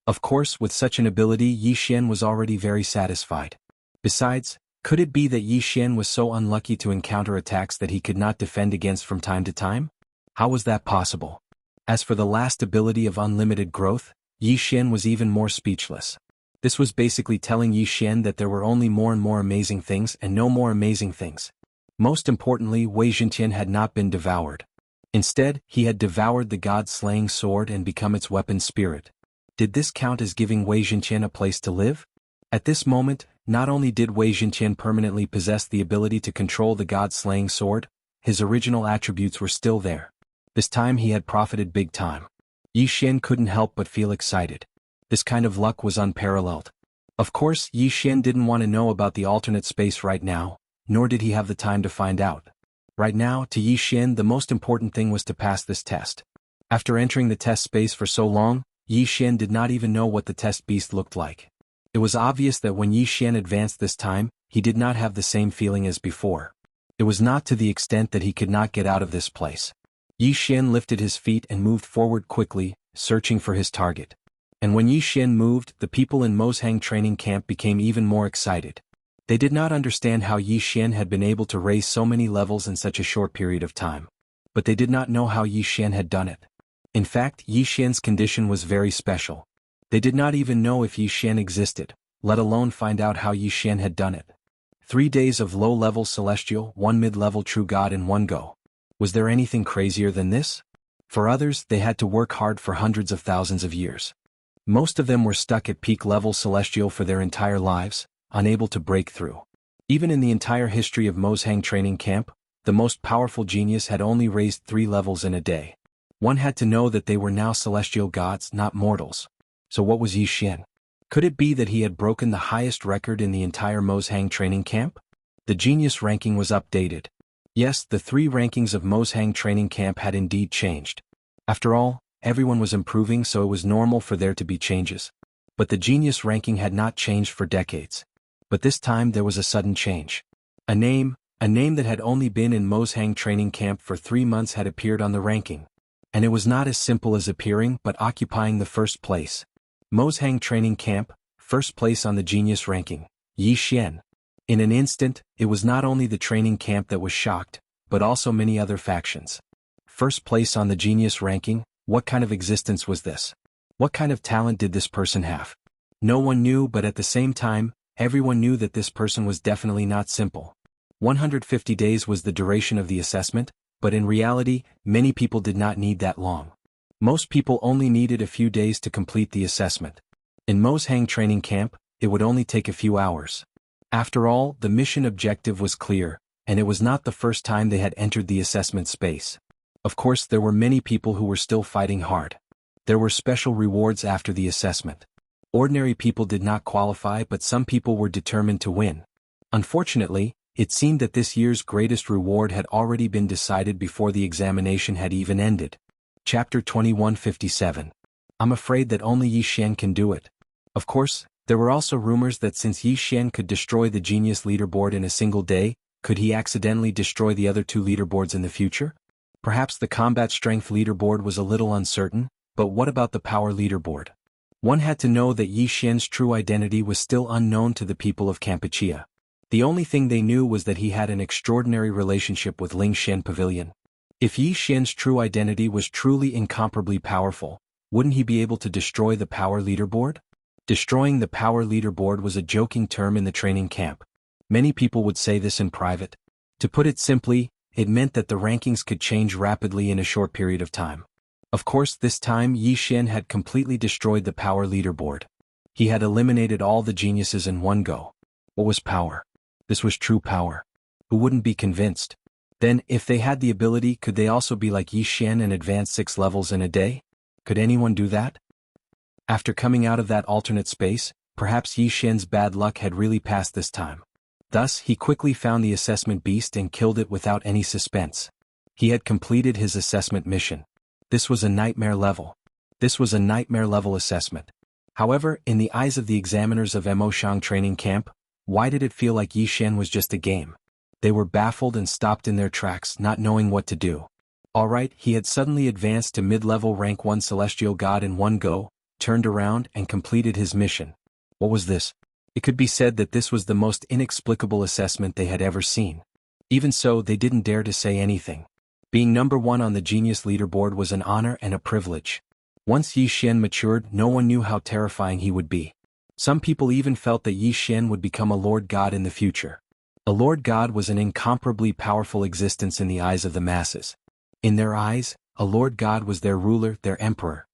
[SPEAKER 1] Of course, with such an ability, Yi Xian was already very satisfied. Besides, could it be that Yi Xian was so unlucky to encounter attacks that he could not defend against from time to time? How was that possible? As for the last ability of unlimited growth, Yi Xian was even more speechless. This was basically telling Yi Xian that there were only more and more amazing things and no more amazing things. Most importantly, Wei Jintian had not been devoured. Instead, he had devoured the God-slaying sword and become its weapon spirit. Did this count as giving Wei Jintian a place to live? At this moment, not only did Wei Jintian permanently possess the ability to control the God-slaying sword, his original attributes were still there. This time he had profited big time. Yi Xian couldn't help but feel excited. This kind of luck was unparalleled. Of course, Yi Xian didn't want to know about the alternate space right now, nor did he have the time to find out. Right now, to Yi Xian, the most important thing was to pass this test. After entering the test space for so long, Yi Xian did not even know what the test beast looked like. It was obvious that when Yi Xian advanced this time, he did not have the same feeling as before. It was not to the extent that he could not get out of this place. Yi Xian lifted his feet and moved forward quickly, searching for his target. And when Yi Xian moved, the people in Moshang training camp became even more excited. They did not understand how Yi Xian had been able to raise so many levels in such a short period of time. But they did not know how Yi Xian had done it. In fact, Yi Xian's condition was very special. They did not even know if Yi Xian existed, let alone find out how Yi Xian had done it. 3 days of low-level celestial, 1 mid-level true god in one go. Was there anything crazier than this? For others, they had to work hard for hundreds of thousands of years. Most of them were stuck at peak-level celestial for their entire lives, unable to break through. Even in the entire history of Mozhang training camp, the most powerful genius had only raised 3 levels in a day. One had to know that they were now celestial gods, not mortals. So what was Yi Xian? Could it be that he had broken the highest record in the entire Mozhang training camp? The genius ranking was updated. Yes, the 3 rankings of Mozhang training camp had indeed changed. After all, everyone was improving, so it was normal for there to be changes. But the genius ranking had not changed for decades. But this time there was a sudden change. A name that had only been in Mozhang training camp for 3 months had appeared on the ranking. And it was not as simple as appearing but occupying the first place. Mozhang training camp, first place on the genius ranking, Yi Xian. In an instant, it was not only the training camp that was shocked, but also many other factions. First place on the genius ranking, what kind of existence was this? What kind of talent did this person have? No one knew, but at the same time, everyone knew that this person was definitely not simple. 150 days was the duration of the assessment, but in reality, many people did not need that long. Most people only needed a few days to complete the assessment. In Mozhang training camp, it would only take a few hours. After all, the mission objective was clear, and it was not the first time they had entered the assessment space. Of course, there were many people who were still fighting hard. There were special rewards after the assessment. Ordinary people did not qualify, but some people were determined to win. Unfortunately, it seemed that this year's greatest reward had already been decided before the examination had even ended. Chapter 2157. I'm afraid that only Yi Xian can do it. Of course, there were also rumors that since Yi Xian could destroy the genius leaderboard in a single day, could he accidentally destroy the other 2 leaderboards in the future? Perhaps the combat strength leaderboard was a little uncertain, but what about the power leaderboard? One had to know that Yi Xian's true identity was still unknown to the people of Kampuchea. The only thing they knew was that he had an extraordinary relationship with Lingshan Pavilion. If Yi Xian's true identity was truly incomparably powerful, wouldn't he be able to destroy the power leaderboard? Destroying the power leaderboard was a joking term in the training camp. Many people would say this in private. To put it simply, it meant that the rankings could change rapidly in a short period of time. Of course, this time Yi Xian had completely destroyed the power leaderboard. He had eliminated all the geniuses in one go. What was power? This was true power. Who wouldn't be convinced? Then, if they had the ability, could they also be like Yi Xian and advance 6 levels in a day? Could anyone do that? After coming out of that alternate space, perhaps Yi Xian's bad luck had really passed this time. Thus, he quickly found the assessment beast and killed it without any suspense. He had completed his assessment mission. This was a nightmare level. This was a nightmare level assessment. However, in the eyes of the examiners of Mozhang training camp, why did it feel like Yi Xian was just a game? They were baffled and stopped in their tracks, not knowing what to do. Alright, he had suddenly advanced to mid-level rank 1 celestial god in one go, turned around and completed his mission. What was this? It could be said that this was the most inexplicable assessment they had ever seen. Even so, they didn't dare to say anything. Being number 1 on the genius leaderboard was an honor and a privilege. Once Yi Xian matured, no one knew how terrifying he would be. Some people even felt that Yi Xian would become a lord god in the future. A lord god was an incomparably powerful existence in the eyes of the masses. In their eyes, a lord god was their ruler, their emperor.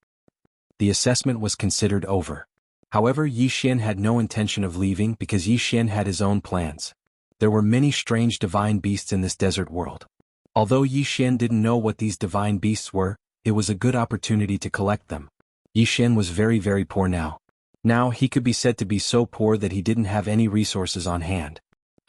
[SPEAKER 1] The assessment was considered over. However, Yi Xian had no intention of leaving because Yi Xian had his own plans. There were many strange divine beasts in this desert world. Although Yi Xian didn't know what these divine beasts were, it was a good opportunity to collect them. Yi Xian was very, very poor now. Now he could be said to be so poor that he didn't have any resources on hand.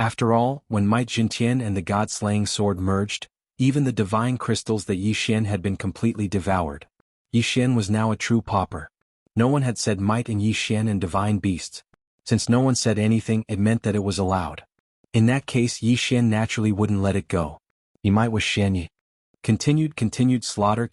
[SPEAKER 1] After all, when Might Jintian and the god-slaying sword merged, even the divine crystals that Yi Xian had been completely devoured. Yi Xian was now a true pauper. No one had said might in Yi Xian and divine beasts. Since no one said anything, it meant that it was allowed. In that case, Yi Xian naturally wouldn't let it go. He might was Xianyi. Continued slaughter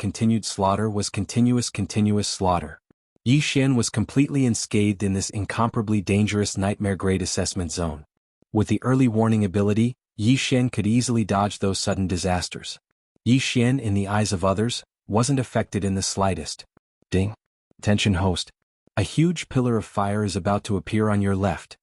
[SPEAKER 1] was continuous slaughter. Yi Xian was completely unscathed in this incomparably dangerous nightmare-grade assessment zone. With the early warning ability, Yi Xian could easily dodge those sudden disasters. Yi Xian, in the eyes of others, wasn't affected in the slightest. Ding. Attention host. A huge pillar of fire is about to appear on your left.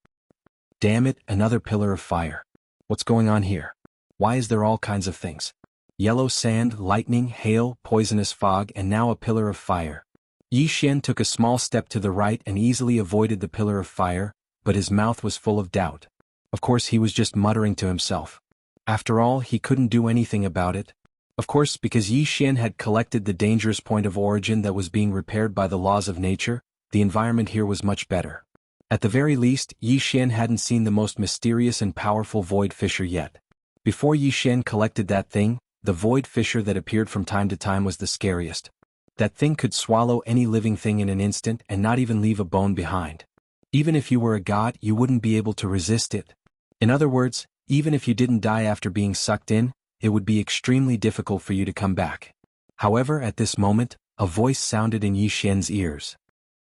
[SPEAKER 1] Damn it, another pillar of fire. What's going on here? Why is there all kinds of things? Yellow sand, lightning, hail, poisonous fog, and now a pillar of fire. Yi Xian took a small step to the right and easily avoided the pillar of fire, but his mouth was full of doubt. Of course he was just muttering to himself. After all, he couldn't do anything about it. Of course, because Yi Xian had collected the dangerous point of origin that was being repaired by the laws of nature, the environment here was much better. At the very least, Yi Xian hadn't seen the most mysterious and powerful void fissure yet. Before Yi Xian collected that thing, the void fissure that appeared from time to time was the scariest. That thing could swallow any living thing in an instant and not even leave a bone behind. Even if you were a god, you wouldn't be able to resist it. In other words, even if you didn't die after being sucked in, it would be extremely difficult for you to come back. However, at this moment, a voice sounded in Yi Xian's ears.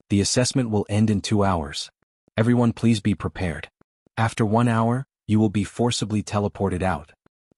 [SPEAKER 1] The assessment will end in 2 hours. Everyone please be prepared. After 1 hour, you will be forcibly teleported out.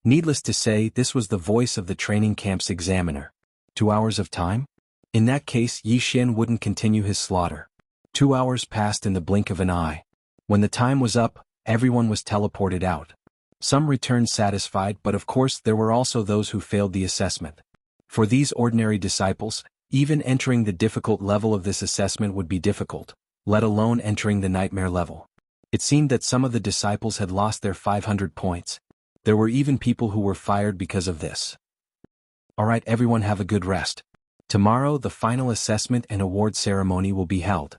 [SPEAKER 1] Needless to say, this was the voice of the training camp's examiner. 2 hours of time? In that case, Yi Xian wouldn't continue his slaughter. 2 hours passed in the blink of an eye. When the time was up, everyone was teleported out. Some returned satisfied, but of course there were also those who failed the assessment. For these ordinary disciples, even entering the difficult level of this assessment would be difficult, let alone entering the nightmare level. It seemed that some of the disciples had lost their 500 points. There were even people who were fired because of this. Alright, everyone, have a good rest. Tomorrow the final assessment and award ceremony will be held.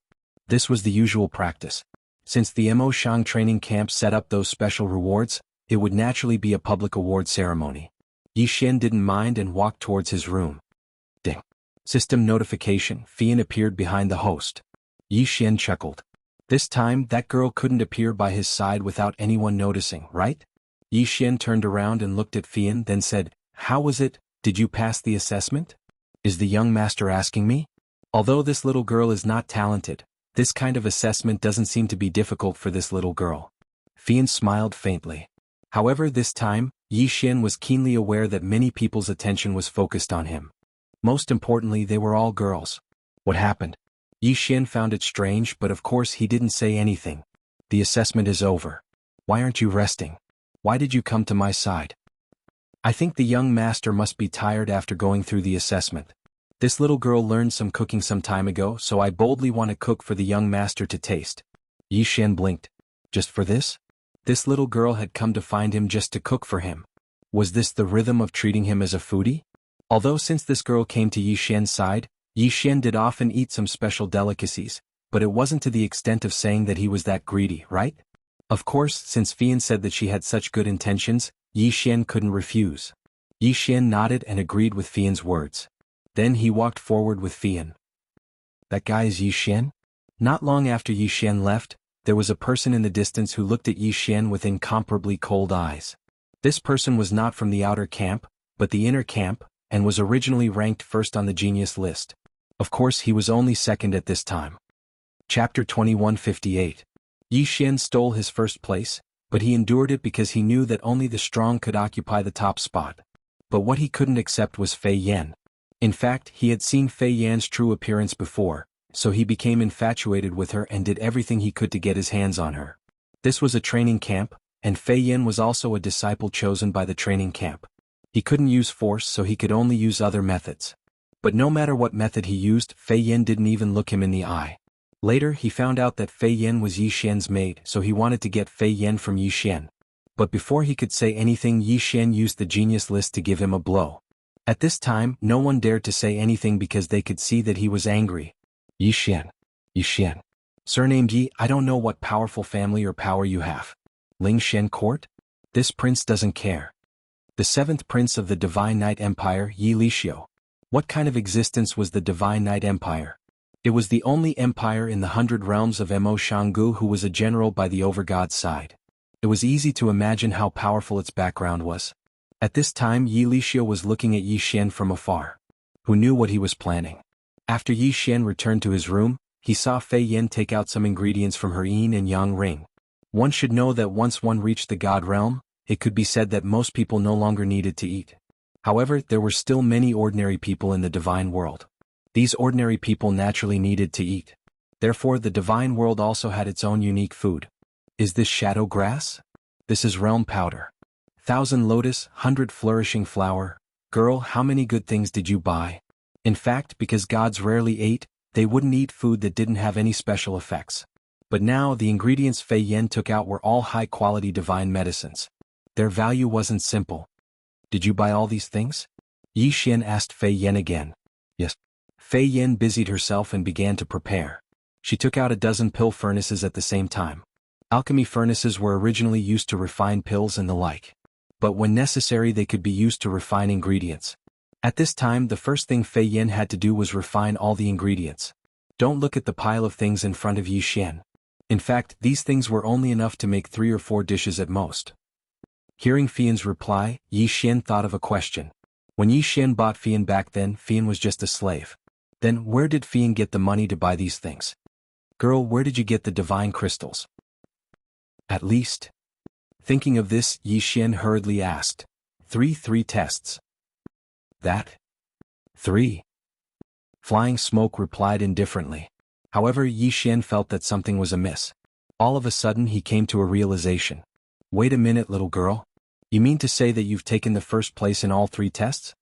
[SPEAKER 1] This was the usual practice. Since the Mo Shang training camp set up those special rewards, it would naturally be a public award ceremony. Yi Xian didn't mind and walked towards his room. Ding. System notification, Fian appeared behind the host. Yi Xian chuckled. This time, that girl couldn't appear by his side without anyone noticing, right? Yi Xian turned around and looked at Fian, then said, "How was it? Did you pass the assessment?" Is the young master asking me? Although this little girl is not talented, this kind of assessment doesn't seem to be difficult for this little girl. Fian smiled faintly. However, this time, Yi Xian was keenly aware that many people's attention was focused on him. Most importantly, they were all girls. What happened? Yi Xian found it strange, but of course he didn't say anything. The assessment is over. Why aren't you resting? Why did you come to my side? I think the young master must be tired after going through the assessment. This little girl learned some cooking some time ago, so I boldly want to cook for the young master to taste. Yi Xian blinked. Just for this? This little girl had come to find him just to cook for him. Was this the rhythm of treating him as a foodie? Although since this girl came to Yi Xian's side, Yi Xian did often eat some special delicacies, but it wasn't to the extent of saying that he was that greedy, right? Of course, since Fian said that she had such good intentions, Yi Xian couldn't refuse. Yi Xian nodded and agreed with Fian's words. Then he walked forward with Fian. That guy is Yi Xian? Not long after Yi Xian left, there was a person in the distance who looked at Yi Xian with incomparably cold eyes. This person was not from the outer camp, but the inner camp, and was originally ranked first on the genius list. Of course, he was only second at this time. Chapter 2158. Yi Xian stole his first place, but he endured it because he knew that only the strong could occupy the top spot. But what he couldn't accept was Fei Yan. In fact, he had seen Fei Yan's true appearance before, so he became infatuated with her and did everything he could to get his hands on her. This was a training camp, and Fei Yan was also a disciple chosen by the training camp. He couldn't use force, so he could only use other methods. But no matter what method he used, Fei Yan didn't even look him in the eye. Later, he found out that Fei Yan was Yi Xian's maid, so he wanted to get Fei Yan from Yi Xian. But before he could say anything, Yi Xian used the genius list to give him a blow. At this time, no one dared to say anything because they could see that he was angry. Yi Xian. Yi Xian. Surnamed Yi, I don't know what powerful family or power you have. Ling Shen Court? This prince doesn't care. The seventh prince of the Divine Night Empire, Yi Lixio. What kind of existence was the Divine Night Empire? It was the only empire in the 100 realms of Mo Shanggu who was a general by the overgod's side. It was easy to imagine how powerful its background was. At this time, Yi Lixio was looking at Yi Xian from afar. Who knew what he was planning? After Yi Xian returned to his room, he saw Fei Yan take out some ingredients from her yin and yang ring. One should know that once one reached the god realm, it could be said that most people no longer needed to eat. However, there were still many ordinary people in the divine world. These ordinary people naturally needed to eat. Therefore, the divine world also had its own unique food. Is this shadow grass? This is realm powder. 1,000 lotus, 100 flourishing flower. Girl, how many good things did you buy? In fact, because gods rarely ate, they wouldn't eat food that didn't have any special effects. But now, the ingredients Fei Yen took out were all high-quality divine medicines. Their value wasn't simple. Did you buy all these things? Yi Xian asked Fei Yen again. Yes. Fei Yen busied herself and began to prepare. She took out a dozen pill furnaces at the same time. Alchemy furnaces were originally used to refine pills and the like. But when necessary they could be used to refine ingredients. At this time the first thing Fei Yen had to do was refine all the ingredients. Don't look at the pile of things in front of Yi Xian. In fact, these things were only enough to make 3 or 4 dishes at most. Hearing Fian's reply, Yi Xian thought of a question. When Yi Xian bought Fian back then, Fian was just a slave. Then where did Fian get the money to buy these things? Girl, where did you get the divine crystals? At least. Thinking of this, Yi Xian hurriedly asked. 3 tests. That? 3. Flying Smoke replied indifferently. However, Yi Xian felt that something was amiss. All of a sudden he came to a realization. Wait a minute, little girl. You mean to say that you've taken the first place in all 3 tests?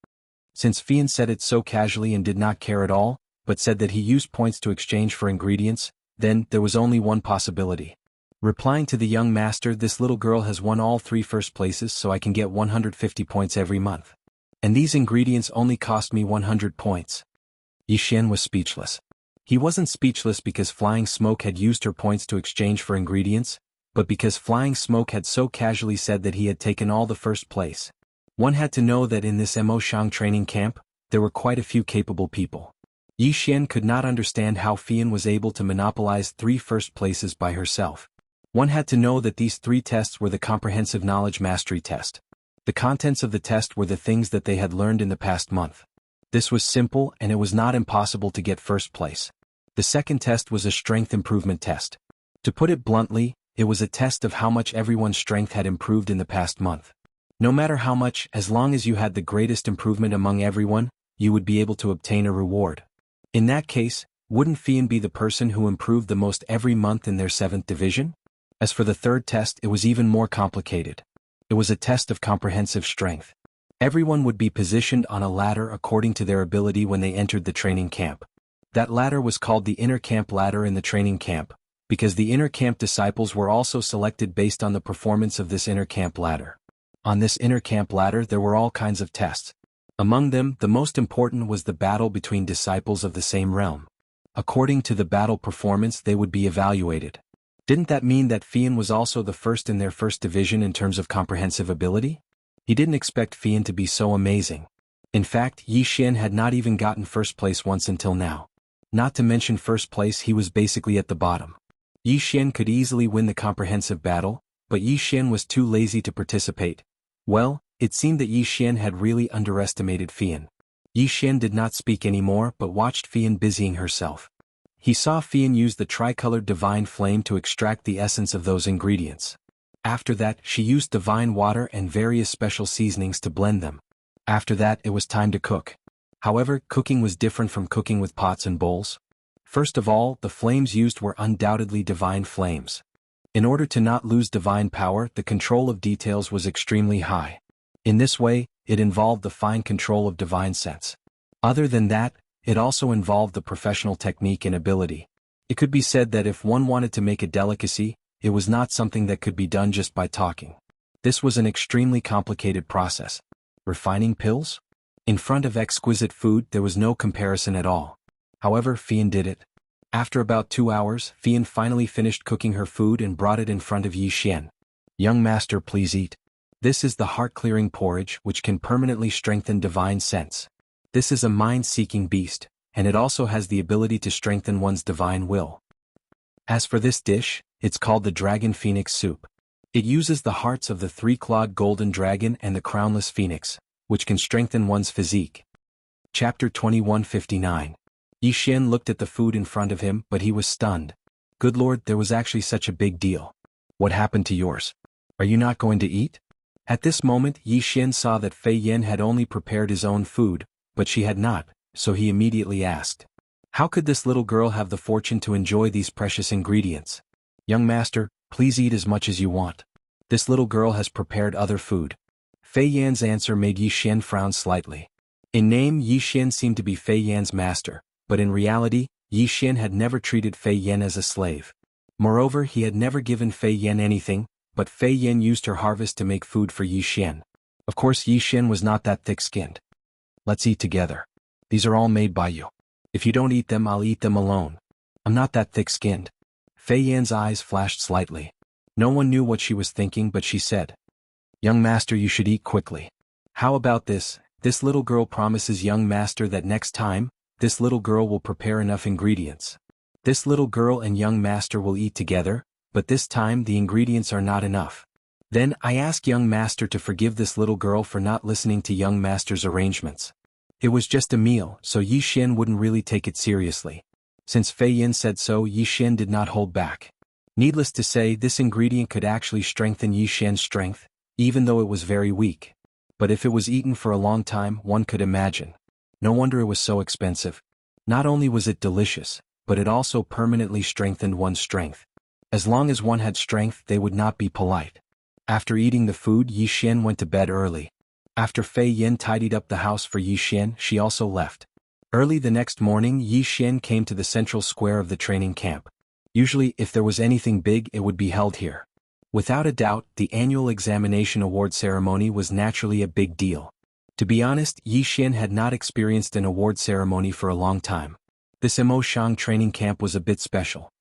[SPEAKER 1] Since Fian said it so casually and did not care at all, but said that he used points to exchange for ingredients, then there was only one possibility. Replying to the young master, this little girl has won all 3 first places, so I can get 150 points every month. And these ingredients only cost me 100 points. Yi Xian was speechless. He wasn't speechless because Flying Smoke had used her points to exchange for ingredients, but because Flying Smoke had so casually said that he had taken all the first place. One had to know that in this Mo Shang training camp, there were quite a few capable people. Yi Xian could not understand how Fian was able to monopolize 3 first places by herself. One had to know that these 3 tests were the Comprehensive Knowledge Mastery Test. The contents of the test were the things that they had learned in the past month. This was simple and it was not impossible to get first place. The second test was a strength improvement test. To put it bluntly, it was a test of how much everyone's strength had improved in the past month. No matter how much, as long as you had the greatest improvement among everyone, you would be able to obtain a reward. In that case, wouldn't Fian be the person who improved the most every month in their 7th division? As for the third test, it was even more complicated. It was a test of comprehensive strength. Everyone would be positioned on a ladder according to their ability when they entered the training camp. That ladder was called the inner camp ladder in the training camp, because the inner camp disciples were also selected based on the performance of this inner camp ladder. On this inner camp ladder there were all kinds of tests. Among them, the most important was the battle between disciples of the same realm. According to the battle performance they would be evaluated. Didn't that mean that Fian was also the first in their first division in terms of comprehensive ability? He didn't expect Fian to be so amazing. In fact, Yi Xian had not even gotten first place once until now. Not to mention first place, he was basically at the bottom. Yi Xian could easily win the comprehensive battle, but Yi Xian was too lazy to participate. Well, it seemed that Yi Xian had really underestimated Fian. Yi Xian did not speak anymore but watched Fian busying herself. He saw Fian use the tricolored divine flame to extract the essence of those ingredients. After that, she used divine water and various special seasonings to blend them. After that, it was time to cook. However, cooking was different from cooking with pots and bowls. First of all, the flames used were undoubtedly divine flames. In order to not lose divine power, the control of details was extremely high. In this way, it involved the fine control of divine sense. Other than that, it also involved the professional technique and ability. It could be said that if one wanted to make a delicacy, it was not something that could be done just by talking. This was an extremely complicated process. Refining pills? In front of exquisite food there was no comparison at all. However, Fian did it. After about 2 hours, Fian finally finished cooking her food and brought it in front of Yi Xian. Young master, please eat. This is the heart-clearing porridge which can permanently strengthen divine sense. This is a mind-seeking beast, and it also has the ability to strengthen one's divine will. As for this dish, it's called the Dragon Phoenix Soup. It uses the hearts of the 3-clawed golden dragon and the crownless phoenix, which can strengthen one's physique. Chapter 2159. Yi Xian looked at the food in front of him, but he was stunned. Good Lord, there was actually such a big deal. What happened to yours? Are you not going to eat? At this moment Yi Xian saw that Fei Yin had only prepared his own food, but she had not, so he immediately asked. How could this little girl have the fortune to enjoy these precious ingredients? Young master, please eat as much as you want. This little girl has prepared other food. Fei Yan's answer made Yi Xian frown slightly. In name Yi Xian seemed to be Fei Yan's master, but in reality, Yi Xian had never treated Fei Yan as a slave. Moreover, he had never given Fei Yan anything, but Fei Yan used her harvest to make food for Yi Xian. Of course Yi Xian was not that thick-skinned. Let's eat together. These are all made by you. If you don't eat them, I'll eat them alone. I'm not that thick-skinned. Fei Yan's eyes flashed slightly. No one knew what she was thinking, but she said, Young master, you should eat quickly. How about this? This little girl promises young master that next time, this little girl will prepare enough ingredients. This little girl and young master will eat together, but this time the ingredients are not enough. Then I ask young master to forgive this little girl for not listening to young master's arrangements. It was just a meal, so Yi Xian wouldn't really take it seriously. Since Fei Yin said so, Yi Xian did not hold back. Needless to say, this ingredient could actually strengthen Yi Xian's strength, even though it was very weak. But if it was eaten for a long time, one could imagine. No wonder it was so expensive. Not only was it delicious, but it also permanently strengthened one's strength. As long as one had strength, they would not be polite. After eating the food, Yi Xian went to bed early. After Fei Yin tidied up the house for Yi Xian, she also left. Early the next morning, Yi Xian came to the central square of the training camp. Usually, if there was anything big, it would be held here. Without a doubt, the annual examination award ceremony was naturally a big deal. To be honest, Yi Xian had not experienced an award ceremony for a long time. This Mo Shang training camp was a bit special.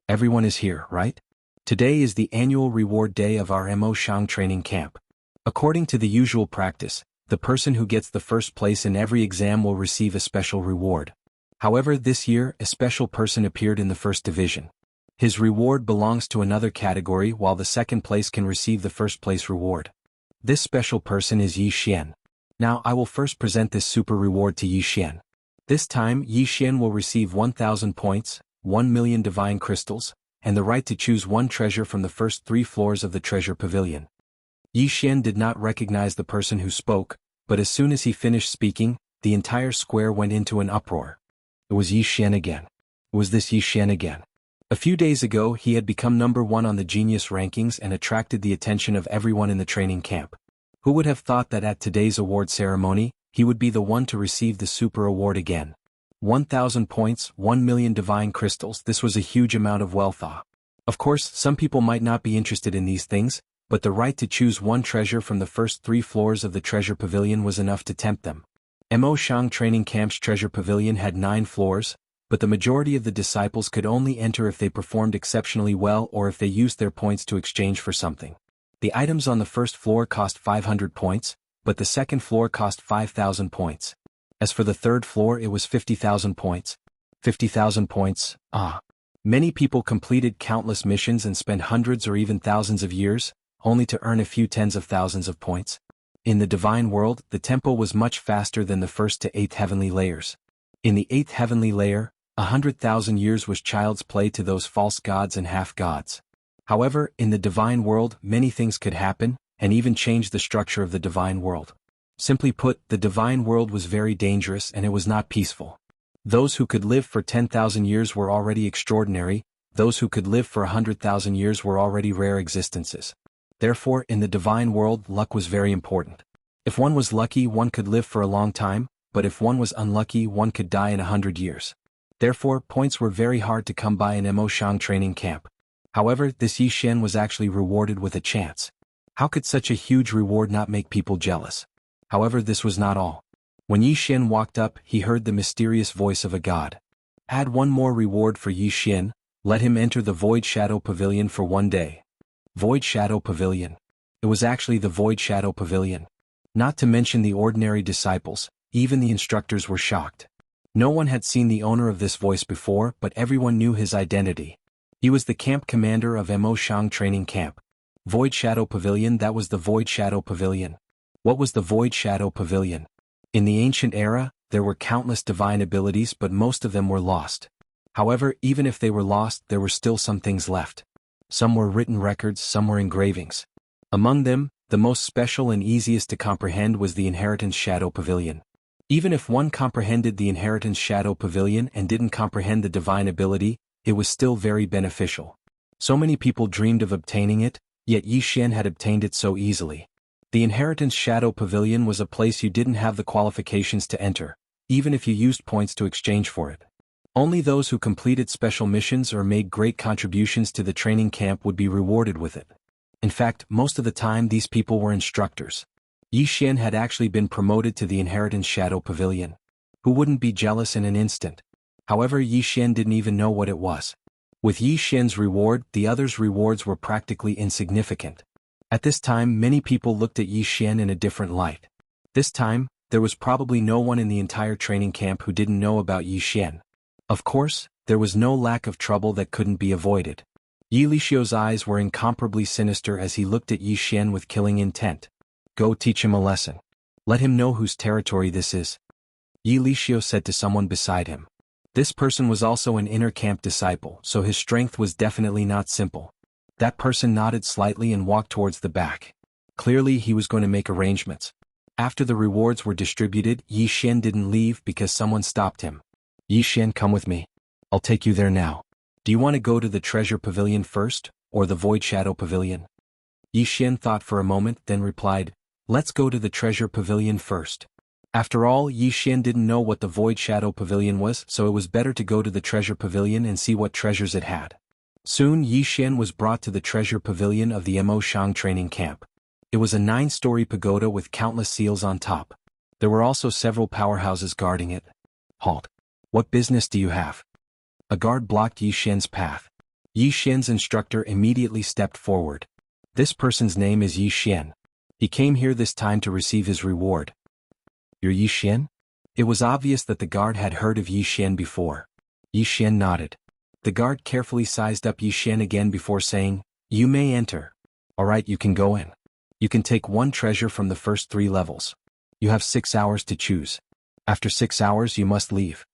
[SPEAKER 1] Everyone is here, right? Today is the annual reward day of our Mo Shang training camp. According to the usual practice, the person who gets the first place in every exam will receive a special reward. However, this year, a special person appeared in the first division. His reward belongs to another category, while the second place can receive the first place reward. This special person is Yi Xian. Now I will first present this super reward to Yi Xian. This time, Yi Xian will receive 1,000 points, 1,000,000 divine crystals, and the right to choose one treasure from the first 3 floors of the treasure pavilion. Yi Xian did not recognize the person who spoke, but as soon as he finished speaking, the entire square went into an uproar. It was Yi Xian again. It was this Yi Xian again. A few days ago, he had become number 1 on the genius rankings and attracted the attention of everyone in the training camp. Who would have thought that at today's award ceremony, he would be the one to receive the super award again? 1,000 points, 1,000,000 divine crystals, this was a huge amount of wealth. Of course, some people might not be interested in these things, but the right to choose one treasure from the first 3 floors of the treasure pavilion was enough to tempt them. Mo Shang training camp's treasure pavilion had 9 floors, but the majority of the disciples could only enter if they performed exceptionally well or if they used their points to exchange for something. The items on the first floor cost 500 points, but the second floor cost 5,000 points. As for the third floor, it was 50,000 points. 50,000 points, Many people completed countless missions and spent hundreds or even thousands of years, only to earn a few tens of thousands of points. In the divine world, the tempo was much faster than the first to 8th heavenly layers. In the 8th heavenly layer, 100,000 years was child's play to those false gods and half-gods. However, in the divine world, many things could happen, and even change the structure of the divine world. Simply put, the divine world was very dangerous and it was not peaceful. Those who could live for 10,000 years were already extraordinary, those who could live for 100,000 years were already rare existences. Therefore, in the divine world, luck was very important. If one was lucky, one could live for a long time, but if one was unlucky, one could die in 100 years. Therefore, points were very hard to come by in Mo Shang training camp. However, this Yi Xian was actually rewarded with a chance. How could such a huge reward not make people jealous? However, this was not all. When Yi Xian walked up, he heard the mysterious voice of a god. Add one more reward for Yi Xian, let him enter the Void Shadow Pavilion for 1 day. Void Shadow Pavilion. It was actually the Void Shadow Pavilion. Not to mention the ordinary disciples, even the instructors were shocked. No one had seen the owner of this voice before, but everyone knew his identity. He was the camp commander of Mo Shang training camp. Void Shadow Pavilion, that was the Void Shadow Pavilion. What was the Void Shadow Pavilion? In the ancient era, there were countless divine abilities, but most of them were lost. However, even if they were lost, there were still some things left. Some were written records, some were engravings. Among them, The most special and easiest to comprehend was the Inheritance Shadow Pavilion. Even if one comprehended the Inheritance Shadow Pavilion and didn't comprehend the divine ability, it was still very beneficial. So many people dreamed of obtaining it, yet Yi Xian had obtained it so easily. The Inheritance Shadow Pavilion was a place you didn't have the qualifications to enter, even if you used points to exchange for it. Only those who completed special missions or made great contributions to the training camp would be rewarded with it. In fact, most of the time these people were instructors. Yi Xian had actually been promoted to the Inheritance Shadow Pavilion. Who wouldn't be jealous in an instant? However, Yi Xian didn't even know what it was. With Yi Xian's reward, the others' rewards were practically insignificant. At this time, many people looked at Yi Xian in a different light. This time, there was probably no one in the entire training camp who didn't know about Yi Xian. Of course, there was no lack of trouble that couldn't be avoided. Yi Lixio's eyes were incomparably sinister as he looked at Yi Xian with killing intent. Go teach him a lesson. Let him know whose territory this is. Yi Lixio said to someone beside him. This person was also an inner camp disciple, so his strength was definitely not simple. That person nodded slightly and walked towards the back. Clearly he was going to make arrangements. After the rewards were distributed, Yi Xian didn't leave because someone stopped him. Yi Xian, come with me. I'll take you there now. Do you want to go to the Treasure Pavilion first, or the Void Shadow Pavilion? Yi Xian thought for a moment, then replied, let's go to the Treasure Pavilion first. After all, Yi Xian didn't know what the Void Shadow Pavilion was, so it was better to go to the Treasure Pavilion and see what treasures it had. Soon Yi Xian was brought to the Treasure Pavilion of the Mo Shang training camp. It was a 9-story pagoda with countless seals on top. There were also several powerhouses guarding it. Halt. What business do you have? A guard blocked Yi Xian's path. Yi Xian's instructor immediately stepped forward. This person's name is Yi Xian. He came here this time to receive his reward. You're Yi Xian? It was obvious that the guard had heard of Yi Xian before. Yi Xian nodded. The guard carefully sized up Yi Xian again before saying, you may enter. Alright, you can go in. You can take one treasure from the first 3 levels. You have 6 hours to choose. After 6 hours you must leave.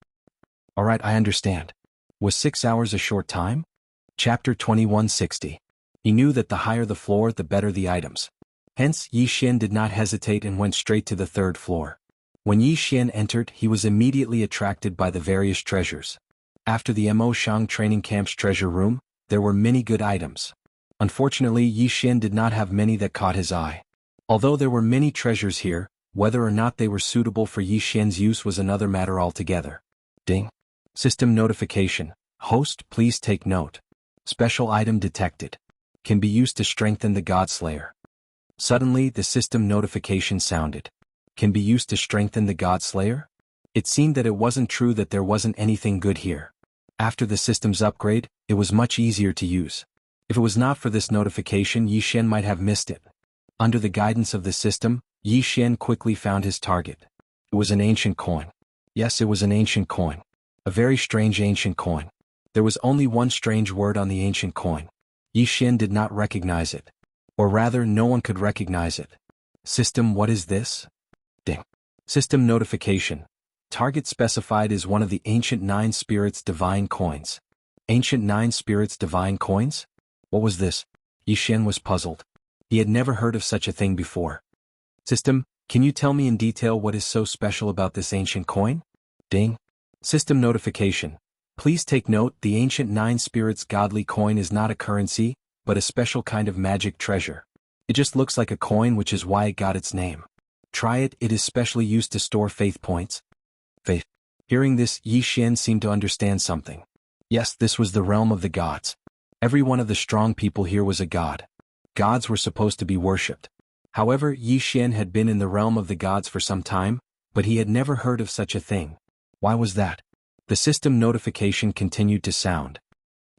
[SPEAKER 1] Alright, I understand. Was 6 hours a short time? Chapter 2160. He knew that the higher the floor, the better the items. Hence, Yi Xian did not hesitate and went straight to the 3rd floor. When Yi Xian entered, he was immediately attracted by the various treasures. After the Mo Shang training camp's treasure room, there were many good items. Unfortunately, Yi Xian did not have many that caught his eye. Although there were many treasures here, whether or not they were suitable for Yi Xian's use was another matter altogether. Ding. System notification. Host, please take note. Special item detected. Can be used to strengthen the Godslayer. Suddenly, the system notification sounded. Can be used to strengthen the Godslayer? It seemed that it wasn't true that there wasn't anything good here. After the system's upgrade, it was much easier to use. If it was not for this notification, Yi Xian might have missed it. Under the guidance of the system, Yi Xian quickly found his target. It was an ancient coin. Yes, it was an ancient coin. A very strange ancient coin. There was only one strange word on the ancient coin. Yi Xian did not recognize it. Or rather, no one could recognize it. System, what is this? Ding. System notification. Target specified is one of the Ancient 9 Spirits Divine Coins. Ancient 9 Spirits Divine Coins? What was this? Yi Xian was puzzled. He had never heard of such a thing before. System, can you tell me in detail what is so special about this ancient coin? Ding. System notification. Please take note, the Ancient 9 Spirits Godly Coin is not a currency, but a special kind of magic treasure. It just looks like a coin, which is why it got its name. Try it, it is specially used to store faith points. Faith. Hearing this, Yi Xian seemed to understand something. Yes, this was the realm of the gods. Every one of the strong people here was a god. Gods were supposed to be worshipped. However, Yi Xian had been in the realm of the gods for some time, but he had never heard of such a thing. Why was that? The system notification continued to sound.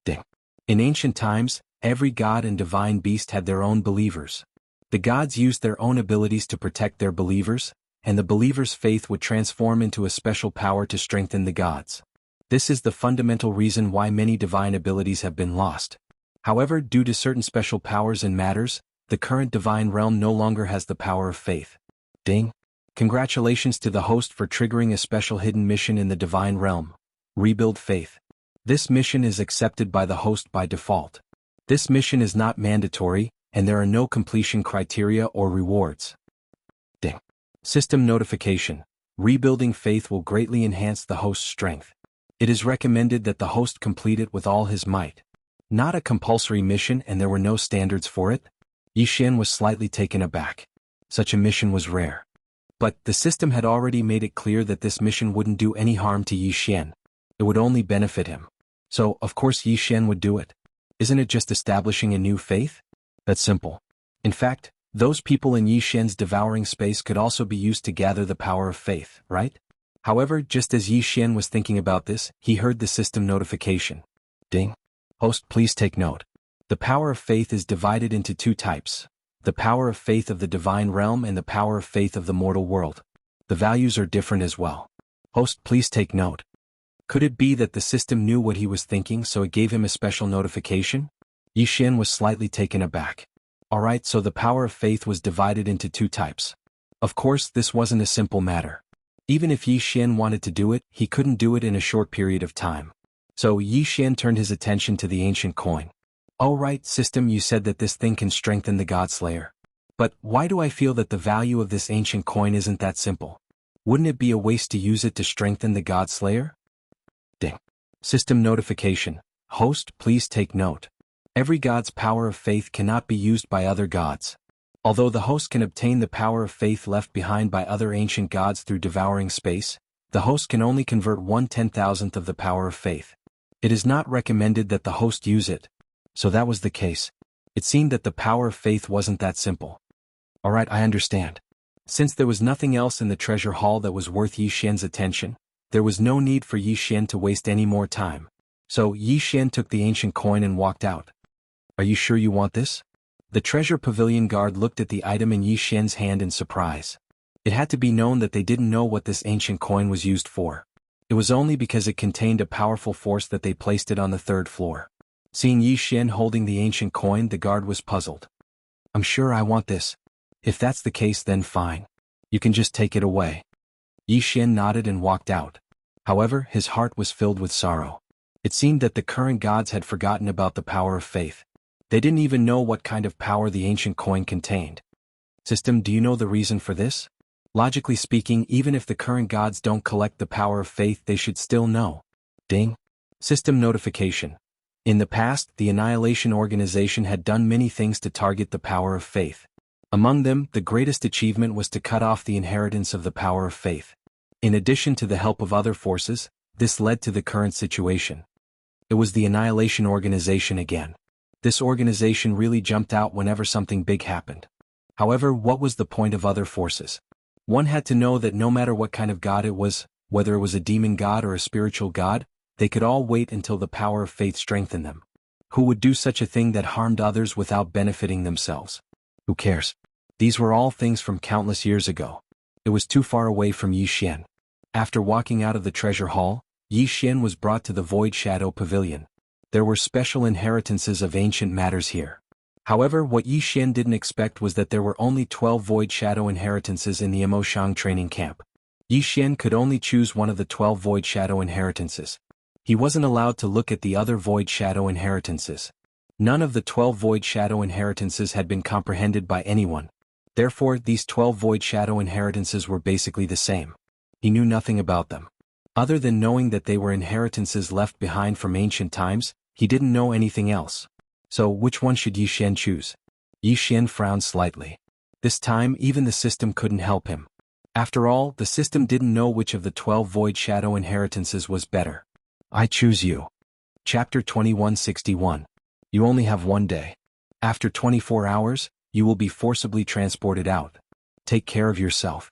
[SPEAKER 1] Ding. In ancient times, every god and divine beast had their own believers. The gods used their own abilities to protect their believers, and the believers' faith would transform into a special power to strengthen the gods. This is the fundamental reason why many divine abilities have been lost. However, due to certain special powers and matters, the current divine realm no longer has the power of faith. Ding. Congratulations to the host for triggering a special hidden mission in the divine realm. Rebuild faith. This mission is accepted by the host by default. This mission is not mandatory, and there are no completion criteria or rewards. Ding. System notification. Rebuilding faith will greatly enhance the host's strength. It is recommended that the host complete it with all his might. Not a compulsory mission, and there were no standards for it? Yi Xian was slightly taken aback. Such a mission was rare. But the system had already made it clear that this mission wouldn't do any harm to Yi Xian. It would only benefit him. So, of course Yi Xian would do it. Isn't it just establishing a new faith? That's simple. In fact, those people in Yi Xian's devouring space could also be used to gather the power of faith, right? However, just as Yi Xian was thinking about this, he heard the system notification. Ding. Host, please take note. The power of faith is divided into two types. The power of faith of the divine realm and the power of faith of the mortal world. The values are different as well. Host, please take note. Could it be that the system knew what he was thinking, so it gave him a special notification? Yi Xian was slightly taken aback. Alright, so the power of faith was divided into two types. Of course, this wasn't a simple matter. Even if Yi Xian wanted to do it, he couldn't do it in a short period of time. So Yi Xian turned his attention to the ancient coin. Oh right, system, you said that this thing can strengthen the Godslayer. But why do I feel that the value of this ancient coin isn't that simple? Wouldn't it be a waste to use it to strengthen the Godslayer? Ding. System notification. Host, please take note. Every god's power of faith cannot be used by other gods. Although the host can obtain the power of faith left behind by other ancient gods through devouring space, the host can only convert 1/10,000th of the power of faith. It is not recommended that the host use it. So that was the case. It seemed that the power of faith wasn't that simple. Alright, I understand. Since there was nothing else in the treasure hall that was worth Yi Xian's attention, there was no need for Yi Xian to waste any more time. So Yi Xian took the ancient coin and walked out. Are you sure you want this? The treasure pavilion guard looked at the item in Yi Xian's hand in surprise. It had to be known that they didn't know what this ancient coin was used for. It was only because it contained a powerful force that they placed it on the third floor. Seeing Yi Xian holding the ancient coin, the guard was puzzled. I'm sure I want this. If that's the case, then fine. You can just take it away. Yi Xian nodded and walked out. However, his heart was filled with sorrow. It seemed that the current gods had forgotten about the power of faith. They didn't even know what kind of power the ancient coin contained. System, do you know the reason for this? Logically speaking, even if the current gods don't collect the power of faith, they should still know. Ding. System notification. In the past, the Annihilation Organization had done many things to target the power of faith. Among them, the greatest achievement was to cut off the inheritance of the power of faith. In addition to the help of other forces, this led to the current situation. It was the Annihilation Organization again. This organization really jumped out whenever something big happened. However, what was the point of other forces? One had to know that no matter what kind of god it was, whether it was a demon god or a spiritual god, they could all wait until the power of faith strengthened them. Who would do such a thing that harmed others without benefiting themselves? Who cares? These were all things from countless years ago. It was too far away from Yi Xian. After walking out of the treasure hall, Yi Xian was brought to the Void Shadow Pavilion. There were special inheritances of ancient matters here. However, what Yi Xian didn't expect was that there were only 12 Void Shadow inheritances in the Emoshang training camp. Yi Xian could only choose one of the 12 Void Shadow inheritances. He wasn't allowed to look at the other Void Shadow inheritances. None of the 12 Void Shadow inheritances had been comprehended by anyone. Therefore, these 12 Void Shadow inheritances were basically the same. He knew nothing about them. Other than knowing that they were inheritances left behind from ancient times, he didn't know anything else. So which one should Yi Xian choose? Yi Xian frowned slightly. This time even the system couldn't help him. After all, the system didn't know which of the 12 Void Shadow inheritances was better. I choose you. Chapter 2161. You only have one day. After 24 hours, you will be forcibly transported out. Take care of yourself.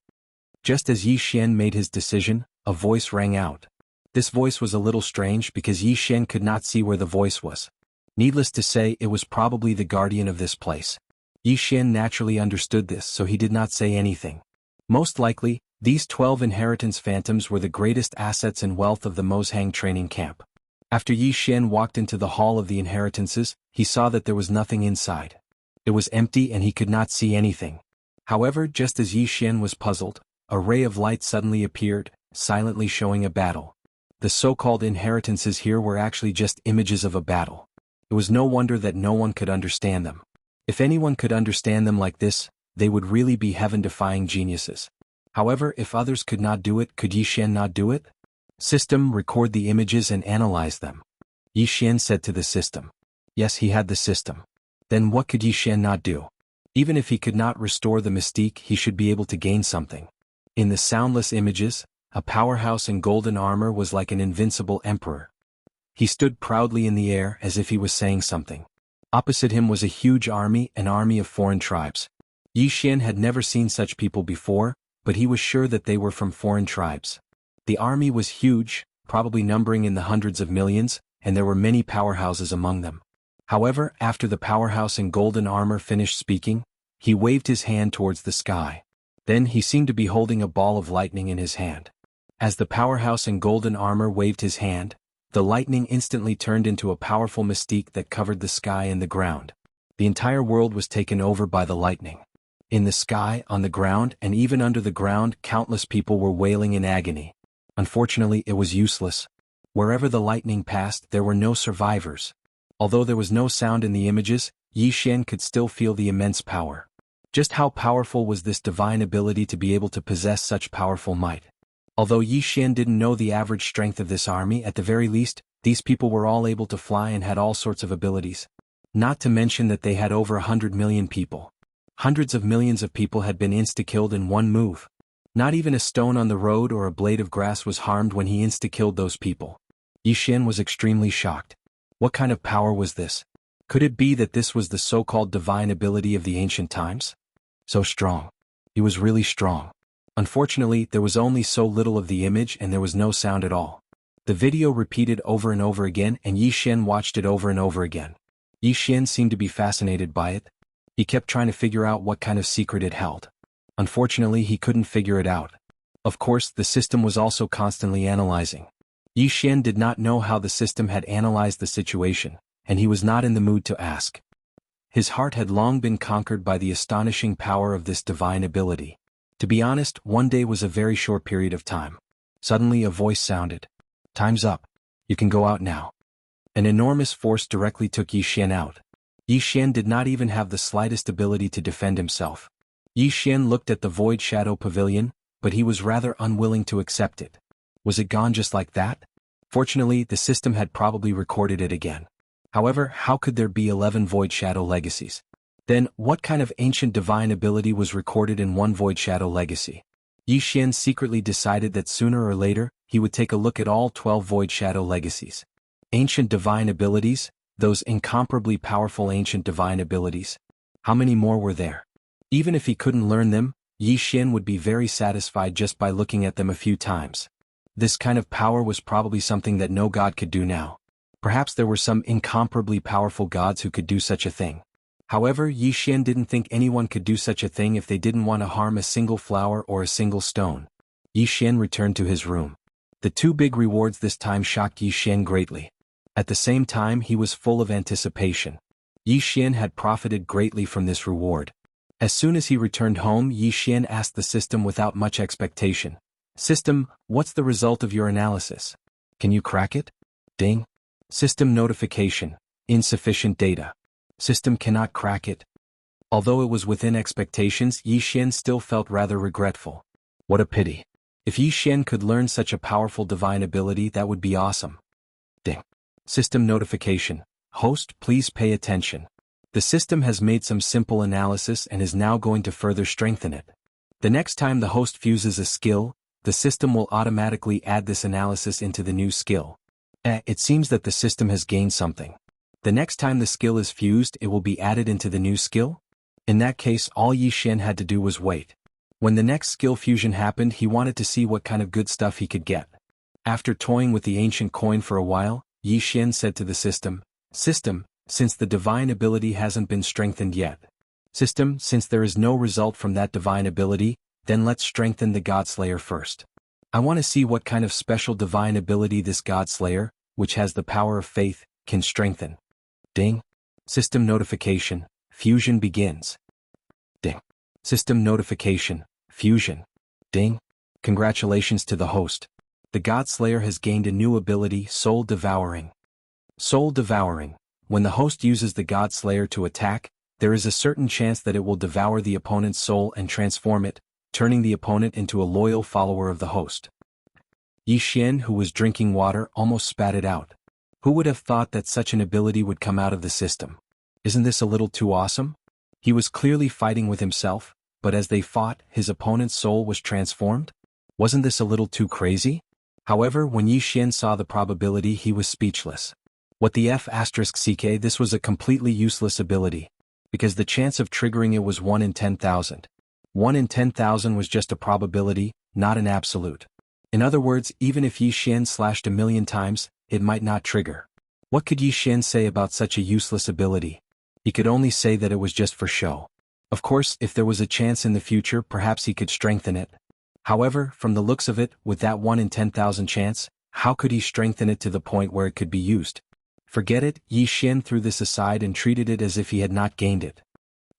[SPEAKER 1] Just as Yi Xian made his decision, a voice rang out. This voice was a little strange because Yi Xian could not see where the voice was. Needless to say, it was probably the guardian of this place. Yi Xian naturally understood this, so he did not say anything. Most likely, these 12 inheritance phantoms were the greatest assets and wealth of the Moshang training camp. After Yi Xian walked into the hall of the inheritances, he saw that there was nothing inside. It was empty and he could not see anything. However, just as Yi Xian was puzzled, a ray of light suddenly appeared, silently showing a battle. The so-called inheritances here were actually just images of a battle. It was no wonder that no one could understand them. If anyone could understand them like this, they would really be heaven-defying geniuses. However, if others could not do it, could Yi Xian not do it? System, record the images and analyze them. Yi Xian said to the system. Yes, he had the system. Then what could Yi Xian not do? Even if he could not restore the mystique, he should be able to gain something. In the soundless images, a powerhouse in golden armor was like an invincible emperor. He stood proudly in the air as if he was saying something. Opposite him was a huge army, an army of foreign tribes. Yi Xian had never seen such people before, but he was sure that they were from foreign tribes. The army was huge, probably numbering in the hundreds of millions, and there were many powerhouses among them. However, after the powerhouse in golden armor finished speaking, he waved his hand towards the sky. Then he seemed to be holding a ball of lightning in his hand. As the powerhouse in golden armor waved his hand, the lightning instantly turned into a powerful mystique that covered the sky and the ground. The entire world was taken over by the lightning. In the sky, on the ground, and even under the ground, countless people were wailing in agony. Unfortunately, it was useless. Wherever the lightning passed, there were no survivors. Although there was no sound in the images, Yi Xian could still feel the immense power. Just how powerful was this divine ability to be able to possess such powerful might? Although Yi Xian didn't know the average strength of this army, at the very least, these people were all able to fly and had all sorts of abilities. Not to mention that they had over 100 million people. Hundreds of millions of people had been insta-killed in one move. Not even a stone on the road or a blade of grass was harmed when he insta-killed those people. Yi Xian was extremely shocked. What kind of power was this? Could it be that this was the so-called divine ability of the ancient times? So strong. He was really strong. Unfortunately, there was only so little of the image and there was no sound at all. The video repeated over and over again and Yi Xian watched it over and over again. Yi Xian seemed to be fascinated by it. He kept trying to figure out what kind of secret it held. Unfortunately, he couldn't figure it out. Of course, the system was also constantly analyzing. Yi Xian did not know how the system had analyzed the situation, and he was not in the mood to ask. His heart had long been conquered by the astonishing power of this divine ability. To be honest, one day was a very short period of time. Suddenly a voice sounded. Time's up. You can go out now. An enormous force directly took Yi Xian out. Yi Xian did not even have the slightest ability to defend himself. Yi Xian looked at the Void Shadow Pavilion, but he was rather unwilling to accept it. Was it gone just like that? Fortunately, the system had probably recorded it again. However, how could there be 11 Void Shadow legacies? Then, what kind of ancient divine ability was recorded in one Void Shadow legacy? Yi Xian secretly decided that sooner or later, he would take a look at all 12 Void Shadow legacies. Ancient divine abilities, those incomparably powerful ancient divine abilities. How many more were there? Even if he couldn't learn them, Yi Xian would be very satisfied just by looking at them a few times. This kind of power was probably something that no god could do now. Perhaps there were some incomparably powerful gods who could do such a thing. However, Yi Xian didn't think anyone could do such a thing if they didn't want to harm a single flower or a single stone. Yi Xian returned to his room. The two big rewards this time shocked Yi Xian greatly. At the same time, he was full of anticipation. Yi Xian had profited greatly from this reward. As soon as he returned home, Yi Xian asked the system without much expectation. System, what's the result of your analysis? Can you crack it? Ding. System notification. Insufficient data. System cannot crack it. Although it was within expectations, Yi Xian still felt rather regretful. What a pity. If Yi Xian could learn such a powerful divine ability, that would be awesome. Ding. System notification. Host, please pay attention. The system has made some simple analysis and is now going to further strengthen it. The next time the host fuses a skill, the system will automatically add this analysis into the new skill. It seems that the system has gained something. The next time the skill is fused, it will be added into the new skill? In that case, all Yi Xian had to do was wait. When the next skill fusion happened, he wanted to see what kind of good stuff he could get. After toying with the ancient coin for a while, Yi Xian said to the system, System, since the divine ability hasn't been strengthened yet. System, since there is no result from that divine ability, then let's strengthen the Godslayer first. I want to see what kind of special divine ability this Godslayer, which has the power of faith, can strengthen. Ding. System notification. Fusion begins. Ding. System notification. Fusion. Ding. Congratulations to the host. The Godslayer has gained a new ability, Soul Devouring. Soul Devouring. When the host uses the Godslayer to attack, There is a certain chance that it will devour the opponent's soul and transform it, turning the opponent into a loyal follower of the host. Yi Xian, who was drinking water, almost spat it out. Who would have thought that such an ability would come out of the system? Isn't this a little too awesome? He was clearly fighting with himself, but as they fought, his opponent's soul was transformed? Wasn't this a little too crazy? However, when Yi Xian saw the probability, he was speechless. What the F***ck, this was a completely useless ability, because the chance of triggering it was 1 in 10,000. 1 in 10,000 was just a probability, not an absolute. In other words, even if Yi Xian slashed 1,000,000 times, it might not trigger. What could Yi Xian say about such a useless ability? He could only say that it was just for show. Of course, if there was a chance in the future, perhaps he could strengthen it. However, from the looks of it, with that 1 in 10,000 chance, how could he strengthen it to the point where it could be used? Forget it, Yi Xian threw this aside and treated it as if he had not gained it.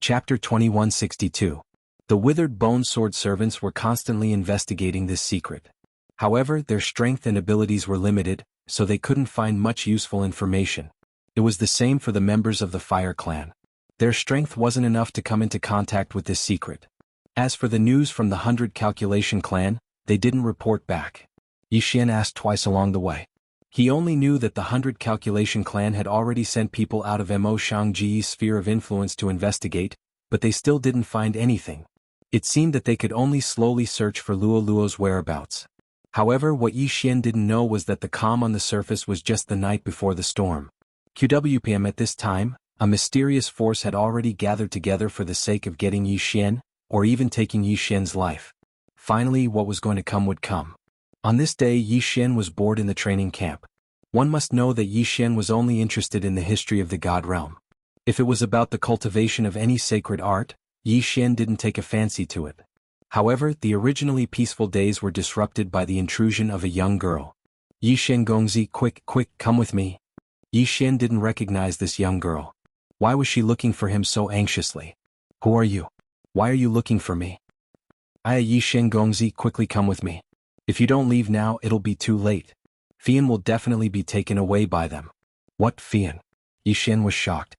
[SPEAKER 1] Chapter 2162. The Withered Bone Sword servants were constantly investigating this secret. However, their strength and abilities were limited, so they couldn't find much useful information. It was the same for the members of the Fire Clan. Their strength wasn't enough to come into contact with this secret. As for the news from the 100 Calculation Clan, they didn't report back. Yi Xian asked twice along the way. He only knew that the 100 Calculation Clan had already sent people out of Mo Shangji's sphere of influence to investigate, but they still didn't find anything. It seemed that they could only slowly search for Luo Luo's whereabouts. However, what Yi Xian didn't know was that the calm on the surface was just the night before the storm. QWPM at this time, a mysterious force had already gathered together for the sake of getting Yi Xian, or even taking Yi Xian's life. Finally, what was going to come would come. On this day, Yi Xian was bored in the training camp. One must know that Yi Xian was only interested in the history of the God realm. If it was about the cultivation of any sacred art, Yi Xian didn't take a fancy to it. However, the originally peaceful days were disrupted by the intrusion of a young girl. Yi Xian Gongzi, quick, come with me. Yi Xian didn't recognize this young girl. Why was she looking for him so anxiously? Who are you? Why are you looking for me? Yi Xian Gongzi, quickly come with me. If you don't leave now, it'll be too late. Fian will definitely be taken away by them. What Fian? Yi Xian was shocked.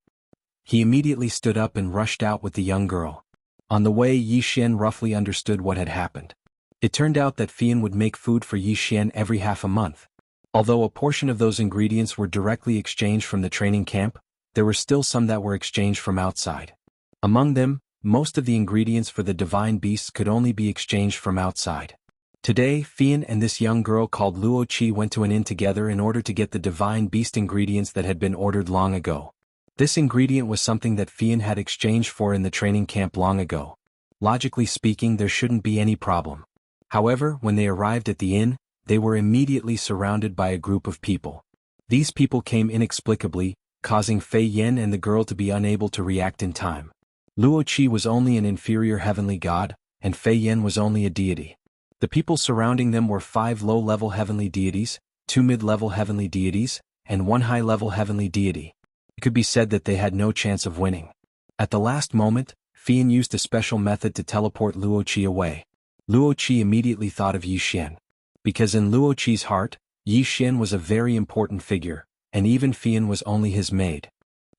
[SPEAKER 1] He immediately stood up and rushed out with the young girl. On the way, Yi Xian roughly understood what had happened. It turned out that Fian would make food for Yi Xian every half a month. Although a portion of those ingredients were directly exchanged from the training camp, there were still some that were exchanged from outside. Among them, most of the ingredients for the divine beasts could only be exchanged from outside. Today, Fian and this young girl called Luo Qi went to an inn together in order to get the divine beast ingredients that had been ordered long ago. This ingredient was something that Fian had exchanged for in the training camp long ago. Logically speaking, there shouldn't be any problem. However, when they arrived at the inn, they were immediately surrounded by a group of people. These people came inexplicably, causing Fei Yan and the girl to be unable to react in time. Luo Qi was only an inferior heavenly god, and Fei Yan was only a deity. The people surrounding them were 5 low-level heavenly deities, 2 mid-level heavenly deities, and 1 high-level heavenly deity. It could be said that they had no chance of winning. At the last moment, Fian used a special method to teleport Luo Qi away. Luo Qi immediately thought of Yi Xian. Because in Luo Qi's heart, Yi Xian was a very important figure, and even Fian was only his maid.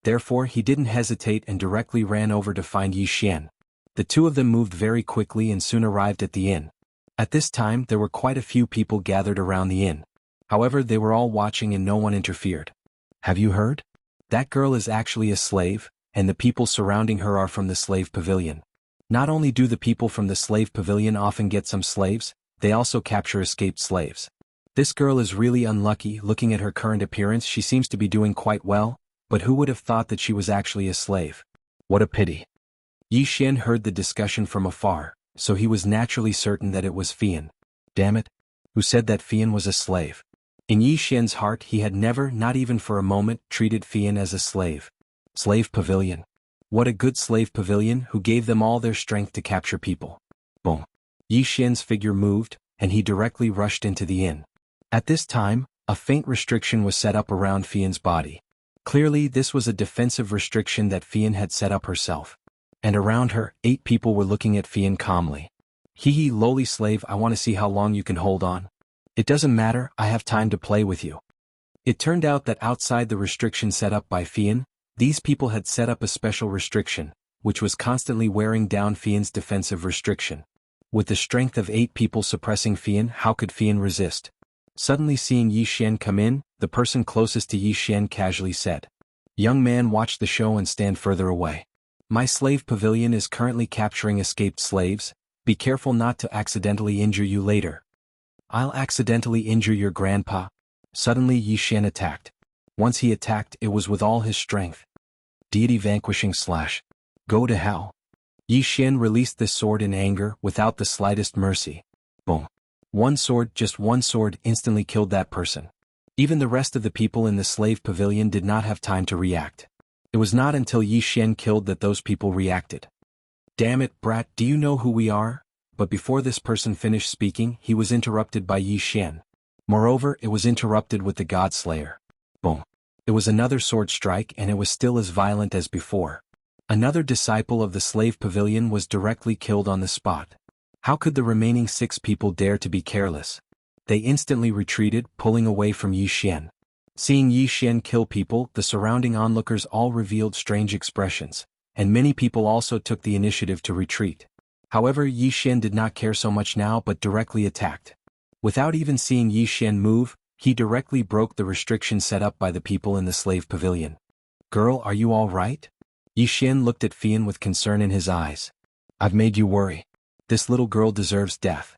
[SPEAKER 1] Therefore, he didn't hesitate and directly ran over to find Yi Xian. The two of them moved very quickly and soon arrived at the inn. At this time, there were quite a few people gathered around the inn. However, they were all watching and no one interfered. Have you heard? That girl is actually a slave, and the people surrounding her are from the slave pavilion. Not only do the people from the slave pavilion often get some slaves, they also capture escaped slaves. This girl is really unlucky. Looking at her current appearance, she seems to be doing quite well, but who would have thought that she was actually a slave? What a pity. Yi Xian heard the discussion from afar, so he was naturally certain that it was Fian. Damn it. Who said that Fian was a slave? In Yi Xian's heart, he had never, not even for a moment, treated Fian as a slave. Slave pavilion. What a good slave pavilion who gave them all their strength to capture people. Boom. Yi Xian's figure moved, and he directly rushed into the inn. At this time, a faint restriction was set up around Fian's body. Clearly, this was a defensive restriction that Fian had set up herself. And around her, 8 people were looking at Fian calmly. Hee lowly slave, I want to see how long you can hold on. It doesn't matter, I have time to play with you. It turned out that outside the restriction set up by Fian, These people had set up a special restriction, which was constantly wearing down Fian's defensive restriction. With the strength of 8 people suppressing Fian, how could Fian resist? Suddenly seeing Yi Xian come in, the person closest to Yi Xian casually said, "Young man, watch the show and stand further away. My slave pavilion is currently capturing escaped slaves. Be careful not to accidentally injure you later." "I'll accidentally injure your grandpa." Suddenly Yi Xian attacked. Once he attacked, it was with all his strength. Deity vanquishing slash. Go to hell. Yi Xian released this sword in anger, without the slightest mercy. Boom. One sword, just one sword, instantly killed that person. Even the rest of the people in the slave pavilion did not have time to react. It was not until Yi Xian killed that those people reacted. "Damn it, brat, do you know who we are?" But before this person finished speaking, he was interrupted by Yi Xian. Moreover, it was interrupted with the God Slayer. Boom. It was another sword strike, and it was still as violent as before. Another disciple of the slave pavilion was directly killed on the spot. How could the remaining 6 people dare to be careless? They instantly retreated, pulling away from Yi Xian. Seeing Yi Xian kill people, the surrounding onlookers all revealed strange expressions, and many people also took the initiative to retreat. However, Yi Xian did not care so much now but directly attacked. Without even seeing Yi Xian move, he directly broke the restriction set up by the people in the slave pavilion. "Girl, are you all right?" Yi Xian looked at Fian with concern in his eyes. "I've made you worry. This little girl deserves death."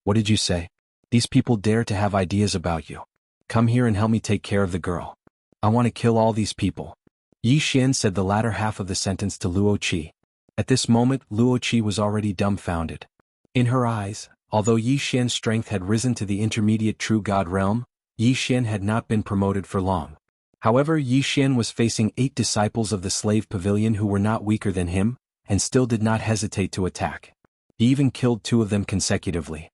[SPEAKER 1] "What did you say?" "These people dare to have ideas about you. Come here and help me take care of the girl. I want to kill all these people." Yi Xian said the latter half of the sentence to Luo Qi. At this moment, Luo Qi was already dumbfounded. In her eyes, although Yi Xian's strength had risen to the intermediate true god realm, Yi Xian had not been promoted for long. However, Yi Xian was facing 8 disciples of the slave pavilion who were not weaker than him, and still did not hesitate to attack. He even killed 2 of them consecutively.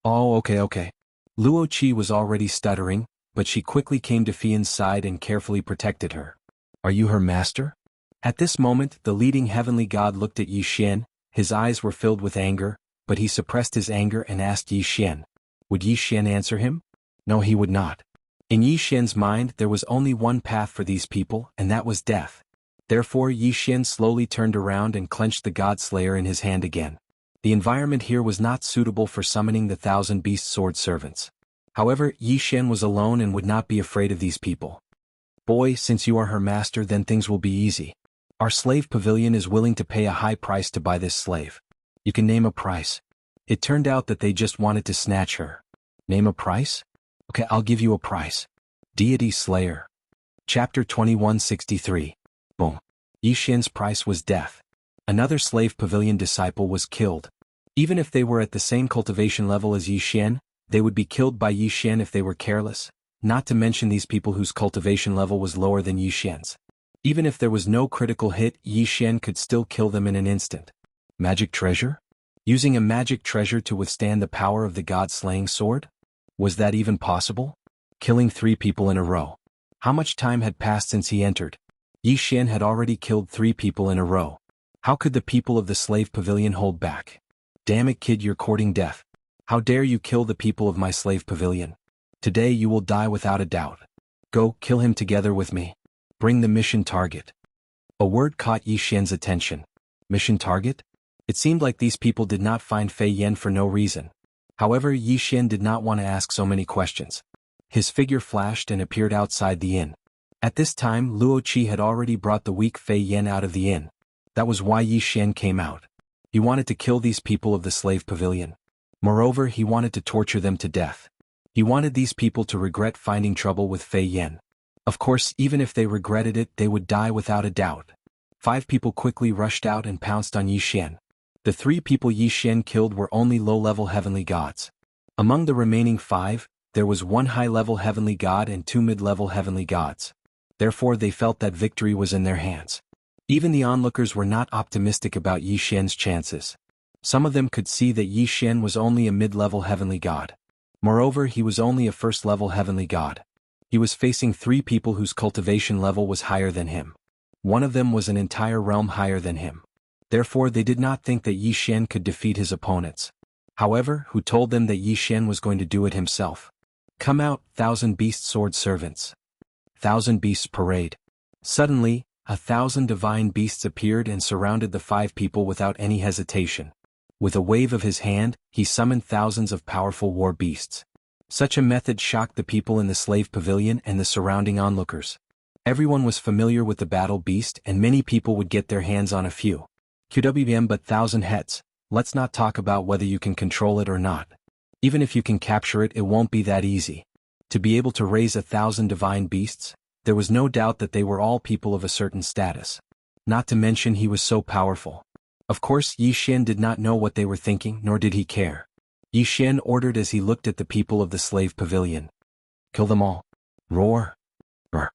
[SPEAKER 1] "Oh, okay. Luo Qi was already stuttering, but she quickly came to Fian's side and carefully protected her. "Are you her master?" At this moment, the leading heavenly god looked at Yi Xian. His eyes were filled with anger, but he suppressed his anger and asked Yi Xian. Would Yi Xian answer him? No, he would not. In Yi Xian's mind, there was only one path for these people, and that was death. Therefore, Yi Xian slowly turned around and clenched the God Slayer in his hand again. The environment here was not suitable for summoning the 1,000 beast sword servants. However, Yi Xian was alone and would not be afraid of these people. "Boy, since you are her master, then things will be easy. Our slave pavilion is willing to pay a high price to buy this slave. You can name a price." It turned out that they just wanted to snatch her. "Name a price?" "Okay, I'll give you a price. Deity Slayer." Chapter 2163. Boom. Yi Xian's price was death. Another slave pavilion disciple was killed. Even if they were at the same cultivation level as Yi Xian, they would be killed by Yi Xian if they were careless, not to mention these people whose cultivation level was lower than Yi Xian's. Even if there was no critical hit, Yi Xian could still kill them in an instant. Magic treasure? Using a magic treasure to withstand the power of the god-slaying sword? Was that even possible? Killing 3 people in a row. How much time had passed since he entered? Yi Xian had already killed 3 people in a row. How could the people of the slave pavilion hold back? "Damn it, kid, you're courting death. How dare you kill the people of my slave pavilion? Today you will die without a doubt. Go, kill him together with me. Bring the mission target." A word caught Yi Xian's attention. Mission target? It seemed like these people did not find Fei Yan for no reason. However, Yi Xian did not want to ask so many questions. His figure flashed and appeared outside the inn. At this time, Luo Qi had already brought the weak Fei Yan out of the inn. That was why Yi Xian came out. He wanted to kill these people of the slave pavilion. Moreover, he wanted to torture them to death. He wanted these people to regret finding trouble with Fei Yan. Of course, even if they regretted it, they would die without a doubt. 5 people quickly rushed out and pounced on Yi Xian. The 3 people Yi Xian killed were only low-level heavenly gods. Among the remaining 5, there was 1 high-level heavenly god and 2 mid-level heavenly gods. Therefore, they felt that victory was in their hands. Even the onlookers were not optimistic about Yi Xian's chances. Some of them could see that Yi Xian was only a mid-level heavenly god. Moreover, he was only a first-level heavenly god. He was facing 3 people whose cultivation level was higher than him. One of them was an entire realm higher than him. Therefore, they did not think that Yi Xian could defeat his opponents. However, who told them that Yi Xian was going to do it himself? "Come out, 1,000 beast sword servants. 1,000 beasts parade." Suddenly, 1,000 divine beasts appeared and surrounded the 5 people without any hesitation. With a wave of his hand, he summoned thousands of powerful war beasts. Such a method shocked the people in the slave pavilion and the surrounding onlookers. Everyone was familiar with the battle beast and many people would get their hands on a few. QWM but 1,000 heads, let's not talk about whether you can control it or not. Even if you can capture it, it won't be that easy. To be able to raise 1,000 divine beasts, there was no doubt that they were all people of a certain status. Not to mention he was so powerful. Of course Yi Xian did not know what they were thinking, nor did he care. Yi Xian ordered as he looked at the people of the slave pavilion. Kill them all. Roar. Roar.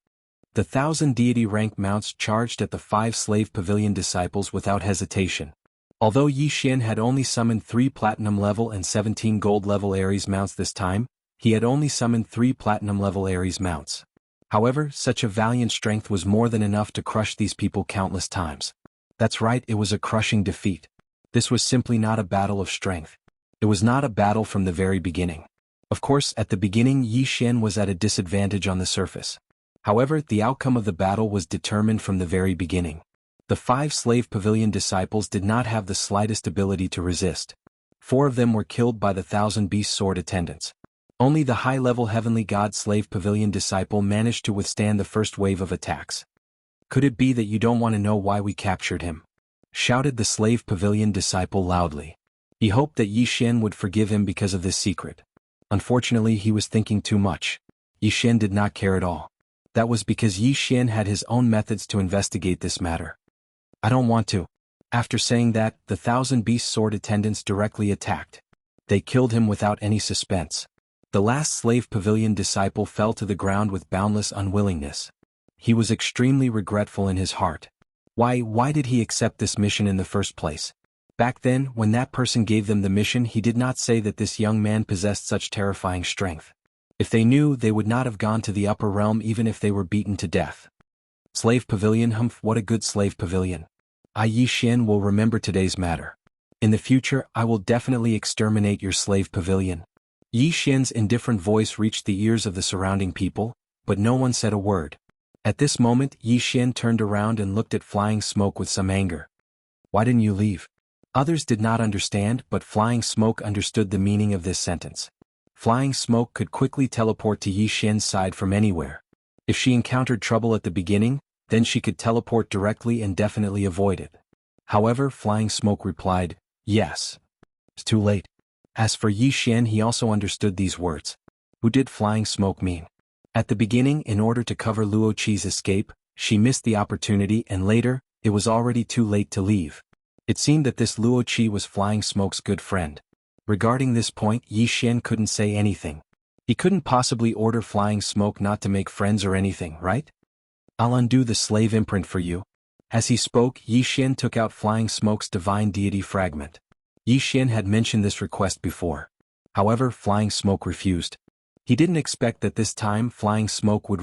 [SPEAKER 1] The 1,000 deity-rank mounts charged at the 5 slave pavilion disciples without hesitation. Although Yi Xian had only summoned 3 platinum-level and 17 gold-level Ares mounts this time, he had only summoned 3 platinum-level Ares mounts. However, such a valiant strength was more than enough to crush these people countless times. That's right, it was a crushing defeat. This was simply not a battle of strength. It was not a battle from the very beginning. Of course, at the beginning Yi Xian was at a disadvantage on the surface. However, the outcome of the battle was determined from the very beginning. The 5 slave pavilion disciples did not have the slightest ability to resist. 4 of them were killed by the 1,000 beast sword attendants. Only the high-level heavenly god slave pavilion disciple managed to withstand the first wave of attacks. Could it be that you don't want to know why we captured him? Shouted the slave pavilion disciple loudly. He hoped that Yi Xian would forgive him because of this secret. Unfortunately, he was thinking too much. Yi Xian did not care at all. That was because Yi Xian had his own methods to investigate this matter. I don't want to. After saying that, the 1,000 beast sword attendants directly attacked. They killed him without any suspense. The last slave pavilion disciple fell to the ground with boundless unwillingness. He was extremely regretful in his heart. Why did he accept this mission in the first place? Back then, when that person gave them the mission, he did not say that this young man possessed such terrifying strength. If they knew, they would not have gone to the upper realm even if they were beaten to death. Slave pavilion, humph, what a good slave pavilion. Yi Xian will remember today's matter. In the future, I will definitely exterminate your slave pavilion. Yi Xian's indifferent voice reached the ears of the surrounding people, but no one said a word. At this moment, Yi Xian turned around and looked at Flying Smoke with some anger. Why didn't you leave? Others did not understand, but Flying Smoke understood the meaning of this sentence. Flying Smoke could quickly teleport to Yi Xian's side from anywhere. If she encountered trouble at the beginning, then she could teleport directly and definitely avoid it. However, Flying Smoke replied, yes. It's too late. As for Yi Xian, he also understood these words. Who did Flying Smoke mean? At the beginning, in order to cover Luo Qi's escape, she missed the opportunity, and later, it was already too late to leave. It seemed that this Luo Qi was Flying Smoke's good friend. Regarding this point, Yi Xian couldn't say anything. He couldn't possibly order Flying Smoke not to make friends or anything, right? I'll undo the slave imprint for you. As he spoke, Yi Xian took out Flying Smoke's divine deity fragment. Yi Xian had mentioned this request before. However, Flying Smoke refused. He didn't expect that this time Flying Smoke would